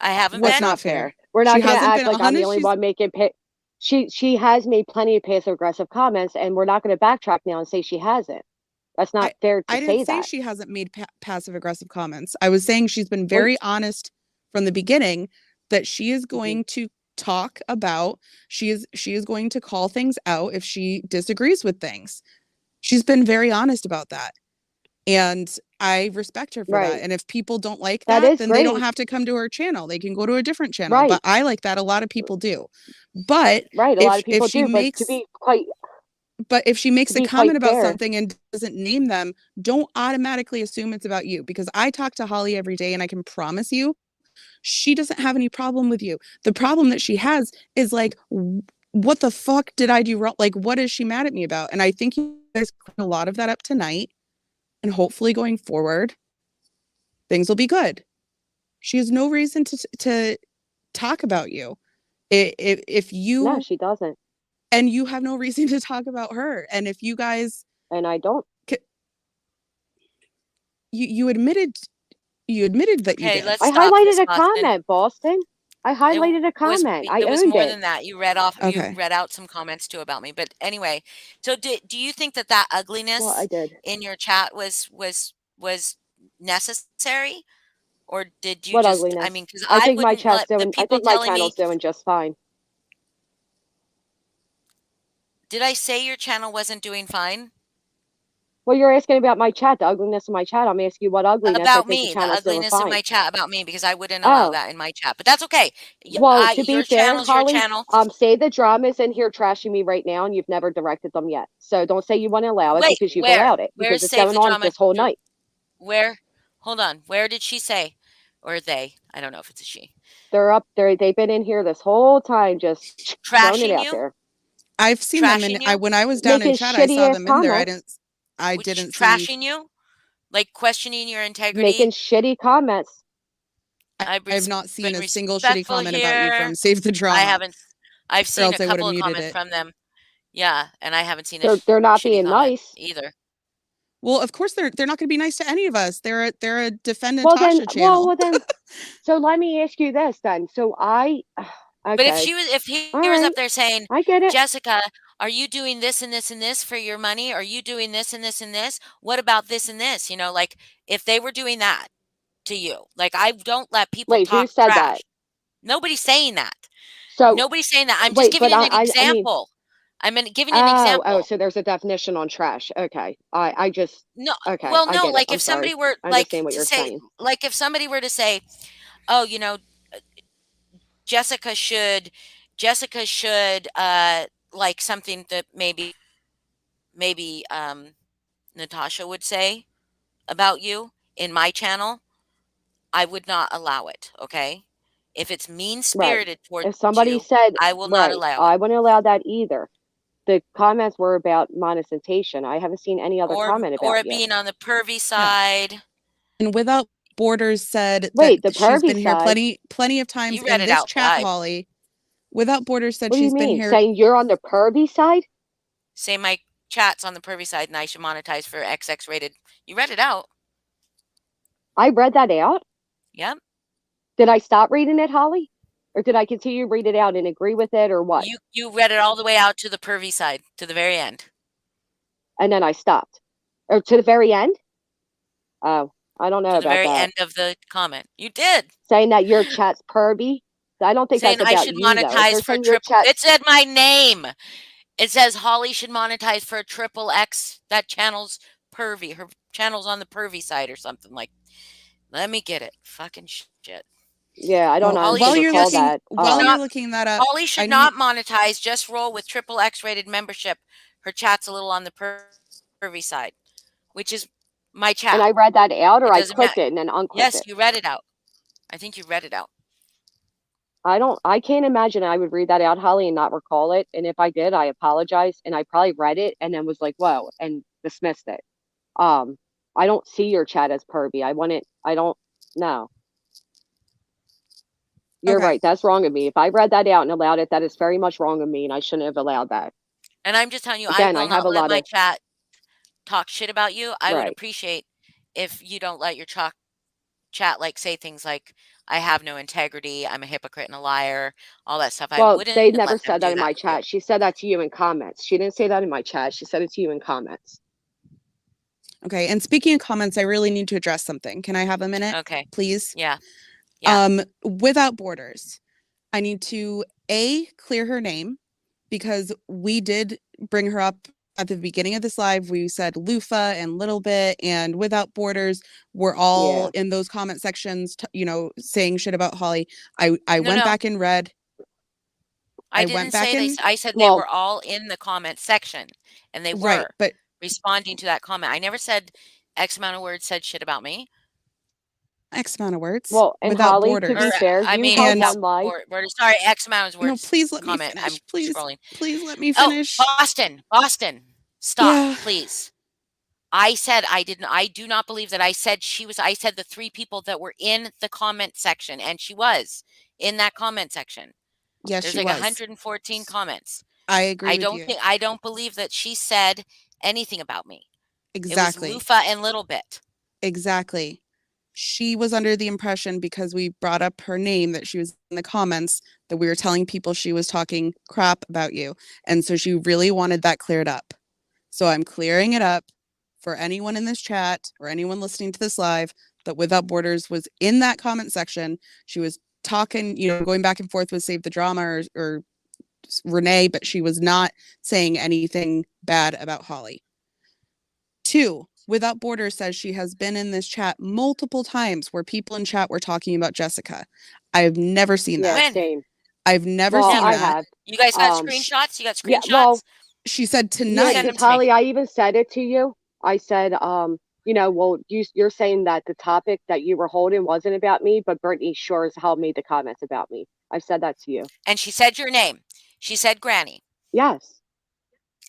I haven't What's That's been. not not fair? fair. We're She not going to hasn't act been like I'm the honest. only one making she has made plenty of passive aggressive comments and we're not going to backtrack now and say she hasn't. That's I not fair to I didn't say say that. she hasn't made passive aggressive comments. I was saying she's been Well, very honest from the beginning that she is mhm, going to talk about, she is going to call things out if she disagrees with things. She's been very honest about that. And I respect her for that. right. And if people don't like That that, is then they don't great. have to come to her channel. They can go to a different channel. But Right. I like that. A lot of people do. But Right. A lot if of if people she do, but makes to a be quite comment about fair, something and doesn't name them, don't automatically assume it's about you, because I talk to Holly every day and I can promise you she doesn't have any problem with you. The problem that she has is like, what the fuck did I do wrong? Like, what is she mad at me about? And I think you guys clean a lot of that up tonight, and hopefully going forward, things will be good. She has no reason to talk about you. If no, you, she doesn't. and you have no reason to talk about her. And if you guys, And I don't. you admitted that you Okay, did. let's I stop highlighted this, a Boston. comment, Boston. I It highlighted a was comment. I it was owned more it. than that. You Okay. read out some comments too about me. But anyway, so do you think that that Well, I ugliness did. in your chat was necessary? Or did you What just, I mean, ugliness? because I I think my wouldn't chat's let the doing. I people think my telling channel's me, doing just fine. did I say your channel wasn't doing fine? Well, you're asking about my chat, the ugliness of my chat. I'm asking you what ugliness I About think the me, the channel's doing ugliness in fine. my chat about me, because I wouldn't allow Oh, that in my chat. But that's okay. well, to be Your fair, channel's your Holly, channel. say the drama's in here trashing me right now, and you've never directed them yet. So don't say you want to allow it Wait, because you've where? allowed it because Where's it's Save going the on Drama? this whole night. Where? Hold on. Where did she say? Or they? I don't know if it's a she. They're up there. They've been in here this whole time, just throwing it Trashing out you? there, I've seen them in Trashing you? when I was down in making chat, I shitty saw ass them in there. comments, I Which didn't see trashing you? Like questioning your making integrity? shitty comments. I have not seen Been a single shitty respectful comment about you here. from Save the I Drama, haven't. I've or seen else a I would have couple of muted comments it. from them. Yeah, and I haven't seen a They're not shitty being comment nice. either. Well, of course they're not going to be nice to any of us. They're a defend Well then, Natasha channel. well then. So let me ask you this then. So But okay, if all he was up right, there saying, I get it. Jessica, are you doing this and this and this for your money? Are you doing this and this and this? What about this and this? You know, like if they were doing that to you, like I don't let people Wait, who talk said that? trash. Nobody's saying that. So Nobody's saying that. I'm just wait, giving but you an I mean, example. Giving you an oh, example. so there's a definition on trash. Okay, I just No, okay, well, I no, get it. like I'm if somebody sorry. were I like understand what to you're say, saying. like if somebody were to say, oh, you know, Jessica should, Jessica should, like something that maybe Natasha would say about you in my channel, I would not allow it. Okay. If it's mean Right. spirited towards If somebody you, said I will not right, allow it. I wouldn't allow that either. The comments were about monetization. I haven't seen any other comment Or about it you. being on the pervy Yeah. side. And Without Borders said that Wait, the she's pervy been here side. plenty of times You read in it this out chat, live. Holly. Without Borders said What do you she's been mean? here. Saying you're on the pervy side? Say my chat's on the pervy side and I should monetize for XX rated. You read it out. I read that out. Yep. Did I stop reading it, Holly? Or did I continue to read it out and agree with it or what? You read it all the way out to the pervy side, to the very end. And then I stopped. Or to the very end? Oh, I don't know To the about very that. end of the comment. You did. Saying that your chat's pervy? I don't think Saying that's I about should you though. If monetize they're for a saying your triple. chat, It said my name. It says Holly should monetize for a triple X. That channel's pervy. Her channel's on the pervy side or something like. Let me get it. Fucking shit. yeah, I don't Well, Holly honestly should recall just that. while not. you're looking that up, Holly I should need not monetize. Just roll with triple X rated membership. Her chat's a little on the pervy side, which is my And chat. I read that out or It I doesn't matter. clicked it and then unclicked Yes, it. you read it out. I think you read it out. I can't imagine I would read that out, Holly, and not recall it. And if I did, I apologize. And I probably read it and then was like, whoa, and dismissed it. Um, I don't see your chat as pervy. I don't know. You're okay. right. That's wrong of me. If I read that out and allowed it, that is very much wrong of me, and I shouldn't have allowed that. And I'm just telling you, I Again, I will have not a let lot my of chat talk shit about you. I would right. appreciate if you don't let your chat like say things like I have no integrity, I'm a hypocrite and a liar, all that stuff. I Well, they wouldn't never let them said that do in that my to you. chat. She said that to you in comments. She didn't say that in my chat. She said it to you in comments. Okay. And speaking of comments, I really need to address something. Can I have a minute, Okay. please? Yeah. Yeah. Without Borders, I need to clear her name because we did bring her up at the beginning of this live. We said loofah and little bit and Without Borders were all Yeah. in those comment sections, saying shit about Holly. I No, went no. back and read. I I went didn't back say and I said they Well, were all in the comment section and they right, were but responding to that comment. I never said X amount of words said shit about me. X amount of words. well, and Without Holly, to Or be Borders. fair, I you mean held And without one live. sorry, X amount of no, words please let me comment. I'm finish. Please let me Oh, finish. Boston, stop, Yeah. please. I do not believe that I said I said the three people that were in the comment section, and she was in that comment section. Yes, There's she like was. 114 comments. I agree with you. I don't believe that she said anything about me. It was Exactly. loofah and little bit. Exactly. she was under the impression, because we brought up her name, that she was in the comments, that we were telling people she was talking crap about you. And so she really wanted that cleared up. So I'm clearing it up for anyone in this chat or anyone listening to this live, that Without Borders was in that comment section. She was talking, going back and forth with Save the Drama or Renee, but she was not saying anything bad about Holly. 2, Without Borders says she has been in this chat multiple times where people in chat were talking about Jessica. I've never seen Yeah, that. When? same. I've never Well, seen I that. have. You guys got Um, screenshots? You got yeah, well, screenshots? She said yeah, Send tonight. them because to me. Holly, I even said it to you. I said, well, you're saying that the topic that you were holding wasn't about me, but Brittany sure as hell made the comments about me. I said that to you. And she said your name. She said Granny. Yes,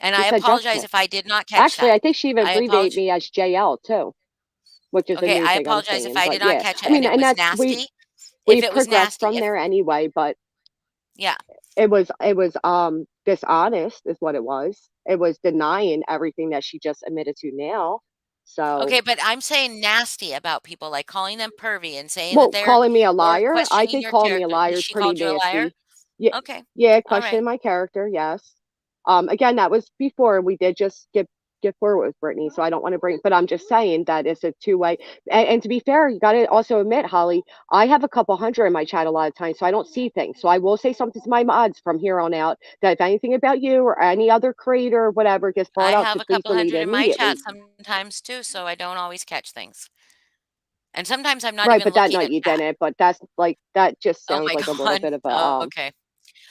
And she I said apologize Jessica. if I did not catch Actually, I that. think she even I abbreviated apologize. me as JL too, which is a Okay, new I thing I'm apologize if seeing. I But did not yeah, catch I it and mean, it and was that's nasty. If we've it was progressed nasty, from there anyway. But yeah. it was dishonest is what it was. It was denying everything that she just admitted to now. So, Okay, but I'm saying nasty about people, like calling them pervy and saying that well, they're calling me a or liar, I questioning think your calling me a character. liar is She pretty called you a liar? nasty. Yeah, Okay. yeah, All right. questioning my character, yes. Again, that was before we did just get forward with Brittany, so I don't want to bring, but I'm just saying that it's a two-way. And to be fair, you got to also admit, Holly, I have a couple hundred in my chat a lot of times, so I don't see things. So I will say something to my mods from here on out that if anything about you or any other creator or whatever gets I brought up, have to a please couple delete hundred it in my chat immediately. sometimes too, so I don't always catch things. And sometimes I'm not Right, even but that looking night at you chat. didn't. But that's like that just Oh sounds my like a little God. bit of a Oh, okay.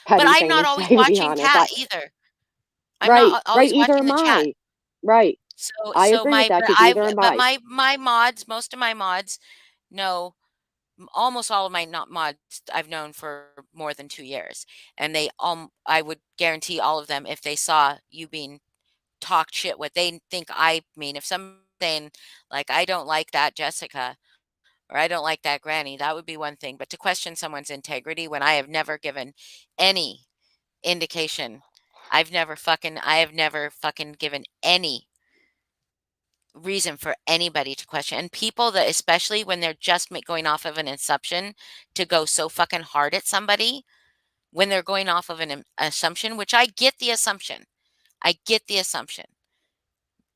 But petty I'm thing not to always say, to be watching honest. chat either. I'm Right, not right. always Either watching am the chat. I. Right. So I so agree with my that but because I've either am but I. my mods, most of my mods know almost all of my not mods I've known for more than 2 years, and they I would guarantee all of them if they saw you being talked shit what they think I mean. If something saying like I don't like that Jessica or I don't like that Granny, that would be one thing. But to question someone's integrity when I have never given any indication, I have never fucking given any reason for anybody to question. And people that, especially when they're just going off of an assumption, to go so fucking hard at somebody when they're going off of an assumption, which I get the assumption. I get the assumption.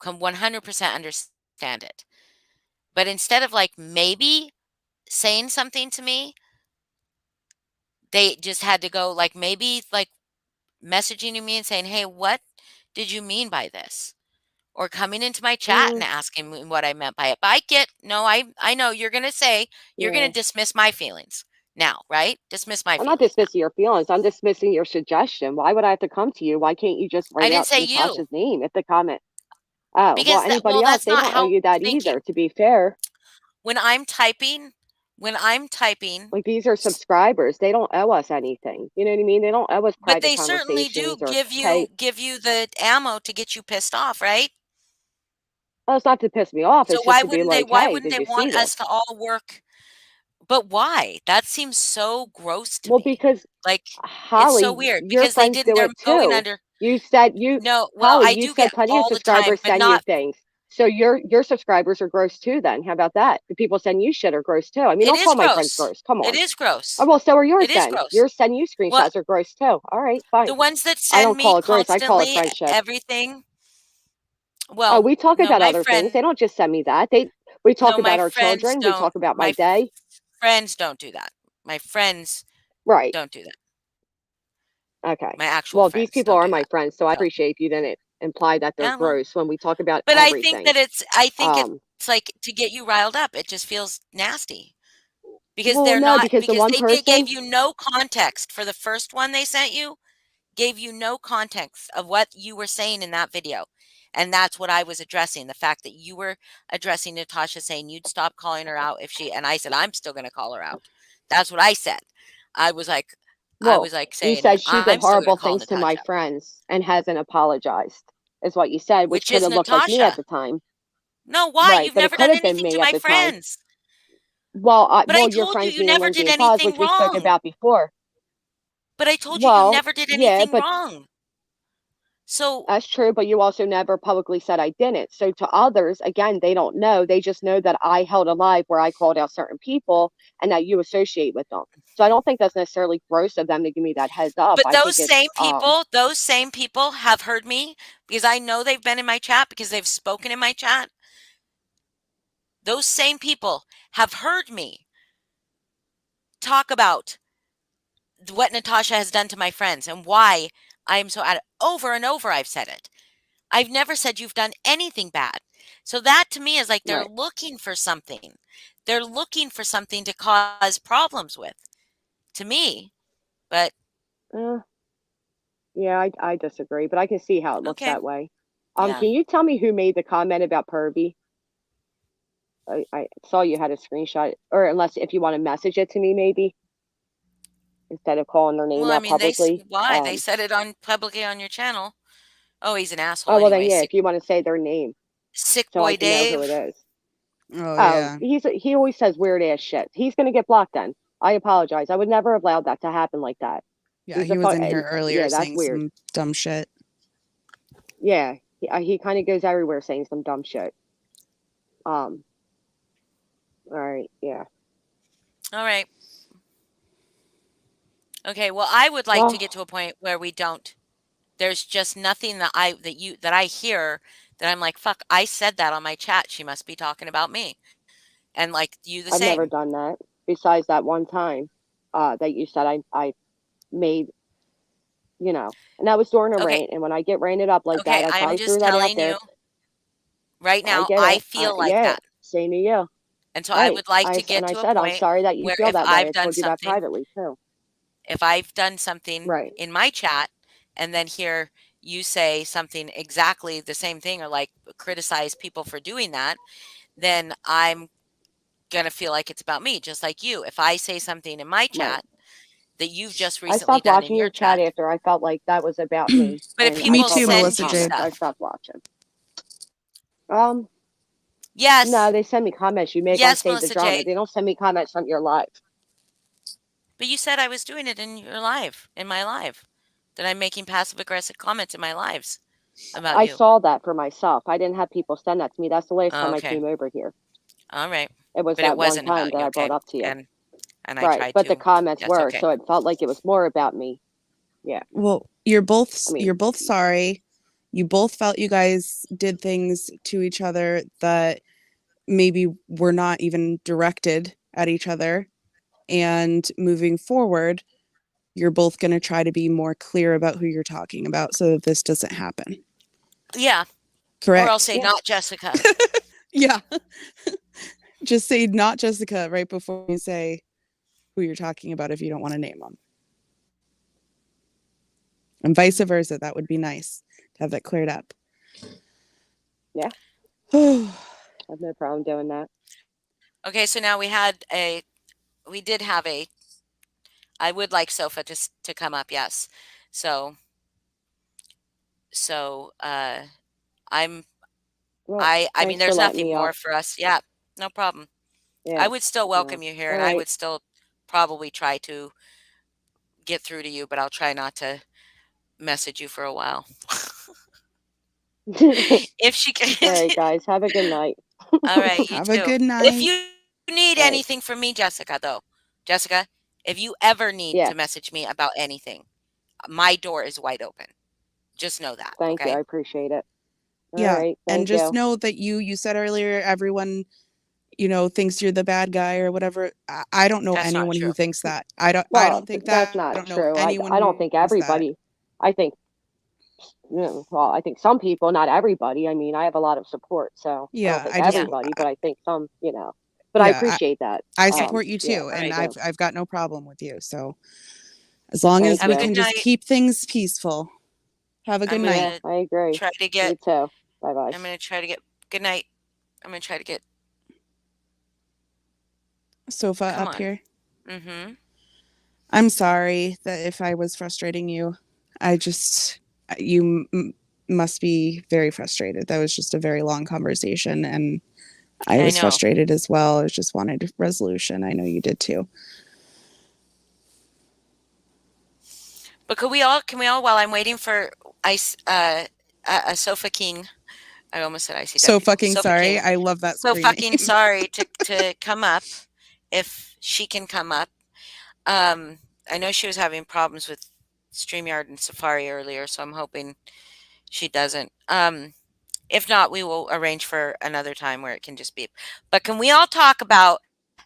Can 100% understand it. But instead of like maybe saying something to me, they just had to go like maybe like messaging me and saying, "Hey, what did you mean by this?" Or coming into my chat and Mm, asking me what I meant by it. But I get no, I know you're gonna say you're gonna yeah. dismiss my feelings now, right? Dismiss my I'm not feelings now. dismissing your feelings. I'm dismissing your suggestion. Why would I have to come to you? Why can't you just I write didn't out say you Natasha's name if the comment? Oh, well, because that anybody else, that's they not don't owe how you I'm that either, thinking. to be fair. When I'm typing, when I'm typing, Like these are subscribers. They don't owe us anything. You know what I mean? They don't owe us but private they certainly do conversations or hey, give you the ammo to get you pissed off, right? well, it's not to piss me off. So It's just to be like, why hey, wouldn't did they you see want us to this? all work? But why? That seems so gross to Well, me. because Like it's so Holly, weird your because they friends didn't do they're it going too. under You said you, no, well, Holly, I you do get said plenty of all the time, subscribers but send you not things. So your subscribers are gross too. Then how about that? The people send you shit are gross too. I mean, it don't is call my friends gross. gross. Come It on. is Oh gross. well, so are yours It is then. gross. Yours send you Well, screenshots are gross too. All right, fine. the ones that I send don't me call it gross. I call it constantly friendship. everything, Oh, well, we talk no, about my other things. friend They don't just send me that. We talk no, about my our friends children. We don't talk about my day. friends don't do that. My friends Right. don't do that. Okay. My actual Well, these friends people don't are do my that. friends, so I So, appreciate if you didn't imply that they're yeah, well, gross when we talk about but everything. I think Um, it's like to get you riled up. It just feels nasty. Because well, they're no, not because the because one they did person, gave you no context for the first one they sent you, gave you no context of what you were saying in that video. And that's what I was addressing, the fact that you were addressing Natasha saying you'd stop calling her out if she and I said, "I'm still gonna call her out." That's what I said. I was like well, you saying, said she did "I'm still gonna horrible call things to my Natasha," friends and hasn't apologized, is what you said, which which could is have looked like me at Natasha. the time. No, why? Right. You've But it never could done have been anything to me at my the time. friends. But I Well, your told you friends you being never Lindsay did and Paz, anything which we spoke wrong. about before. But I told you you Well, never did yeah, anything but wrong. So, That's true, but you also never publicly said I didn't. So to others, again, they don't know. They just know that I held a live where I called out certain people and that you associate with them. So I don't think that's necessarily gross of them to give me that heads up. but I think it's those same people have heard me because I know they've been in my chat because they've spoken in my chat. Those same people have heard me talk about what Natasha has done to my friends and why I am so over and over. I've said it. I've never said you've done anything bad. So that to me is like they're right. looking for something. They're looking for something to cause problems with to me. But Uh, yeah, I disagree, but I can see how it looks okay. that way. Yeah. Can you tell me who made the comment about pervy? I saw you had a screenshot, or unless if you want to message it to me, maybe instead of calling their Well, name I out mean, publicly. why? They said it on publicly on your channel. Oh, he's an asshole Oh well, then anyway. yeah, if you want to say their name Sick so I boy can know who it Dave. is. Oh Oh, yeah. he always says weird ass shit. He's gonna get blocked then. I apologize. I would never have allowed that to happen like that. Yeah, He's he a was fuck. in here earlier Yeah, that's saying weird. some dumb shit. Yeah, he kind of goes everywhere saying some dumb shit. Um. All right. Yeah. All right. Okay. Well, I would like to Well, get to a point where we don't. There's just nothing that I hear that I'm like, fuck, I said that on my chat. She must be talking about me. And like you the I've never same. done that. Besides that one time, that you said I made, and that was during a Okay. rant. And when I get ranted up like Okay. that, I I'm probably threw just that out telling there. you right I now, get I it. feel like Yeah. that. Same to you. And so I Right. would like to get I to a said I'm point sorry that you where feel that way. I told you that privately too. if I've done something Right. in my chat and then hear you say something exactly the same thing or like criticize people for doing that, then I'm going to feel like it's about me, just like you. If I say something in my Right. chat that you've just I recently stopped done in watching your your chat chat, after I felt like that was about me, but if and I Me people felt too, like the send Melissa you Jade. comments. I stuff, stopped watching. Um, no, yes, they send me comments. You make on yes, Save the Melissa Drama. Jade, They don't send me comments from your live. but you said I was doing it in my live, that I'm making passive aggressive comments in my lives about I you. saw that for myself. I didn't have people send that to me. That's the last time I Okay, came over here. all right, It was but it that one wasn't time about that you, I brought okay, up to you. and I Right. tried But the to. comments Yes, were, okay. so it felt like it was more about me. Yeah. Well, I mean, you're both sorry. You both felt you guys did things to each other that maybe were not even directed at each other. And moving forward, you're both going to try to be more clear about who you're talking about so that this doesn't happen. Yeah, or I'll Correct? say yeah. not Jessica. Yeah. Just say not Jessica right before you say who you're talking about if you don't want to name them. And vice versa. That would be nice to have that cleared up. Yeah. Oh, I have no problem doing that. Okay, so now we did have a, I would like Sofa to come up, yes. So, so, I'm, Well, I mean, thanks for there's letting nothing me more up. for us. Yeah, no problem. I Yeah. would still Yeah. welcome you here All and I right. would still probably try to get through to you, but I'll try not to message you for a while. All If she can. right, guys. Have a good night. All right, you have a too. good If night. you need All right. anything from me, Jessica, though, Jessica, if you ever need Yeah. to message me about anything, my door is wide open. Just know that, Thank you. I okay? appreciate it. All Yeah. right. And Thank just you. know that you said earlier, everyone, thinks you're the bad guy or whatever. I don't know That's not anyone who true. thinks that. I Well, don't think that's that. I not don't know true. anyone I who don't think thinks that. everybody. I think, well, I think some people, not everybody. I mean, I have a lot of support, so I don't Yeah. think Yeah. everybody, but I think some, but I Yeah. appreciate that. I Okay. support you Yeah, too. All And right. I do. I've got no problem with you. So as long as Thank Have a we good you. can just night. keep things peaceful. Have a good I'm night. Yeah, gonna I agree. try to get. You too. Bye bye. I'm gonna try to get. Good night. I'm gonna try to get. Sofa Come up on. here. Mm-hmm. I'm sorry that if I was frustrating you. I just, you must be very frustrated. That was just a very long conversation and I I was know. frustrated as well. I just wanted resolution. I know you did too. But could we all? Can we all? While I'm waiting for I a Sofa King. I almost said So ICW. fucking Sofa sorry. King. I love that So screen fucking name. sorry to come up if she can come up. Um, I know she was having problems with StreamYard and Safari earlier, so I'm hoping she doesn't. If not, we will arrange for another time where it can just beep. But can we all talk about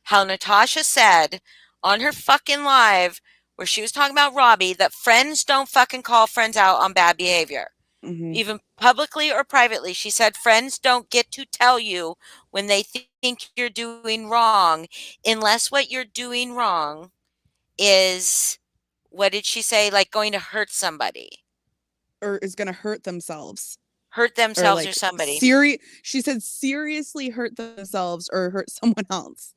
how Natasha said on her fucking live where she was talking about Robbie that friends don't fucking call friends out on bad behavior, Hmm. even publicly or privately. She said friends don't get to tell you when they think you're doing wrong unless what you're doing wrong is, what did she say? Like going to hurt somebody, Or is gonna hurt themselves. hurt Or themselves or like somebody. she said seriously hurt themselves or hurt someone else.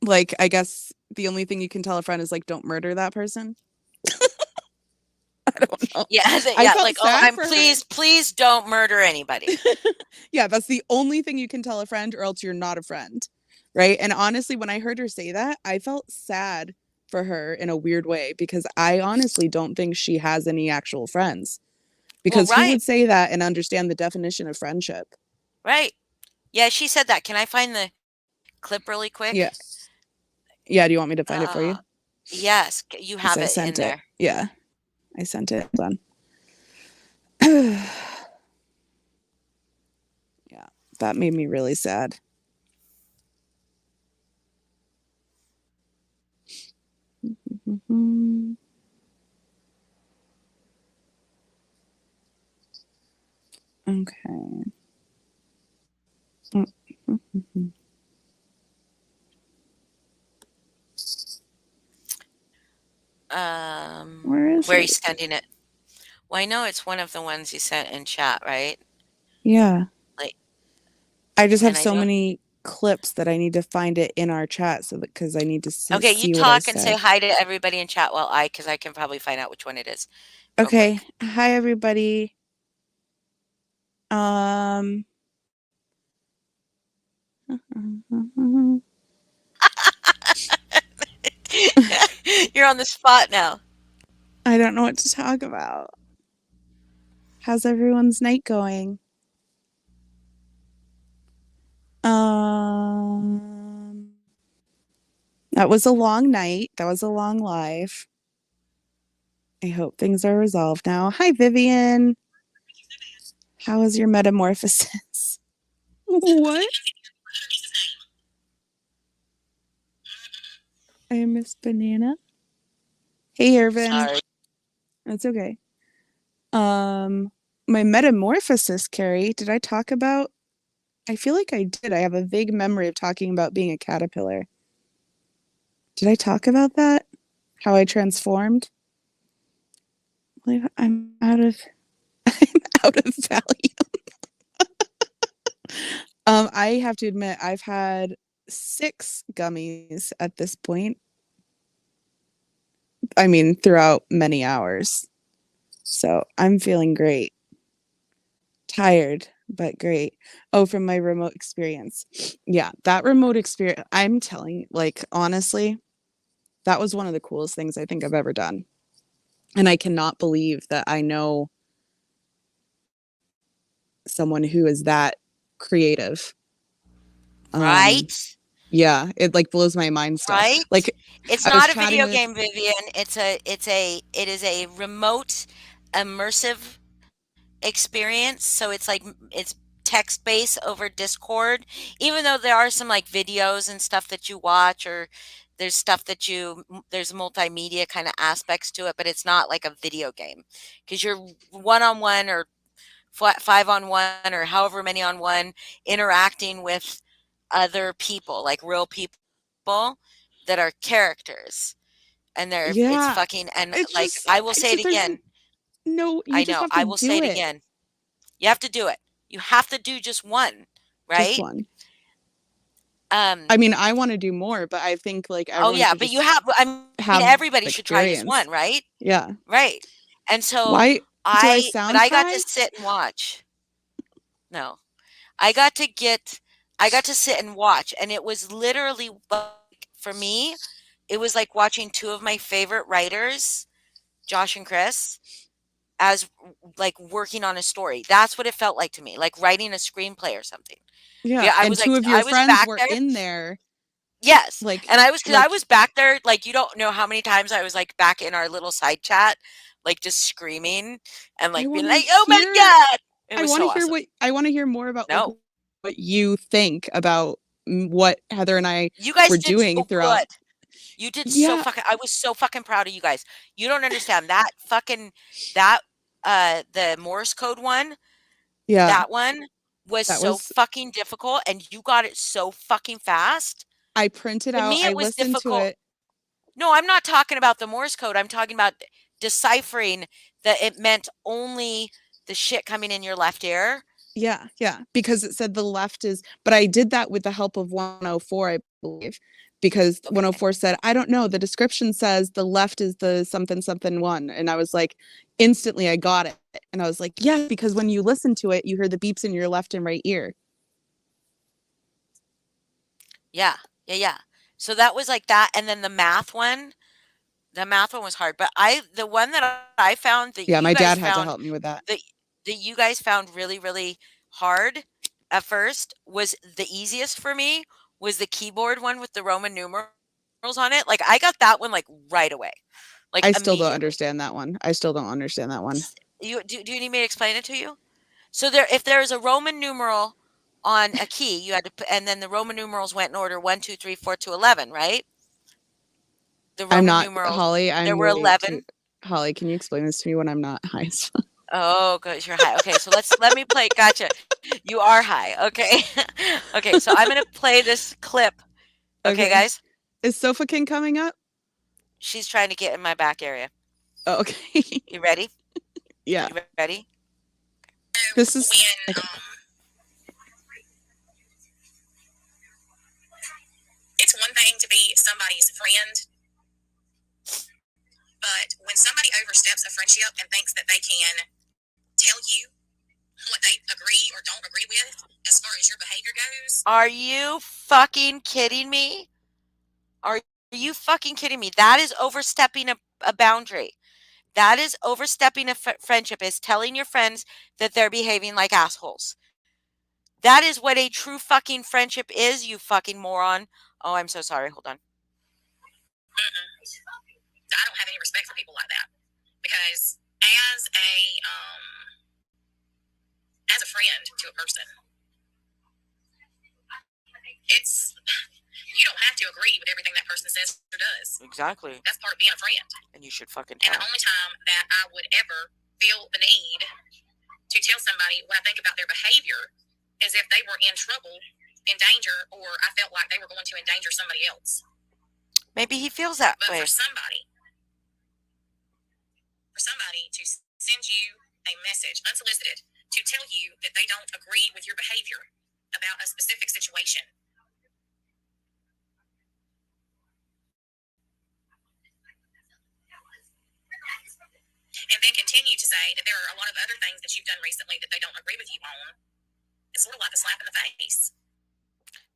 Like, I guess the only thing you can tell a friend is like, don't murder that person. I don't know. Yeah, I yeah, felt like, oh, sad I'm for her. please don't murder anybody. Yeah, that's the only thing you can tell a friend, or else you're not a friend. Right. And honestly, when I heard her say that, I felt sad for her in a weird way because I honestly don't think she has any actual friends. Well, Because who right, would say that and understand the definition of friendship? right. Yeah, she said that. Can I find the clip really quick? Yeah. Yeah. Do you want me to find it for Uh, you? yes, you have Because I it in sent it. there. Yeah. I sent it. Hold on. Yeah. That made me really sad. Okay. Where is Where are you it? sending it? Well, I know it's one of the ones you sent in chat, right? Yeah. Like, I just and have I so don't. many clips that I need to find it in our chat so that because I need to Okay, you see what I talk and say said. hi to everybody in chat while because I can probably find out which one it is real Okay. quick. Hi everybody. Um You're on the spot now. I don't know what to talk about. How's everyone's night going? Um that was a long night. That was a long live. I hope things are resolved now. Hi Vivian. How was your metamorphosis? What? I miss banana. Hey Irvin. Sorry. That's okay. My metamorphosis, Carrie, did I talk about? I feel like I did. I have a vague memory of talking about being a caterpillar. Did I talk about that? How I transformed? I'm out of I'm out of value. I have to admit I've had 6 gummies at this point. I mean, throughout many hours. So I'm feeling great. Tired, but great. Oh, from my remote experience. Yeah, that remote experience, I'm telling, like, honestly, that was one of the coolest things I think I've ever done. And I cannot believe that I know someone who is that creative. Um, Right? yeah, it like blows my mind still. Right? Like, It's I was not a chatting video with, game, Vivian. It is a remote immersive experience. So it's text-based over Discord. Even though there are some like videos and stuff that you watch, or there's stuff that there's multimedia kind of aspects to it, but it's not like a video game because you're one-on-one or 5-on-1 or however many on one interacting with other people, like real people that are characters. And it's yeah, fucking, and it's like, just, I will it's say it just, there's again. no, I you just know, have to I will say do it it. again. You have to do it. You have to do just one, Just right? one. Um, I mean, I want to do more, but I think like oh everyone yeah, should but just I mean, have everybody should try just one, experience. right? Yeah. Right. And so Why do I but sound I got to fried? sit and watch. No, I got to get, I got to sit and watch, and it was literally like, for me, it was like watching two of my favorite writers, Josh and Chris. as like working on a story. That's what it felt like to me, like writing a screenplay or something. Yeah, Yeah, I and was two like, of your I was friends back were there. in there, Yes, like and I was because I like was back there. Like you don't know how many times I was like back in our little side chat, like just screaming and I like being want to like, "Oh my hear god!" It I was want so to hear awesome. what I want to hear more about like No, what you think about what Heather and I you guys were did doing so throughout. good. You did so Yeah, fucking. I was so fucking proud of you guys. You don't understand that fucking that the Morse code one. yeah, That one was that so was fucking difficult, and you got it so fucking fast. I printed To out, me, I it was listened to difficult. it. No, I'm not talking about the Morse code. I'm talking about deciphering that it meant only the shit coming in your left ear. Yeah, yeah, because it said the left is, but I did that with the help of 104, I believe, because Okay. 104 said, I don't know, the description says the left is the something something one. And I was like, instantly I got it. And I was like, yeah, because when you listen to it, you hear the beeps in your left and right ear. Yeah. Yeah. Yeah. So that was like that. And then the math one was hard. But the one that I found Yeah, my dad had to help me with that. that, that you guys found really, really hard at first was the easiest for me was the keyboard one with the Roman numerals on it. Like I got that one like right away, like I still don't immediately. understand that one. I still don't understand that one. Do you need me to explain it to you? So there, if there is a Roman numeral on a key, you had to put, and then the Roman numerals went in order 1, 2, 3, 4 to 11, right? The I'm Roman not numerals, Holly. there I'm were way too 11. Holly. Can you explain this to me when I'm not high? as fuck? Oh, because you're high. Okay, so let me play. Gotcha. You are high. Okay. Okay, so I'm gonna play this clip. Okay, Okay. guys. Is Sofa King coming up? She's trying to get in my back area. Oh, okay. You ready? Yeah. You ready? This is When okay. it's one thing to be somebody's friend, but when somebody oversteps a friendship and thinks that they can tell you what they agree or don't agree with as far as your behavior goes, Are you fucking kidding me? Are you fucking kidding me? That is overstepping a boundary. That is overstepping a friendship, is telling your friends that they're behaving like assholes. That is what a true fucking friendship is, you fucking moron. Oh, I'm so sorry. Hold on. I don't have any respect for people like that because as a friend to a person, it's you don't have to agree with everything that person says or does. Exactly. That's part of being a friend. And you should fucking And tell. the only time that I would ever feel the need to tell somebody what I think about their behavior is if they were in trouble, in danger, or I felt like they were going to endanger somebody else. Maybe he feels that But way. for somebody to send you a message unsolicited to tell you that they don't agree with your behavior about a specific situation, and then continue to say that there are a lot of other things that you've done recently that they don't agree with you on, it's sort of like a slap in the face.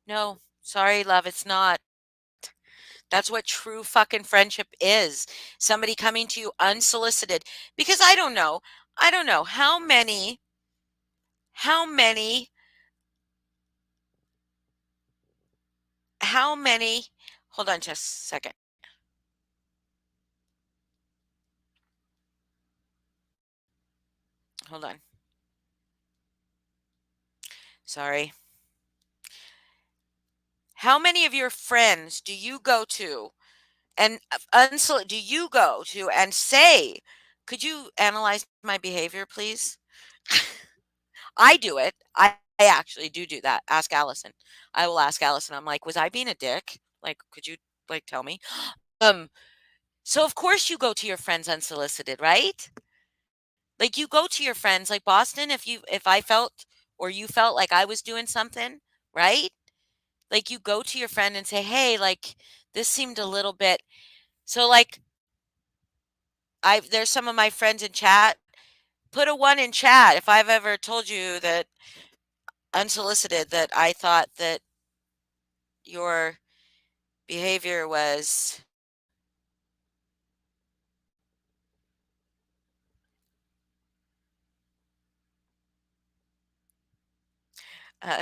No, sorry, love, it's not. That's what true fucking friendship is. Somebody coming to you unsolicited. Because I don't know how many, how many, hold on just a second. Hold on. Sorry. How many of your friends do you go to and do you go to and say, could you analyze my behavior, please? I do it. I actually do that. Ask Allison. I will ask Allison. I'm like, was I being a dick? Like, could you like tell me? Um, so of course you go to your friends unsolicited, right? Like you go to your friends like Boston if I felt or you felt like I was doing something, right? Like you go to your friend and say, "Hey, like this seemed a little bit." So like I there's some of my friends in chat. Put a 1 in chat if I've ever told you that unsolicited that I thought that your behavior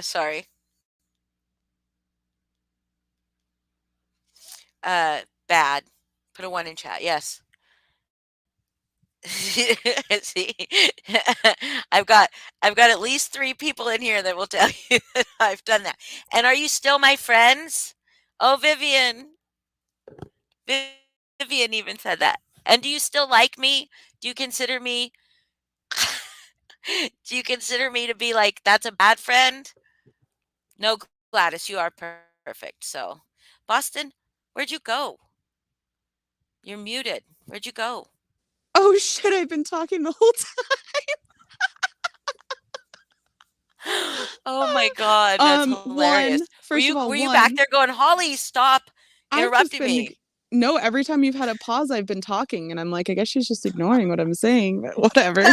Sorry. Bad. Put a 1 in chat. Yes. See, I've got I've got at least 3 people in here that will tell you that I've done that. And are you still my friends? Oh, Vivian. Vivian even said that. And do you still like me? Do you consider me do you consider me to be like that's a bad friend? No, Gladys, you are perfect. So, Boston, where'd you go? You're muted. Where'd you go? Oh shit, I've been talking the whole Oh my god, that's time. hilarious. First of all, Were you back one, there going, "Holly, stop I've just interrupting been me"? no, every time you've had a pause, I've been talking, and I'm like, I guess she's just ignoring what I'm saying, but whatever.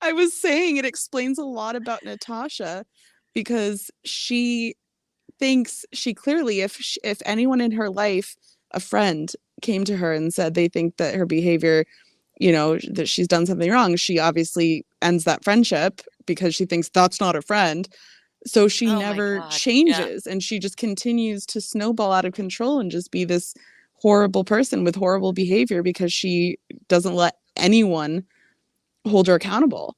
I was saying it explains a lot about Natasha because she thinks she clearly, if anyone in her life, a friend, came to her and said they think that her behavior, that she's done something wrong, she obviously ends that friendship because she thinks that's not a friend. So she Oh my never god. Yeah, changes and she just continues to snowball out of control and just be this horrible person with horrible behavior because she doesn't let anyone hold her accountable.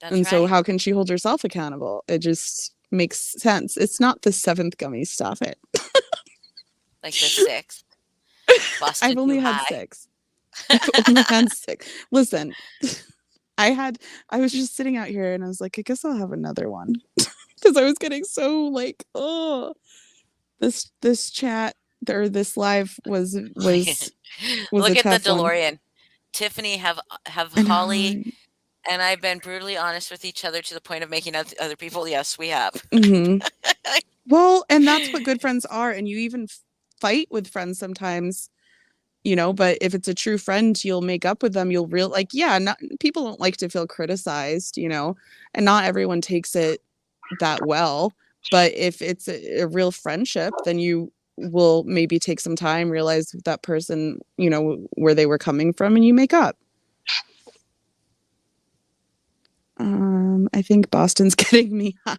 that's And so right. how can she hold herself accountable? It just makes sense. It's not the seventh gummy. Stop it. Like the 6th. I've Busted only too had high. 6. I've only had 6. Listen, I was just sitting out here and I was like, I guess I'll have another one. Because I was getting so like, oh, this chat or this live was a Look at the tough one. DeLorean. Tiffany have I Holly know. and I've been brutally honest with each other to the point of making other people. Yes, we have. Mm-hmm. Well, and that's what good friends are. And you even fight with friends sometimes, but if it's a true friend, you'll make up with them. You'll yeah, not, people don't like to feel criticized, and not everyone takes it that well. But if it's a real friendship, then you will maybe take some time, realize that person, where they were coming from, and you make up. I think Boston's getting me high.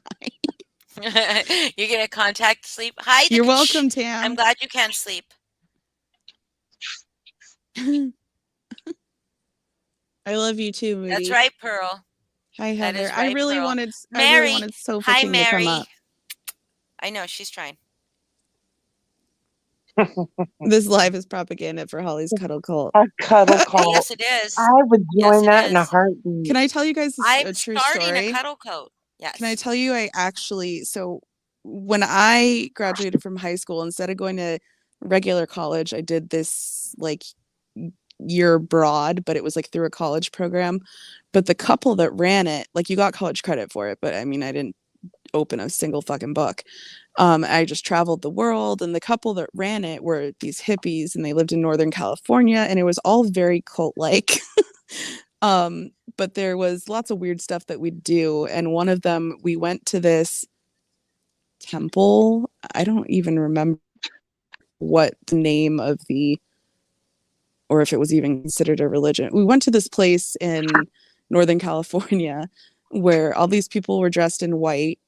You're gonna contact sleep. Hi, You're shh. welcome, I'm Tam. glad you can sleep. I love you too, That's Moody. right, Pearl. Hi, That Heather. is right, Pearl. I really Mary. wanted Sofa Hi, King to come up. Mary. I know she's trying. This live is propaganda for Holly's cuddle cult. A cuddle call. Yes, it is. I would Yes, join it that in a is. heartbeat. Can I tell you guys I'm a true starting a story? cuddle coat. Can I Yes. tell you, so when I graduated from high school, instead of going to regular college, I did this like year abroad, but it was like through a college program. But the couple that ran it, like you got college credit for it, but I mean, I didn't open a single fucking book. I just traveled the world, and the couple that ran it were these hippies, and they lived in Northern California, and it was all very cult-like. But there was lots of weird stuff that we'd do, and one of them, we went to this temple. I don't even remember what the name of or if it was even considered a religion. We went to this place in Northern California where all these people were dressed in white.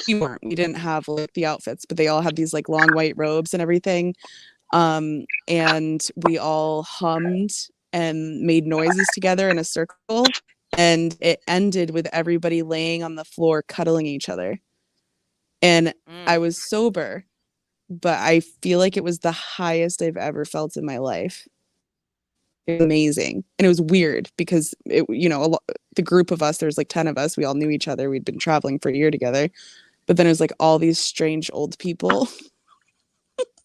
We didn't have like the outfits, but they all had these like long white robes and everything. And we all hummed and made noises together in a circle. And it ended with everybody laying on the floor cuddling each other. And I was sober, but I feel like it was the highest I've ever felt in my life. It was amazing. And it was weird because the group of us, there's like 10 of us, we all knew each other. We'd been traveling for a year together. But then it was like all these strange old people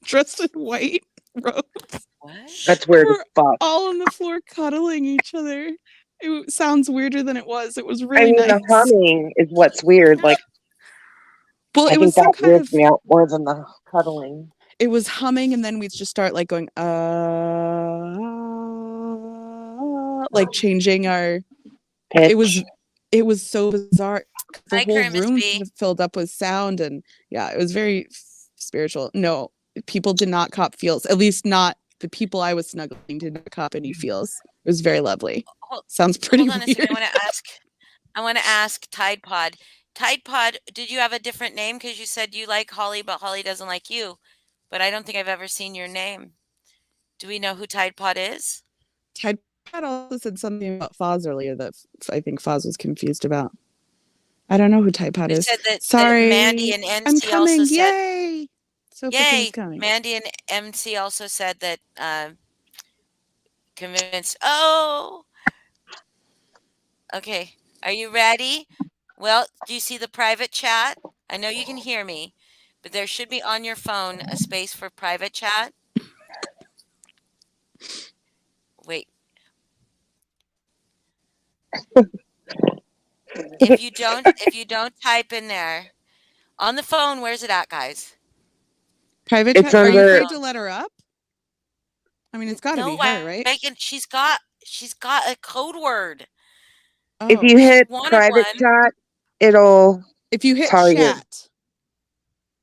dressed in white robes. What? That's weird as We're fuck. all on the floor cuddling each other. It sounds weirder than it was. It was I really mean, the nice. humming is what's weird. Like, Well, I it was think some that kind weirds of, me out more than the cuddling. it was humming, and then we'd just start like going, like changing our, Pitch. it was so bizarre. The Hi, whole Miss room B. filled up with sound, and yeah, it was very spiritual. No, people did not cop feels, at least not the people I was snuggling did not cop any feels. It was very lovely. Hold, Sounds pretty hold on a second. weird. I want to ask Tide Pod. Tide Pod, did you have a different name? Because you said you like Holly, but Holly doesn't like you. But I don't think I've ever seen your name. Do we know who Tide Pod is? Tide Pod also said something about Foz earlier that I think Foz was confused about. I don't know who Tide Pod It is. said that Mandy Sorry. and I'm MC also coming. said, Yay. Sofa King's "Yay!" coming. Mandy and MC also said that convinced. Oh, okay. Are you ready? Well, do you see the private chat? I know you can hear me, but there should be on your phone a space for private chat. Wait, if you don't type in there on the phone, where's it at, guys? Private It's chat. Are you On the under. afraid to phone. let her up? I mean, it's got to be No, her, right? Megan, she's got a code word. If Oh. you She hit wanted private one chat, it'll If you hit tell you. chat.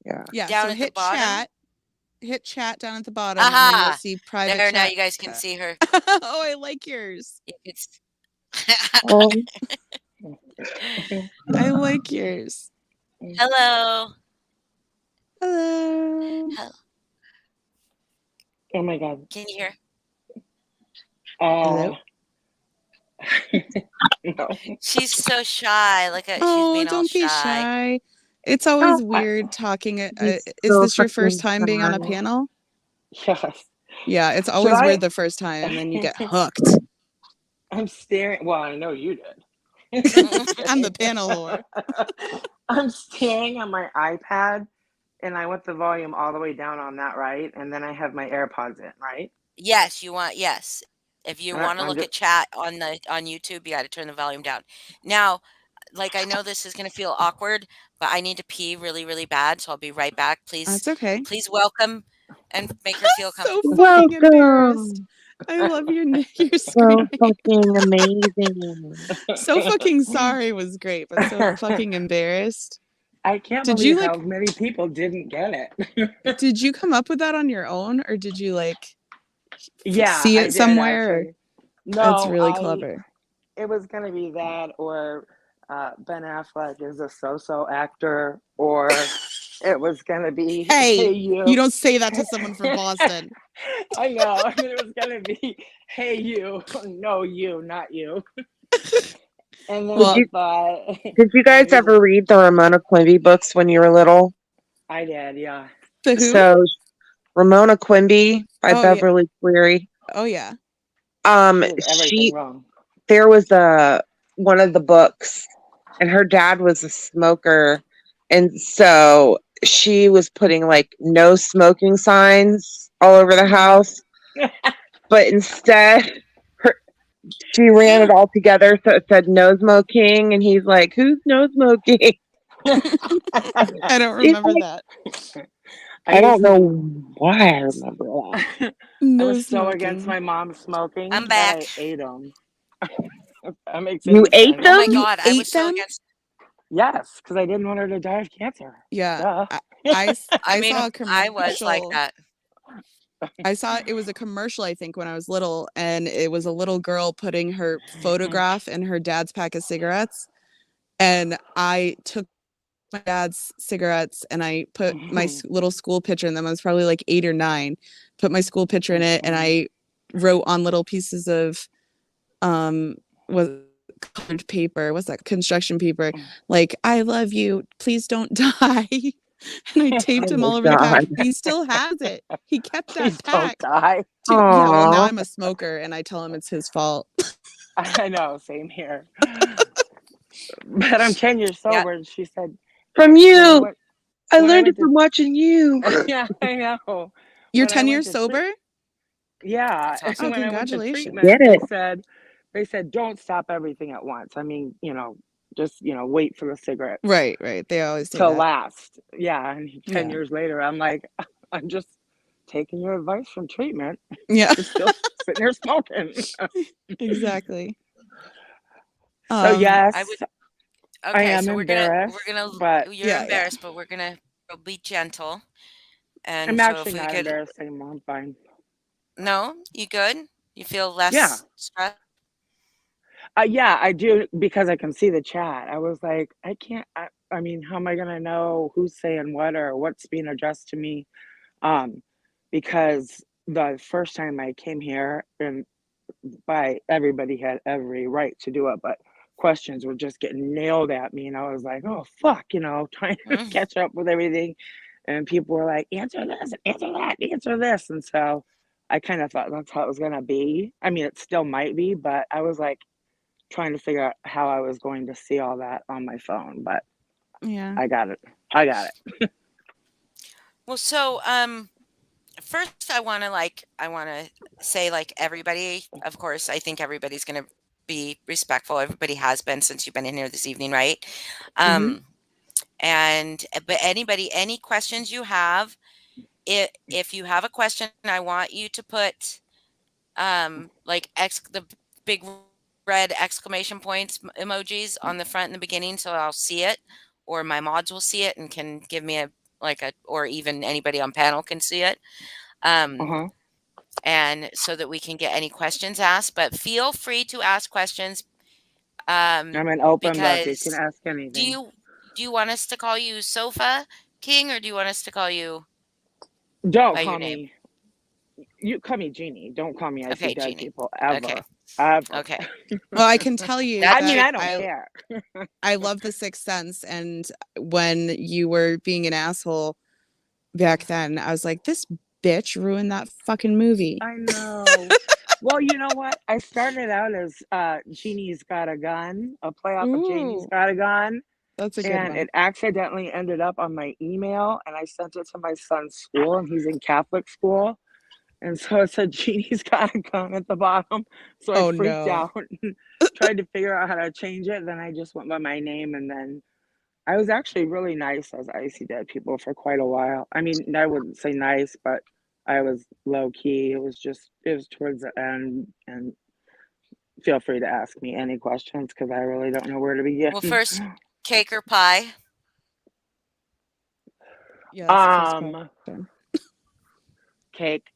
Yeah. Yeah, down so at the hit bottom. chat. Hit chat down at the bottom, and then you'll Aha! see private There, now chat. you guys can see her. Oh, I like yours. It's Oh, I like yours. hello. Hello. Oh my God. Can you hear? Hello. No. She's so shy. Look at she's Oh, being all don't be shy. shy. It's always oh, weird talking. he's Is so this your first fucking time being on a shy. panel? Yes. Yeah, it's Should always I? weird the first time, and then you get hooked. I'm staring. Well, I know you did. I'm the panel whore. I'm staring on my iPad and I want the volume all the way down on that, right? And then I have my AirPods in, right? Yes. If you want to I'm look just, at chat on YouTube, you got to turn the volume down. Now, like I know this is going to feel awkward, but I need to pee really, really bad, so I'll be right back. That's okay. Please welcome and make her feel So comfortable. fucking embarrassed. Welcome. I love your So screaming. fucking amazing. So fucking sorry was great, but so fucking embarrassed. I can't Did you believe how like? many people didn't get it. Did you come up with that on your own, or did you like Yeah, see I it did somewhere? Or, actually. that's No, really clever. it was gonna be that or Ben Affleck is a so-so actor, or it was gonna be Hey, Hey you You. don't say that to someone from Boston. I know. And it was gonna be Hey You, no you, not you. And then Did Well, I you thought did you I guys needed. ever read the Ramona Quimby books when you were little? I did, yeah. the who? So Ramona Quimby by Oh yeah. Beverly Cleary. Oh yeah. She did everything She wrong. there was a one of the books, and her dad was a smoker, and so she was putting like no smoking signs all over the house, but instead her, she ran it all together so it said no smoking, and he's like, "Who's no smoking?" I don't It's remember like, that. I don't used know to. why I remember that. I No was so against smoking. my mom I'm smoking that back. I ate them. If that makes You any ate sense. Oh my them? You god, I was ate so them? against. Yes, because I didn't want her to die of cancer. Yeah. Duh. I I saw mean, a I was like commercial. that. I saw it was a commercial, I think, when I was little, and it was a little girl putting her photograph in her dad's pack of cigarettes. And I took my dad's cigarettes and I put my little school picture in them. I was probably like 8 or 9. Put my school picture in it, and I wrote on little pieces of was colored paper. What's that? Construction paper. Like, I love you. Please don't die. And I taped Oh him my all over the pack. god. He still has it. He kept that Please don't pack. die. Yeah, well, now Aw. I'm a smoker and I tell him it's his fault. I know, same here. But I'm 10 years Yeah. sober, and she said From when I you. went I when I learned it went to from watching you. yeah, I know. You're When I 10 went years to treat sober? yeah, That's and Oh, awesome. when I went to congratulations. treatment, Get it. they said don't stop everything at once. I mean, just wait for the cigarettes Right, right. They always say to that. last. Yeah, and 10 Yeah. years later, I'm like, I'm just taking your advice from treatment. Yeah, You're still sitting here smoking. exactly. So I would. yes, I Okay, am so embarrassed, but you're Yeah, yeah. embarrassed, but we'll be gentle. And I'm so actually if we not could, embarrassed anymore. I'm fine. no, you good? You feel Yeah, less stressed? yeah, I do because I can see the chat. I was like, I can't. I mean, how am I gonna know who's saying what or what's being addressed to me? Um, because the first time I came here, and by everybody had every right to do it, but questions were just getting nailed at me, and I was like, oh fuck, trying to Mm. catch up with everything, and people were like, answer this, answer that, answer this, and so I kind of thought that's how it was gonna be. I mean, it still might be, but I was like trying to figure out how I was going to see all that on my phone, but Yeah. I got it. I got it. Well, so first I want to say like everybody, of course, I think everybody's going to be respectful. Everybody has been since you've been in here this evening, right? Hmm. Um and but anybody any questions you have, if you have a question, I want you to put like the big red exclamation points emojis on the front in the beginning so I'll see it, or my mods will see it and can give me a like a, or even anybody on panel can see it. Um Uh-huh. and so that we can get any questions asked, but feel free to ask questions I'm an open book. You can because ask do anything. you do you want us to call you Sofa King, or do you want us to call you Don't by your call name? me. You call me Jeannie. Don't call me I see Okay, dead Jeannie. people Okay. ever. Ever. Okay. Well, I can tell you I That's mean, your that I don't name. care. I love The Sixth Sense, and when you were being an asshole back then, I was like, this bitch ruined that fucking movie. I know. Well, you know what? I started out as Jeannie's Got a Gun, a play off of Janie's Ooh, Got a Gun, that's a good and one. it accidentally ended up on my email, and I sent it to my son's school, and he's in Catholic school. And so it said Jeannie's Got a Gun at the bottom. So I Oh freaked no. out and tried to figure out how to change it. Then I just went by my name, and then I was actually really nice as Icy Dead People for quite a while. I mean, I wouldn't say nice, but I was low key. It was towards the end. And feel free to ask me any questions because I really don't know where to Well, begin. first, cake or pie? Yeah, that's the first um, question. Cake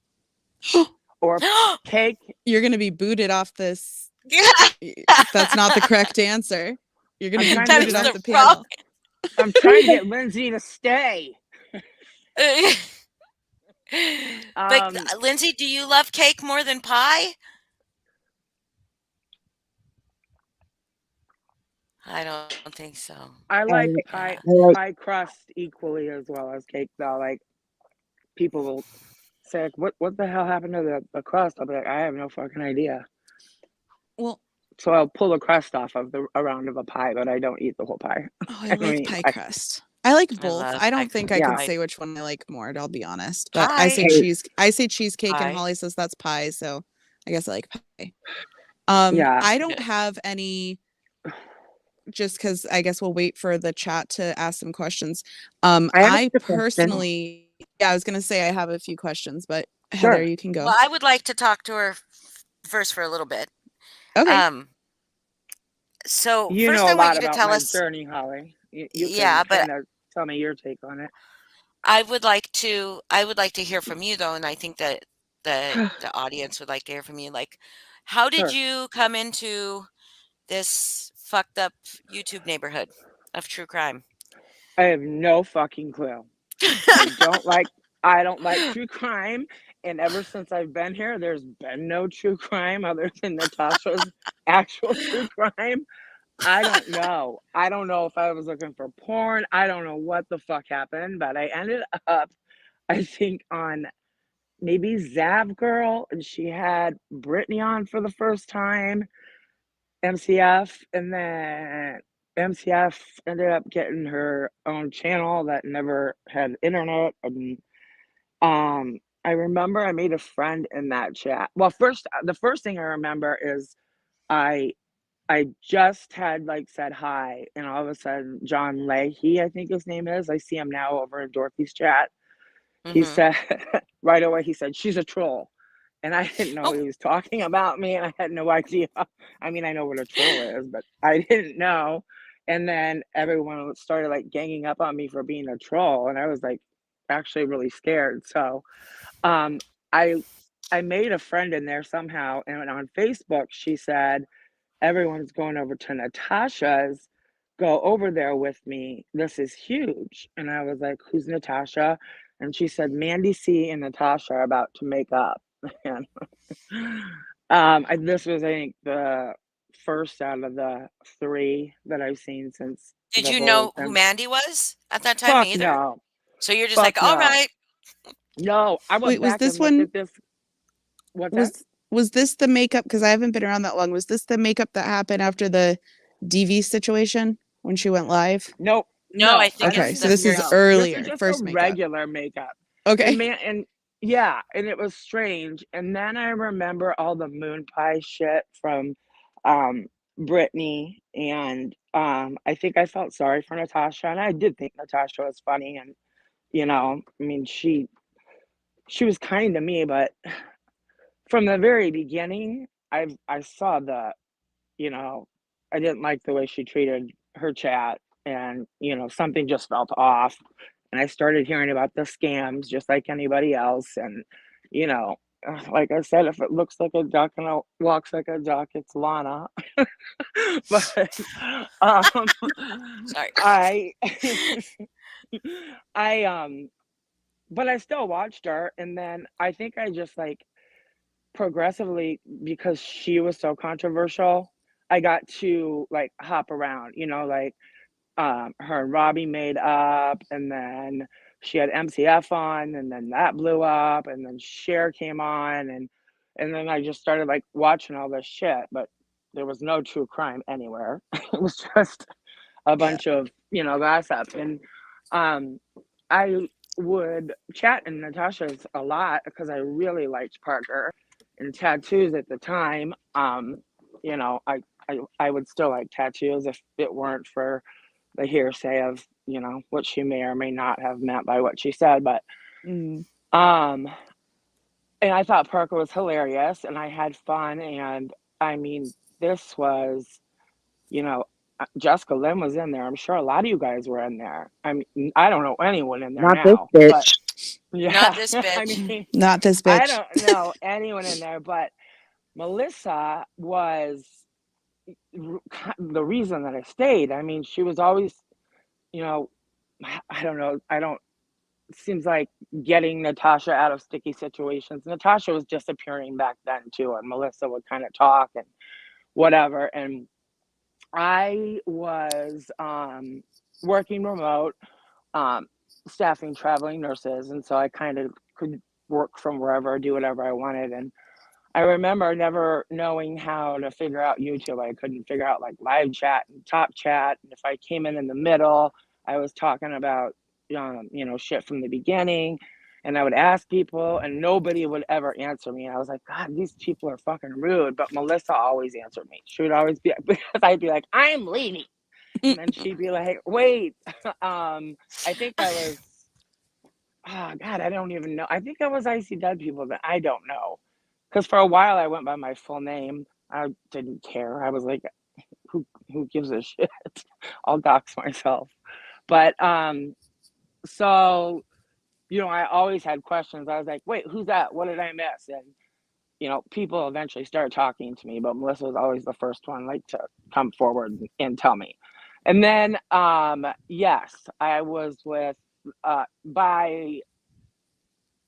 or cake. You're gonna be booted off this. That's not the correct answer. You're gonna I'm be trying to That get booted is off the the wrong. panel. I'm trying to get Lindsay to stay. But Um, Lindsay, do you love cake more than pie? I don't think so. I I like like, pie I like, pie crust equally as well as cake though. Like people will say, like, what the hell happened to the crust? I'll be like, I have no fucking idea. Well, So I'll pull the crust off of the around of a pie, but I don't eat the whole pie. oh, I I don't like eat pie pie. crust. I like I both. love I pie. don't think I could Yeah. say which one I like more, I'll be honest. But Pie. I say cheesecake, and Pie. Holly says that's pie, so I guess I like pie. Yeah. I don't Good. have any, just because I guess we'll wait for the chat to ask some questions. I have I a question. personally, yeah, I was gonna say I have a few questions, but Heather, Sure. you can Well, go. I would like to talk to her first for a little bit. Okay. Um, so You first know I a want lot you to about tell my us, journey, Holly. You can yeah, but kind of tell me your take on it. I would like to hear from you though, and I think that the audience would like to hear from you. Like, how did Sure. you come into this fucked up YouTube neighborhood of true crime? I have no fucking clue. I don't like I don't like true crime, and ever since I've been here, there's been no true crime other than Natasha's actual true crime. I don't know. I don't know if I was looking for porn. I don't know what the fuck happened, but I ended up, I think, on maybe Zav Girl, and she had Brittany on for the first time, MCF, and then MCF ended up getting her own channel that never had internet. And I remember I made a friend in that chat. Well, the first thing I remember is I I just had like said hi, and all of a sudden, John Leahy, I think his name is. I see him now over in Dorothy's chat. He Mm-hmm. said right away, he said, she's a troll. And I didn't know Oh, he was talking about me, and I had no idea. I mean, I know what a troll is, but I didn't know. And then everyone started like ganging up on me for being a troll, and I was like actually really scared. So um, I I made a friend in there somehow, and on Facebook she said everyone's going over to Natasha's go over there with me. This is huge. And I was like, who's Natasha? And she said, Mandy C and Natasha are about to make up. And this was, I think, the first out of the three that I've seen since Did the you whole know who thing. Mandy was at that time Fuck either? no. So you're just Fuck like, all no. right. No, I went Wait, was back this and looked one at this. What's that? was this the makeup? Because I haven't been around that long. Was this the makeup that happened after the DV situation when she went live? Nope. No, I No, I think don't Okay, it's so the think this is no. first. This is earlier, just a first makeup. regular makeup. And Okay. man, and yeah, and it was strange. And then I remember all the moon pie shit from um Brittany, and I think I felt sorry for Natasha, and I did think Natasha was funny, and I mean she was kind to me, but from the very beginning, I saw the you know, I didn't like the way she treated her chat, and something just felt off. And I started hearing about the scams just like anybody else. And, you know, like I said, if it looks like a duck and it walks like a duck, it's Lana. But um, Sorry. I, I, but I still watched her. And then I think I just like progressively, because she was so controversial, I got to like hop around, like her and Robbie made up, and then she had MCF on, and then that blew up, and then Cher came on, and then I just started like watching all this shit, but there was no true crime anywhere. It was just a Yeah. bunch of gossip. And um I would chat in Natasha's a lot because I really liked Parker and tattoos at the time. I would still like tattoos if it weren't for the hearsay of what she may or may not have meant by what she said. But Mm. um and I thought Parker was hilarious, and I had fun. And I mean, this was you know, Jessica Lynn was in there. I'm sure a lot of you guys were in there. I mean, I don't know anyone in there Not this now, but bitch. Not yeah, this I bitch. mean, Not this I bitch. don't know anyone in there, but Melissa was the reason that I stayed. I mean, she was always, you know, I don't know. I don't, seems like getting Natasha out of sticky situations. Natasha was disappearing back then too, and Melissa would kind of talk and whatever. And I was working remote, um, staffing traveling nurses, and so I kind of could work from wherever, do whatever I wanted. And I remember never knowing how to figure out YouTube. I couldn't figure out like live chat and top chat. And if I came in the middle, I was talking about shit from the beginning. And I would ask people, and nobody would ever answer me. And I was like, God, these people are fucking rude. But Melissa always answered me. She would always be because I'd be like, I'm leaving, and then she'd be like, wait. I think I was, oh God, I don't even know. I think I was ICW people, but I don't know. Because for a while I went by my full name. I didn't care. I was like, who gives a shit? I'll dox myself. But so I always had questions. I was like, wait, who's that? What did I miss? And people eventually started talking to me, but Melissa was always the first one like to come forward and tell me. And then yes, I was with by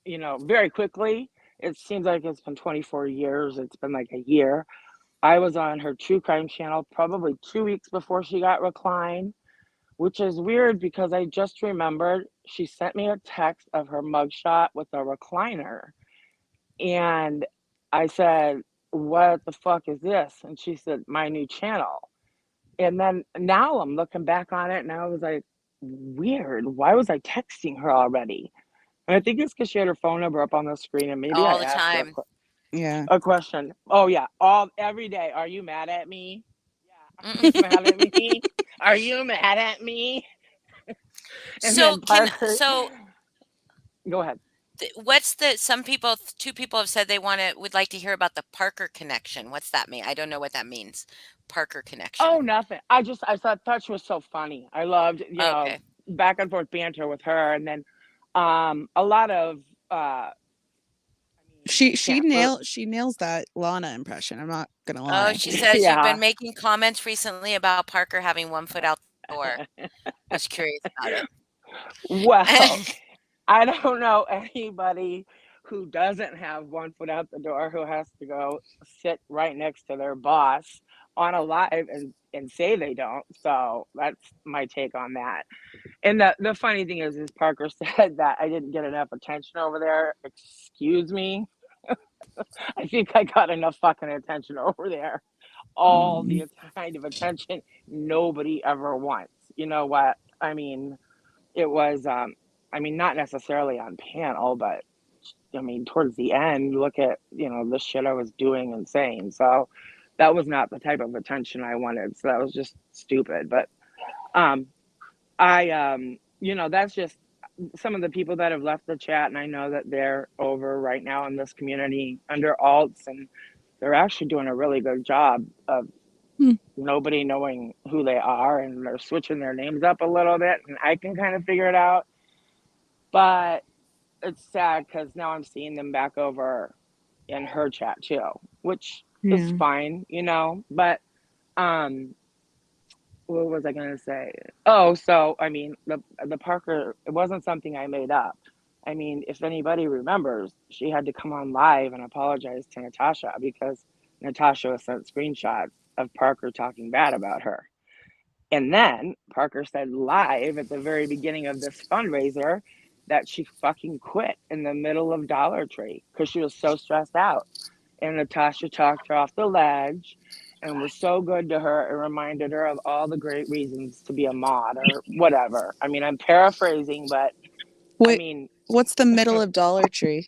very quickly. It seems like it's been 24 years. It's been like a year. I was on her true crime channel probably 2 weeks before she got reclined, which is weird because I just remembered she sent me a text of her mugshot with a recliner. And I said, what the fuck is this? And she said, my new channel. And then now I'm looking back on it, and I was like, weird. Why was I texting her already? And I think it's because she had her phone number up on the screen, and maybe I All the asked her time. Yeah. a question. Oh yeah, every day. Are you mad at me? Yeah. Are Mm-mm. you mad at me? Are you mad at me? And So then can Parker, so go ahead. what's the some people two people have said they would like to hear about the Parker connection. What's that mean? I don't know what that means. Parker connection. Oh, nothing. I thought she was so funny. I loved, Okay. back and forth banter with her, and then a lot of I mean, I can't for She nails that Lana impression. I'm not gonna Oh, lie. she says you've been yeah. making comments recently about Parker having one foot out door. I was curious about it. Well, I don't know anybody who doesn't have one foot out the door who has to go sit right next to their boss on a live and say they don't. So that's my take on that. And the funny thing is Parker said that I didn't get enough attention over there. Excuse me. I think I got enough fucking attention over there. All Mm. the kind of attention nobody ever wants. You know what? I mean, it was I mean, not necessarily on panel, but I mean, towards the end, look at, the shit I was doing and saying. So that was not the type of attention I wanted. So that was just stupid. But um that's just some of the people that have left the chat, and I know that they're over right now in this community under alts, and they're actually doing a really good job of Hmm. nobody knowing who they are, and they're switching their names up a little bit, and I can kind of figure it out. But it's sad because now I'm seeing them back over in her chat too, which is Yeah. fine. But um what was I gonna say? Oh, so I mean, the Parker, it wasn't something I made up. I mean, if anybody remembers, she had to come on live and apologize to Natasha because Natasha was sent screenshots of Parker talking bad about her. And then Parker said live at the very beginning of this fundraiser that she fucking quit in the middle of Dollar Tree because she was so stressed out. And Natasha talked her off the ledge and was so good to her. It reminded her of all the great reasons to be a mod or whatever. I mean, I'm paraphrasing, but I Wait, mean, what's the middle of Dollar Tree?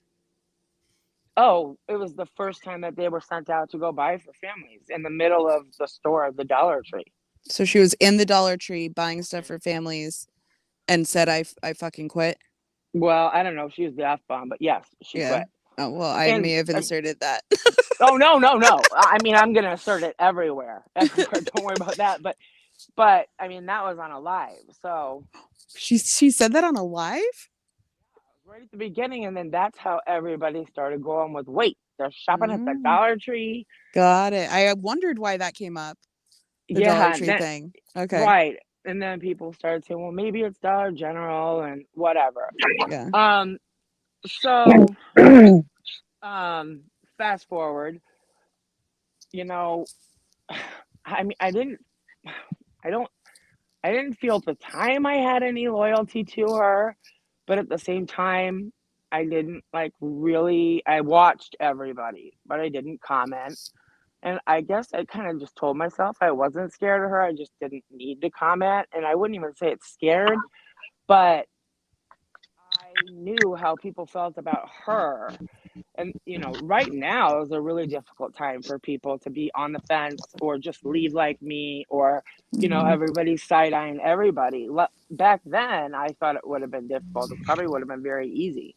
oh, it was the first time that they were sent out to go buy for families in the middle of the store of the Dollar Tree. So she was in the Dollar Tree buying stuff for families and said, I fucking quit. Well, I don't know if she used the F bomb, but yes, she Yeah. quit. Oh, well, I And may have inserted that. oh, no, no, no. I mean, I'm gonna assert it everywhere. Everywhere. Don't worry about that. But I mean, that was on a live, so She said that on a live? right at the beginning, and then that's how everybody started going with, wait, they're shopping at the Mm, Dollar Tree. got it. I wondered why that came up. The Dollar Yeah, Tree then thing. Okay. right, and then people started saying, well, maybe it's Dollar General and whatever. Yeah. Um, so fast forward, you know, I mean, I don't, I didn't feel at the time I had any loyalty to her, but at the same time, I didn't like really. I watched everybody, but I didn't comment. And I guess I kind of just told myself I wasn't scared of her. I just didn't need to comment. And I wouldn't even say it's scared, but I knew how people felt about her. And, right now is a really difficult time for people to be on the fence or just leave like me or, Mhm. everybody's side eyeing everybody. Back then, I thought it would have been difficult. It probably would have been very easy,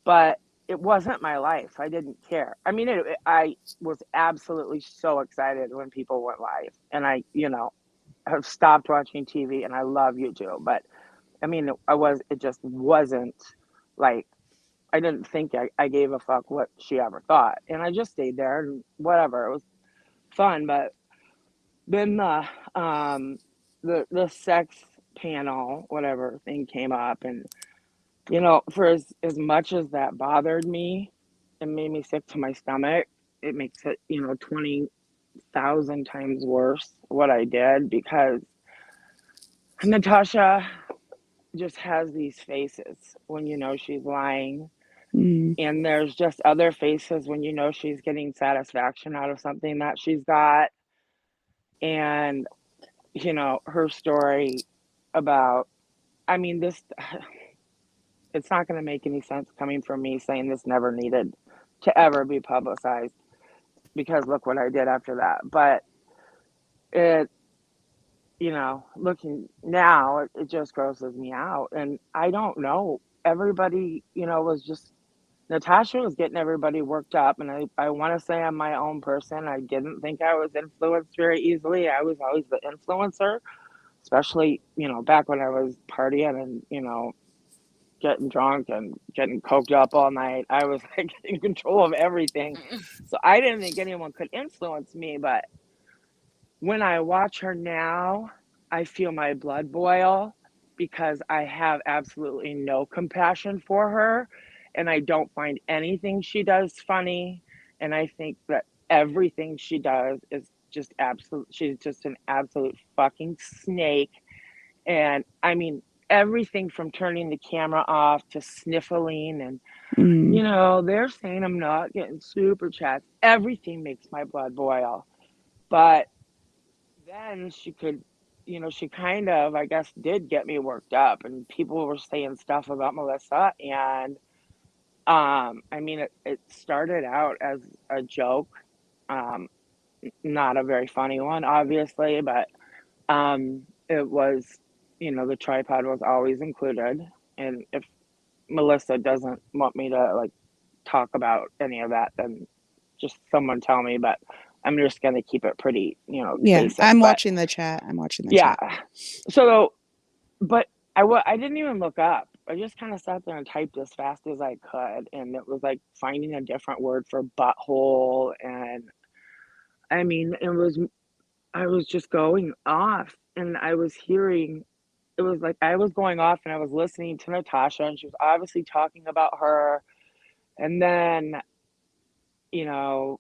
but it wasn't my life. I didn't care. I mean, I was absolutely so excited when people went live, and I, have stopped watching TV, and I love YouTube. But I mean, it just wasn't like I didn't think I gave a fuck what she ever thought, and I just stayed there and whatever. It was fun, but then the sex panel, whatever thing came up, and for as much as that bothered me and made me sick to my stomach, it makes it, 20,000 times worse what I did because Natasha just has these faces when she's lying. Mm. And there's just other faces when she's getting satisfaction out of something that she's got. And, her story about, I mean, this it's not going to make any sense coming from me saying this never needed to ever be publicized because look what I did after that. But it, looking now, it just grosses me out. And I don't know. Everybody, was just, Natasha was getting everybody worked up. And I want to say I'm my own person. I didn't think I was influenced very easily. I was always the influencer, especially, back when I was partying and, getting drunk and getting coked up all night. I was like in control of everything. So I didn't think anyone could influence me. But when I watch her now, I feel my blood boil because I have absolutely no compassion for her, and I don't find anything she does funny, and I think that everything she does is just absolute she's just an absolute fucking snake. And I mean, everything from turning the camera off to sniffling and Mm. they're saying I'm not getting super chats. Everything makes my blood boil. But then she kind of, I guess, did get me worked up, and people were saying stuff about Melissa. And I mean, it started out as a joke, um, not a very funny one, obviously, but it was, the tripod was always included. And if Melissa doesn't want me to like talk about any of that, then just someone tell me. But I'm just gonna keep it pretty, Yeah, basic. I'm But watching the chat. I'm watching the yeah, chat. so but I didn't even look up. I just kind of sat there and typed as fast as I could, and it was like finding a different word for butthole. And I mean, I was just going off, and I was hearing. It was like I was going off, and I was listening to Natasha, and she was obviously talking about her. And then, you know,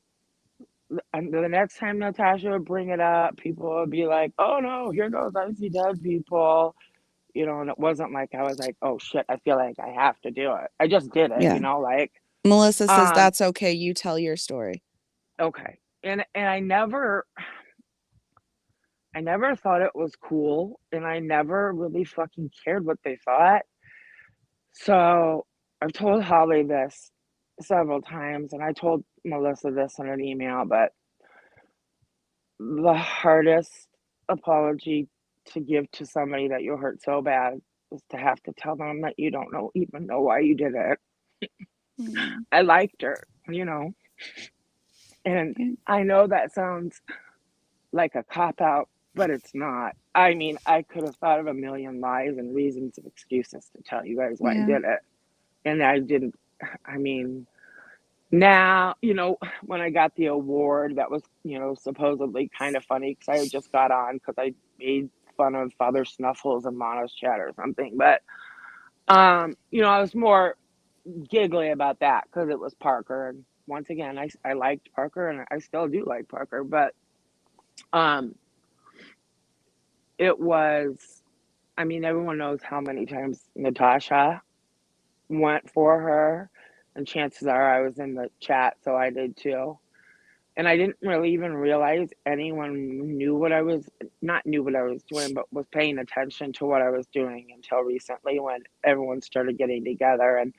and the next time Natasha would bring it up, people would be like, "Oh no, here goes I see dead people." And it wasn't like I was like, "Oh shit, I feel like I have to do it." I just did it, Yeah. like, Melissa says um, that's okay. You tell your story. okay. And I never thought it was cool, and I never really fucking cared what they thought. So I've told Holly this several times, and I told Melissa this in an email, but the hardest apology to give to somebody that you hurt so bad is to have to tell them that you don't even know why you did it. Mm. I liked her. And Yeah. I know that sounds like a cop out, but it's not. I mean, I could have thought of a million lies and reasons and excuses to tell you guys why I Yeah. did it. And I didn't. I mean, now, when I got the award, that was, supposedly kind of funny because I had just got on because I made fun of Father Snuffles and Mono's chat or something. But, I was more giggly about that because it was Parker. And once again, I liked Parker, and I still do like Parker. But um, it was, I mean, everyone knows how many times Natasha went for her. And chances are I was in the chat, so I did too. And I didn't really even realize anyone knew what I was not knew what I was doing, but was paying attention to what I was doing until recently when everyone started getting together. And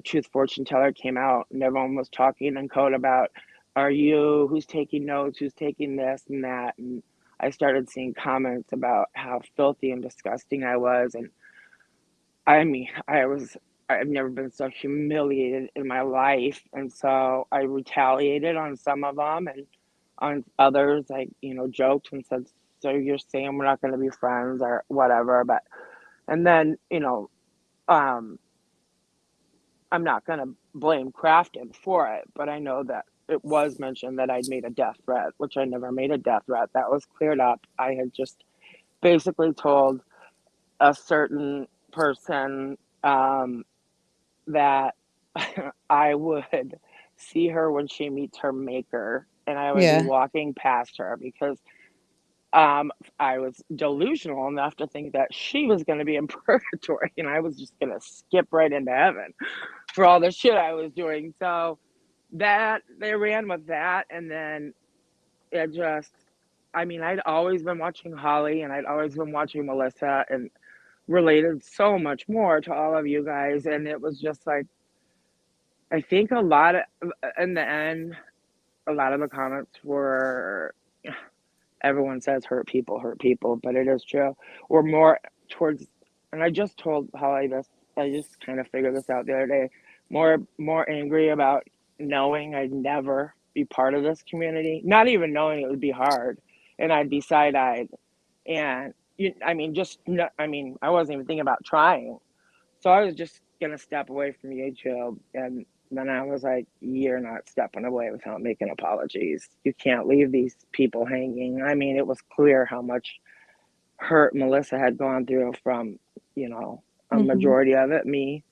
Truth Fortune Teller came out, and everyone was talking in code about, who's taking notes, who's taking this and that. And I started seeing comments about how filthy and disgusting I was. And I mean, I've never been so humiliated in my life. And so I retaliated on some of them, and on others, I, joked and said, "So you're saying we're not going to be friends or whatever." But, and then, um, I'm not going to blame Crafton for it, but I know that it was mentioned that I'd made a death threat, which I never made a death threat. That was cleared up. I had just basically told a certain person, that I would see her when she meets her maker, and I would be Yeah. walking past her because I was delusional enough to think that she was going to be in purgatory, and I was just going to skip right into heaven for all the shit I was doing. So that they ran with that, and then it just, I mean, I'd always been watching Holly, and I'd always been watching Melissa, and related so much more to all of you guys, and it was just like, I think a lot of, in the end, a lot of the comments were, everyone says hurt people, but it is true. We're more towards, and I just told Holly this, I just kind of figured this out the other day, more angry about knowing I'd never be part of this community, not even knowing it would be hard, and I'd be side-eyed. And, I mean, I wasn't even thinking about trying. So I was just gonna step away from YouTube, and then I was like, "You're not stepping away without making apologies. You can't leave these people hanging." I mean, it was clear how much hurt Melissa had gone through from, you know, a Mhm. majority of it, me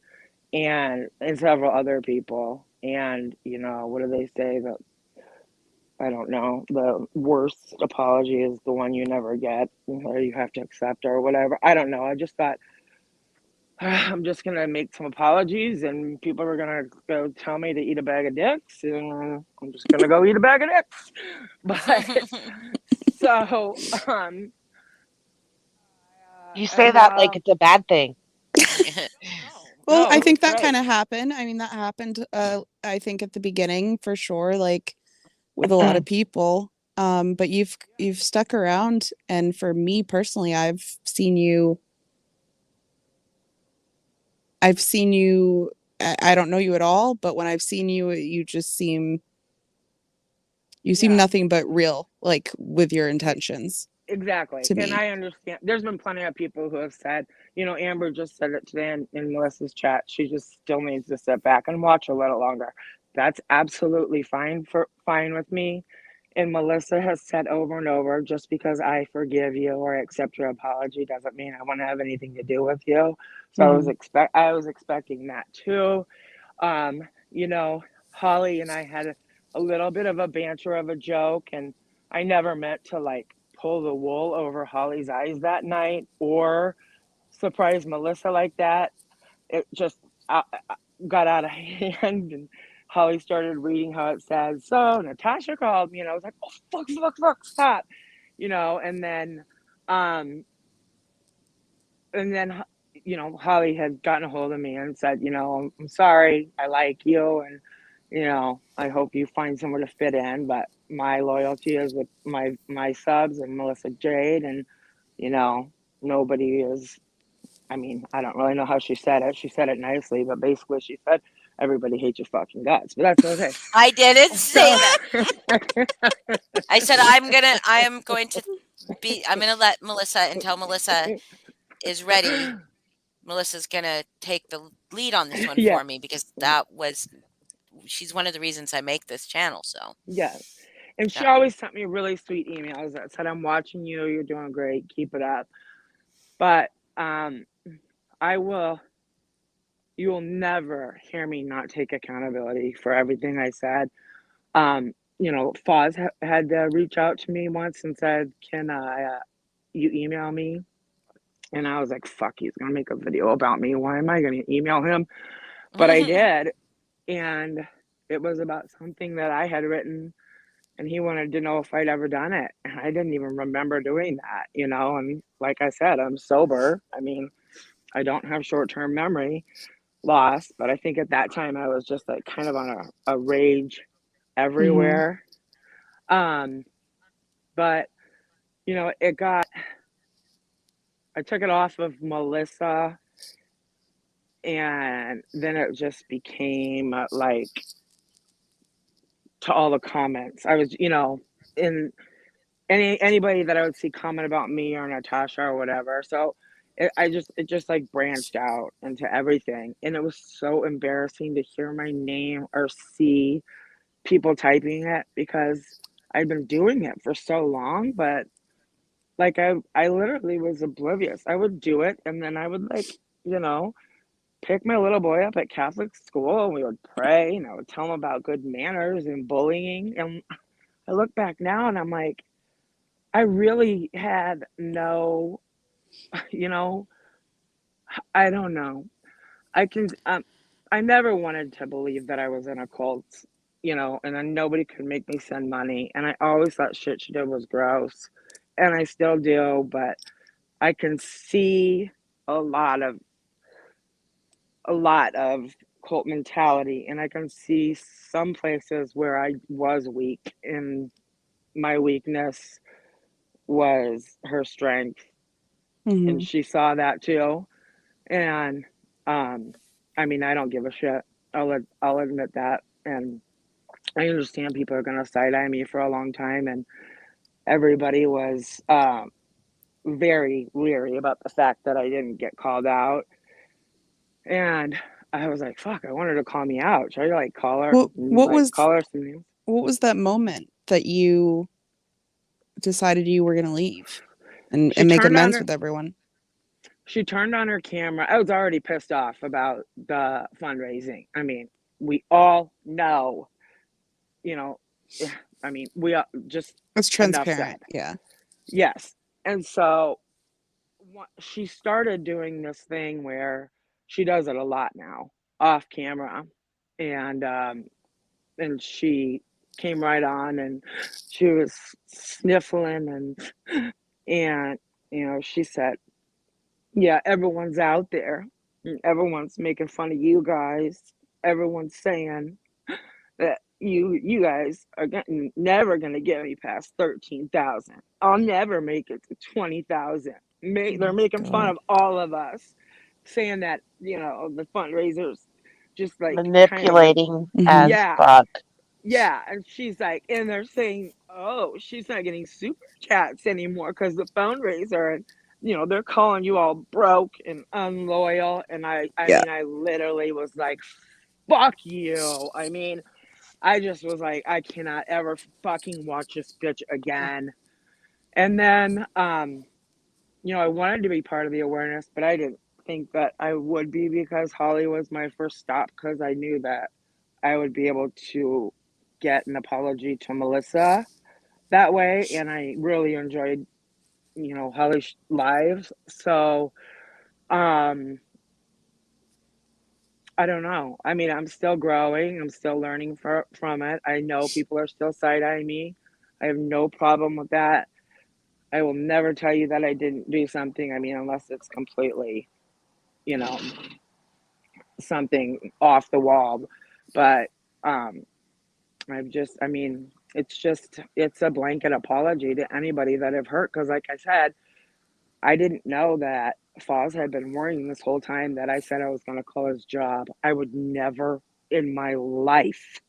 and several other people. And, you know, what do they say? That I don't know. The worst apology is the one you never get, or you have to accept, or whatever. I don't know. I just thought I'm just gonna make some apologies, and people are gonna go tell me to eat a bag of dicks, and I'm just gonna go eat a bag of dicks. But so, You say and that like it's a bad thing. Well, no, I think it's that great. kind of happened. I mean, that happened, I think at the beginning for sure, like with a lot of people. But you've stuck around, and for me personally, I've seen you. I don't know you at all, but when I've seen you, you just seem Yeah, nothing but real, like with your intentions exactly. to And me. I understand. There's been plenty of people who have said, you know, Amber just said it today in Melissa's chat. She just still needs to sit back and watch a little longer. That's absolutely fine with me. And Melissa has said over and over, just because I forgive you or accept your apology doesn't mean I want to have anything to do with you. So Mhm. I was expecting that too. You know, Holly and I had a little bit of a banter of a joke, and I never meant to like pull the wool over Holly's eyes that night or surprise Melissa like that. It just got out of hand, and Holly started reading how it says, so Natasha called me, and I was like, oh, fuck, stop, you know, um, and then, you know, Holly had gotten a hold of me and said, you know, I'm sorry, I like you, and, you know, I hope you find somewhere to fit in, but my loyalty is with my subs and Melissa Jade, and, you know, nobody is, I mean, I don't really know how she said it. She said it nicely, but basically she said, everybody hates your fucking guts, but that's okay. I didn't say So, that. I said I'm gonna let Melissa, until Melissa is ready. Melissa's gonna take the lead on this one yeah, for me, because she's one of the reasons I make this channel. So yeah. And she yeah. always sent me really sweet emails that said, I'm watching you, you're doing great, keep it up. But I will, you will never hear me not take accountability for everything I said. You know, Foz had to reach out to me once and said, can you email me? And I was like, fuck, he's going to make a video about me. Why am I going to email him? But I did. And it was about something that I had written, and he wanted to know if I'd ever done it. And I didn't even remember doing that, you know. And like I said, I'm sober. I mean, I don't have short term memory loss, but I think at that time I was just like kind of on a rage Mhm. everywhere. Um, but, you know, I took it off of Melissa, and then it just became like to all the comments. I was, you know, in anybody that I would see comment about me or Natasha or whatever. So it just like branched out into everything, and it was so embarrassing to hear my name or see people typing it because I'd been doing it for so long. But like I literally was oblivious. I would do it, and then I would like, you know, pick my little boy up at Catholic school, and we would pray, and I would tell him about good manners and bullying. And I look back now and I'm like, I really had no, you know, I don't know. I can, I never wanted to believe that I was in a cult, you know, and then nobody could make me send money. And I always thought shit she did was gross. And I still do, but I can see a lot of, a lot of cult mentality. And I can see some places where I was weak, and my weakness was her strength. And Mhm. she saw that too. And um, I mean, I don't give a shit. I'll admit that. And I understand people are gonna side eye me for a long time, and everybody was very leery about the fact that I didn't get called out. And I was like, fuck, I wanted to call me out. Should I like call her, What like was call her some names? that moment that you decided you were going to leave? and She make turned on amends her with everyone. she turned on her camera. I was already pissed off about the fundraising. I mean, we all know, you know, I mean, we all, just It's enough transparent. said. Yeah. Yes. And so she started doing this thing where she does it a lot now off camera. And she came right on and she was sniffling and she said, yeah, everyone's out there and everyone's making fun of you guys. Everyone's saying that you guys are never gonna get me past 13,000. I'll never make it to 20,000. Oh They're my making fun God. of all of us, saying that the fundraisers just like kind of just Manipulating Hmm. as yeah. fuck. Yeah, and she's like, and they're saying, "Oh, she's not getting super chats anymore because the fundraiser, and they're calling you all broke and unloyal." And I Yeah. mean, I literally was like, "Fuck you!" I mean, I just was like, I cannot ever fucking watch this bitch again. And then, I wanted to be part of the awareness, but I didn't think that I would be because Holly was my first stop because I knew that I would be able to get an apology to Melissa that way. And I really enjoyed, Holly's lives. So, um, I don't know. I mean, I'm still growing. I'm still learning from it. I know people are still side eyeing me. I have no problem with that. I will never tell you that I didn't do something. I mean, unless it's completely, you know, something off the wall. But um, I mean, it's a blanket apology to anybody that I've hurt. Because, like I said, I didn't know that Foz had been worrying this whole time that I said I was going to call his job. I would never in my life,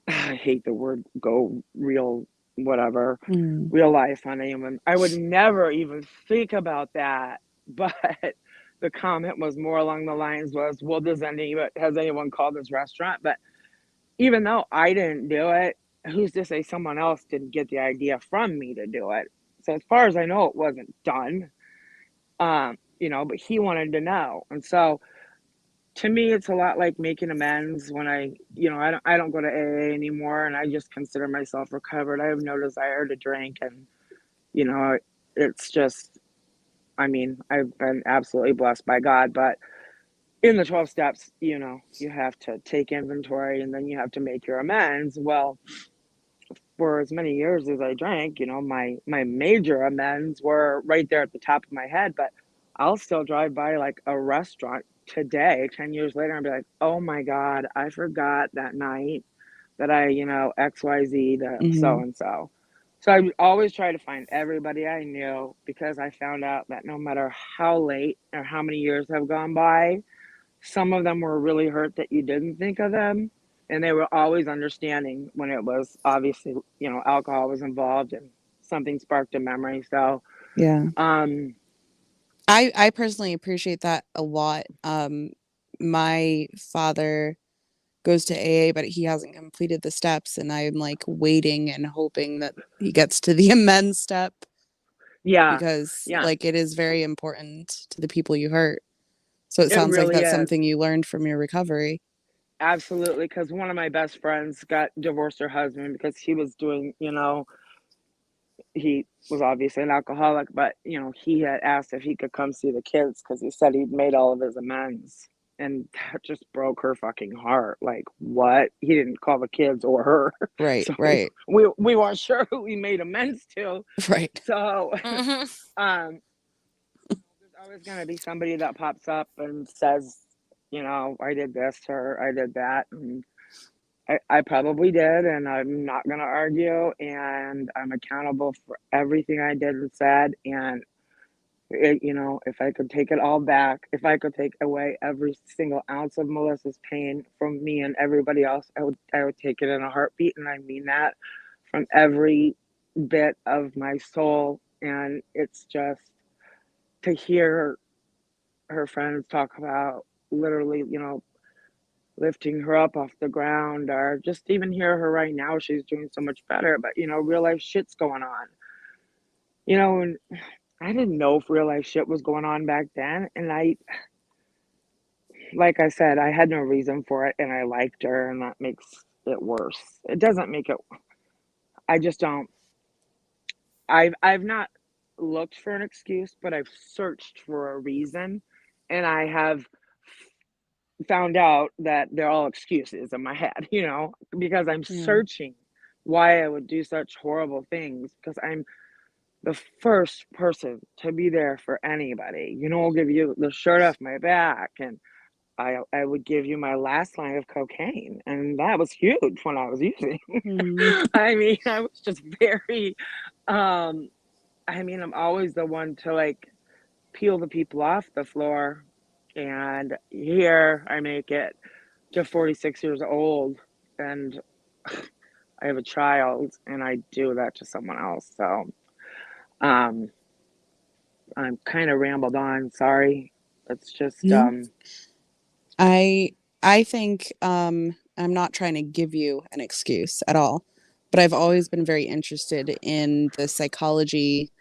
I hate the word go real, whatever, Mm. real life on anyone. I would never even think about that. But the comment was more along the lines was, well, has anyone called this restaurant? But even though I didn't do it, who's to say someone else didn't get the idea from me to do it? So as far as I know, it wasn't done. But he wanted to know. And so to me, it's a lot like making amends when I don't go to AA anymore and I just consider myself recovered. I have no desire to drink. And, you know, it's just, I mean, I've been absolutely blessed by God, but in the 12 steps, you have to take inventory and then you have to make your amends. Well, for as many years as I drank, my major amends were right there at the top of my head. But I'll still drive by like a restaurant today, 10 years later, and be like, oh my God, I forgot that night that I, XYZ to so Hmm. and so. So I would always try to find everybody I knew because I found out that no matter how late or how many years have gone by, some of them were really hurt that you didn't think of them, and they were always understanding when it was obviously, alcohol was involved and something sparked a memory. So, Yeah. um, I personally appreciate that a lot. My father goes to AA, but he hasn't completed the steps, and I'm like waiting and hoping that he gets to the amends step yeah, because yeah, like it is very important to the people you hurt. So it it sounds like really that's is. something you learned from your recovery. Absolutely. Because one of my best friends got divorced her husband because he was doing, he was obviously an alcoholic, but he had asked if he could come see the kids because he said he'd made all of his amends, and that just broke her fucking heart. Like, what? He didn't call the kids or her, Right, so right, we weren't sure who he made amends to. right. So, Mhm. um, there's always gonna be somebody that pops up and says, I did this or I did that, and I probably did, and I'm not going to argue, and I'm accountable for everything I did and said. And, if I could take it all back, if I could take away every single ounce of Melissa's pain from me and everybody else, I would take it in a heartbeat. And I mean that from every bit of my soul. And it's just to hear her friends talk about literally, lifting her up off the ground, or just even hear her right now, she's doing so much better, but real life shit's going on. you know, and I didn't know if real life shit was going on back then. And like I said, I had no reason for it and I liked her, and that makes it worse. It doesn't make it, I just don't, I've not looked for an excuse, but I've searched for a reason, and I have found out that they're all excuses in my head, because I'm Yeah. searching why I would do such horrible things, because I'm the first person to be there for anybody. I'll give you the shirt off my back, and I would give you my last line of cocaine, and that was huge when I was using. Mm. I mean, I was just very, um, I'm always the one to like peel the people off the floor, and here I make it to 46 years old, and I have a child, and I do that to someone else. So, um, I'm kind of rambled on. Sorry. It's just, No, I I think I'm not trying to give you an excuse at all, but I've always been very interested in the psychology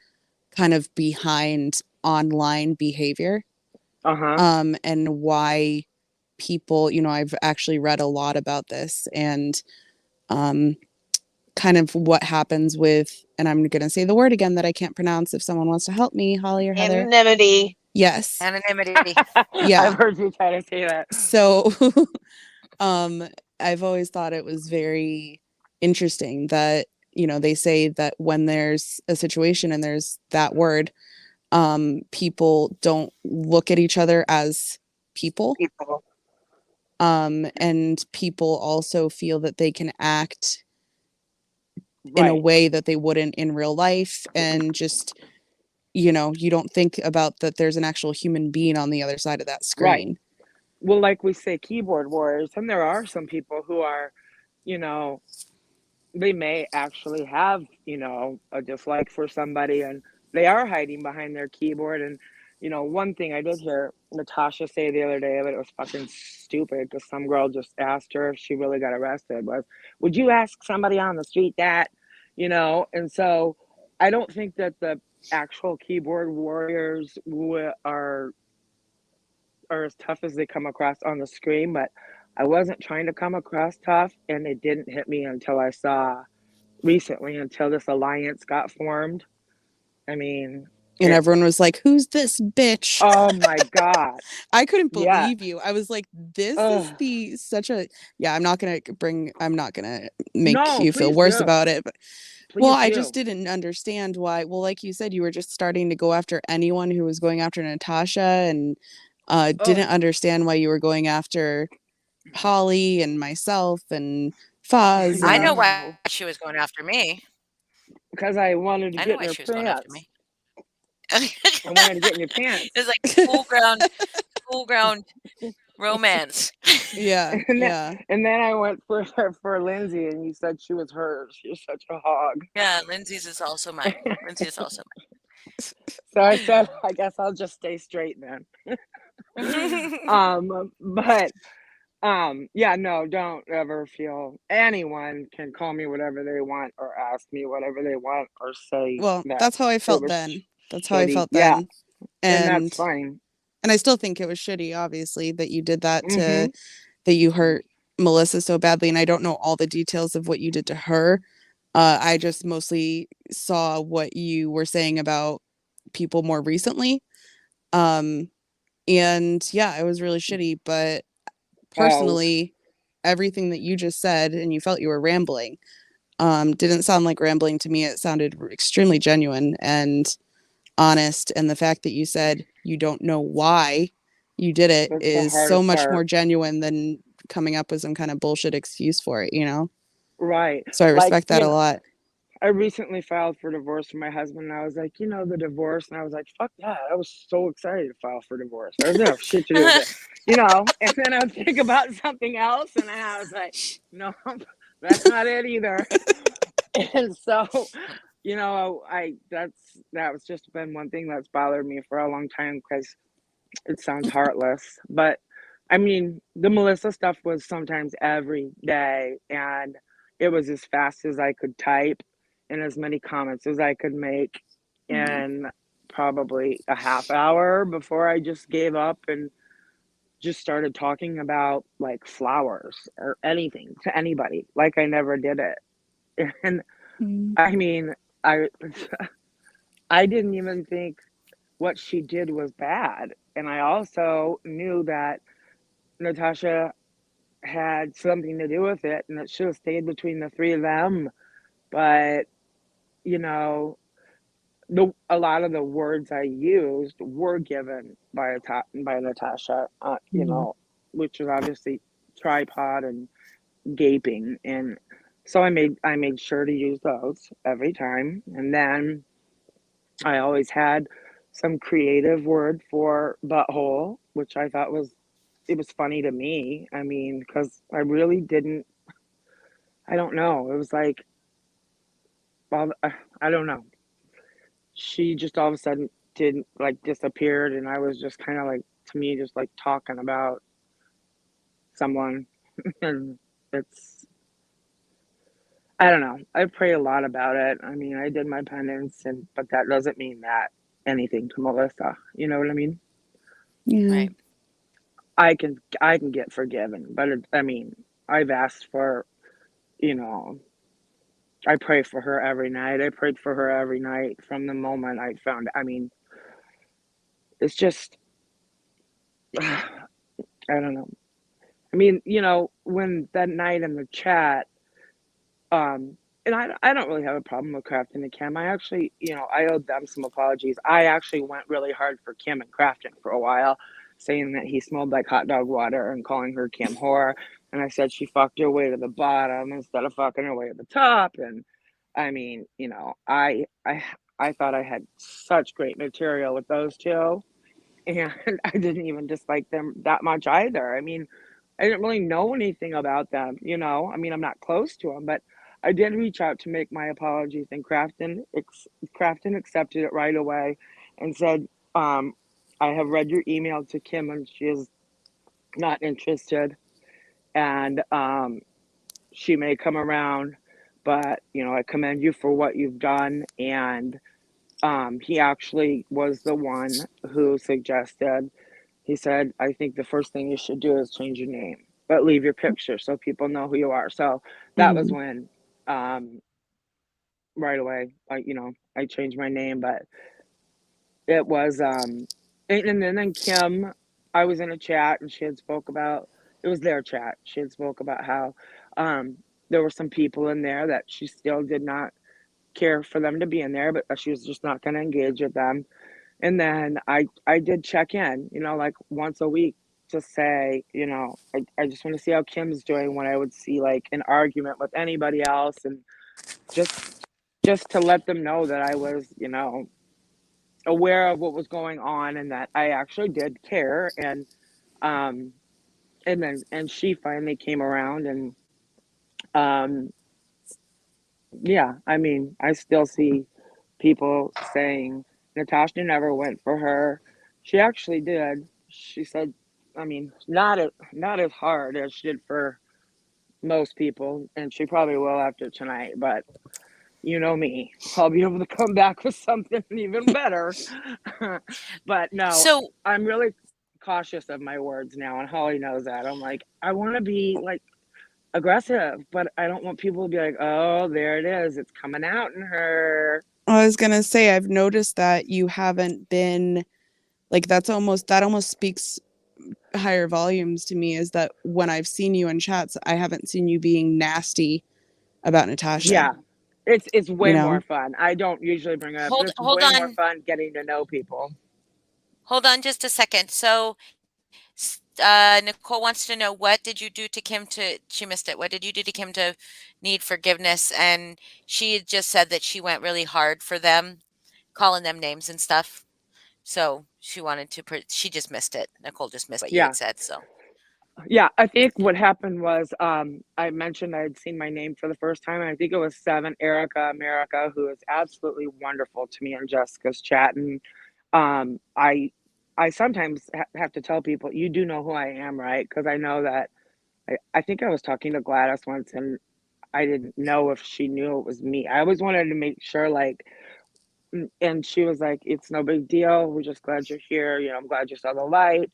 kind of behind online behavior, uh-huh. and why people, I've actually read a lot about this, and um kind of what happens with, and I'm going to say the word again that I can't pronounce if someone wants to help me, Holly or Heather. Anonymity. Yes. Anonymity. I've Yeah. heard you try to say that. So um I've always thought it was very interesting that, they say that when there's a situation and there's that word, people don't look at each other as people. People. And people also feel that they can act in a Right, way that they wouldn't in real life, and just, you don't think about that there's an actual human being on the other side of that right. screen. Well, like we say, keyboard warriors, and there are some people who are, you know, they may actually have, a dislike for somebody, and they are hiding behind their keyboard. And, one thing I did hear Natasha say the other day, but it was fucking stupid, because some girl just asked her if she really got arrested, was, would you ask somebody on the street that? And so I don't think that the actual keyboard warriors are as tough as they come across on the screen, but I wasn't trying to come across tough, and it didn't hit me until I saw recently, until this alliance got formed. I mean, And it, everyone was like, "Who's this bitch?" oh my God. I couldn't Yeah. believe you. I was like, "This is Ugh. the such a yeah." I'm not gonna make No, you feel please worse do. about it. But well, Please I just do. didn't understand why. Well, like you said, you were just starting to go after anyone who was going after Natasha, and Oh, didn't understand why you were going after Holly and myself and Foz I know and why no, she was going after me. because I wanted to I know get in why her she was going after pants. me. I wanted to get in your It pants. was like full ground romance. yeah, And then, yeah. and then I went for Lindsay, and you said she was hers. You're such a hog. Yeah, Lindsay's is also mine. Lindsay is also So I said, I guess I'll just stay straight then. mine. But yeah, no, don't ever feel anyone can call me whatever they want, or ask me whatever they want, or say Well, that that's how I it felt was then. That's how I shitty. felt Yeah, then. and that's And fine. I still think it was shitty, obviously, that you did that Mm-hmm. that you hurt Melissa so badly. And I don't know all the details of what you did to her. I just mostly saw what you were saying about people more recently. Um, and yeah, it was really shitty. But Oh, personally, everything that you just said, and you felt you were rambling, didn't sound like rambling to me. It sounded extremely genuine and honest. And the fact that you said you don't know why you did it that's the is so hardest much more part. genuine than coming up with some kind of bullshit excuse for it. Right. So I Like, respect that a lot. I recently filed for divorce from my husband, and I was like, the divorce, and I was like, fuck that. I was so excited to file for divorce. I didn't have shit to do with it. And then I would think about something else, and I was like, no, that's not it either. And so, that was just been one thing that's bothered me for a long time, because it sounds heartless, but I mean, the Melissa stuff was sometimes every day, and it was as fast as I could type and as many comments as I could make. in probably a half hour before I just gave up and just started talking about like flowers or anything to anybody, like I never did it. And Mm. I mean, I I didn't even think what she did was bad. And I also knew that Natasha had something to do with it and it should have stayed between the three of them. But, you know, a lot of the words I used were given by Natasha, Mm. which is obviously tripod and gaping. And so I made sure to use those every time. And then I always had some creative word for butthole, which I thought was funny to me. I mean, because I really didn't. I don't know. It was like, well, I don't know. She just all of a sudden didn't like disappeared, and I was just kind of like, to me, just like talking about someone, and it's. I don't know. I pray a lot about it. I mean, I did my penance, but that doesn't mean that anything to Melissa. You know what I mean? Yeah. Right. I can get forgiven, but I mean, I've asked for, you know, I pray for her every night. I prayed for her every night from the moment I found. I mean, it's just I don't know. I mean, when that night in the chat, and I don't really have a problem with Crafton and Kim. I actually, I owed them some apologies. I actually went really hard for Kim and Crafton for a while, saying that he smelled like hot dog water and calling her Kim whore. And I said she fucked her way to the bottom instead of fucking her way to the top. And I mean, I thought I had such great material with those two, and I didn't even dislike them that much either. I mean, I didn't really know anything about them, I mean, I'm not close to them, but I did reach out to make my apologies, and Crafton accepted it right away and said, "I have read your email to Kim, and she is not interested, and she may come around, but I commend you for what you've done." And he actually was the one who suggested. He said, "I think the first thing you should do is change your name, but leave your picture so people know who you are." So that was Mm. when, um, right away, I changed my name, but it was, and then Kim, I was in a chat and she had spoke about, it was their chat. She had spoke about how, um, there were some people in there that she still did not care for them to be in there, but she was just not going to engage with them. And then I did check in, like once a week to say, I just want to see how Kim's doing when I would see like an argument with anybody else, and just just to let them know that I was, aware of what was going on and that I actually did care. Um and she finally came around, and um yeah, I mean, I still see people saying Natasha never went for her. She actually did. She said, I mean, not as hard as she did for most people, and she probably will after tonight. But you know me, I'll be able to come back with something even better. But no, So I'm really cautious of my words now, and Holly knows that. I'm like, I want to be like aggressive, but I don't want people to be like, "Oh, there it is. It's coming out in her." I was gonna say, I've noticed that you haven't been like, that almost speaks higher volumes to me, is that when I've seen you in chats, I haven't seen you being nasty about Natasha, Yeah. It's you way more know? fun. I don't usually bring it up, but hold it's hold way more on. fun getting to know people. Hold on just a second. So Nicole wants to know, what did you do to Kim to she missed it. What did you do to Kim to need forgiveness? And she had just said that she went really hard for them, calling them names and stuff. So she wanted to she just missed it. Nicole just missed what you Yeah. had said. So Yeah, I think what happened was, I mentioned I had seen my name for the first time, and I think it was 7 Erica America, who is absolutely wonderful to me in Jessica's chat. And I sometimes have to tell people, "You do know who I am, right?" Because I know that I think I was talking to Gladys once, and I didn't know if she knew it was me. I always wanted to make sure, like, and she was like, "It's no big deal. We're just glad you're here. I'm glad you saw the light."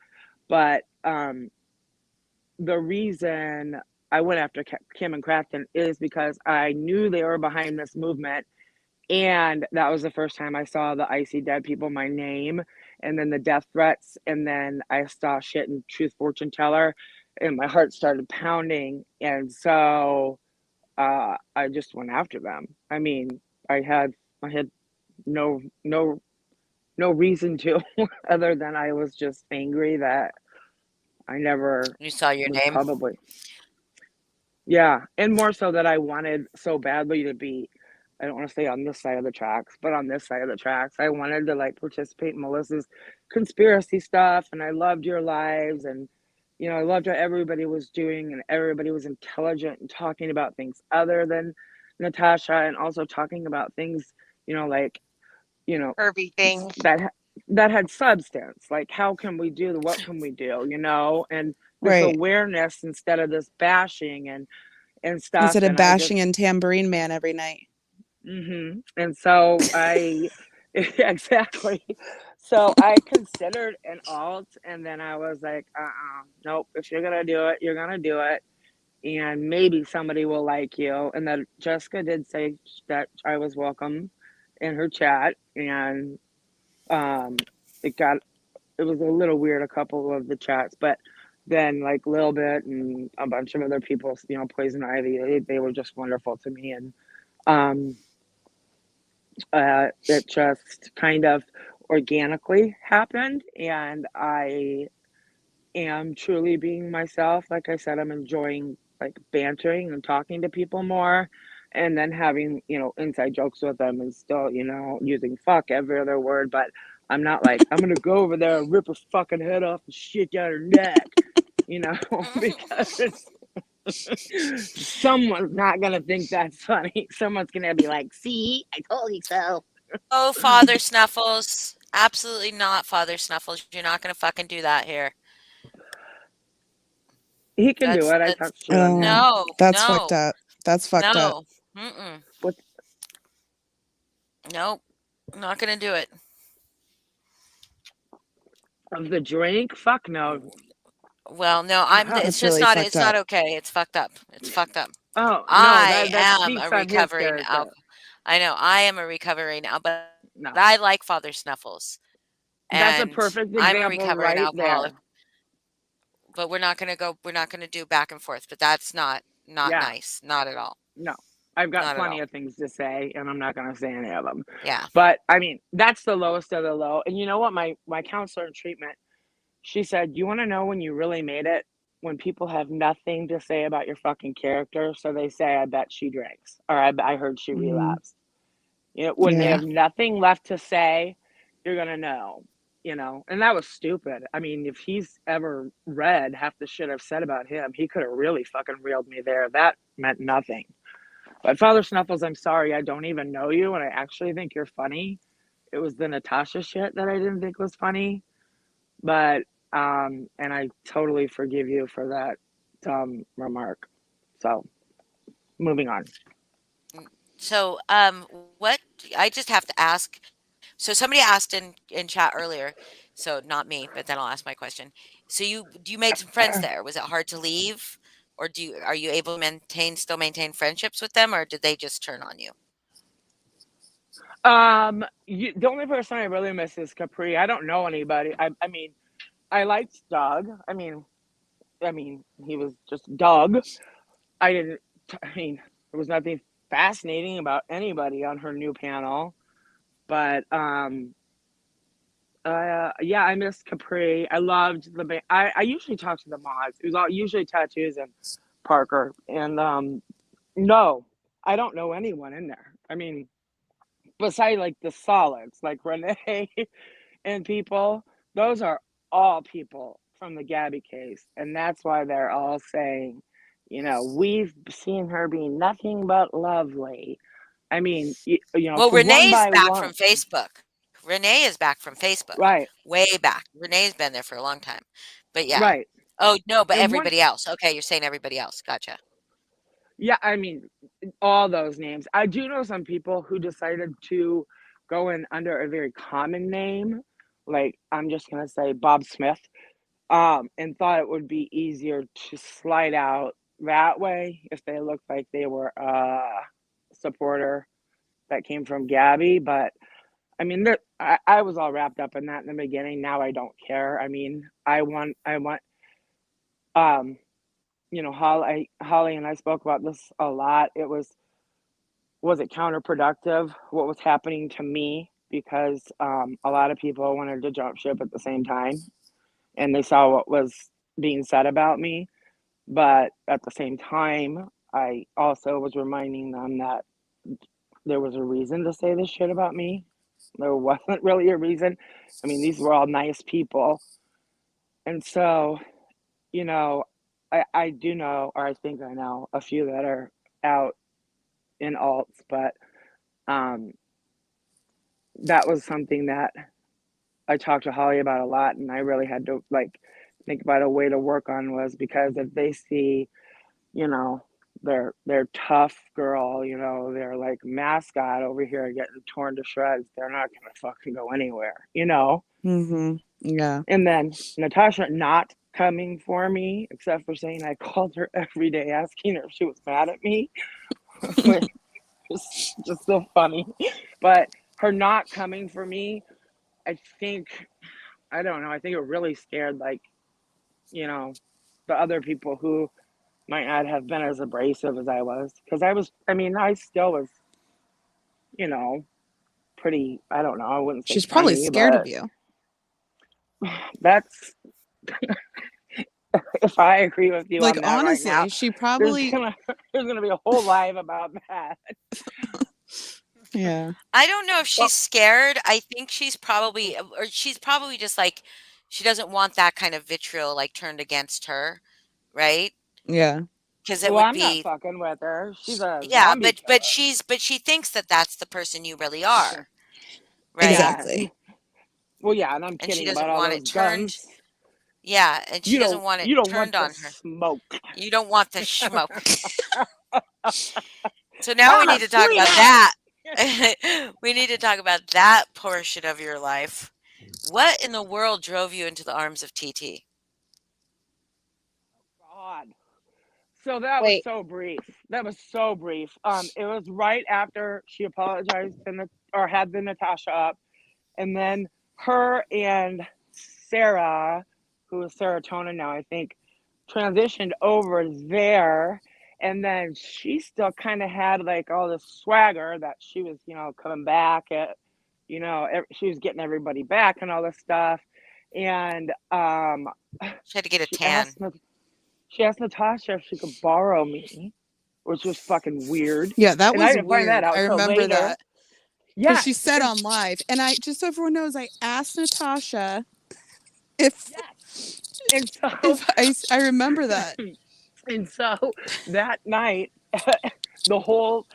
But the reason I went after Kim and Crafton is because I knew they were behind this movement, and that was the first time I saw the I See Dead People, my name, and then the death threats, and then I saw shit in Truth Fortune Teller, and my heart started pounding, and so I just went after them. I mean, I had no no reason to, other than I was just angry that I never You saw your was name. probably. Yeah, and more so that I wanted so badly to be, I don't want to say on this side of the tracks, but on this side of the tracks. I wanted to like participate in Melissa's conspiracy stuff, and I loved your lives, and I loved what everybody was doing, and everybody was intelligent and talking about things other than Natasha, and also talking about things, like, you know, Curvy things. that had substance. Like, how can we do, what can we do, and this Right. awareness instead of this bashing and stuff. Instead of And I just, bashing in Tambourine Man every night. and so I, exactly. So I considered an alt, and then I was like, nope, if you're gonna do it, you're gonna do it. And maybe somebody will like you. And then Jessica did say that I was welcome in her chat, and um, it got it was a little weird, a couple of the chats, but then like Lil Bit and a bunch of other people, Poison Ivy, they were just wonderful to me, and um, it just kind of organically happened, and I am truly being myself. Like I said, I'm enjoying like bantering and talking to people more, and then having inside jokes with them, and still using fuck every other word, but I'm not like, I'm gonna go over there and rip her fucking head off and shit down her neck, because someone's not gonna think that's funny. Someone's gonna be like, "See, I told you so." Oh, Father Snuffles. Absolutely not, Father Snuffles. You're not gonna fucking do that here. He can do That's it. I that's talked shit on Oh, him. no, that's fucked no, up. That's fucked up. no. Mm-mm. With Nope. Not gonna do it. of the drink, fuck no. Well, no, it's That's just really not, fucked it's up. not okay. It's fucked up. It's fucked up. Oh no, I that am speaks a on his recovering character. alcohol. I know I am a recovering now, but No, I like Father Snuffles, that's a and perfect I'm a example recovering right alcoholic. there. But we're not gonna do back and forth. But that's not Yeah, nice. Not at all. no. I've got Not at plenty all. of things to say, and I'm not going to say any of them. Yeah. But I mean, that's the lowest of the low. And you know what? My counselor in treatment, she said, "You want to know when you really made it? When people have nothing to say about your fucking character, so they say, I bet she drinks, or I heard she Hmm. relapsed." When they Yeah. have nothing left to say, you're gonna know. And that was stupid. I mean, if he's ever read half the shit I've said about him, he could have really fucking reeled me there. That meant nothing. But Father Snuffles, I'm sorry, I don't even know you, and I actually think you're funny. It was the Natasha shit that I didn't think was funny, but and I totally forgive you for that dumb remark. So, moving on. So, what I just have to ask. So somebody asked in chat earlier. So not me, but then I'll ask my question. So you made some friends there. Was it hard to leave, or are you able to maintain friendships with them, or did they just turn on you? The only person I really miss is Capri. I don't know anybody. I mean, I liked Doug. I mean, he was just Doug. I didn't. I mean, there was nothing fascinating about anybody on her new panel. But yeah, I missed Capri. I loved the band. I usually talk to the mods. It was all usually Tattoos and Parker. And no, I don't know anyone in there. I mean, besides like the solids, like Renee and people, those are all people from the Gabby case. And that's why they're all saying, we've seen her be nothing but lovely. I mean, Well, because one Renee is by back one, from Facebook. Renee is back from Facebook, right, way back. Renee's been there for a long time. But yeah. right. Oh no, but And one, everybody else. Okay, you're saying everybody else. Gotcha. yeah, I mean, all those names. I do know some people who decided to going under a very common name, like I'm just gonna say Bob Smith, and thought it would be easier to slide out that way if they looked like they were a supporter that came from Gabby. But I mean, I was all wrapped up in that in the beginning. Now I don't care. I mean, um, Holly and I spoke about this a lot. Was it counterproductive what was happening to me because a lot of people wanted to jump ship at the same time and they saw what was being said about me. But at the same time, I also was reminding them that there was a reason to say this shit about me. There wasn't really a reason. I mean, these were all nice people. And so, you know, I do know, or I think I know, a few that are out in alts, but um, that was something that I talked to Holly about a lot, and I really had to like think about a way to work on was because if they see, you know, their tough girl, you know, their like mascot over here getting torn to shreds, they're not gonna fucking go anywhere, you know. Mm-hmm. Yeah. And then Natasha not coming for me, except for saying I called her every day asking her if she was mad at me, which is just so funny. But her not coming for me, I think, I don't know, I think it really scared like, you know, the other people who might not have been as abrasive as I was. Because I mean, I still was, you know, pretty, I don't know, I wouldn't say She's probably funny, scared of but you. that's, if I agree with you Like, on that right now, honestly, she there's probably, gonna there's gonna be a whole live about that. yeah. I don't know if Well, she's scared. I think she's probably, or she's probably just like, she doesn't want that kind of vitriol like turned against her, right? Yeah. Because it well, would I'm not be, fucking with her. She's a yeah, zombie killer. but she thinks that that's the person you really are, right? Yeah. Exactly. Well, yeah, and I'm And she kidding about doesn't all want those it turned, guns. yeah, and she doesn't want it You don't want turned the on her. smoke. You don't want the smoke. So now we I'm need a to talk sweet about heart. that. We need to talk about that portion of your life. What in the world drove you into the arms of TT? God. So that was Wait, so brief. That was so brief. It was right after she apologized or had the Natasha up, and then her and Sarah, who is serotonin now, I think, transitioned over there. And then she still kind of had like all this swagger that she was, you know, coming back at, you know, she was getting everybody back and all this stuff. And She had to get a she tan. asked Natasha if she could borrow me, which was fucking weird. Yeah, that And I was didn't find that weird. I out till remember later. that because she Yes. said And on live, and I just so everyone knows, I asked Natasha if yes. And so I remember that. and so that night the whole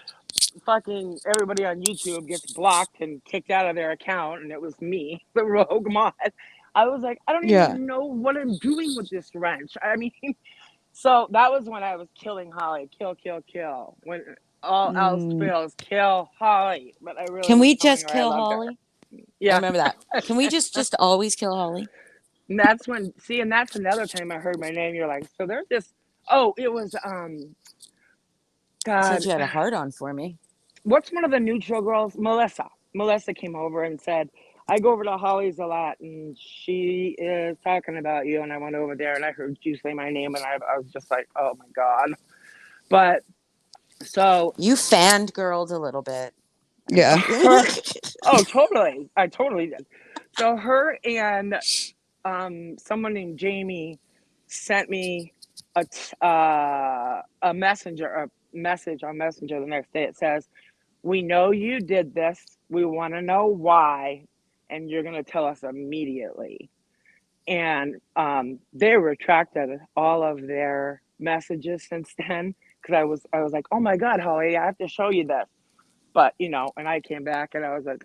fucking everybody on YouTube gets blocked and kicked out of their account, and it was me, the rogue mod. I was like, I don't Yeah. even know what I'm doing with this wrench. I mean, so that was when I was killing Holly, kill, kill, kill. When all else Mm, fails, kill Holly. But I really Can was we telling just her I kill loved her. Holly? I Yeah, remember that. Can we just always kill Holly? and that's when see, and that's another time I heard my name. You're like, so they're just. Oh, it was You said God. you had a heart on for me. What's one of the neutral girls? Melissa. Melissa came over and said, I go over to Holly's a lot and she is talking about you. And I went over there and I heard you say my name and I was just like, oh my God. But so You fangirled a little bit. yeah. her, oh, totally. I totally did. So her and someone named Jamie sent me a messenger, a message on Messenger the next day. It says, we know you did this. We want to know why, and you're going to tell us immediately. And they retracted all of their messages since then because I was like, oh my God, Holly, I have to show you this. But you know, and I came back and I was like,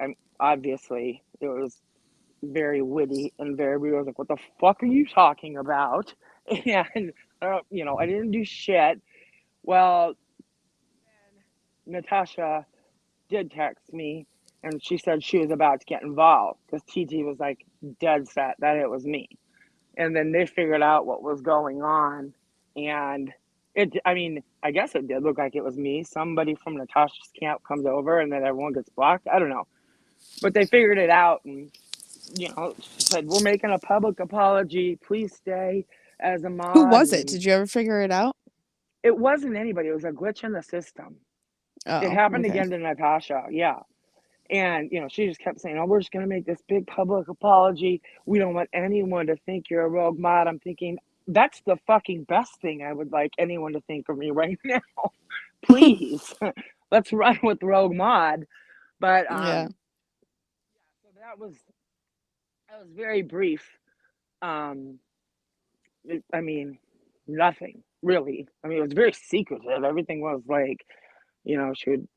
I'm obviously it was very witty and very weird. I was like, what the fuck are you talking about? And you know, I didn't do shit. Well, then Natasha did text me and she said she was about to get involved because TT was like dead set that it was me. And then they figured out what was going on, and I mean, I guess it did look like it was me. Somebody from Natasha's camp comes over, and then everyone gets blocked. I don't know, but they figured it out, and she said, "We're making a public apology. Please stay as a Who mod." was it? And Did you ever figure it out? it wasn't anybody. It was a glitch in the system. It Oh, happened okay. again to Natasha. Yeah. And, she just kept saying, "Oh, we're just going to make this big public apology. We don't want anyone to think you're a rogue mod." I'm thinking, that's the fucking best thing I would like anyone to think of me right now. Please, let's run with rogue mod. But, Yeah. so that was very brief. Um, I mean, nothing really. I mean, it was very secretive. Everything was like, she would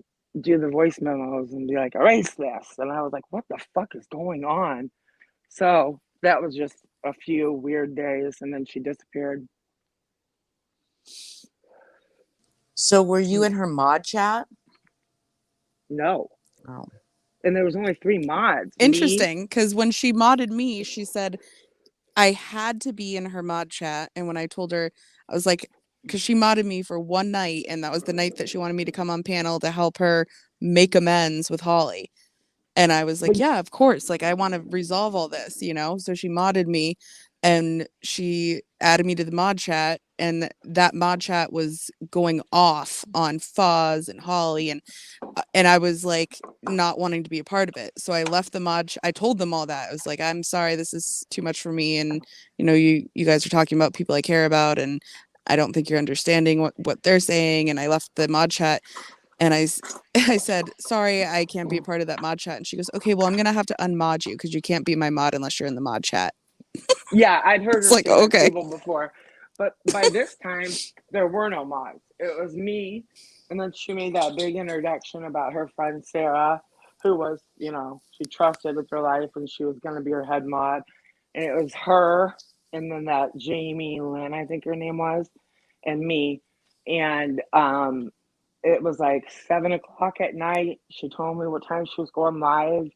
do the voice memos and be like, "Erase this." And I was like, what the fuck is going on? So that was just a few weird days, and then she disappeared. So were you in her mod chat? No. Oh. And there was only 3 mods. Interesting, because when she modded me, she said I had to be in her mod chat. And when I told her, I was like, because she modded me for one night, and that was the night that she wanted me to come on panel to help her make amends with Holly. And I was like, yeah, of course. Like, I want to resolve all this, So she modded me, and she added me to the mod chat, and that mod chat was going off on Foz and Holly, and I was like not wanting to be a part of it. So I left the mod. I told them all that. I was like, I'm sorry, this is too much for me. And, you guys are talking about people I care about, and I don't think you're understanding what they're saying. And I left the mod chat, and I said, sorry, I can't be a part of that mod chat. And she goes, okay, well, I'm going to have to unmod you because you can't be my mod unless you're in the mod chat. Yeah, I'd heard It's her like, say that to okay. people before. But by this time, there were no mods. It was me. And then she made that big introduction about her friend Sarah, who was, she trusted with her life, and she was going to be her head mod. And it was her, and then that Jamie Lynn, I think her name was, and me. And it was like 7 o'clock at night. She told me what time she was going live.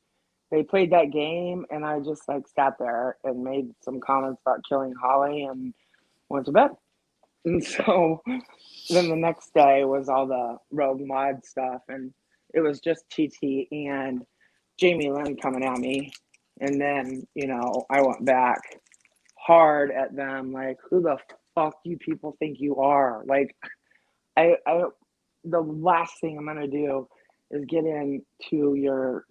They played that game, and I just like sat there and made some comments about killing Holly and went to bed. And so then the next day was all the rogue mod stuff, and it was just TT and Jamie Lynn coming at me. And then, I went back hard at them, like, who the fuck you people think you are? Like, I the last thing I'm gonna do is get into your,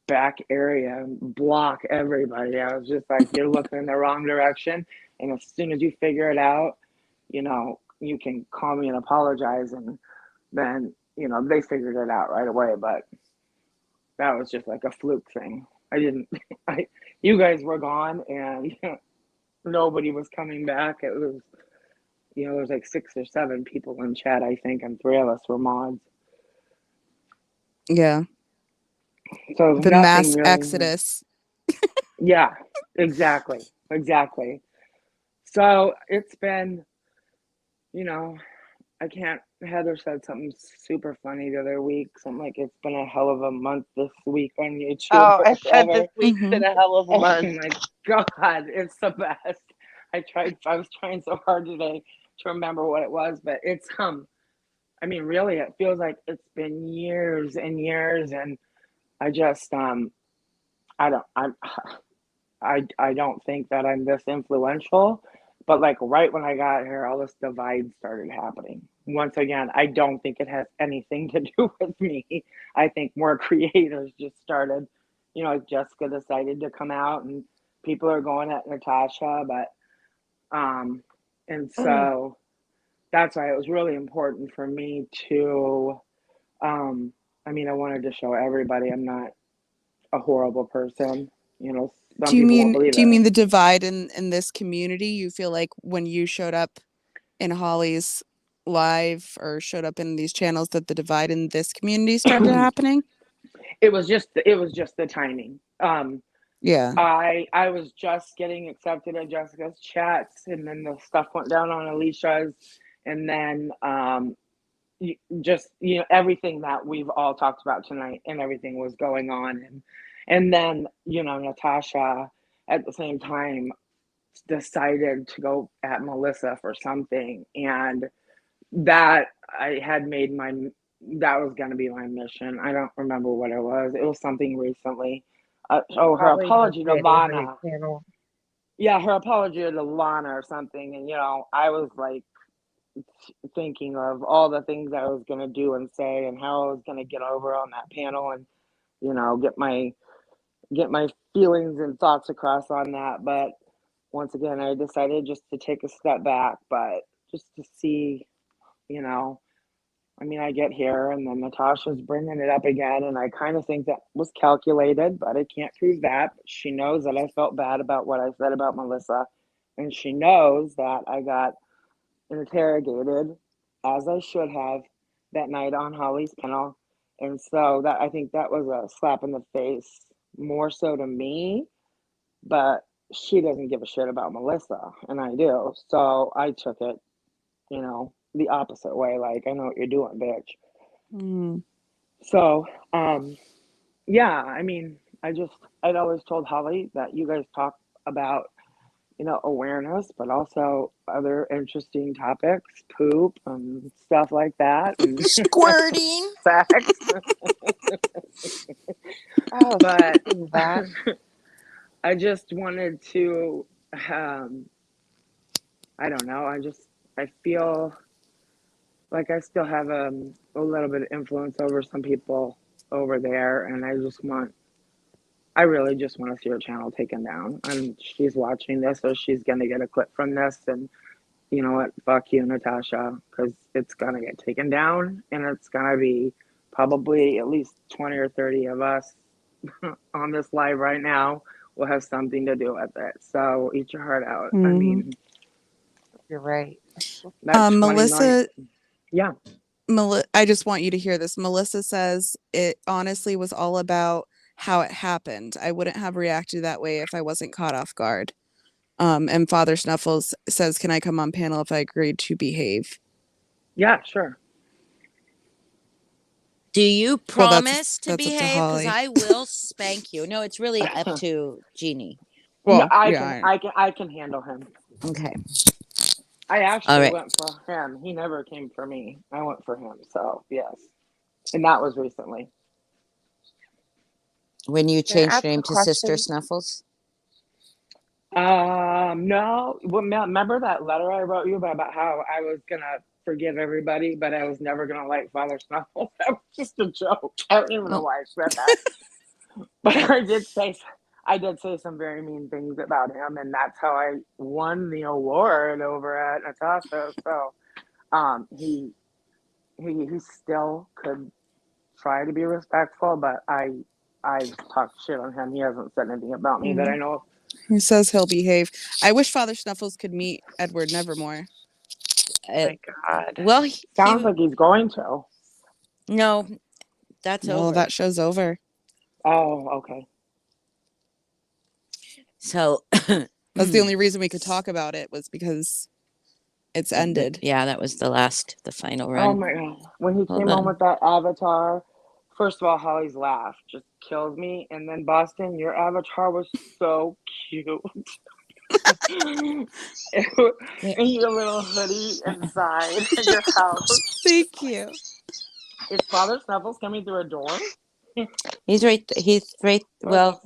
back area and block everybody. I was just like, you're looking in the wrong direction. And as soon as you figure it out, you can call me and apologize. And then, they figured it out right away. But that was just like a fluke thing. You guys were gone, and nobody was coming back. It was, there was like 6 or 7 people in chat, I think, and 3 of us were mods. Yeah. So The nothing mass really. exodus. Yeah, exactly. So it's been, Heather said something super funny the other week. Something like, it's been a hell of a month this week on YouTube. Oh, Or I said this whatever. week's been a hell of a Oh month. my God, it's the best. I was trying so hard today to remember what it was, but it's, really, it feels like it's been years and years, and I just, I don't, I don't think that I'm this influential, but like right when I got here, all this divide started happening. Once again, I don't think it has anything to do with me. I think more creators just started, like Jessica decided to come out, and people are going at Natasha, but, and so that's why it was really important for me to, I wanted to show everybody I'm not a horrible person. Some Do you people won't mean believe do you it. mean the divide in this community? You feel like when you showed up in Holly's live or showed up in these channels that the divide in this community started happening? It was just the timing. Yeah. I was just getting accepted in Jessica's chats, and then the stuff went down on Alicia's, and then just everything that we've all talked about tonight, and everything was going on, and then Natasha at the same time decided to go at Melissa for something, and that I had made that was going to be my mission. I don't remember what it was. It was something recently. Her Probably just apology to Jade over Lana. the channel. Yeah, her apology to Lana or something, and I was like thinking of all the things I was going to do and say, and how I was going to get over on that panel, and get my feelings and thoughts across on that. But once again, I decided just to take a step back, but just to see, I get here, and then Natasha's bringing it up again, and I kind of think that was calculated, but I can't prove that. She knows that I felt bad about what I said about Melissa, and she knows that I got interrogated, as I should have, that night on Holly's panel. And so that, I think that was a slap in the face, more so to me, but she doesn't give a shit about Melissa, and I do. So I took it, the opposite way. Like, I know what you're doing, bitch. Mm. So, yeah, I'd always told Holly that you guys talk about, awareness, but also other interesting topics, poop and stuff like that, and Squirting. sex. Oh, But that. I just wanted to, I don't know. I feel like I still have a little bit of influence over some people over there, and I really just want to see her channel taken down. And she's watching this, so she's gonna get a clip from this, and you know what? Fuck you, Natasha, because it's gonna get taken down, and it's gonna be probably at least 20 or 30 of us on this live right now will have something to do with it. So eat your heart out. Mhm. You're right. That 20 Melissa, million. Yeah. I just want you to hear this. Melissa says it honestly was all about how it happened. I wouldn't have reacted that way if I wasn't caught off guard. And Father Snuffles says, "Can I come on panel if I agreed to behave?" Yeah, sure. Do you Well, promise to that's up to behave? Because Holly. I will spank you. No, it's really up to Jeannie. No, Well, I yeah. can handle him. Okay. I All actually right. went for him. He never came for me. I went for him. So yes, and that was recently. When you Can I changed ask your a name to Sister question? Snuffles? No. Well, remember that letter I wrote you about how I was gonna forgive everybody, but I was never gonna like Father Snuffles? That was just a joke. I don't even know Well, why I said that. But I did say some very mean things about him, and that's how I won the award over at Natasha. So, he still could try to be respectful, but I've talked shit on him. He hasn't said anything about me that I know of. He says he'll behave. I wish Father Snuffles could meet Edward Nevermore. My God. well, Sounds like he's going to. no, that's Well, over. that show's over. Oh, okay. So That's the only reason we could talk about it, was because it's ended. yeah, that was the final Oh run. my God. When he Hold came on on. with that avatar, first of all, Holly's laugh just kills me. And then Boston, your avatar was so cute. And your little hoodie inside your house. Thank you. Is Father Snuffles coming through a door? He's right. Well,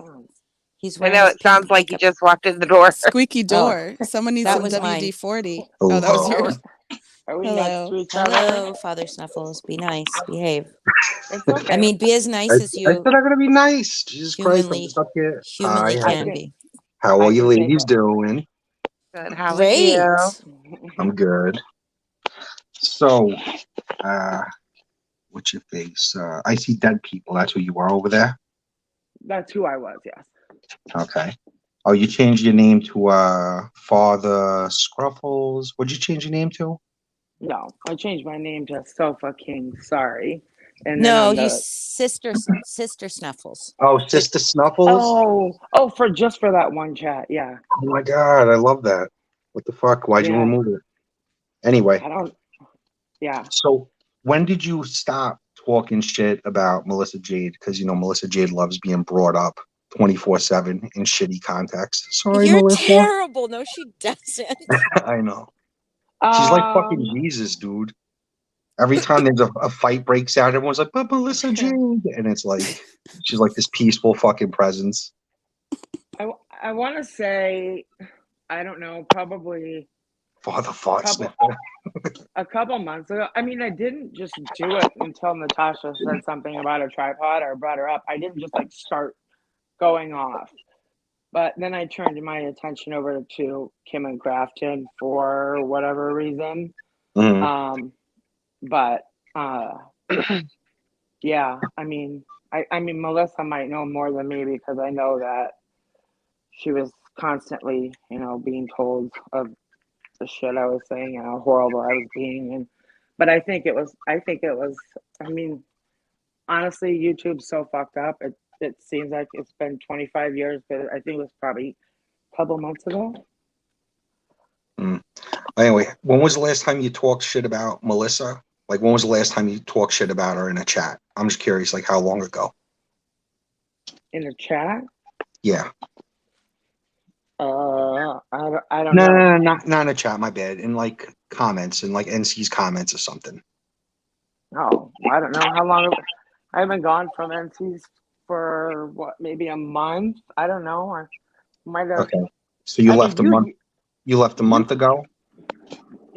he's I wearing know his it sounds pink like he makeup. just walked in the door. Squeaky door. Someone needs that some was mine. WD-40. Oh, that was Hello. yours. Are we next Hello. to each other? Hello, Father Snuffles. Be nice. Behave. It's okay. I mean, be as nice as I you said I'm gonna be nice. Jesus Christ, I'm humanly just up here. Hi, can be. how I are you can take ladies it. doing? Good. How are Great. you? I'm good. So, what's your face? I see dead people. That's who you are over there? That's who I was, yes. Okay. Oh, you changed your name to Father Scruffles. What'd you change your name to? No, I changed my name to Sofa King. Sorry. And then No, on he's the Sister Snuffles. Oh, Sister Snuffles? for just for that one chat, yeah. Oh my God, I love that. What the fuck? Why'd you Yeah. remove it? Anyway, I don't. Yeah. so when did you stop talking shit about Melissa Jade? Because Melissa Jade loves being brought up 24/7 in shitty context. Sorry, You're Melissa. terrible. No, she doesn't. I know. She's like fucking Jesus, dude. Every time there's a fight breaks out, everyone's like, "But Melissa Jade," and it's like she's like this peaceful fucking presence. I want to say, I don't know, probably Father fought couple sniffer. a couple months ago. I mean, I didn't just do it until Natasha said something about a tripod or brought her up. I didn't just like start going off. But then I turned my attention over to Kim and Crafton for whatever reason. Mhm. But yeah, I mean, I mean, Melissa might know more than me because I know that she was constantly, being told of the shit I was saying and how horrible I was being. But I think it was, I mean, honestly, YouTube's so fucked up. It seems like it's been 25 years, but I think it was probably a couple months ago. Anyway, when was the last time you talked shit about Melissa? Like, when was the last time you talked shit about her in a chat? I'm just curious, like, how long ago? In a chat? Yeah. I don't No, know. not in a chat. My bad. In like comments, in like NC's comments or something. No, I don't know how long. I've been gone from NC's for what, maybe a month. I don't know. I might have. Okay. So you I left mean, a month. You left a month ago.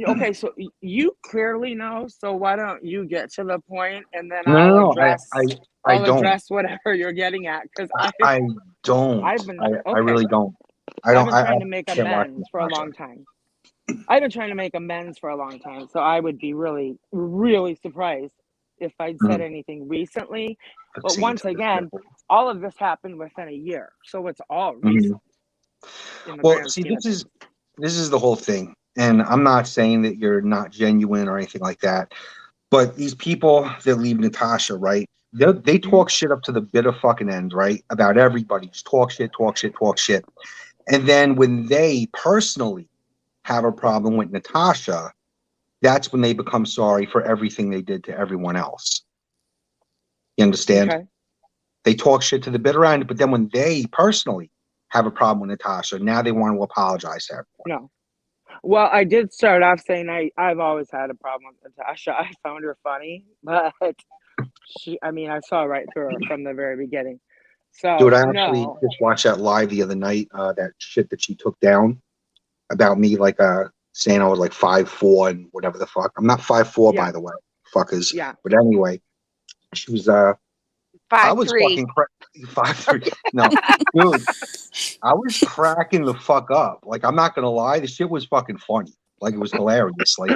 Okay, so you clearly know. So why don't you get to the point, and then No, I'll no, address. I I'll don't. address whatever you're getting at, because I don't. I've been I okay. really don't. I I've don't. been I trying to make can't watch amends for a Natasha. long time. I've been trying to make amends for a long time, so I would be really, really surprised if I'd said anything recently. But once again, all of this happened within a year, so it's all recent. In the Well, grand see, scheme of things. this is the whole thing, and I'm not saying that you're not genuine or anything like that, but these people that leave Natasha, right? They talk shit up to the bitter fucking end, right? About everybody, just talk shit, talk shit, talk shit, and then when they personally have a problem with Natasha, that's when they become sorry for everything they did to everyone else. You understand? Okay. They talk shit to the bitter end, but then when they personally have a problem with Natasha, now they want to apologize to everyone. No. Well, I did start off saying I've always had a problem with Natasha. I found her funny, but I saw right through her from the very beginning. So Dude, I actually no. just watched that live the other night, that shit that she took down about me, like saying I was like 5'4" and whatever the fuck. I'm not 5'4", Yeah. by the way, fuckers. Yeah. But anyway, she was I was 5'3". fucking 5'3". No, dude, I was cracking the fuck up. Like, I'm not gonna lie, the shit was fucking funny. Like, it was hilarious. Like,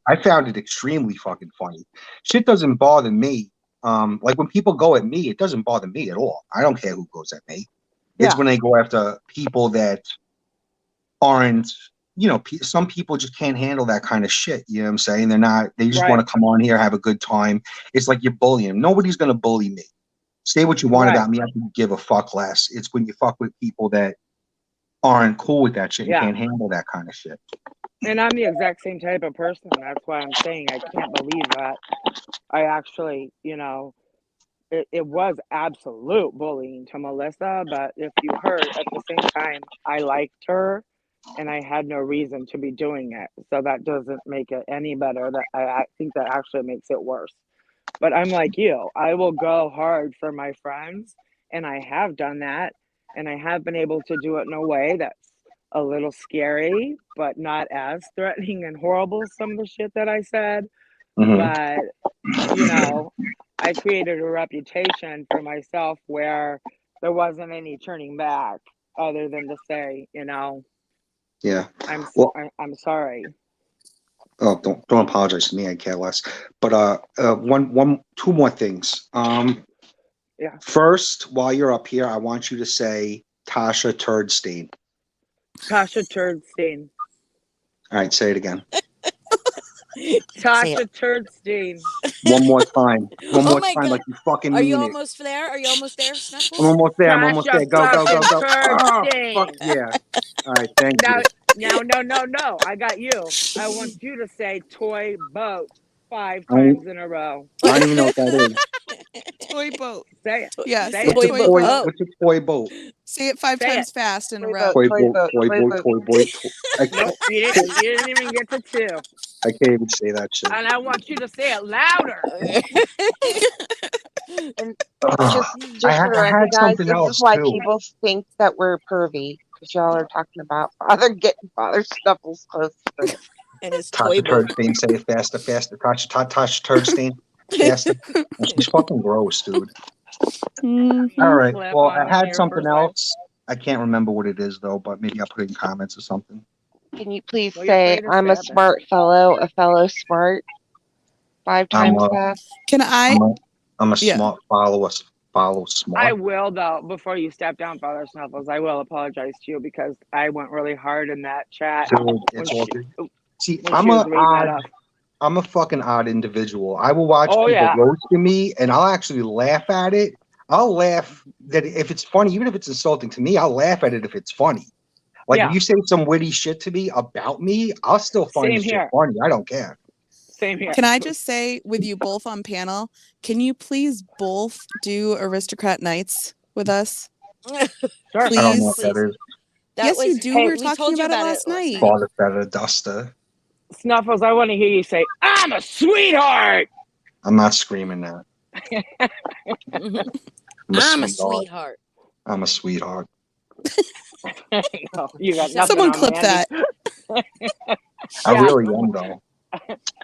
I found it extremely fucking funny. Shit doesn't bother me. Like, when people go at me, it doesn't bother me at all. I don't care who goes at me. It's when they go after people that aren't, some people just can't handle that kind of shit. You know what I'm saying? They just want to come on here, have a good time. It's like you're bullying. Nobody's gonna bully me. Say what you want about me. I can give a fuck less. It's when you fuck with people that aren't cool with that shit and can't handle that kind of shit. And I'm the exact same type of person. That's why I'm saying I can't believe that I actually, it was absolute bullying to Melissa. But if you heard, at the same time, I liked her and I had no reason to be doing it. So that doesn't make it any better. That I think that actually makes it worse. But I'm like you, I will go hard for my friends, and I have done that, and I have been able to do it in a way that's a little scary, but not as threatening and horrible as some of the shit that I said. But, I created a reputation for myself where there wasn't any turning back other than to say, Yeah. I'm sorry. Oh, don't apologize to me. I care less. But two more things. Yeah. First, while you're up here, I want you to say Tasha Turdstein. Tasha Turdstein. All right, say it again. Tasha Turdstein. One more time. One more my time, God. like you fucking Are mean you it. almost there? Are you almost there, Snuffles? I'm almost there. I'm almost there. Go, go, go, go. Oh, Turdstein. fuck yeah. All right, thank you. Now, no. I got you. I want you to say toy boat. 5 I don't, times in a row. I don't even know what that is. Toy boat. Say it. Yes. Say What's it. a Toy toy? boat. What's a toy boat? Say it 5 Say times it. fast in a Toy row. boat, Toy toy boat, boat, toy toy boat, boat. toy boat. Nope, you didn't even get to 2. I can't even say that shit. And I want you to say it louder. And Ugh. just for the I record, had guys, something this is else why too. people think that we're pervy because y'all are talking about getting Father Snuffles close to them. And his toy Tasha boat. Turdstain, say it faster, faster. Tasha Turdstain, faster. And she's fucking gross, dude. Mhm. All right. Clip Well, on I the had mirror something first time. else. I can't remember what it is though, but maybe I'll put it in comments or something. Can you please Well, you're say, free to I'm say a it then. smart fellow, a fellow smart, 5 I'm times a, fast? Can I? I'm a Yeah. smart follower. Follow I smart. will, though, before you step down, Father Snuffles, I will apologize to you because I went really hard in that chat Dude, when it's all she, good. See, when she was reading that off. I'm a fucking odd individual. I will watch Oh, people yeah. roasting me, and I'll actually laugh at it. I'll laugh that if it's funny, even if it's insulting to me, I'll laugh at it if it's funny. Like Yeah. if you say some witty shit to me about me, I'll still find Same the shit here. funny. I don't care. Same here. Can I just say, with you both on panel, can you please both do Aristocrat Nights with us? Sure. I don't know Please. what that is. That Yes, you was. do. Hey, We were we talking told you about it about last night. Father Feather Duster. Snuffles, I want to hear you say, I'm a sweetheart. I'm not screaming that. I'm a sweetheart. I'm a sweetheart. No, you got nothing Someone on clip me, that. I Yeah. really am, though.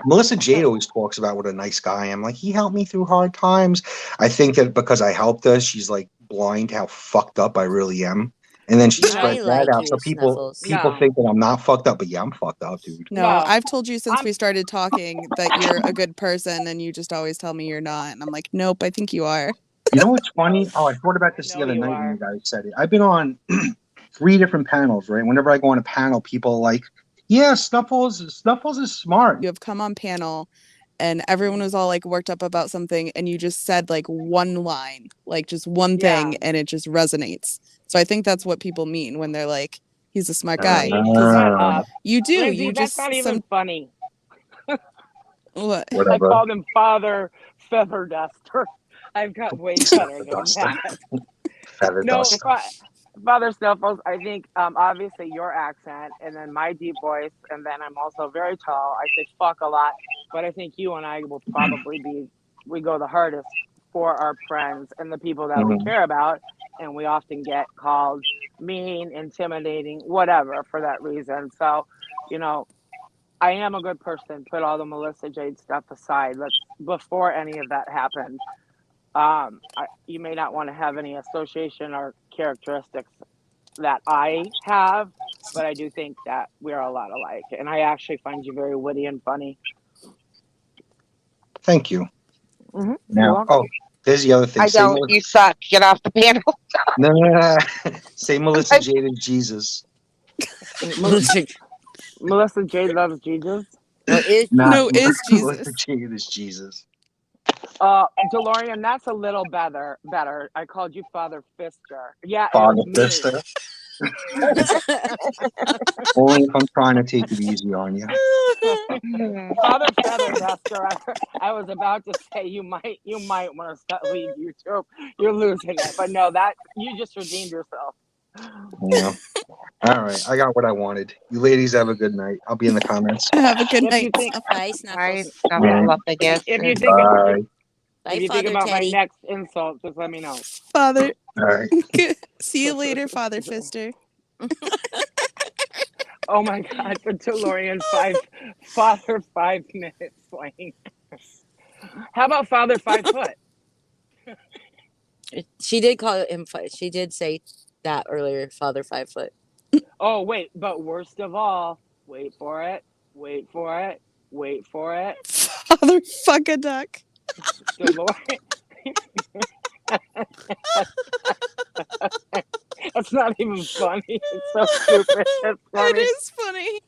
Melissa Jade always talks about what a nice guy I am. Like, he helped me through hard times. I think that because I helped her, she's like blind to how fucked up I really am. And then she You know, spreads I that like out. you, So people Snuffles. no, think that I'm not fucked up, but yeah, I'm fucked up, dude. No, no. I've told you since I'm, we started talking that you're a good person, and you just always tell me you're not. And I'm like, nope, I think you are. You know what's funny? Oh, I thought about this the no, other you night when are. you guys said it. I've been on 3 different panels, right? Whenever I go on a panel, people are like, yeah, Snuffles is smart. You have come on panel, and everyone was all like worked up about something, and you just said like one line, like just one thing, Yeah. and it just resonates. So I think that's what people mean when they're like, he's a smart guy. Lindsay, 'Cause shut up. you do. Lindsay, You that's just not even funny. what? I Whatever. called him Father Feather Duster. I've got way better than Duster. that. Feather No, Duster. Father Snuffles, I think obviously your accent and then my deep voice, and then I'm also very tall. I say fuck a lot, but I think you and I will probably we go the hardest for our friends and the people that we Mhm. care about, and we often get called mean, intimidating, whatever for that reason. So, you know, I am a good person. Put all the Melissa Jade stuff aside. Let's before any of that happened. You may not want to have any association or characteristics that I have, but I do think that we are a lot alike, and I actually find you very witty and funny. Thank you. You're Now, welcome. there's the other thing. I don't. You suck. Get off the panel. No. Say Melissa Jade is Jesus. Melissa Jade loves Jesus. Is No, is Melissa Jesus. Jade is Jesus. DeLorean, that's a little better. I called you Father Fister. Yeah, it Father was me. Fister. Only if I'm trying to take it easy on you. Father Feather Duster. I was about to say you might want to leave YouTube. You're losing it, but no, that you just redeemed yourself. Yeah. All right. I got what I wanted. You ladies have a good night. I'll be in the comments. Have a good If you night. think, Bye, Right, Snuffles. Snuffles up against if you it. think, Bye. Bye, if you think Father about my Teddy. next insult, just let me know. Father. All right. See you later, Father Fister. Oh my God, the DeLorean Father 5 minute slang. How about Father 5 foot? She did call him. She did say that earlier. Father 5 foot. Oh wait, but worst of all, wait for it, wait for it, wait for it. Father fuck a duck. DeLorean. That's not even funny. It's so stupid. It's funny. It is funny.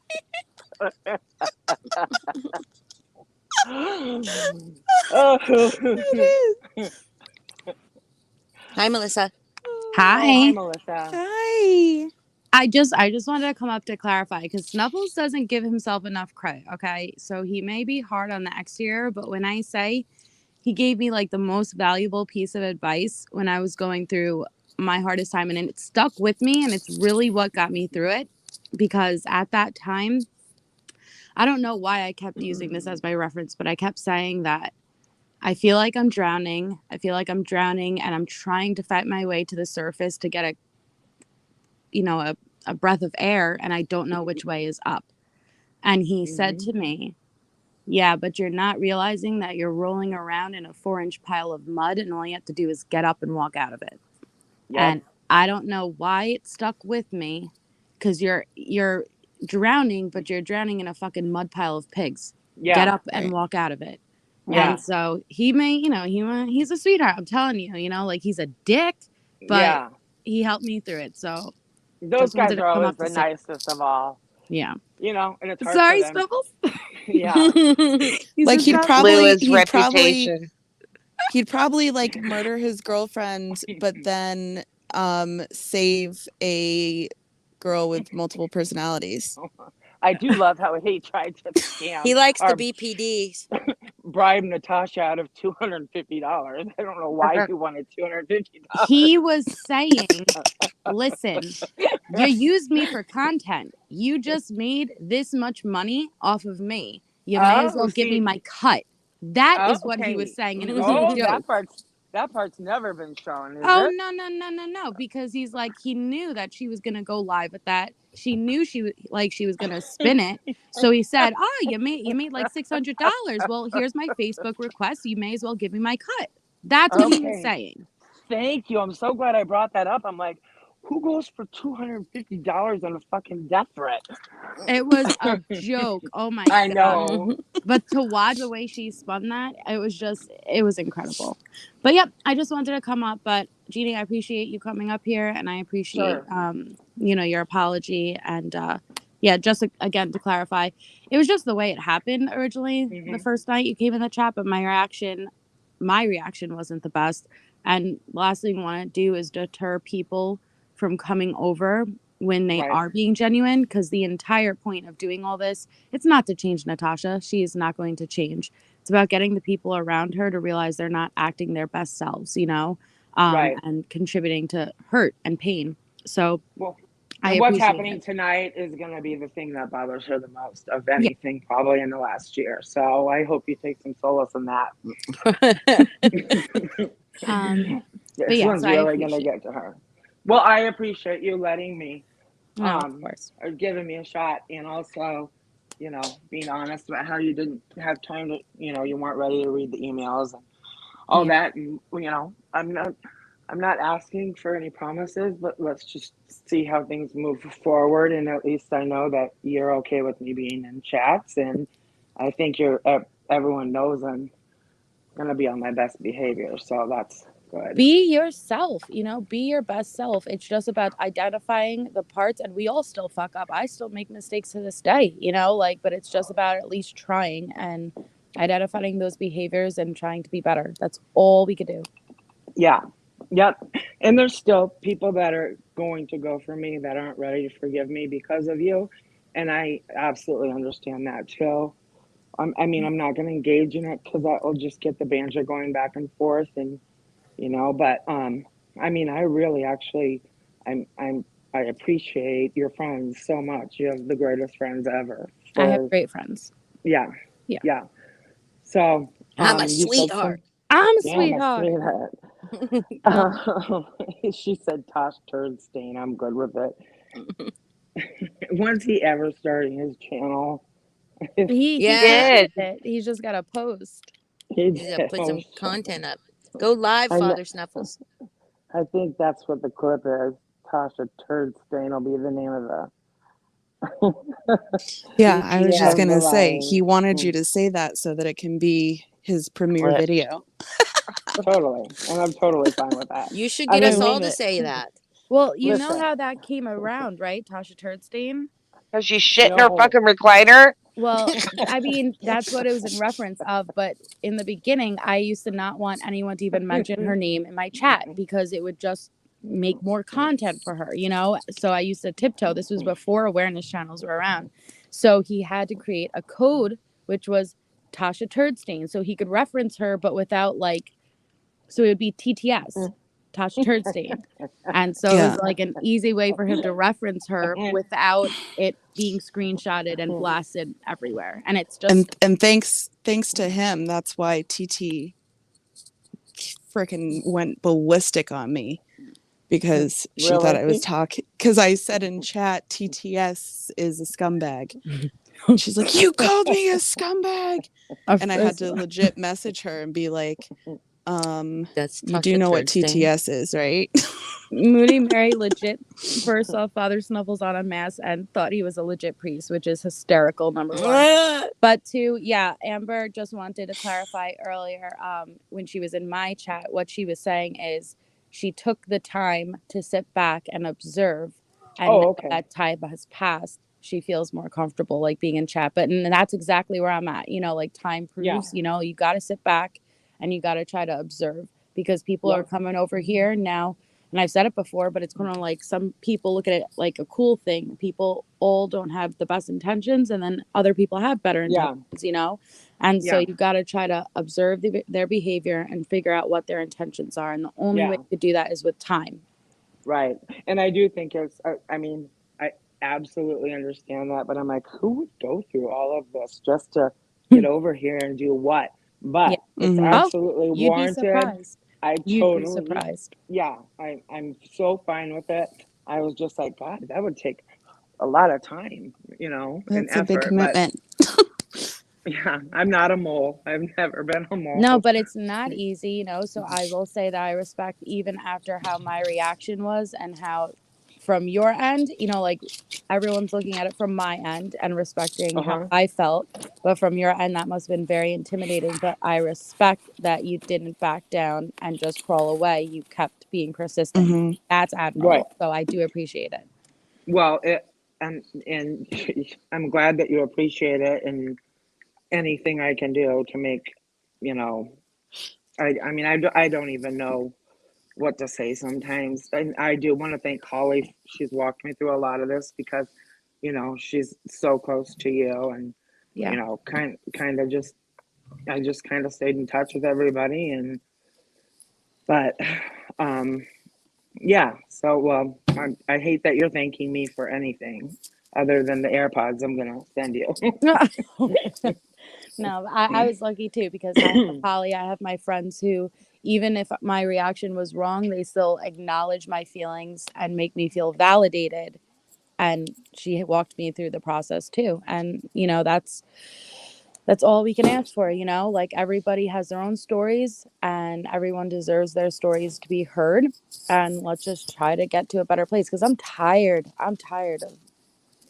Oh. It is. Hi, Melissa. Oh, hi, Hi. Melissa. Hi. I just wanted to come up to clarify because Snuffles doesn't give himself enough credit. Okay, so he may be hard on the exterior, but when I say he gave me like the most valuable piece of advice when I was going through my hardest time, and it stuck with me, and it's really what got me through it. Because at that time, I don't know why I kept using this as my reference, but I kept saying that I feel like I'm drowning. I feel like I'm drowning, and I'm trying to fight my way to the surface to get a breath of air, and I don't know which way is up. And he said to me, yeah, but you're not realizing that you're rolling around in a 4-inch pile of mud, and all you have to do is get up and walk out of it. Yep. And I don't know why it stuck with me, because you're drowning, but you're drowning in a fucking mud pile of pigs. Yeah. Get up and walk out of it. Yeah. And so he may, he's a sweetheart. I'm telling you, like he's a dick, but he helped me through it. So those just guys wanted to are come always up to the say, nicest of all. yeah. And it's hard Sorry, for them. Snuffles. Yeah. Like he'd reputation. probably like murder his girlfriend, but then save a girl with multiple personalities. I do love how he tried to scam. He likes the BPDs. Bribe Natasha out of $250. I don't know why he wanted $250. He was saying, listen, you used me for content. You just made this much money off of me. You may as well give me my cut. That is what he was saying, and it was a joke. That part's never been shown, is Oh, it? no, because he's like, he knew that she was going to go live with that. She knew she was going to spin it. So he said, oh, you made like $600. Well, here's my Facebook request. You may as well give me my cut. That's what he was saying. Thank you. I'm so glad I brought that up. I'm like, who goes for $250 on a fucking death threat? It was a joke. Oh my I God. know. But to watch the way she spun that, it was incredible. But yep, I just wanted to come up. But Jeannie, I appreciate you coming up here, and I appreciate your apology. And just again to clarify, it was just the way it happened originally. The first night you came in the chat, but my reaction wasn't the best. And last thing I want to do is deter people from coming over when they are being genuine, because the entire point of doing all this, it's not to change Natasha. She is not going to change. It's about getting the people around her to realize they're not acting their best selves, and contributing to hurt and pain. So what's happening tonight is going to be the thing that bothers her the most of anything probably in the last year. So I hope you take some solace in that. This one's really going to get to her. Well, I appreciate you letting me, of course, or giving me a shot, and also, being honest about how you didn't have time to, you weren't ready to read the emails and all that. And, I'm not asking for any promises, but let's just see how things move forward. And at least I know that you're okay with me being in chats, and I think everyone knows I'm going to be on my best behavior. So that's good. Be yourself, be your best self. It's just about identifying the parts, and we all still fuck up. I still make mistakes to this day, but it's just about at least trying and identifying those behaviors and trying to be better. That's all we could do. Yeah. Yep. And there's still people that are going to go for me that aren't ready to forgive me because of you. And I absolutely understand that too. I'm not going to engage in it because that will just get the banter going back and forth. And, but, I really actually, I appreciate your friends so much. You have the greatest friends ever. I have great friends. Yeah. So, I'm a sweetheart. I'm a sweetheart. She said Tosh Turdstain. I'm good with it. When's he ever starting his channel? He did. He's just got to post. He's got to put some content up. Go live, Father Snuffles. I think that's what the clip is. Tasha Turdstain will be the name of the. Yeah, I was just going to say, he wanted you to say that so that it can be his premiere video. Totally. And I'm totally fine with that. You should get us all to say that. Well, you know how that came around, right, Tasha Turdstain? Because she shit in her fucking recliner? Well, that's what it was in reference of. But in the beginning, I used to not want anyone to even mention her name in my chat because it would just make more content for her, you know? So I used to tiptoe. This was before awareness channels were around. So he had to create a code, which was Tasha Turdstain. So he could reference her, but without like, so it would be TTS, Tasha Turdstain. And so it was like an easy way for him to reference her without it being screenshotted and blasted everywhere. And it's just and thanks to him, that's why TT freaking went ballistic on me, because she thought I was talking, because I said in chat TTS is a scumbag. She's like, you called me a scumbag. And I had to legit message her and be like, That's you Tasha do know what Turdstain. TTS is, right? Moody Mary legit first saw Father Snuffles on a mass and thought he was a legit priest, which is hysterical, number one. But two, yeah, Amber just wanted to clarify earlier, when she was in my chat, what she was saying is she took the time to sit back and observe, and now that time has passed, she feels more comfortable like being in chat. But and that's exactly where I'm at, you know, like time proves, you know, you got to sit back and you got to try to observe, because people are coming over here now. And I've said it before, but it's kind of like some people look at it like a cool thing. People all don't have the best intentions, and then other people have better intentions, you know? And so you've got to try to observe their behavior and figure out what their intentions are. And the only way to do that is with time. Right. And I do think it's, I mean, I absolutely understand that, but I'm like, who would go through all of this just to get over here and do what? But it's absolutely You'd be warranted. surprised. You'd be surprised. Yeah, I'm so fine with it. I was just like, God, that would take a lot of time, you know, and That's a effort. big commitment. Yeah, I'm not a mole. I've never been a mole. No, but it's not easy, you know. So I will say that I respect, even after how my reaction was and how from your end, you know, like everyone's looking at it from my end and respecting how I felt. But from your end, that must have been very intimidating. But I respect that you didn't back down and just crawl away. You kept being persistent. That's admirable. Right. So I do appreciate it. Well, and I'm glad that you appreciate it, and anything I can do to make, you know, I mean, I don't even know what to say sometimes. And I do want to thank Holly. She's walked me through a lot of this because, you know, she's so close to you, and you know, kind of just, I just kind of stayed in touch with everybody, and but yeah. So well, I hate that you're thanking me for anything other than the AirPods I'm gonna send you. No, I was lucky too, because I have Holly, I have my friends who, even if my reaction was wrong, they still acknowledge my feelings and make me feel validated. And she walked me through the process too. And, you know, that's all we can ask for, you know, like everybody has their own stories and everyone deserves their stories to be heard. And let's just try to get to a better place, because I'm tired. I'm tired of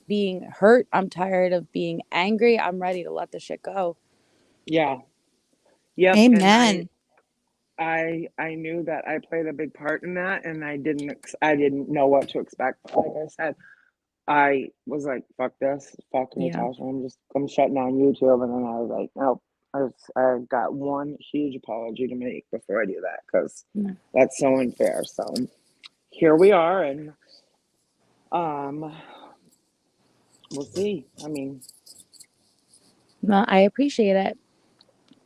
being hurt. I'm tired of being angry. I'm ready to let the shit go. Yeah. Yep. Amen. And I knew that I played a big part in that, and I didn't know what to expect. But like I said, I was like, fuck this, fuck Natasha. I'm shutting down YouTube, and then I was like, nope. I've got one huge apology to make before I do that, because that's so unfair. So here we are, and we'll see. I mean, No, I appreciate it.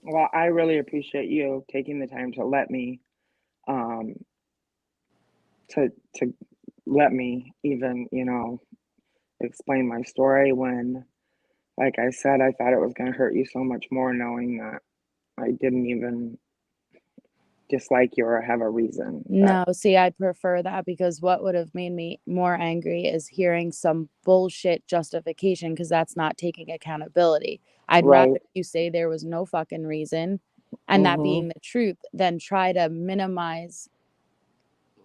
well, I really appreciate you taking the time to let me, um, to let me even, you know, explain my story when, like I said, I thought it was going to hurt you so much more knowing that I didn't even dislike you or have a reason. No, see, I prefer that, because what would have made me more angry is hearing some bullshit justification, because that's not taking accountability. I'd rather you say there was no fucking reason and that being the truth than try to minimize,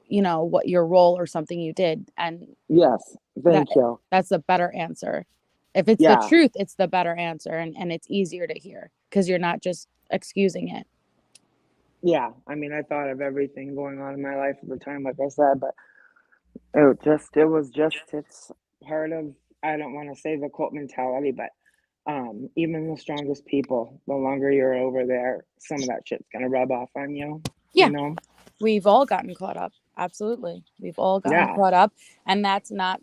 you know, what your role or something you did. And yes, thank you. That's a better answer. If it's the truth, it's the better answer, and it's easier to hear because you're not just excusing it. Yeah, I mean, I thought of everything going on in my life at the time, like I said, but it's part of, I don't want to say the cult mentality, but even the strongest people, the longer you're over there, some of that shit's gonna rub off on you. Yeah. You know? We've all gotten caught up. Absolutely. We've all gotten Yeah. caught up, and that's not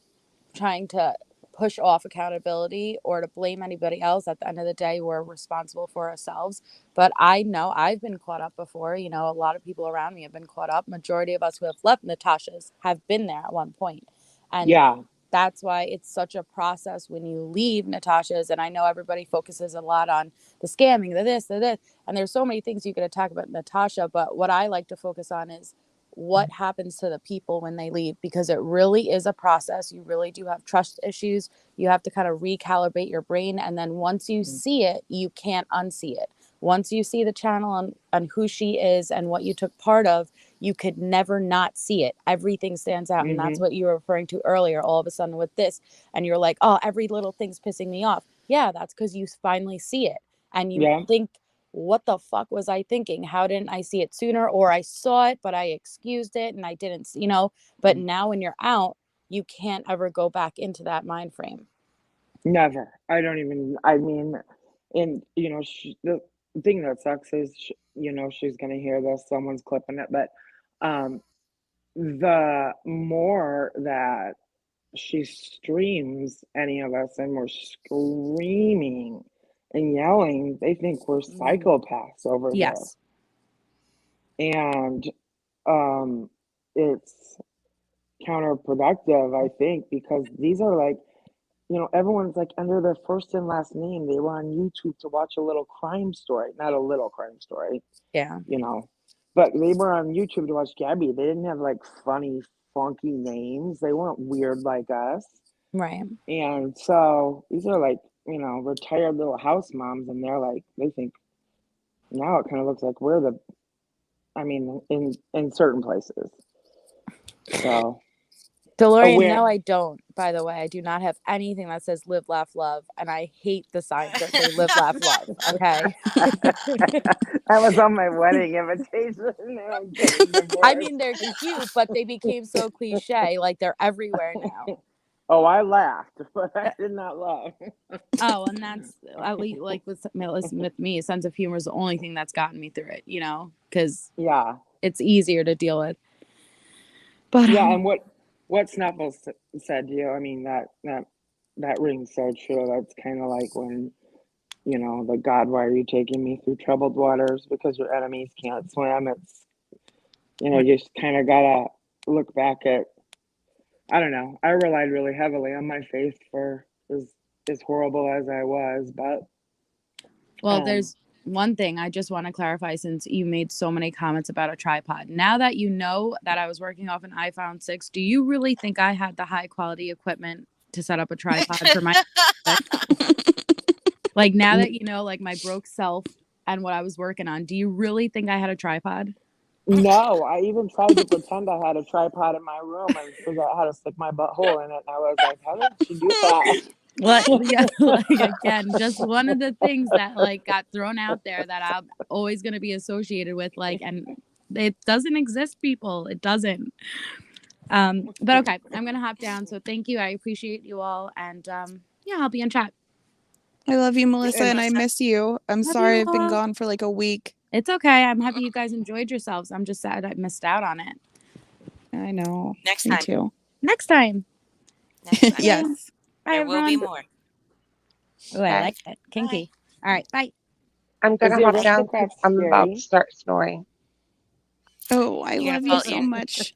trying to push off accountability or to blame anybody else. At the end of the day, we're responsible for ourselves. But I know I've been caught up before. You know, a lot of people around me have been caught up. Majority of us who have left Natasha's have been there at one point. And Yeah. that's why it's such a process when you leave Natasha's. And I know everybody focuses a lot on the scamming, the this, the this. And there's so many things you could attack about Natasha. But what I like to focus on is what happens to the people when they leave, because it really is a process. You really do have trust issues. You have to kind of recalibrate your brain. And then once you see it, you can't unsee it. Once you see the channel on who she is and what you took part of, you could never not see it. Everything stands out. And that's what you were referring to earlier, all of a sudden with this. And you're like, oh, every little thing's pissing me off. Yeah, that's because you finally see it. And you Yeah. think, what the fuck was I thinking? How didn't I see it sooner? Or I saw it, but I excused it and I didn't, you know. But now when you're out, you can't ever go back into that mind frame. Never. I don't even, I mean, and, you know, the thing that sucks is, you know, she's going to hear this, someone's clipping it, but the more that she streams any of us and we're screaming and yelling, they think we're psychopaths over Yes. here. And it's counterproductive, I think, because these are like, you know, everyone's like under their first and last name. They were on YouTube to watch a little crime story, not a little crime story, Yeah. you know, but they were on YouTube to watch Gabby. They didn't have like funny, funky names. They weren't weird like us. Right. And so these are like, you know, retired little house moms, and they're like, they think now it kind of looks like we're the, I mean, in certain places. So DeLorean, aware. no, I don't. By the way, I do not have anything that says live, laugh, love. And I hate the signs that say live, laugh, love. Okay. That was on my wedding invitation. I'm getting I divorced. mean, they're cute, but they became so cliche. Like they're everywhere now. Oh, I laughed, but I did not laugh. Oh, and that's at least like with me, a sense of humor is the only thing that's gotten me through it, you know, because Yeah. it's easier to deal with. But Yeah, and what Snuffles said to you, I mean, that rings so true. That's kind of like when, you know, the God, why are you taking me through troubled waters? Because your enemies can't swim. It's, you know, you just kind of gotta look back at, I don't know. I relied really heavily on my faith for as horrible as I was, but well, there's one thing I just want to clarify, since you made so many comments about a tripod. Now that you know that I was working off an iPhone 6, do you really think I had the high quality equipment to set up a tripod for my like, now that you know, like, my broke self and what I was working on, do you really think I had a tripod? no, I even tried to pretend I had a tripod in my room and figure out how to stick my butthole in it. And I was like, how did she do that? Like, yeah, like, again, just one of the things that like got thrown out there that I'm always going to be associated with, like, and it doesn't exist, people. It doesn't. But okay, I'm gonna hop down. So thank you. I appreciate you all, and yeah, I'll be in chat. I love you, Melissa, and I miss you. I'm Love sorry you I've been all. gone for like a week. It's okay. I'm happy you guys enjoyed yourselves. I'm just sad I missed out on it. I know. Next Me time. too. Next time. Next time. Yes. Bye, There will be everyone. more. Oh, I Okay. like it. Kinky. All right. Bye. I'm Is gonna the hop down because aristocrat I'm about scary? to start snoring. Oh, I You're love gonna you fall. so much.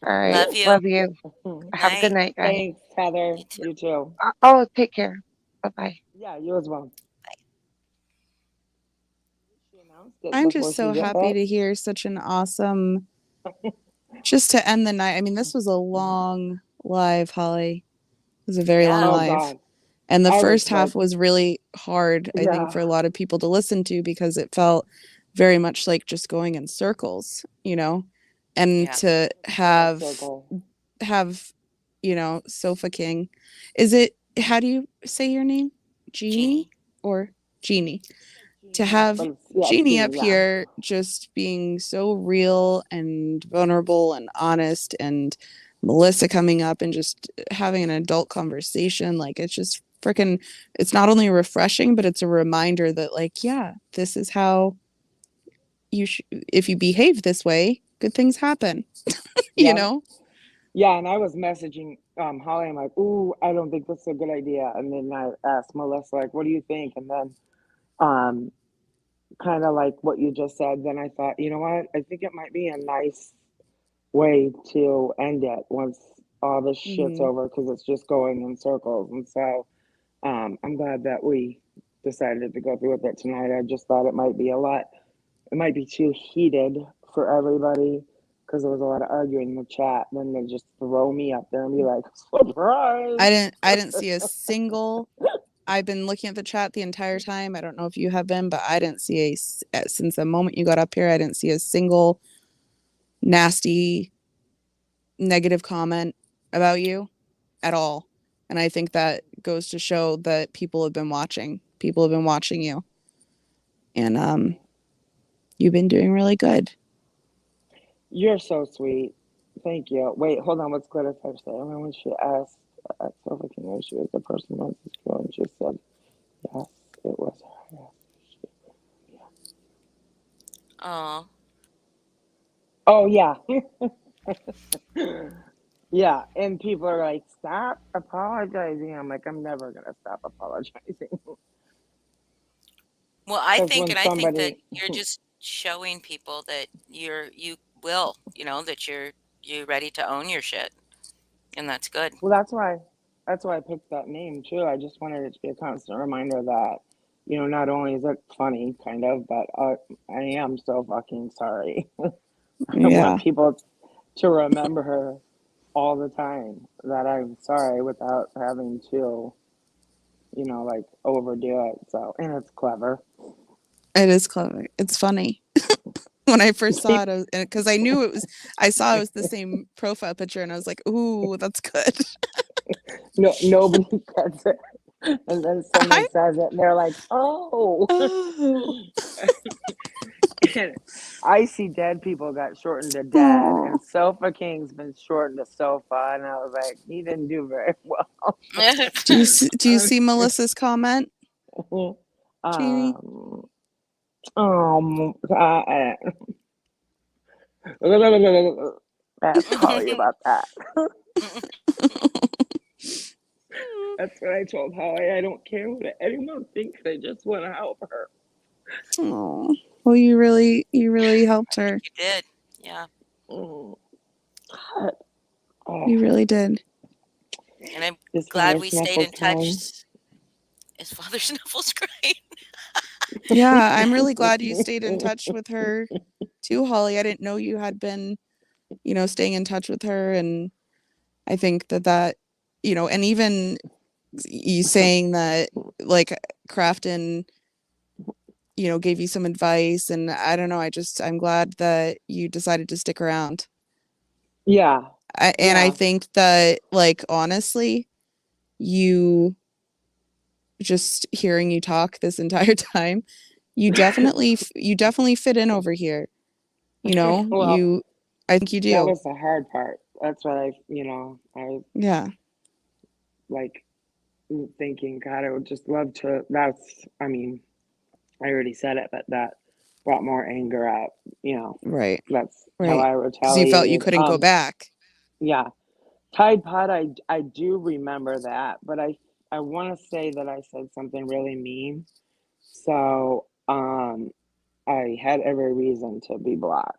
All right. Love you. Love you. Have a good Night. night, guys. Thanks, Heather. You too. You too. Oh, take care. Bye bye. Yeah, you as well. She announced it I'm before just she so did happy that. to hear such an awesome, just to end the night. I mean, this was a long live, Holly. It was a very long Yeah. Oh live. God, And the I was first half like, was really hard, I think, yeah, for a lot of people to listen to, because it felt very much like just going in circles, you know, and Yeah. to full circle. have, you know, Sofa King. Is it, how do you say your name? Jeannie Jeannie. or Jeannie? To Genie, have but it's, yeah, it's Jeannie Genie, up yeah. here just being so real and vulnerable and honest, and Melissa coming up and just having an adult conversation, like, it's just freaking, it's not only refreshing, but it's a reminder that, like, yeah, this is how you if you behave this way, good things happen. You Yeah. know? Yeah, and I was messaging Holly. I'm like, "Ooh, I don't think this is a good idea." And then I asked Melissa, like, "What do you think?" And then, um, kind of like what you just said. Then I thought, you know what? I think it might be a nice way to end it once all this shit's Mhm. over, because it's just going in circles. And so, I'm glad that we decided to go through with it tonight. I just thought it might be a lot. It might be too heated for everybody because there was a lot of arguing in the chat. Then they just throw me up there and be like, surprise. I didn't see a single I've been looking at the chat the entire time. I don't know if you have been, but I didn't see since the moment you got up here, I didn't see a single nasty negative comment about you at all. And I think that goes to show that people have been watching. People have been watching you. And you've been doing really good. You're so sweet. Thank you. Wait, hold on. What's Greta Thunberg say? I remember when she asked Sophie King if she was the person who this girl, and she said, yes, it was her. Oh, Oh, yeah. Yeah. And people are like, stop apologizing. I'm like, I'm never going to stop apologizing. well, Because when I think that somebody, you're just showing people that you will, that you're ready to own your shit, and that's good. well, that's why I picked that name too. I just wanted it to be a constant reminder that, not only is it funny, kind of, but I am so fucking sorry. I want Yeah, people to remember her all the time that I'm sorry without having to, like overdo it. So, and it's clever. it is clever. It's funny. When I first saw it, because I knew I saw it was the same profile picture, and I was like, "Ooh, that's good." No, nobody gets it. And then someone I says it and they're like, oh. oh, And I see dead people got shortened to dead, oh. and Sofa King's been shortened to sofa, and I was like, he didn't do very well. Do you see Melissa's comment, Jamie? um, I ask Holly about that. That's what I told Holly. I don't care what anyone thinks. I just want to help her. Oh, well, you really helped her. You did, yeah. Mm, God. You Oh, really did. And I'm is glad Father we stayed Snuffles in touch. crying? Is Father Snuffles crying? Yeah, I'm really glad you stayed in touch with her too, Holly. I didn't know you had been, staying in touch with her, and I think that, and even you saying that, like, Crafton, gave you some advice, and I don't know, I'm glad that you decided to stick around. Yeah, And I yeah. think that, like, honestly, you just hearing you talk this entire time, you definitely fit in over here. Well, I think you that do. was the hard part. That's what I Yeah, like thinking, God, I would just love to. I mean, I already said it, but that brought more anger out. You know, right, that's how right. I Because you felt you retaliated. couldn't go back. Yeah, Tide Pod, I do remember that, but I want to say that I said something really mean. So, I had every reason to be blocked.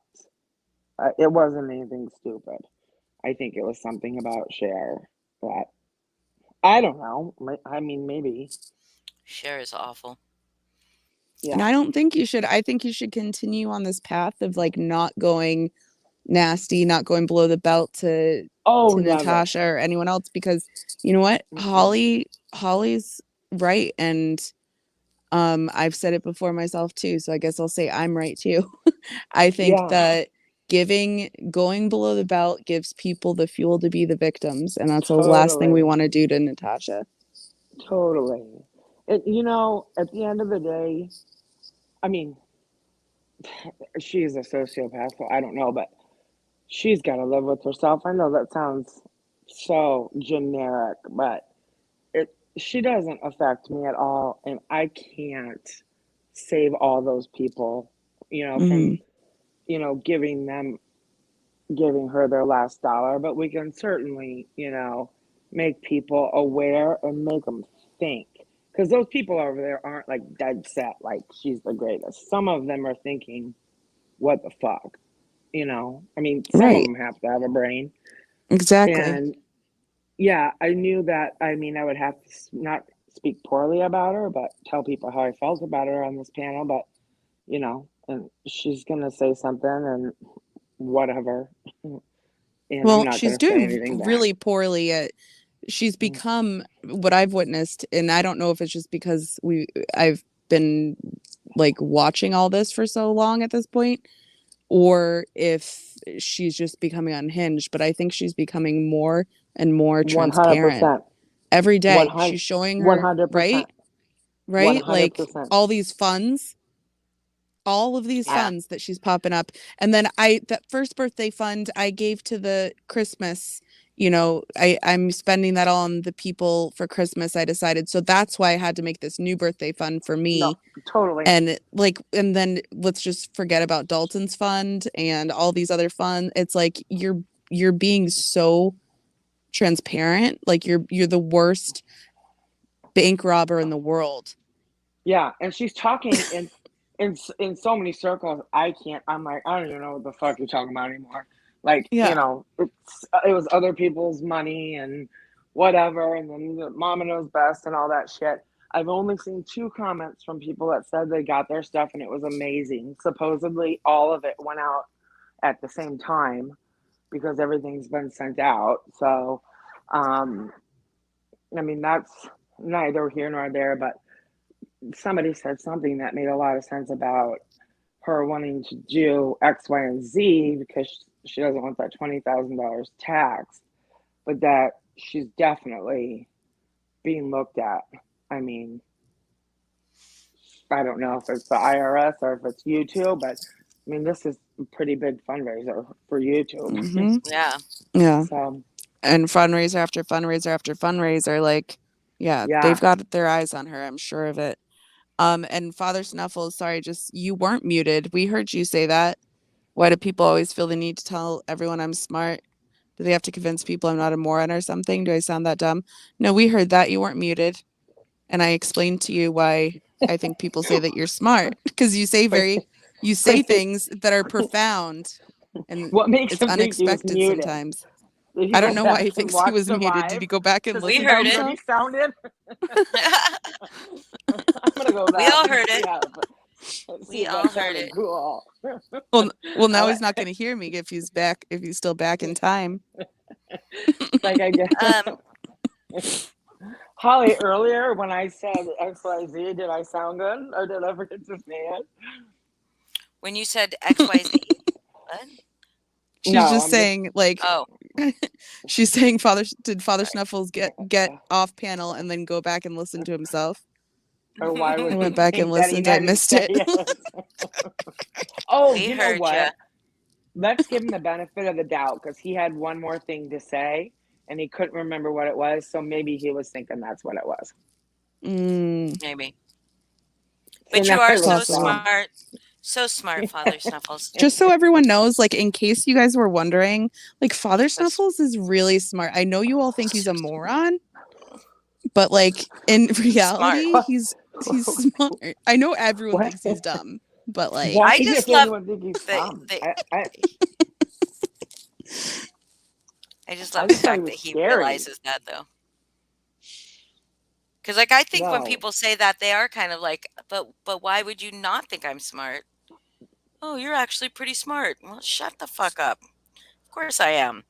It wasn't anything stupid. I think it was something about Cher that I don't know. I mean, maybe. Cher is awful. And Yeah. I don't think you should. I think you should continue on this path of, like, not going nasty, not going below the belt Oh, to never. Natasha or anyone else, because you know what? Mm-mm. Holly's right, and I've said it before myself too, so I guess I'll say I'm right too. I think Yeah, that going below the belt gives people the fuel to be the victims, and that's the last thing we totally. want to do to Natasha. Totally. At the end of the day, I mean, she's a sociopath, so I don't know, but she's got to live with herself. I know that sounds so generic, but she doesn't affect me at all, and I can't save all those people, from Mm, giving them giving her their last dollar, but we can certainly, make people aware and make them think. Because those people over there aren't like dead set, like she's the greatest. Some of them are thinking, what the fuck? I mean, some of Right. them have to have a brain. Exactly. And yeah, I knew that. I mean, I would have to not speak poorly about her, but tell people how I felt about her on this panel. But, and she's going to say something and whatever. And I'm Well, not she's going to say doing anything back. really poorly at she's become what I've witnessed, and I don't know if it's just because I've been like watching all this for so long at this point, or if she's just becoming unhinged, but I think she's becoming more and more transparent 100%. every day. 100, She's showing her 100%. right? Like 100%. all these funds, all of these Yeah. funds that she's popping up. And then that first birthday fund I gave to the Christmas, I'm spending that on the people for Christmas, I decided. So that's why I had to make this new birthday fund for No, me. totally. And and then let's just forget about Dalton's fund and all these other funds. It's like you're being so transparent. Like you're the worst bank robber in the world. Yeah, and she's talking in so many circles. I'm like, I don't even know what the fuck you're talking about anymore. Like, Yeah. it was other people's money and whatever, and then the mama knows best and all that shit. I've only seen 2 comments from people that said they got their stuff and it was amazing. Supposedly all of it went out at the same time because everything's been sent out. So, I mean, that's neither here nor there, but somebody said something that made a lot of sense about her wanting to do X, Y, and Z because she doesn't want that $20,000 taxed, but that she's definitely being looked at. I mean, I don't know if it's the IRS or if it's YouTube, but I mean, this is a pretty big fundraiser for YouTube. Mm-hmm. Yeah. Yeah. So, And fundraiser after fundraiser after fundraiser, like, yeah, they've yeah. got their eyes on her, I'm sure of it. And Father Snuffles, sorry, just you weren't muted. We heard you say that. Why do people always feel the need to tell everyone I'm smart? Do they have to convince people I'm not a moron or something? Do I sound that dumb? No, we heard that. You weren't muted. And I explained to you why I think people say that you're smart. Because you say things that are profound and What makes it's him think he was unexpected muted? sometimes. Did he I go don't know why back he and thinks he watch was muted. Did Survive he go back and to We listen see to how heard good it. he himself? sounded? I'm gonna go We back all and heard see it. see We if all that heard sounded it. cool. Well, now I he's not going to hear me if he's back, if he's still back in time. like I guess Um, Holly, earlier when I said XYZ, did I sound good or did I forget to say it? when you said XYZ, what? She's No, just I'm just saying, like, Oh, she's saying did Father sorry. Snuffles get off panel and then go back and listen to himself? or why I would he went back and think that he listened. I had to missed say it. it? Oh, We you know heard ya. what? Let's give him the benefit of the doubt because he had one more thing to say and he couldn't remember what it was. So maybe he was thinking that's what it was. Maybe. So But you now are I so roast Possible. him. smart. So smart, Father Snuffles. Just so everyone knows, like, in case you guys were wondering, like, Father So Snuffles is really smart. I know you all think he's so a moron, but like in smart. reality, What? he's smart. I know everyone What? thinks he's dumb, but like, Why I does just love anyone think he's the dumb? the I just I love the just thought he fact was that he scary. realizes that though. Because like I think when No, people say that they are kind of like, but why would you not think I'm smart? Oh, you're actually pretty smart. Well, shut the fuck up. Of course I am.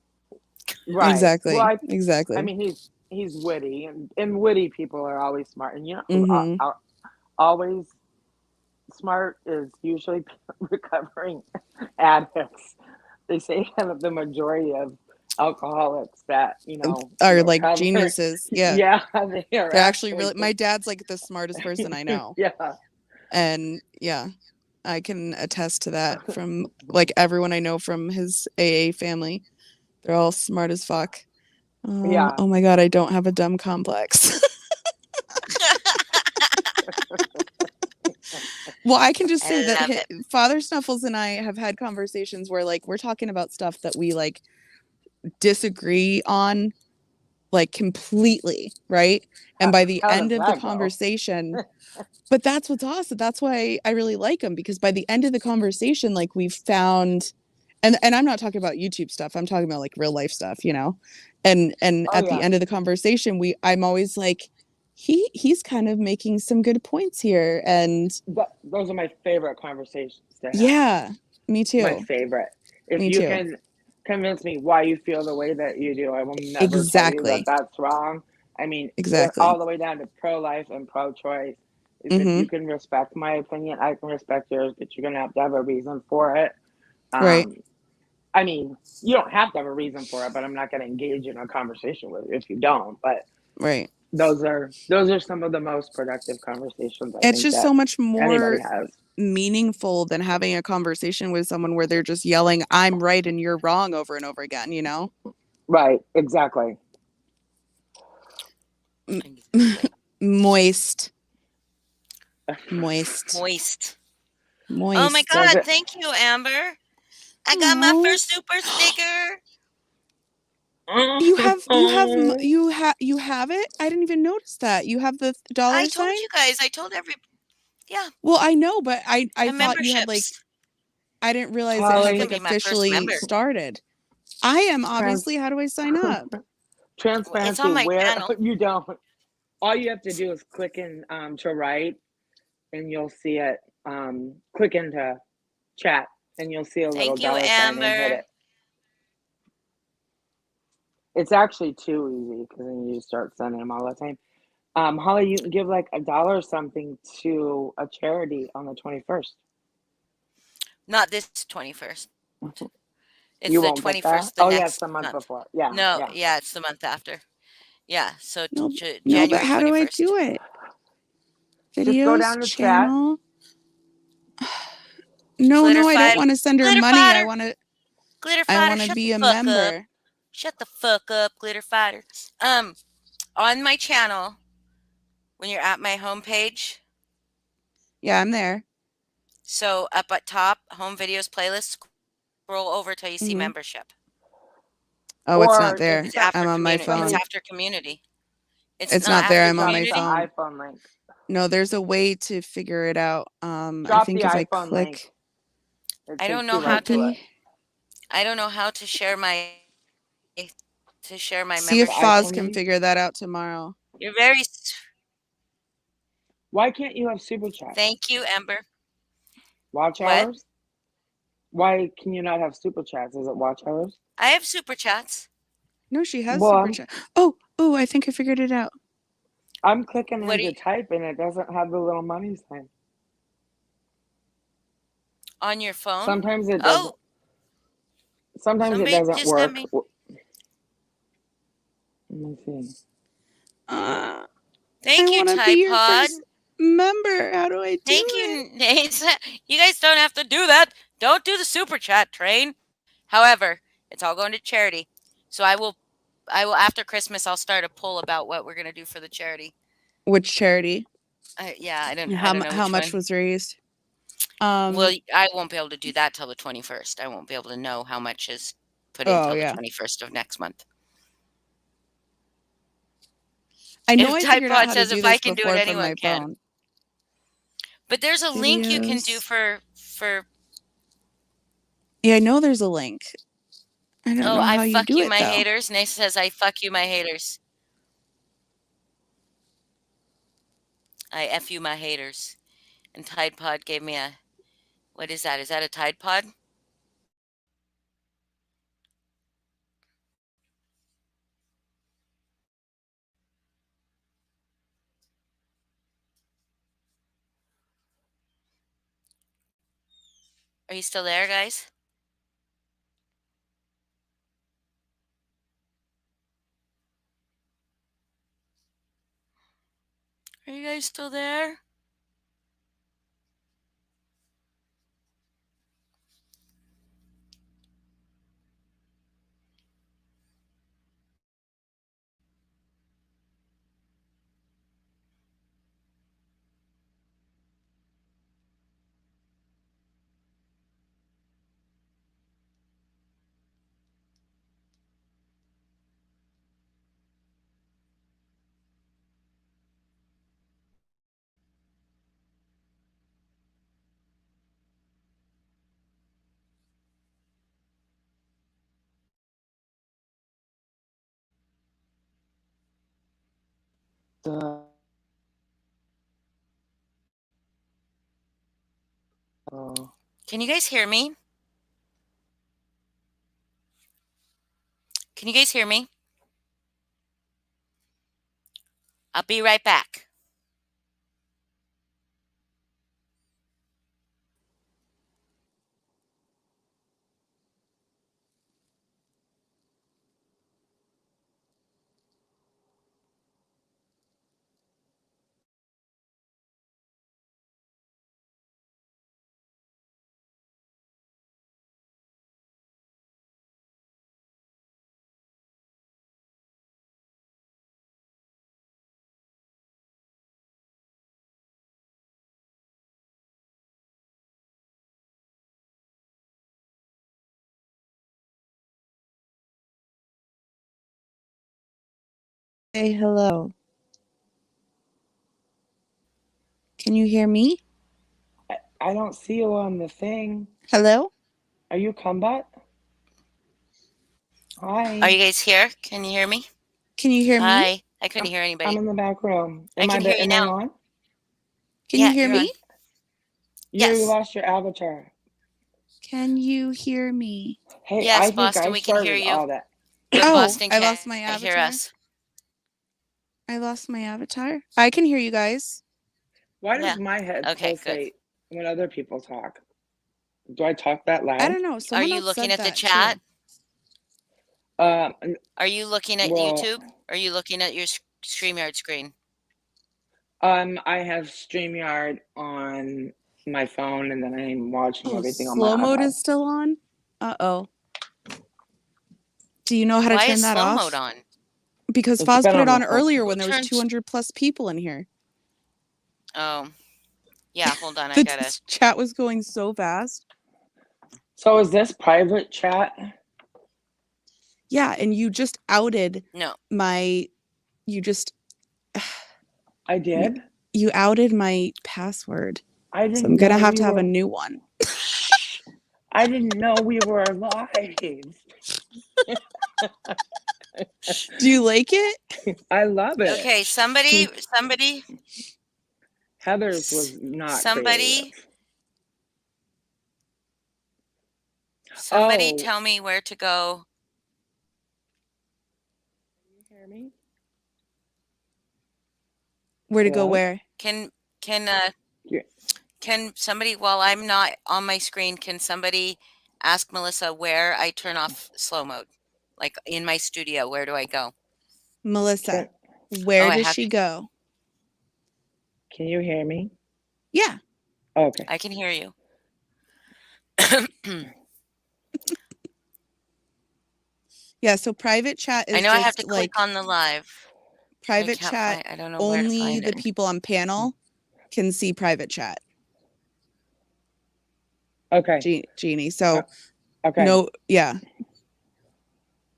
right. Well, exactly, I exactly. mean, he's witty, and witty people are always smart. And Mm-hmm. always smart is usually recovering addicts. They say that the majority of alcoholics that Are like recover, geniuses. Yeah, yeah, they are they're actually actually really. My dad's like the smartest person I know, yeah. and yeah, I can attest to that from like everyone I know from his AA family. They're all smart as fuck. Yeah. Oh my god, I don't have a dumb complex. Well, I can just I say that love it. Father Snuffles and I have had conversations where like we're talking about stuff that we like disagree on like completely, right? And by the How end does of the that go? conversation, but that's what's awesome. That's why I really like them, because by the end of the conversation, like we've found, and I'm not talking about YouTube stuff. I'm talking about like real life stuff, you know. And Oh at the yeah, end of the conversation, I'm always like, he's kind of making some good points here, and those are my favorite conversations to have. yeah, me My too, favorite. If me you too. can convince me why you feel the way that you do, I will never tell you that Exactly, that's wrong. I mean, exactly. all the way down to pro-life and pro-choice. Is if Mm-hmm. you can respect my opinion, I can respect yours, but you're gonna have to have a reason for it. Right, Um, I mean, you don't have to have a reason for it, but I'm not gonna engage in a conversation with you if you don't. But right. those are some of the most productive conversations I It's think just that so much anybody more has. meaningful than having a conversation with someone where they're just yelling, "I'm right and you're wrong," over and over again, you know? Right, exactly. Exactly. Moist, moist, Moist. Oh my moist. Does God! it? Thank you, Amber. I got my Oh, first super sticker. you have it? I didn't even notice that. You have the I dollar told sign? you guys. I told yeah, Well, I know, but I my thought you had like, memberships. I didn't realize it You had Holly, can like be my first officially member. started. I am trans obviously. How do I sign up? It's transparency. on my Where channel. you don't, all you have to do is click in to write, and you'll see it. Click into chat, and you'll see a little Thank you, dollar sign, and hit Amber. it. It's actually too easy because then you start sending them all the time. Holly, you can give like $1 or something to a charity on the 21st. Not this 21st. It's You the won't get that. 21st the Oh yeah, it's next the month month. before. Yeah, No, yeah. yeah, it's the month after. Yeah, so No, no, but January how do I 21st. do it? Just go Videos, down to chat. channel. No, Glitter no, I don't fighter. want to send her Glitter money. fighter. Glitter I fighter, want to shut the be a fuck up. member. Shut the fuck up, glitter fighter. Um, on my channel, when you're at my homepage, Yeah, I'm there. so up at top, home videos playlist, scroll over till you see Hmm. membership. Oh, it's not Or there. It's accept I'm after on my community. It's phone. somebody. after community. It's It's not not there. after Just I'm on drop my the community. phone. iPhone link. No, there's a way to figure it out. I Drop the think if I iPhone link. click It I don't takes you know how right to. to it. copy, I don't know how to share my see if The membership Foz iPhone link. can link. figure that out tomorrow. You're very. Why can't you have super chats? Thank you, Ember. Watch What? hours? Why can you not have super chats? Is it watch hours? I have super chats. No, she has Well, super chat. Oh, I think I figured it out. I'm clicking What do into you type and it doesn't have the little money sign. on your phone? Sometimes it doesn't. Oh, Sometimes it somebody doesn't just sent work. me. Let me see. Uh, I Thank you, want to be Tide your Pod. first member. How do I do Thank it? you, Nate. You guys don't have to do that. Don't do the super chat train. However, it's all going to charity. So I will after Christmas I'll start a poll about what we're going to do for the charity. Which charity? Yeah, I How don't know how which much one. was raised? Well, I won't be able to do that till the 21st. I won't be able to know how much is put in Oh till the yeah, 21st of next month. I know If I Tide figured out Pod how to says do if I this can do it, before from anyone my can. phone. But there's a link you can do Videos. for Yeah, I know there's a link. I don't oh, know I how you fuck do you it my though. haters. Nace says I fuck you my haters. I F you my haters. And Tide Pod gave me a what is that? Is that a Tide Pod? Are you still there, guys? Are you guys still there? Can you guys hear me? Can you guys hear me? I'll be right back. Say hello. Can you hear me? I don't see you on the thing. Hello? Are you Cumbot? Are Hi. you guys here? Can you hear me? Can you hear me? Hi. I couldn't hear I'm anybody. in the back room. I can hear you Am I now. on? Can you Yeah, hear you're me? on. You Yes. lost your avatar. Can you hear me? Hey, Yes, I think Boston, I we can hear started you. all that. But Oh, Boston I can't lost my hear avatar. us. I lost my avatar. I can hear you guys. Why Yeah. does my head Okay, good. pulsate when other people talk? Do I talk that I loud? don't know. Are Someone you else looking said at the that chat? too. Are you looking at Well, YouTube? Are you looking at your StreamYard screen? I have StreamYard on my phone, and then I'm watching Oh, everything on my slow mode iPad. is still on? Uh-oh. Do you know how to Why turn is that slow off? mode on? Because It's Foz been put it on the on whole earlier time. when there was Turn. 200 plus people in here. Oh, yeah. Hold on. I The gotta. chat was going so fast. So is this private chat? Yeah, and you just outed No. my you just I did. you outed my password. I So didn't I'm gonna know have we to have a were. new one. Shh. I didn't know we were live. Do you like it? I love it. Okay. Somebody. Heather's was not creative. Somebody Oh, tell me where to go. can you hear me? Where to go Hello? where? Can Yeah. can somebody, while I'm not on my screen, can somebody ask Melissa where I turn off slow mode? Like in my studio, where do I go? Melissa, Oh, where I does have she to. go? Can you hear me? Yeah. Okay. I can hear you. Yeah, so private chat I is know I have just to click like on the live. I private can't chat. find. I don't know where to Only find the it. people on panel can see private chat. Okay. Jeannie. So Okay. no, yeah.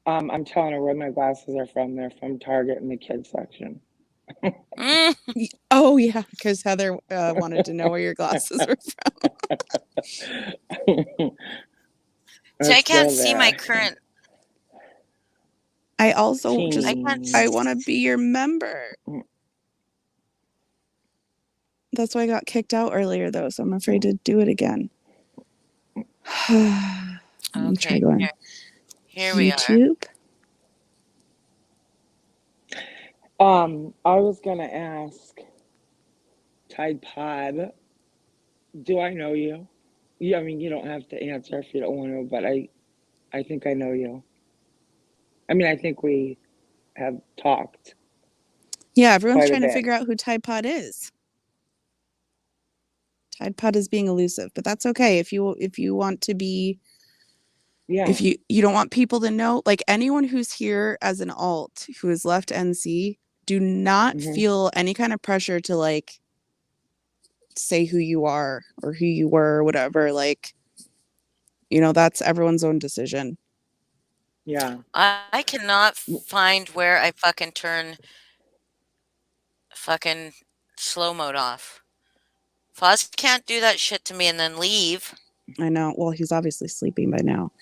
I'm telling her where my glasses are from. They're from Target in the kids section. Oh yeah, because Heather wanted to know where your glasses were from. See, I can't still see my there. current. I also I just can't. I want to be your member. That's why I got kicked out earlier though, so I'm afraid to do it again. Let me try Okay, going. here we are. YouTube. I was gonna ask Tide Pod, do I know you? Yeah, I mean you don't have to answer if you don't want to, but I think I know you. I mean I think we have talked. Yeah, everyone's quite a trying to bit. figure out who Tide Pod is. Tide Pod is being elusive, but that's okay. If you want to be, Yeah. if you don't want people to know, like anyone who's here as an alt who has left NC, do not feel any kind of pressure to like say who you are or who you were or whatever. Like, you know, that's everyone's own decision. Yeah. I cannot find where I fucking turn fucking slow mode off. Foz can't do that shit to me and then leave. I know. Well, he's obviously sleeping by now.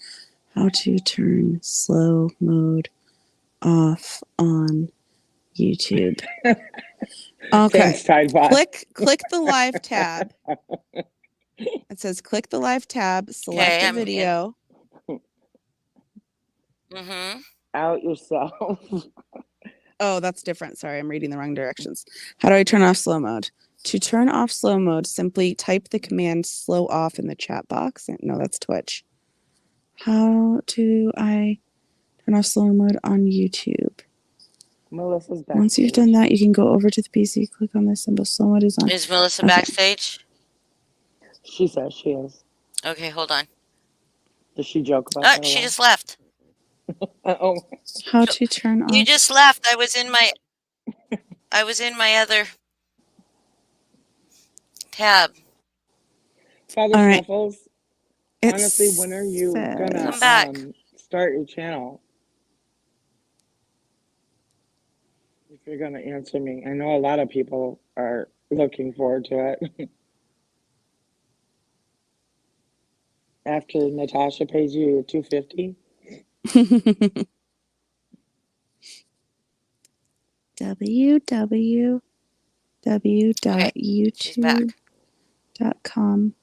How to turn slow mode off on YouTube. Thanks, Tide Pod. Click the live tab. It says click the live tab, select Okay, a I'm in. video. Mm-hmm. Out yourself. Oh, that's different. Sorry, I'm reading the wrong directions. How do I turn off slow mode? To turn off slow mode, simply type the command slow off in the chat box. No, that's Twitch. How do I turn off slow mode on YouTube? Melissa's back. Once you've done that, you can go over to the PC, click on this symbol. Slow mode is on. Is Melissa Okay. backstage? She says she is. Okay, hold on. Does she joke about Oh, that a she lot? just left. Oh, How to turn off? You just left. I was in my other tab. Father All right. Snuffles. It Honestly, when are you says- gonna Come back. start your channel? If you're gonna answer me, I know a lot of people are looking forward to it. After Natasha pays you $250. www.youtube.com.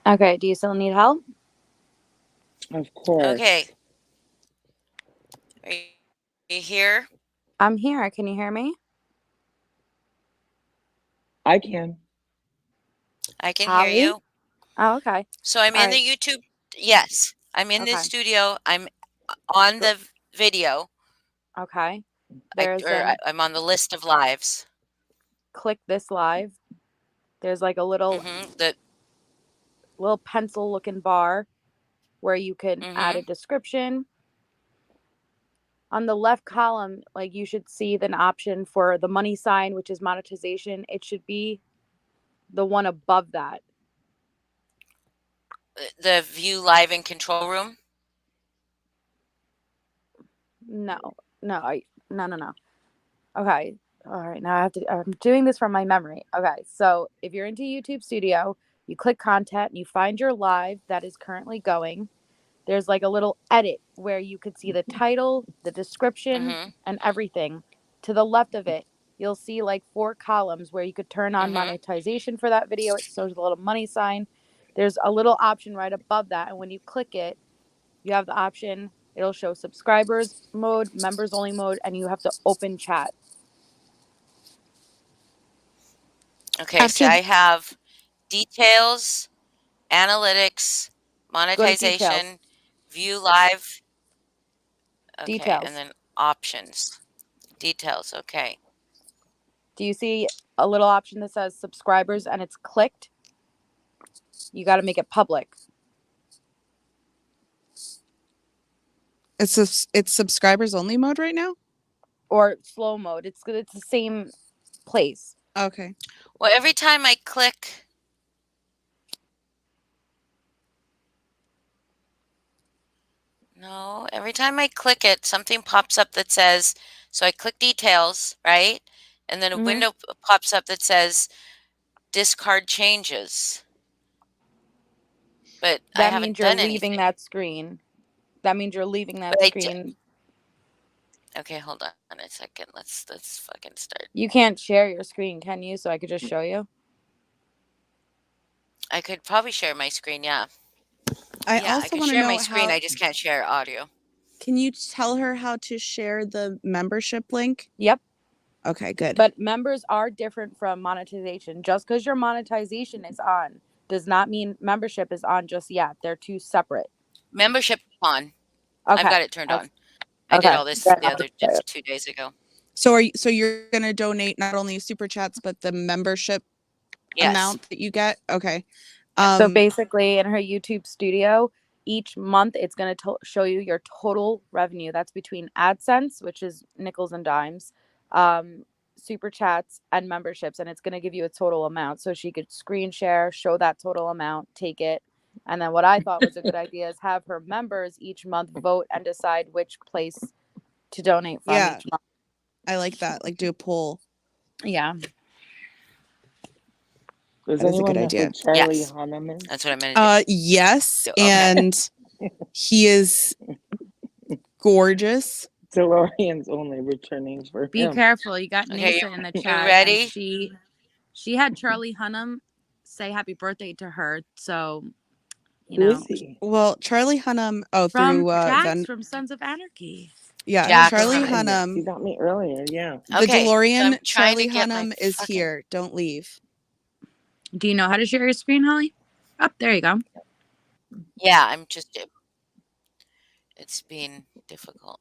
Okay, do you still need help? Of course. Okay. Are you here? I'm here. Can you hear me? I can. I can Holly? hear you. Oh, okay. So I'm All in the right. YouTube. Yes, I'm in the Okay. studio. I'm on the video. Okay. There's I'm on the list of lives. click this live. There's like a little The pencil looking bar where you can add a description. On the left column, like you should see an option for the money sign, which is monetization. It should be the one above that. the view live in control room. No. Okay. All right. Now I'm doing this from my memory. Okay. So if you're into YouTube Studio, you click content, you find your live that is currently going. There's like a little edit where you could see the title, the description, and everything. To the left of it, you'll see like 4 columns where you could turn on monetization for that video. It shows a little money sign. There's a little option right above that. And when you click it, you have the option. It'll show subscribers mode, members only mode, and you have to open chat. Okay, so I have details, analytics, monetization, view live. Okay, Details. and then options. Details, okay. Do you see a little option that says subscribers and it's clicked? You got to make it public. It's subscribers only mode right now? Or slow mode. It's the same place. Okay. Well, every time I click every time I click it, something pops up that says, so I click details, right? And then a window pops up that says discard changes. But I That haven't means you're done leaving anything. that screen. That means you're leaving that screen. Okay, hold on a second. Let's fucking start. You can't share your screen, can you? So I could just show you. I could probably share my screen, yeah. I I also can want to share know my screen. how. I just can't share audio. Can you tell her how to share the membership link? Yep. Okay, good. But members are different from monetization. Just because your monetization is on does not mean membership is on just yet. They're two separate. Membership on. Okay. I've got it turned on. I did all this just 2 days ago. So you're gonna donate not only super chats but the membership amount that you get? Okay. So basically, in her YouTube studio, each month it's going to show you your total revenue. That's between AdSense, which is nickels and dimes, super chats, and memberships, and it's going to give you a total amount. So she could screen share, show that total amount, take it, and then what I thought was a good idea is have her members each month vote and decide which place to donate from each month. I like that. Like do a poll. Yeah. Does that is a anyone good know idea. who Charlie Hunnam is? That's what I'm going to do. Yes, Okay. and he is gorgeous. DeLorean's only returning for Be him. careful. You got Okay, Nasa in the you chat, and ready? she had Charlie Hunnam say happy birthday to her. So, you Who is know, he? Well, Charlie Hunnam. Oh, from through Jax from Sons of Anarchy. yeah, Jack Oh, Charlie from. yes, you Hunnam. got me earlier. Yeah. The Okay, so I'm DeLorean. trying to Charlie get my Hunnam is fucking. here. Don't leave. Do you know how to share your screen, Holly? Up there you go. Yeah, I'm just. It's being difficult.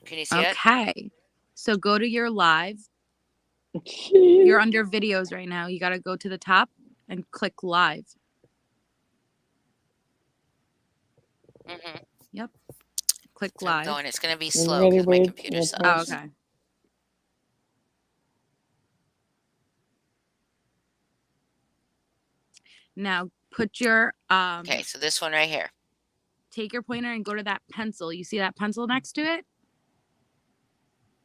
Can you see it? Okay. So go to your live. Jeez. You're under videos right now. You got to go to the top and click live. Mm-hmm. Yep. Click So I'm live. going. It's going to be When slow ready, because my wave computer your sucks. Oh, person. okay. Now put your Okay, so this one right here. take your pointer and go to that pencil. You see that pencil next to it?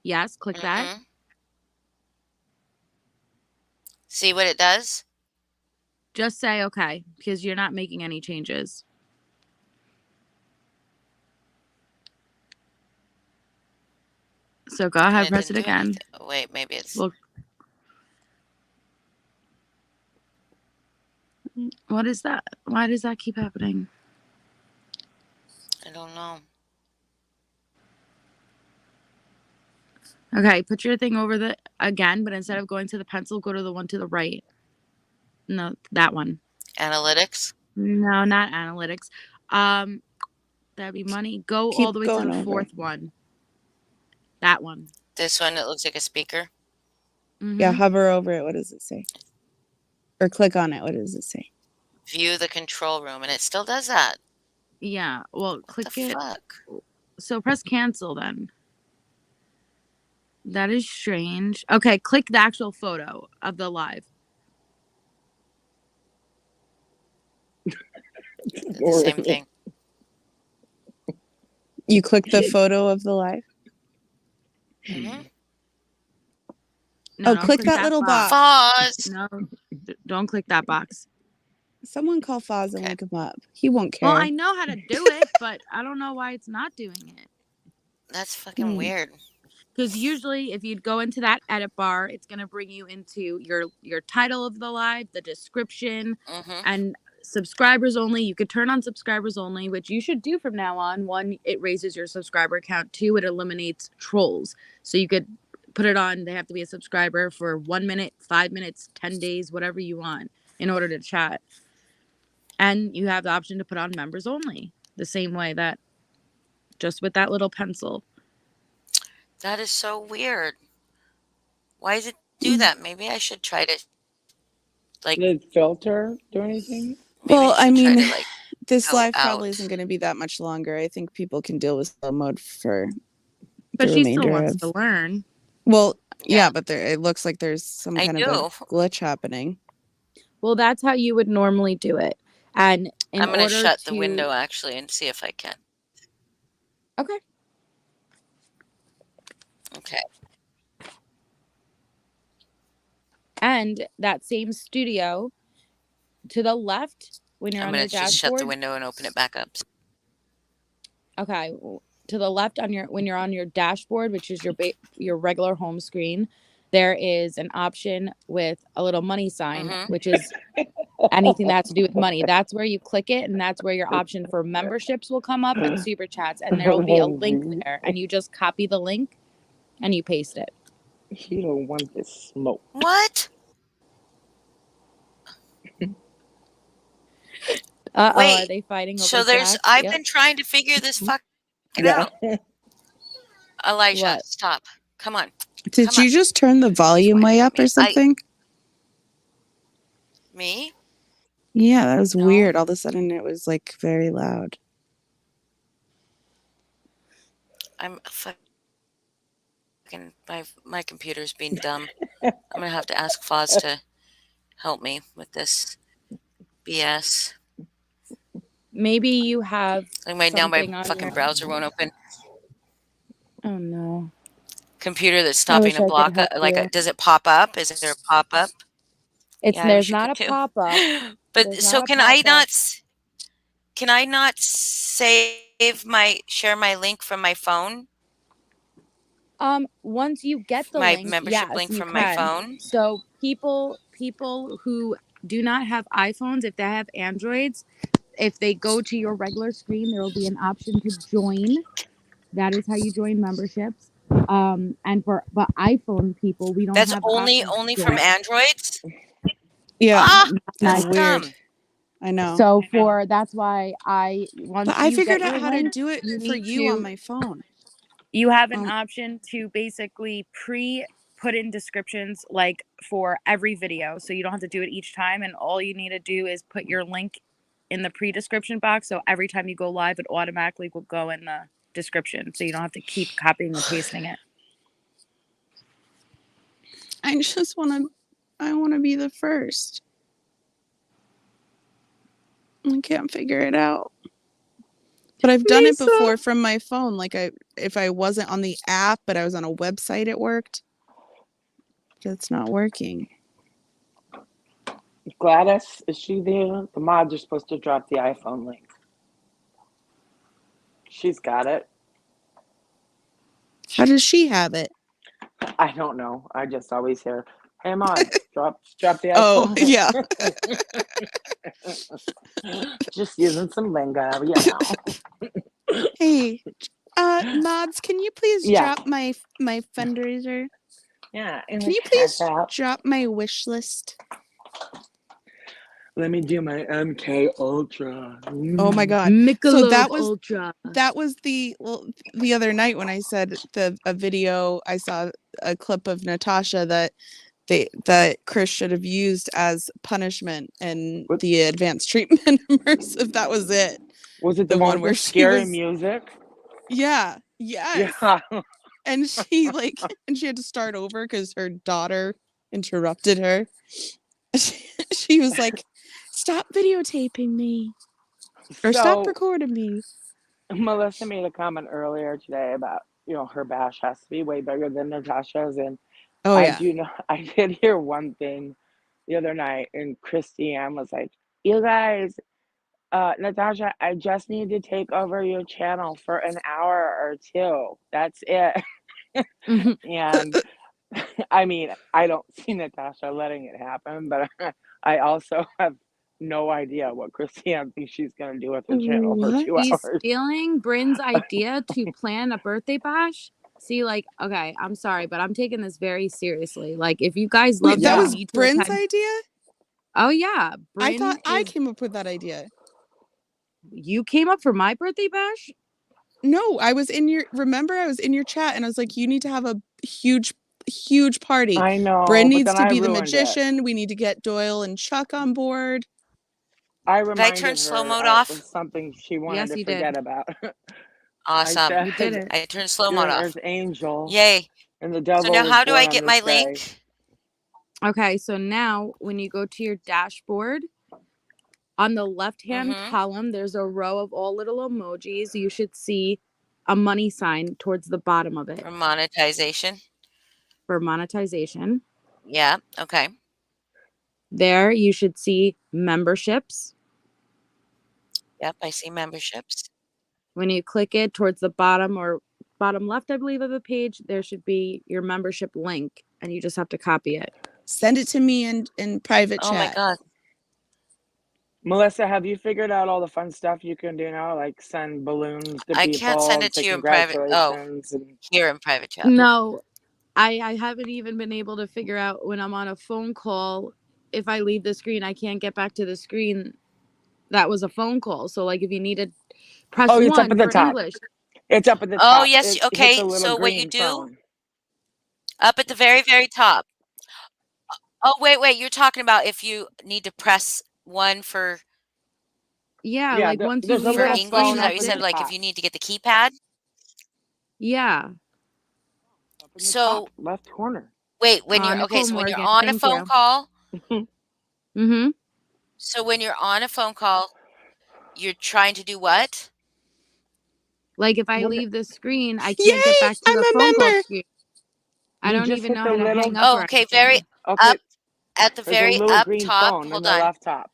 Yes, click that. Mm-hmm. See what it does? Just say okay because you're not making any changes. So go And ahead, it press didn't it do again. anything. Oh, wait, maybe it's. Well, what is that? Why does that keep happening? I don't know. Okay, put your thing over the again, but instead of going to the pencil, go to the one to the right. No, that one. Analytics. No, not analytics. That'd be money. Go all Keep the way to going the over. fourth one. That one. This one, it looks like a speaker. Yeah, hover over it. What does it say? Or click on it. What does it say? View the control room, and it still does that. Yeah. Well, What click the it. fuck? So press cancel then. That is strange. Okay, click the actual photo of the live. The same thing. You click the photo of the live. Mm-hmm. No, Oh, don't click that little box. Foz. No, don't click that box. Someone call Foz and Okay. wake him up. He won't care. Well, I know how to do it, but I don't know why it's not doing it. That's fucking weird. Because usually if you'd go into that edit bar, it's going to bring you into your title of the live, the description, and subscribers only. You could turn on subscribers only, which you should do from now on. One, it raises your subscriber count. Two, it eliminates trolls. So you could put it on. They have to be a subscriber for 1 minute, 5 minutes, 10 days, whatever you want in order to chat. And you have the option to put on members only the same way that just with that little pencil. That is so weird. Why does it do that? Maybe I should try to, like. Did filter do anything? Maybe Well, I should try mean, to, like, this go live probably out. isn't going to be that much longer. I think people can deal with slow mode for But the she still remainder wants of. to learn. Well, Yeah. yeah, but it looks like there's some I kind of a do. glitch happening. Well, that's how you would normally do it. And in I'm going to order shut to the window actually and see if I can. Okay. Okay. And that same studio to the left when you're I'm on going your to just shut the dashboard. window and open it back up. Okay, to the left on your when you're on your dashboard, which is your regular home screen, there is an option with a little money sign, which is anything that has to do with money. That's where you click it, and that's where your option for memberships will come up and super chats, and there will be a link there, and you just copy the link and you paste it. You don't want this smoke. What? Are Wait. they fighting over So there's. Jax? I've Yep. been trying to figure this fucking Yeah. out. Elijah, What? stop. Come on. Did Come you on. just turn the volume way up or something? Me? Yeah, that was No. weird. All of a sudden, it was like very loud. I'm fucking. My computer's being dumb. I'm gonna have to ask Foz to help me with this BS. Maybe you have Like now my something on fucking your. browser won't open. Oh no. Computer that's I wish stopping a I could block. help you. Does it pop up? Is there a pop up? It's Yeah, I wish there's you not could a too. pop-up. But There's so not a pop-up. can I not share my link from my phone? Once you get the My link, membership yes, link you from my can. phone? So people who do not have iPhones, if they have Androids, if they go to your regular screen, there will be an option to join. That is how you join memberships. And but iPhone people, we don't That's have the option only to from join. Androids? Yeah, Ah, Nice. that's weird. dumb. I know. So that's why But once I you figured get out your how to link, do it you for need you on to my phone. you have an Um, option to basically put in descriptions like for every video, so you don't have to do it each time, and all you need to do is put your link in the pre-description box, so every time you go live it automatically will go in the description, so you don't have to keep copying and pasting it. I just I want to be the first. I can't figure it out. But I've done it before from my phone. Like if I wasn't on the app, but I was on a website, it worked. But it's not working. Gladys, is she there? The mods are supposed to drop the iPhone link. She's got it. How does she have it? I don't know. I just always hear, "Hey mods, drop the Oh, iPhone." yeah. Just using some lingo, you know. Hey, mods, can you please Yeah. drop my fundraiser? Yeah, in Can the you Cash please App. drop my wish list? Let me do my MK Ultra. Oh my god. So Michelob Ultra. that was the other night when I said a video, I saw a clip of Natasha that Chris should have used as punishment in What? the advanced treatment immersive. That was it. Was it the one with the scary music? Yeah. Yes. Yeah. And she she had to start over because her daughter interrupted her. She was like, "Stop videotaping me, or stop So recording me." Melissa made a comment earlier today about, her bash has to be way bigger than Natasha's, and Oh I yeah. do know I did hear one thing the other night, and Christiane was like, "You guys, Natasha, I just need to take over your channel for an hour or two. That's it." And I mean, I don't see Natasha letting it happen, but I also have no idea what Christiane thinks she's going to do with her channel for What? 2 He's hours. stealing Bryn's idea to plan a birthday bash. See, okay, I'm sorry, but I'm taking this very seriously. Like, if you guys love Wait, that me and was need to Bryn's attend. idea? Oh yeah, I thought I is. came up with that idea. You came up for my birthday bash? No, I was in your chat and I was like, you need to have a huge party. I know, Bryn but needs then to I be the ruined it. magician. We need to get Doyle and Chuck on board. I Did I reminded turn slow her mode of off? something she wanted Yes, to you did. forget about. I Awesome. You did said, it. I turned slow "You're mode an off. earth angel, Yay. and the So devil now was how do I born on get my this day." link? Okay, so now when you go to your dashboard, on the left-hand column, there's a row of all little emojis. You should see a money sign towards the bottom of it For monetization? for monetization. Yeah, okay. There, you should see memberships. Yep, I see memberships. When you click it towards the bottom or bottom left, I believe, of the page, there should be your membership link, and you just have to copy it. Send it to me in private Oh my chat. god. Melissa, have you figured out all the fun stuff you can do now, like send balloons to I can't send people, it say to you in private. Oh, congratulations, and here in private chat. No, I haven't even been able to figure out when I'm on a phone call, if I leave the screen, I can't get back to the screen. That was a phone call. So, like, if you need to press it's up 1 at the for top. English. It's up at the Oh, top. yes. Hit Okay. the little So what you green do phone. up at the very, very top. Oh, wait. You're talking about if you need to press 1 for Yeah, Yeah, like once you there's a leave little that English. screen, Is that what phone you up that's at said? the it. Like if top. you need to get the keypad? Yeah. Up in the So top left corner. wait, when you're Nicole so when you're Morgan, on a thank phone you. call, Mm-hmm. so when you're on a phone call, you're trying to do what? Like if I When leave the screen, I Yay! can't get back to I'm the a phone call member. screen. I you don't just even hit know the how to little hang up Oh, or okay, very anything. okay, up. at the There's a very little up green top, phone in hold the on, left top.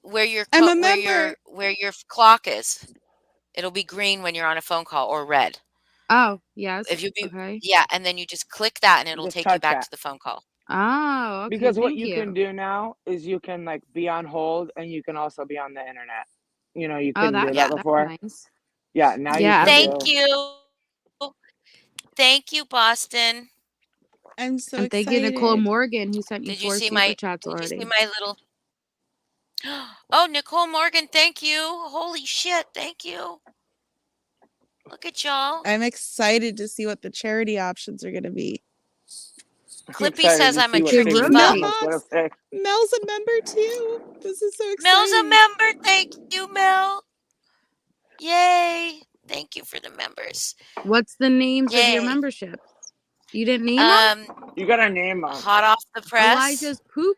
where your I'm a where member. your clock is. It'll be green when you're on a phone call or red. Oh, yes. If you be Okay. Yeah, and then you just click that and it'll Just take you touch back that. to the phone call. Oh, okay. Because what Thank you can you. do now is you can like be on hold and you can also be on the internet. You Oh, couldn't do that that's before. nice. Yeah, now you Yeah, can Thank do. you. Thank you, Boston. I'm so and thank you, Nicole excited. Morgan, who sent you Did you 4 see super my chats did you see already. my little Oh, Nicole Morgan, thank you. Holy shit, thank you. Look at y'all. I'm excited to see what the charity options are going to be. I'm Clippy excited says to I'm a see what The tricky Piggy bug. rookie. Mama's gonna Mailbox. say. Mel's a member too. This is so Mel's a exciting. member. Thank you, Mel. Yay. Thank you for the members. What's the names of your Yay. memberships? You didn't name them? You gotta name them. Hot off the press. Elijah's poop.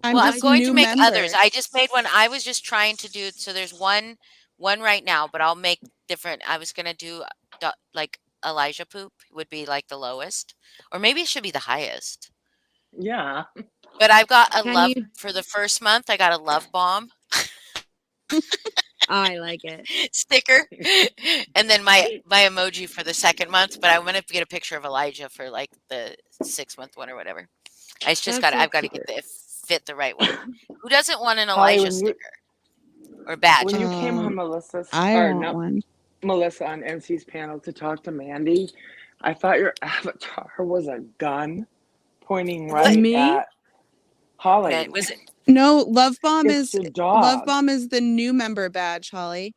I'm Well, I'm just Elijah's going to new poop. make member. others. I just made one. I was just trying to do so there's one right now, but I'll make different. I was going to do like Elijah poop would be like the lowest, or maybe it should be the highest. Yeah. But I've got a Can love you? for the first month. I got a love bomb I like it. sticker, and then my emoji for the second month. But I want to get a picture of Elijah for like the 6 month one or whatever. That's so I've got to cute. get the fit the right one. Who doesn't want an Holly, Elijah sticker or badge? when you came on Melissa's I or want no one. Melissa on MC's panel to talk to Mandy, I thought your avatar was a gun pointing What right Me? at Holly. was it? No, Love Bomb It's is a dog. the new member badge, Holly.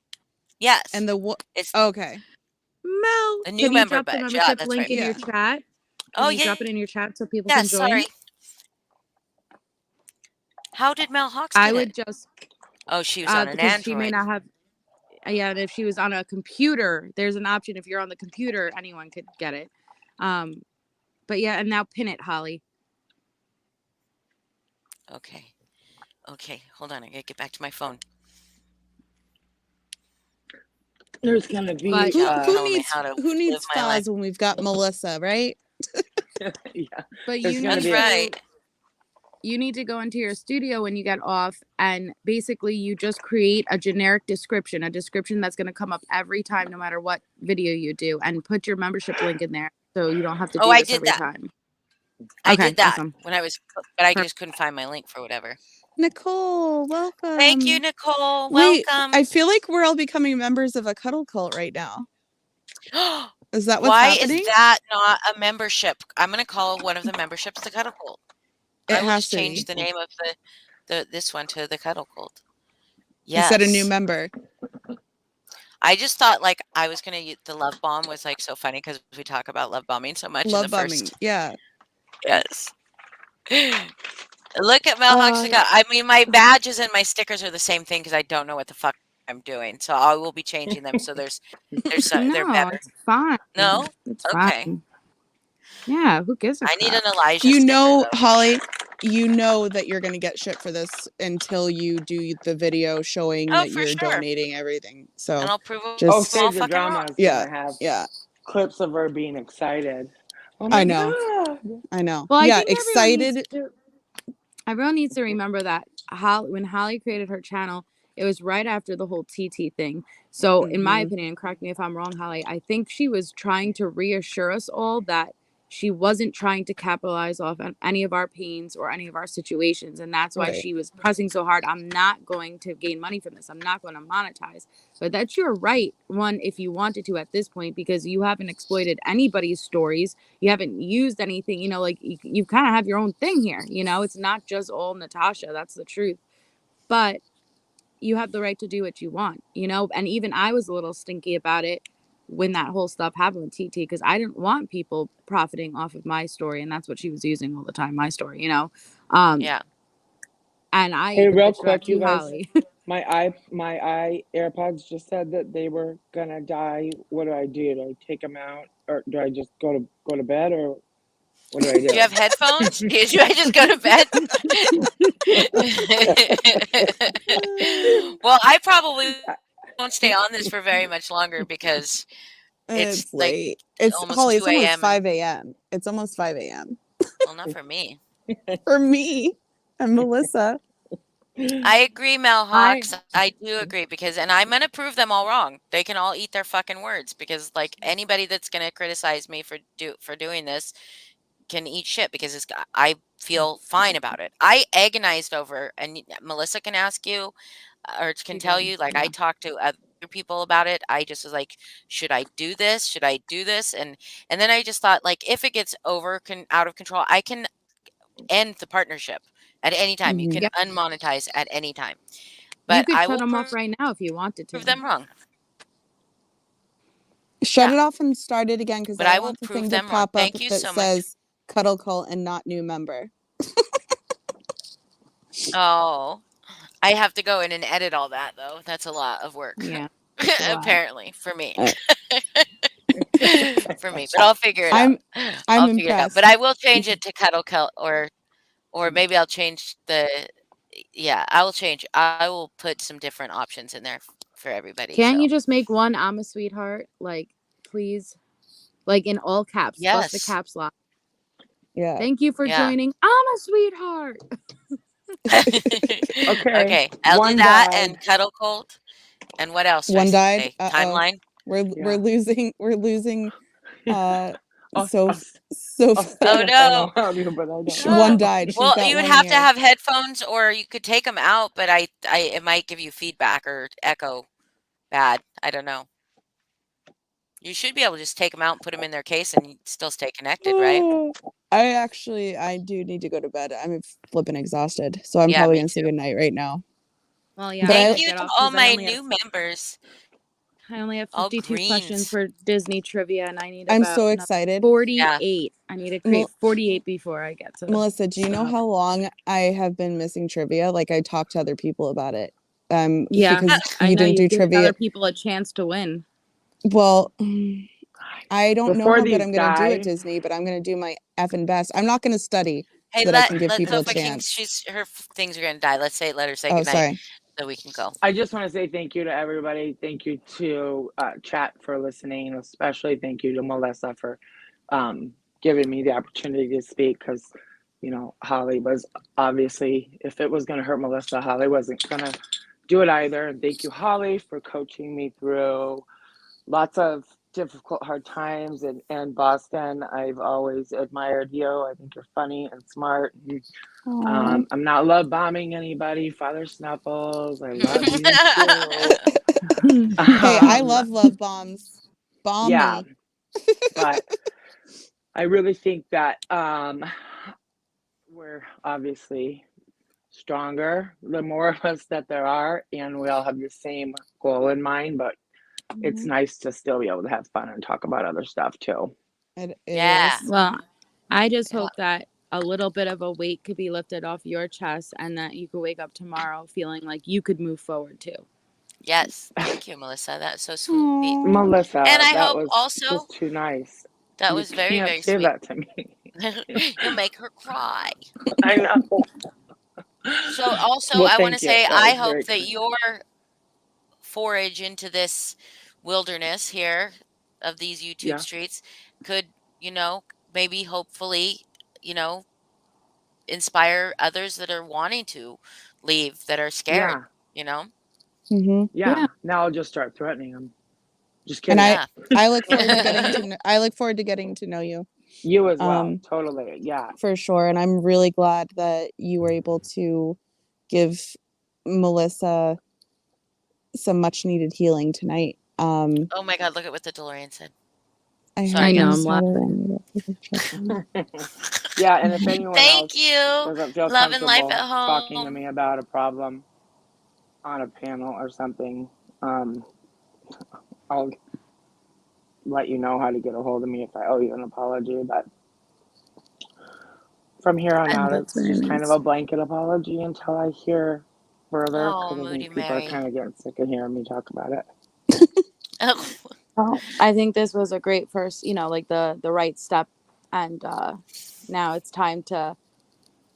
Yes, And the it's okay. Mel, a new can you member drop the badge. Yeah, membership that's right. link in your Yeah. chat? Oh Can you yeah, drop it in your chat so people yeah. can join? Sorry. How did Mel Hawks I get would it? just Oh, she was on an because she may Android. not have. Yeah, and if she was on a computer, there's an option. If you're on the computer, anyone could get it. But yeah, and now pin it, Holly. Okay, okay. Hold on, I gotta get back to my phone. There's gonna be But Telling me how to who live needs my life. spas when we've got Melissa, right? yeah. but There's you gonna need That's be right. to you need to go into your studio when you get off, and basically you just create a generic description, a description that's going to come up every time, no matter what video you do, and put your membership link in there so you don't have to Oh, do I this did every that. time. I Okay, did that awesome. when I was, but I Perfect. just couldn't find my link for whatever. Nicole, welcome. Thank you, Nicole. Wait, Welcome. I feel like we're all becoming members of a cuddle cult right now. Is that what's Why happening? is that not a membership? I'm gonna call one of the memberships the Cuddle Cult. It I will has just to change be. the name of this one to the Cuddle Cult. You said a new Yes. member. I just thought like I was gonna use the love bomb was like so funny because we talk about love bombing so much in Love the bombing. first. Yeah. Yes. Look at Mel Hawks. I mean, my badges and my stickers are the same thing because I don't know what the fuck I'm doing. So I will be changing them. So they're No, better. it's fine. No? It's Okay. fine. Yeah, who gives a I need crap? an Elijah You sticker know, though. Holly, you know that you're going to get shit for this until you do the video showing Oh, that for you're sure. donating everything. So And I'll prove them just Oh, all Save the fucking Drama wrong. is yeah, gonna have yeah. clips of her being excited. Oh I my know. god. I know. Well, I Yeah, think excited. everyone needs to remember that when Holly created her channel, it was right after the whole TT thing. So, in my opinion, correct me if I'm wrong, Holly, I think she was trying to reassure us all that she wasn't trying to capitalize off on any of our pains or any of our situations. And that's why Right. she was pressing so hard. I'm not going to gain money from this. I'm not going to monetize. But that's your right, one, if you wanted to at this point, because you haven't exploited anybody's stories. You haven't used anything, like you kind of have your own thing here. It's not just all Natasha. That's the truth. But you have the right to do what you want, and even I was a little stinky about it when that whole stuff happened with TT, because I didn't want people profiting off of my story, and that's what she was using all the time, my story, Yeah. And I Hey, even real bitched back quick, to you you, guys. Holly. My AirPods just said that they were gonna die. What do I do? Do I take them out, or do I just go to bed, or what do I do? Do you have headphones? Should I just go to bed? Well, I probably won't stay on this for very much longer because it's It's like late. It's almost Holly, it's 2 almost a.m. 5 a.m. It's almost 5 a.m. Well, not for me. for me and Melissa. I agree, Mel I Hawks. I do agree because, and I'm gonna prove them all wrong. They can all eat their fucking words because, like, anybody that's gonna criticize me for doing this can eat shit because I feel fine about it. I agonized over, and Melissa can ask you or can she tell did. you. Like, I Yeah. talked to other people about it. I just was like, should I do this? Should I do this? And then I just thought, like, if it gets out of control, I can end the partnership at any time. You Mhm. can Yeah. unmonetize at any time. You But could I shut will them off prove right now if you wanted to. them wrong. Shut Yeah, it off and start it again because but I I will want the prove thing to them wrong. pop up Thank you that so much. says cuddle cult and not new member. Oh, I have to go in and edit all that though. That's a lot of work. Yeah. It's a lot. Apparently for me. Uh, For me, but I'll figure it out. I'm I'll figure it out. But impressed. I will change it to cuddle cult or maybe I'll change yeah, I will change. I will put some different options in there for everybody. Can't So, you just make one I'm a sweetheart? Like, please. Like in all caps. Bust the yes. caps lock. Yeah. Thank you for Yeah. joining. I'm a sweetheart. Okay. Okay, I'll do One that died. and cuddle cult. And what else should I One died. say? Uh-oh. Timeline? We're Yeah. losing uh I'll, so I'll, so I'll stay Oh if I no. know how to, but I don't know one Oh, how. died. She's well, got you would one have to ear. have headphones or you could take them out, but I it might give you feedback or echo bad. I don't know. You should be able to just take them out and put them in their case and you'd still stay connected, right? I do need to go to bed. I'm flipping exhausted. So I'm Yeah, probably me gonna say too. goodnight right now. Well, yeah, But I I Thank gotta you get to off all because my new members. I only have All 52 questions greens. for Disney trivia, and I need I'm about so another excited. Yeah. 48. I need to create Mel- 48 before I get to Melissa, do you know stop. how long I have been missing trivia? Like I talked to other people about it. Yeah, Because I you know didn't do you're giving trivia. other people a chance to win. Well, I don't know Before how good these I'm gonna do at die, Disney, but I'm gonna do my effing best. I'm not gonna study Hey, so that I can give people a Sofa King, chance. her things are gonna die. Let her say Oh, goodnight sorry. so we can go. I just want to say thank you to everybody. Thank you to chat for listening. Especially thank you to Melissa for giving me the opportunity to speak because, you know, Holly was obviously, if it was going to hurt Melissa, Holly wasn't going to do it either. And thank you, Holly, for coaching me through lots of difficult, hard times. And Boston, I've always admired you. I think you're funny and smart. Aw. I'm not love bombing anybody, Father Snuffles. I love you too. Hey, I Um, love bombs. Bomb yeah, me. but I really think that we're obviously stronger, the more of us that there are, and we all have the same goal in mind. But it's nice to still be able to have fun and talk about other stuff too. It Yeah. is. Well, I just Yeah. hope that a little bit of a weight could be lifted off your chest and that you could wake up tomorrow feeling like you could move forward too. Yes. Thank you, Melissa. That's so sweet. Aw. Melissa, And I that hope was also just too nice. that You was very, can't very say sweet. that to me. You'll make her cry. I know. So also Well, I want to thank you. say That I was hope very that kind. your forage into this wilderness here of these YouTube Yeah. streets could, maybe hopefully, you know, inspire others that are wanting to leave that are scared, Yeah. you know? Mm-hmm. Yeah. Now I'll just start threatening them. Just And kidding. Yeah. I look forward to getting to I look forward to getting to know you. You as well. Totally. Yeah. For sure. And I'm really glad that you were able to give Melissa some much needed healing tonight. Oh my God, look at what the DeLorean said. I Sorry, I know, guys. I'm laughing. Yeah. And if anyone Thank else you. doesn't feel Love and life comfortable at talking to home. me about a problem on a panel or something, I'll let you know how to get a hold of me if I owe you an apology. But from here on out, That's it's very just kind of nice. a blanket apology until I hear further Oh, because I Moody think people are Mary. kind of getting sick of hearing me talk about it. Oh, Well, I think this was a great first, like the right step, and now it's time to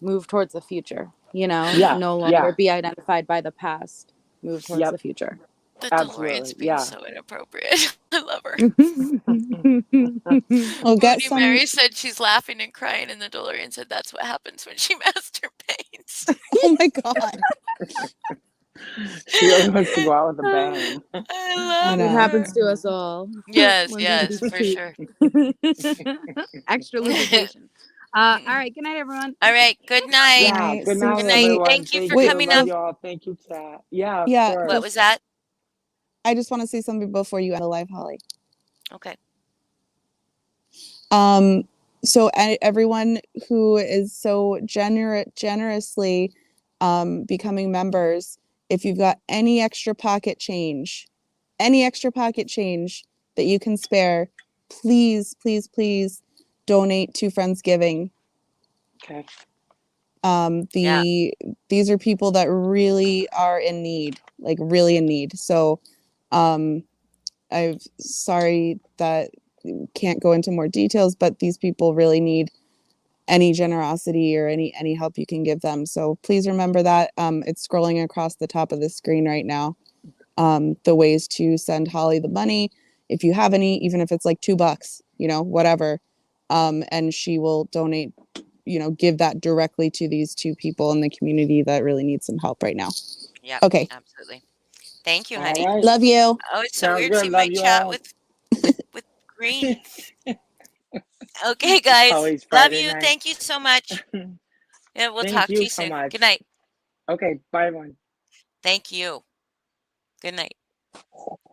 move towards the future. Yeah. No longer Yeah. be identified by the past. Move towards Yep. the future. the Absolutely. DeLorean's being Yeah. so inappropriate. love her. Well, get Moody some. Mary said she's laughing and crying, and the DeLorean said that's what happens when she masturbates. Oh my god. She really wants to go out with a bang. I I love know. It her. happens to us all. Yes, When yes, babies for poop. sure. Extra lubrication. All right. Good night, everyone. All right. Good night. Yeah, Right, good so night, Good night. wait, everyone. Thank you for Thank you. coming Love up. y'all. Thank you, chat. Yeah, of yeah, course. What was that? I just want to say something before you end the live, Holly. Okay. So everyone who is so generously becoming members, if you've got any extra pocket change that you can spare, please donate to Friendsgiving. Okay. These are people that really are in need, like really in need. So I'm sorry that can't go into more details, but these people really need any generosity or any help you can give them. So please remember that. It's scrolling across the top of the screen right now. The ways to send Holly the money, if you have any, even if it's like $2, whatever. And she will donate, give that directly to these two people in the community that really need some help right now. Yeah. Okay. Absolutely. Thank you, All honey. right. Love you. Oh, it's so Sounds weird good. seeing my Love you chat all. with green. Okay, guys. Always Love Friday you. night. Thank you so much. Yeah, we'll Thank talk to you you so soon. much. Good night. Okay, bye, everyone. Thank you. Good night.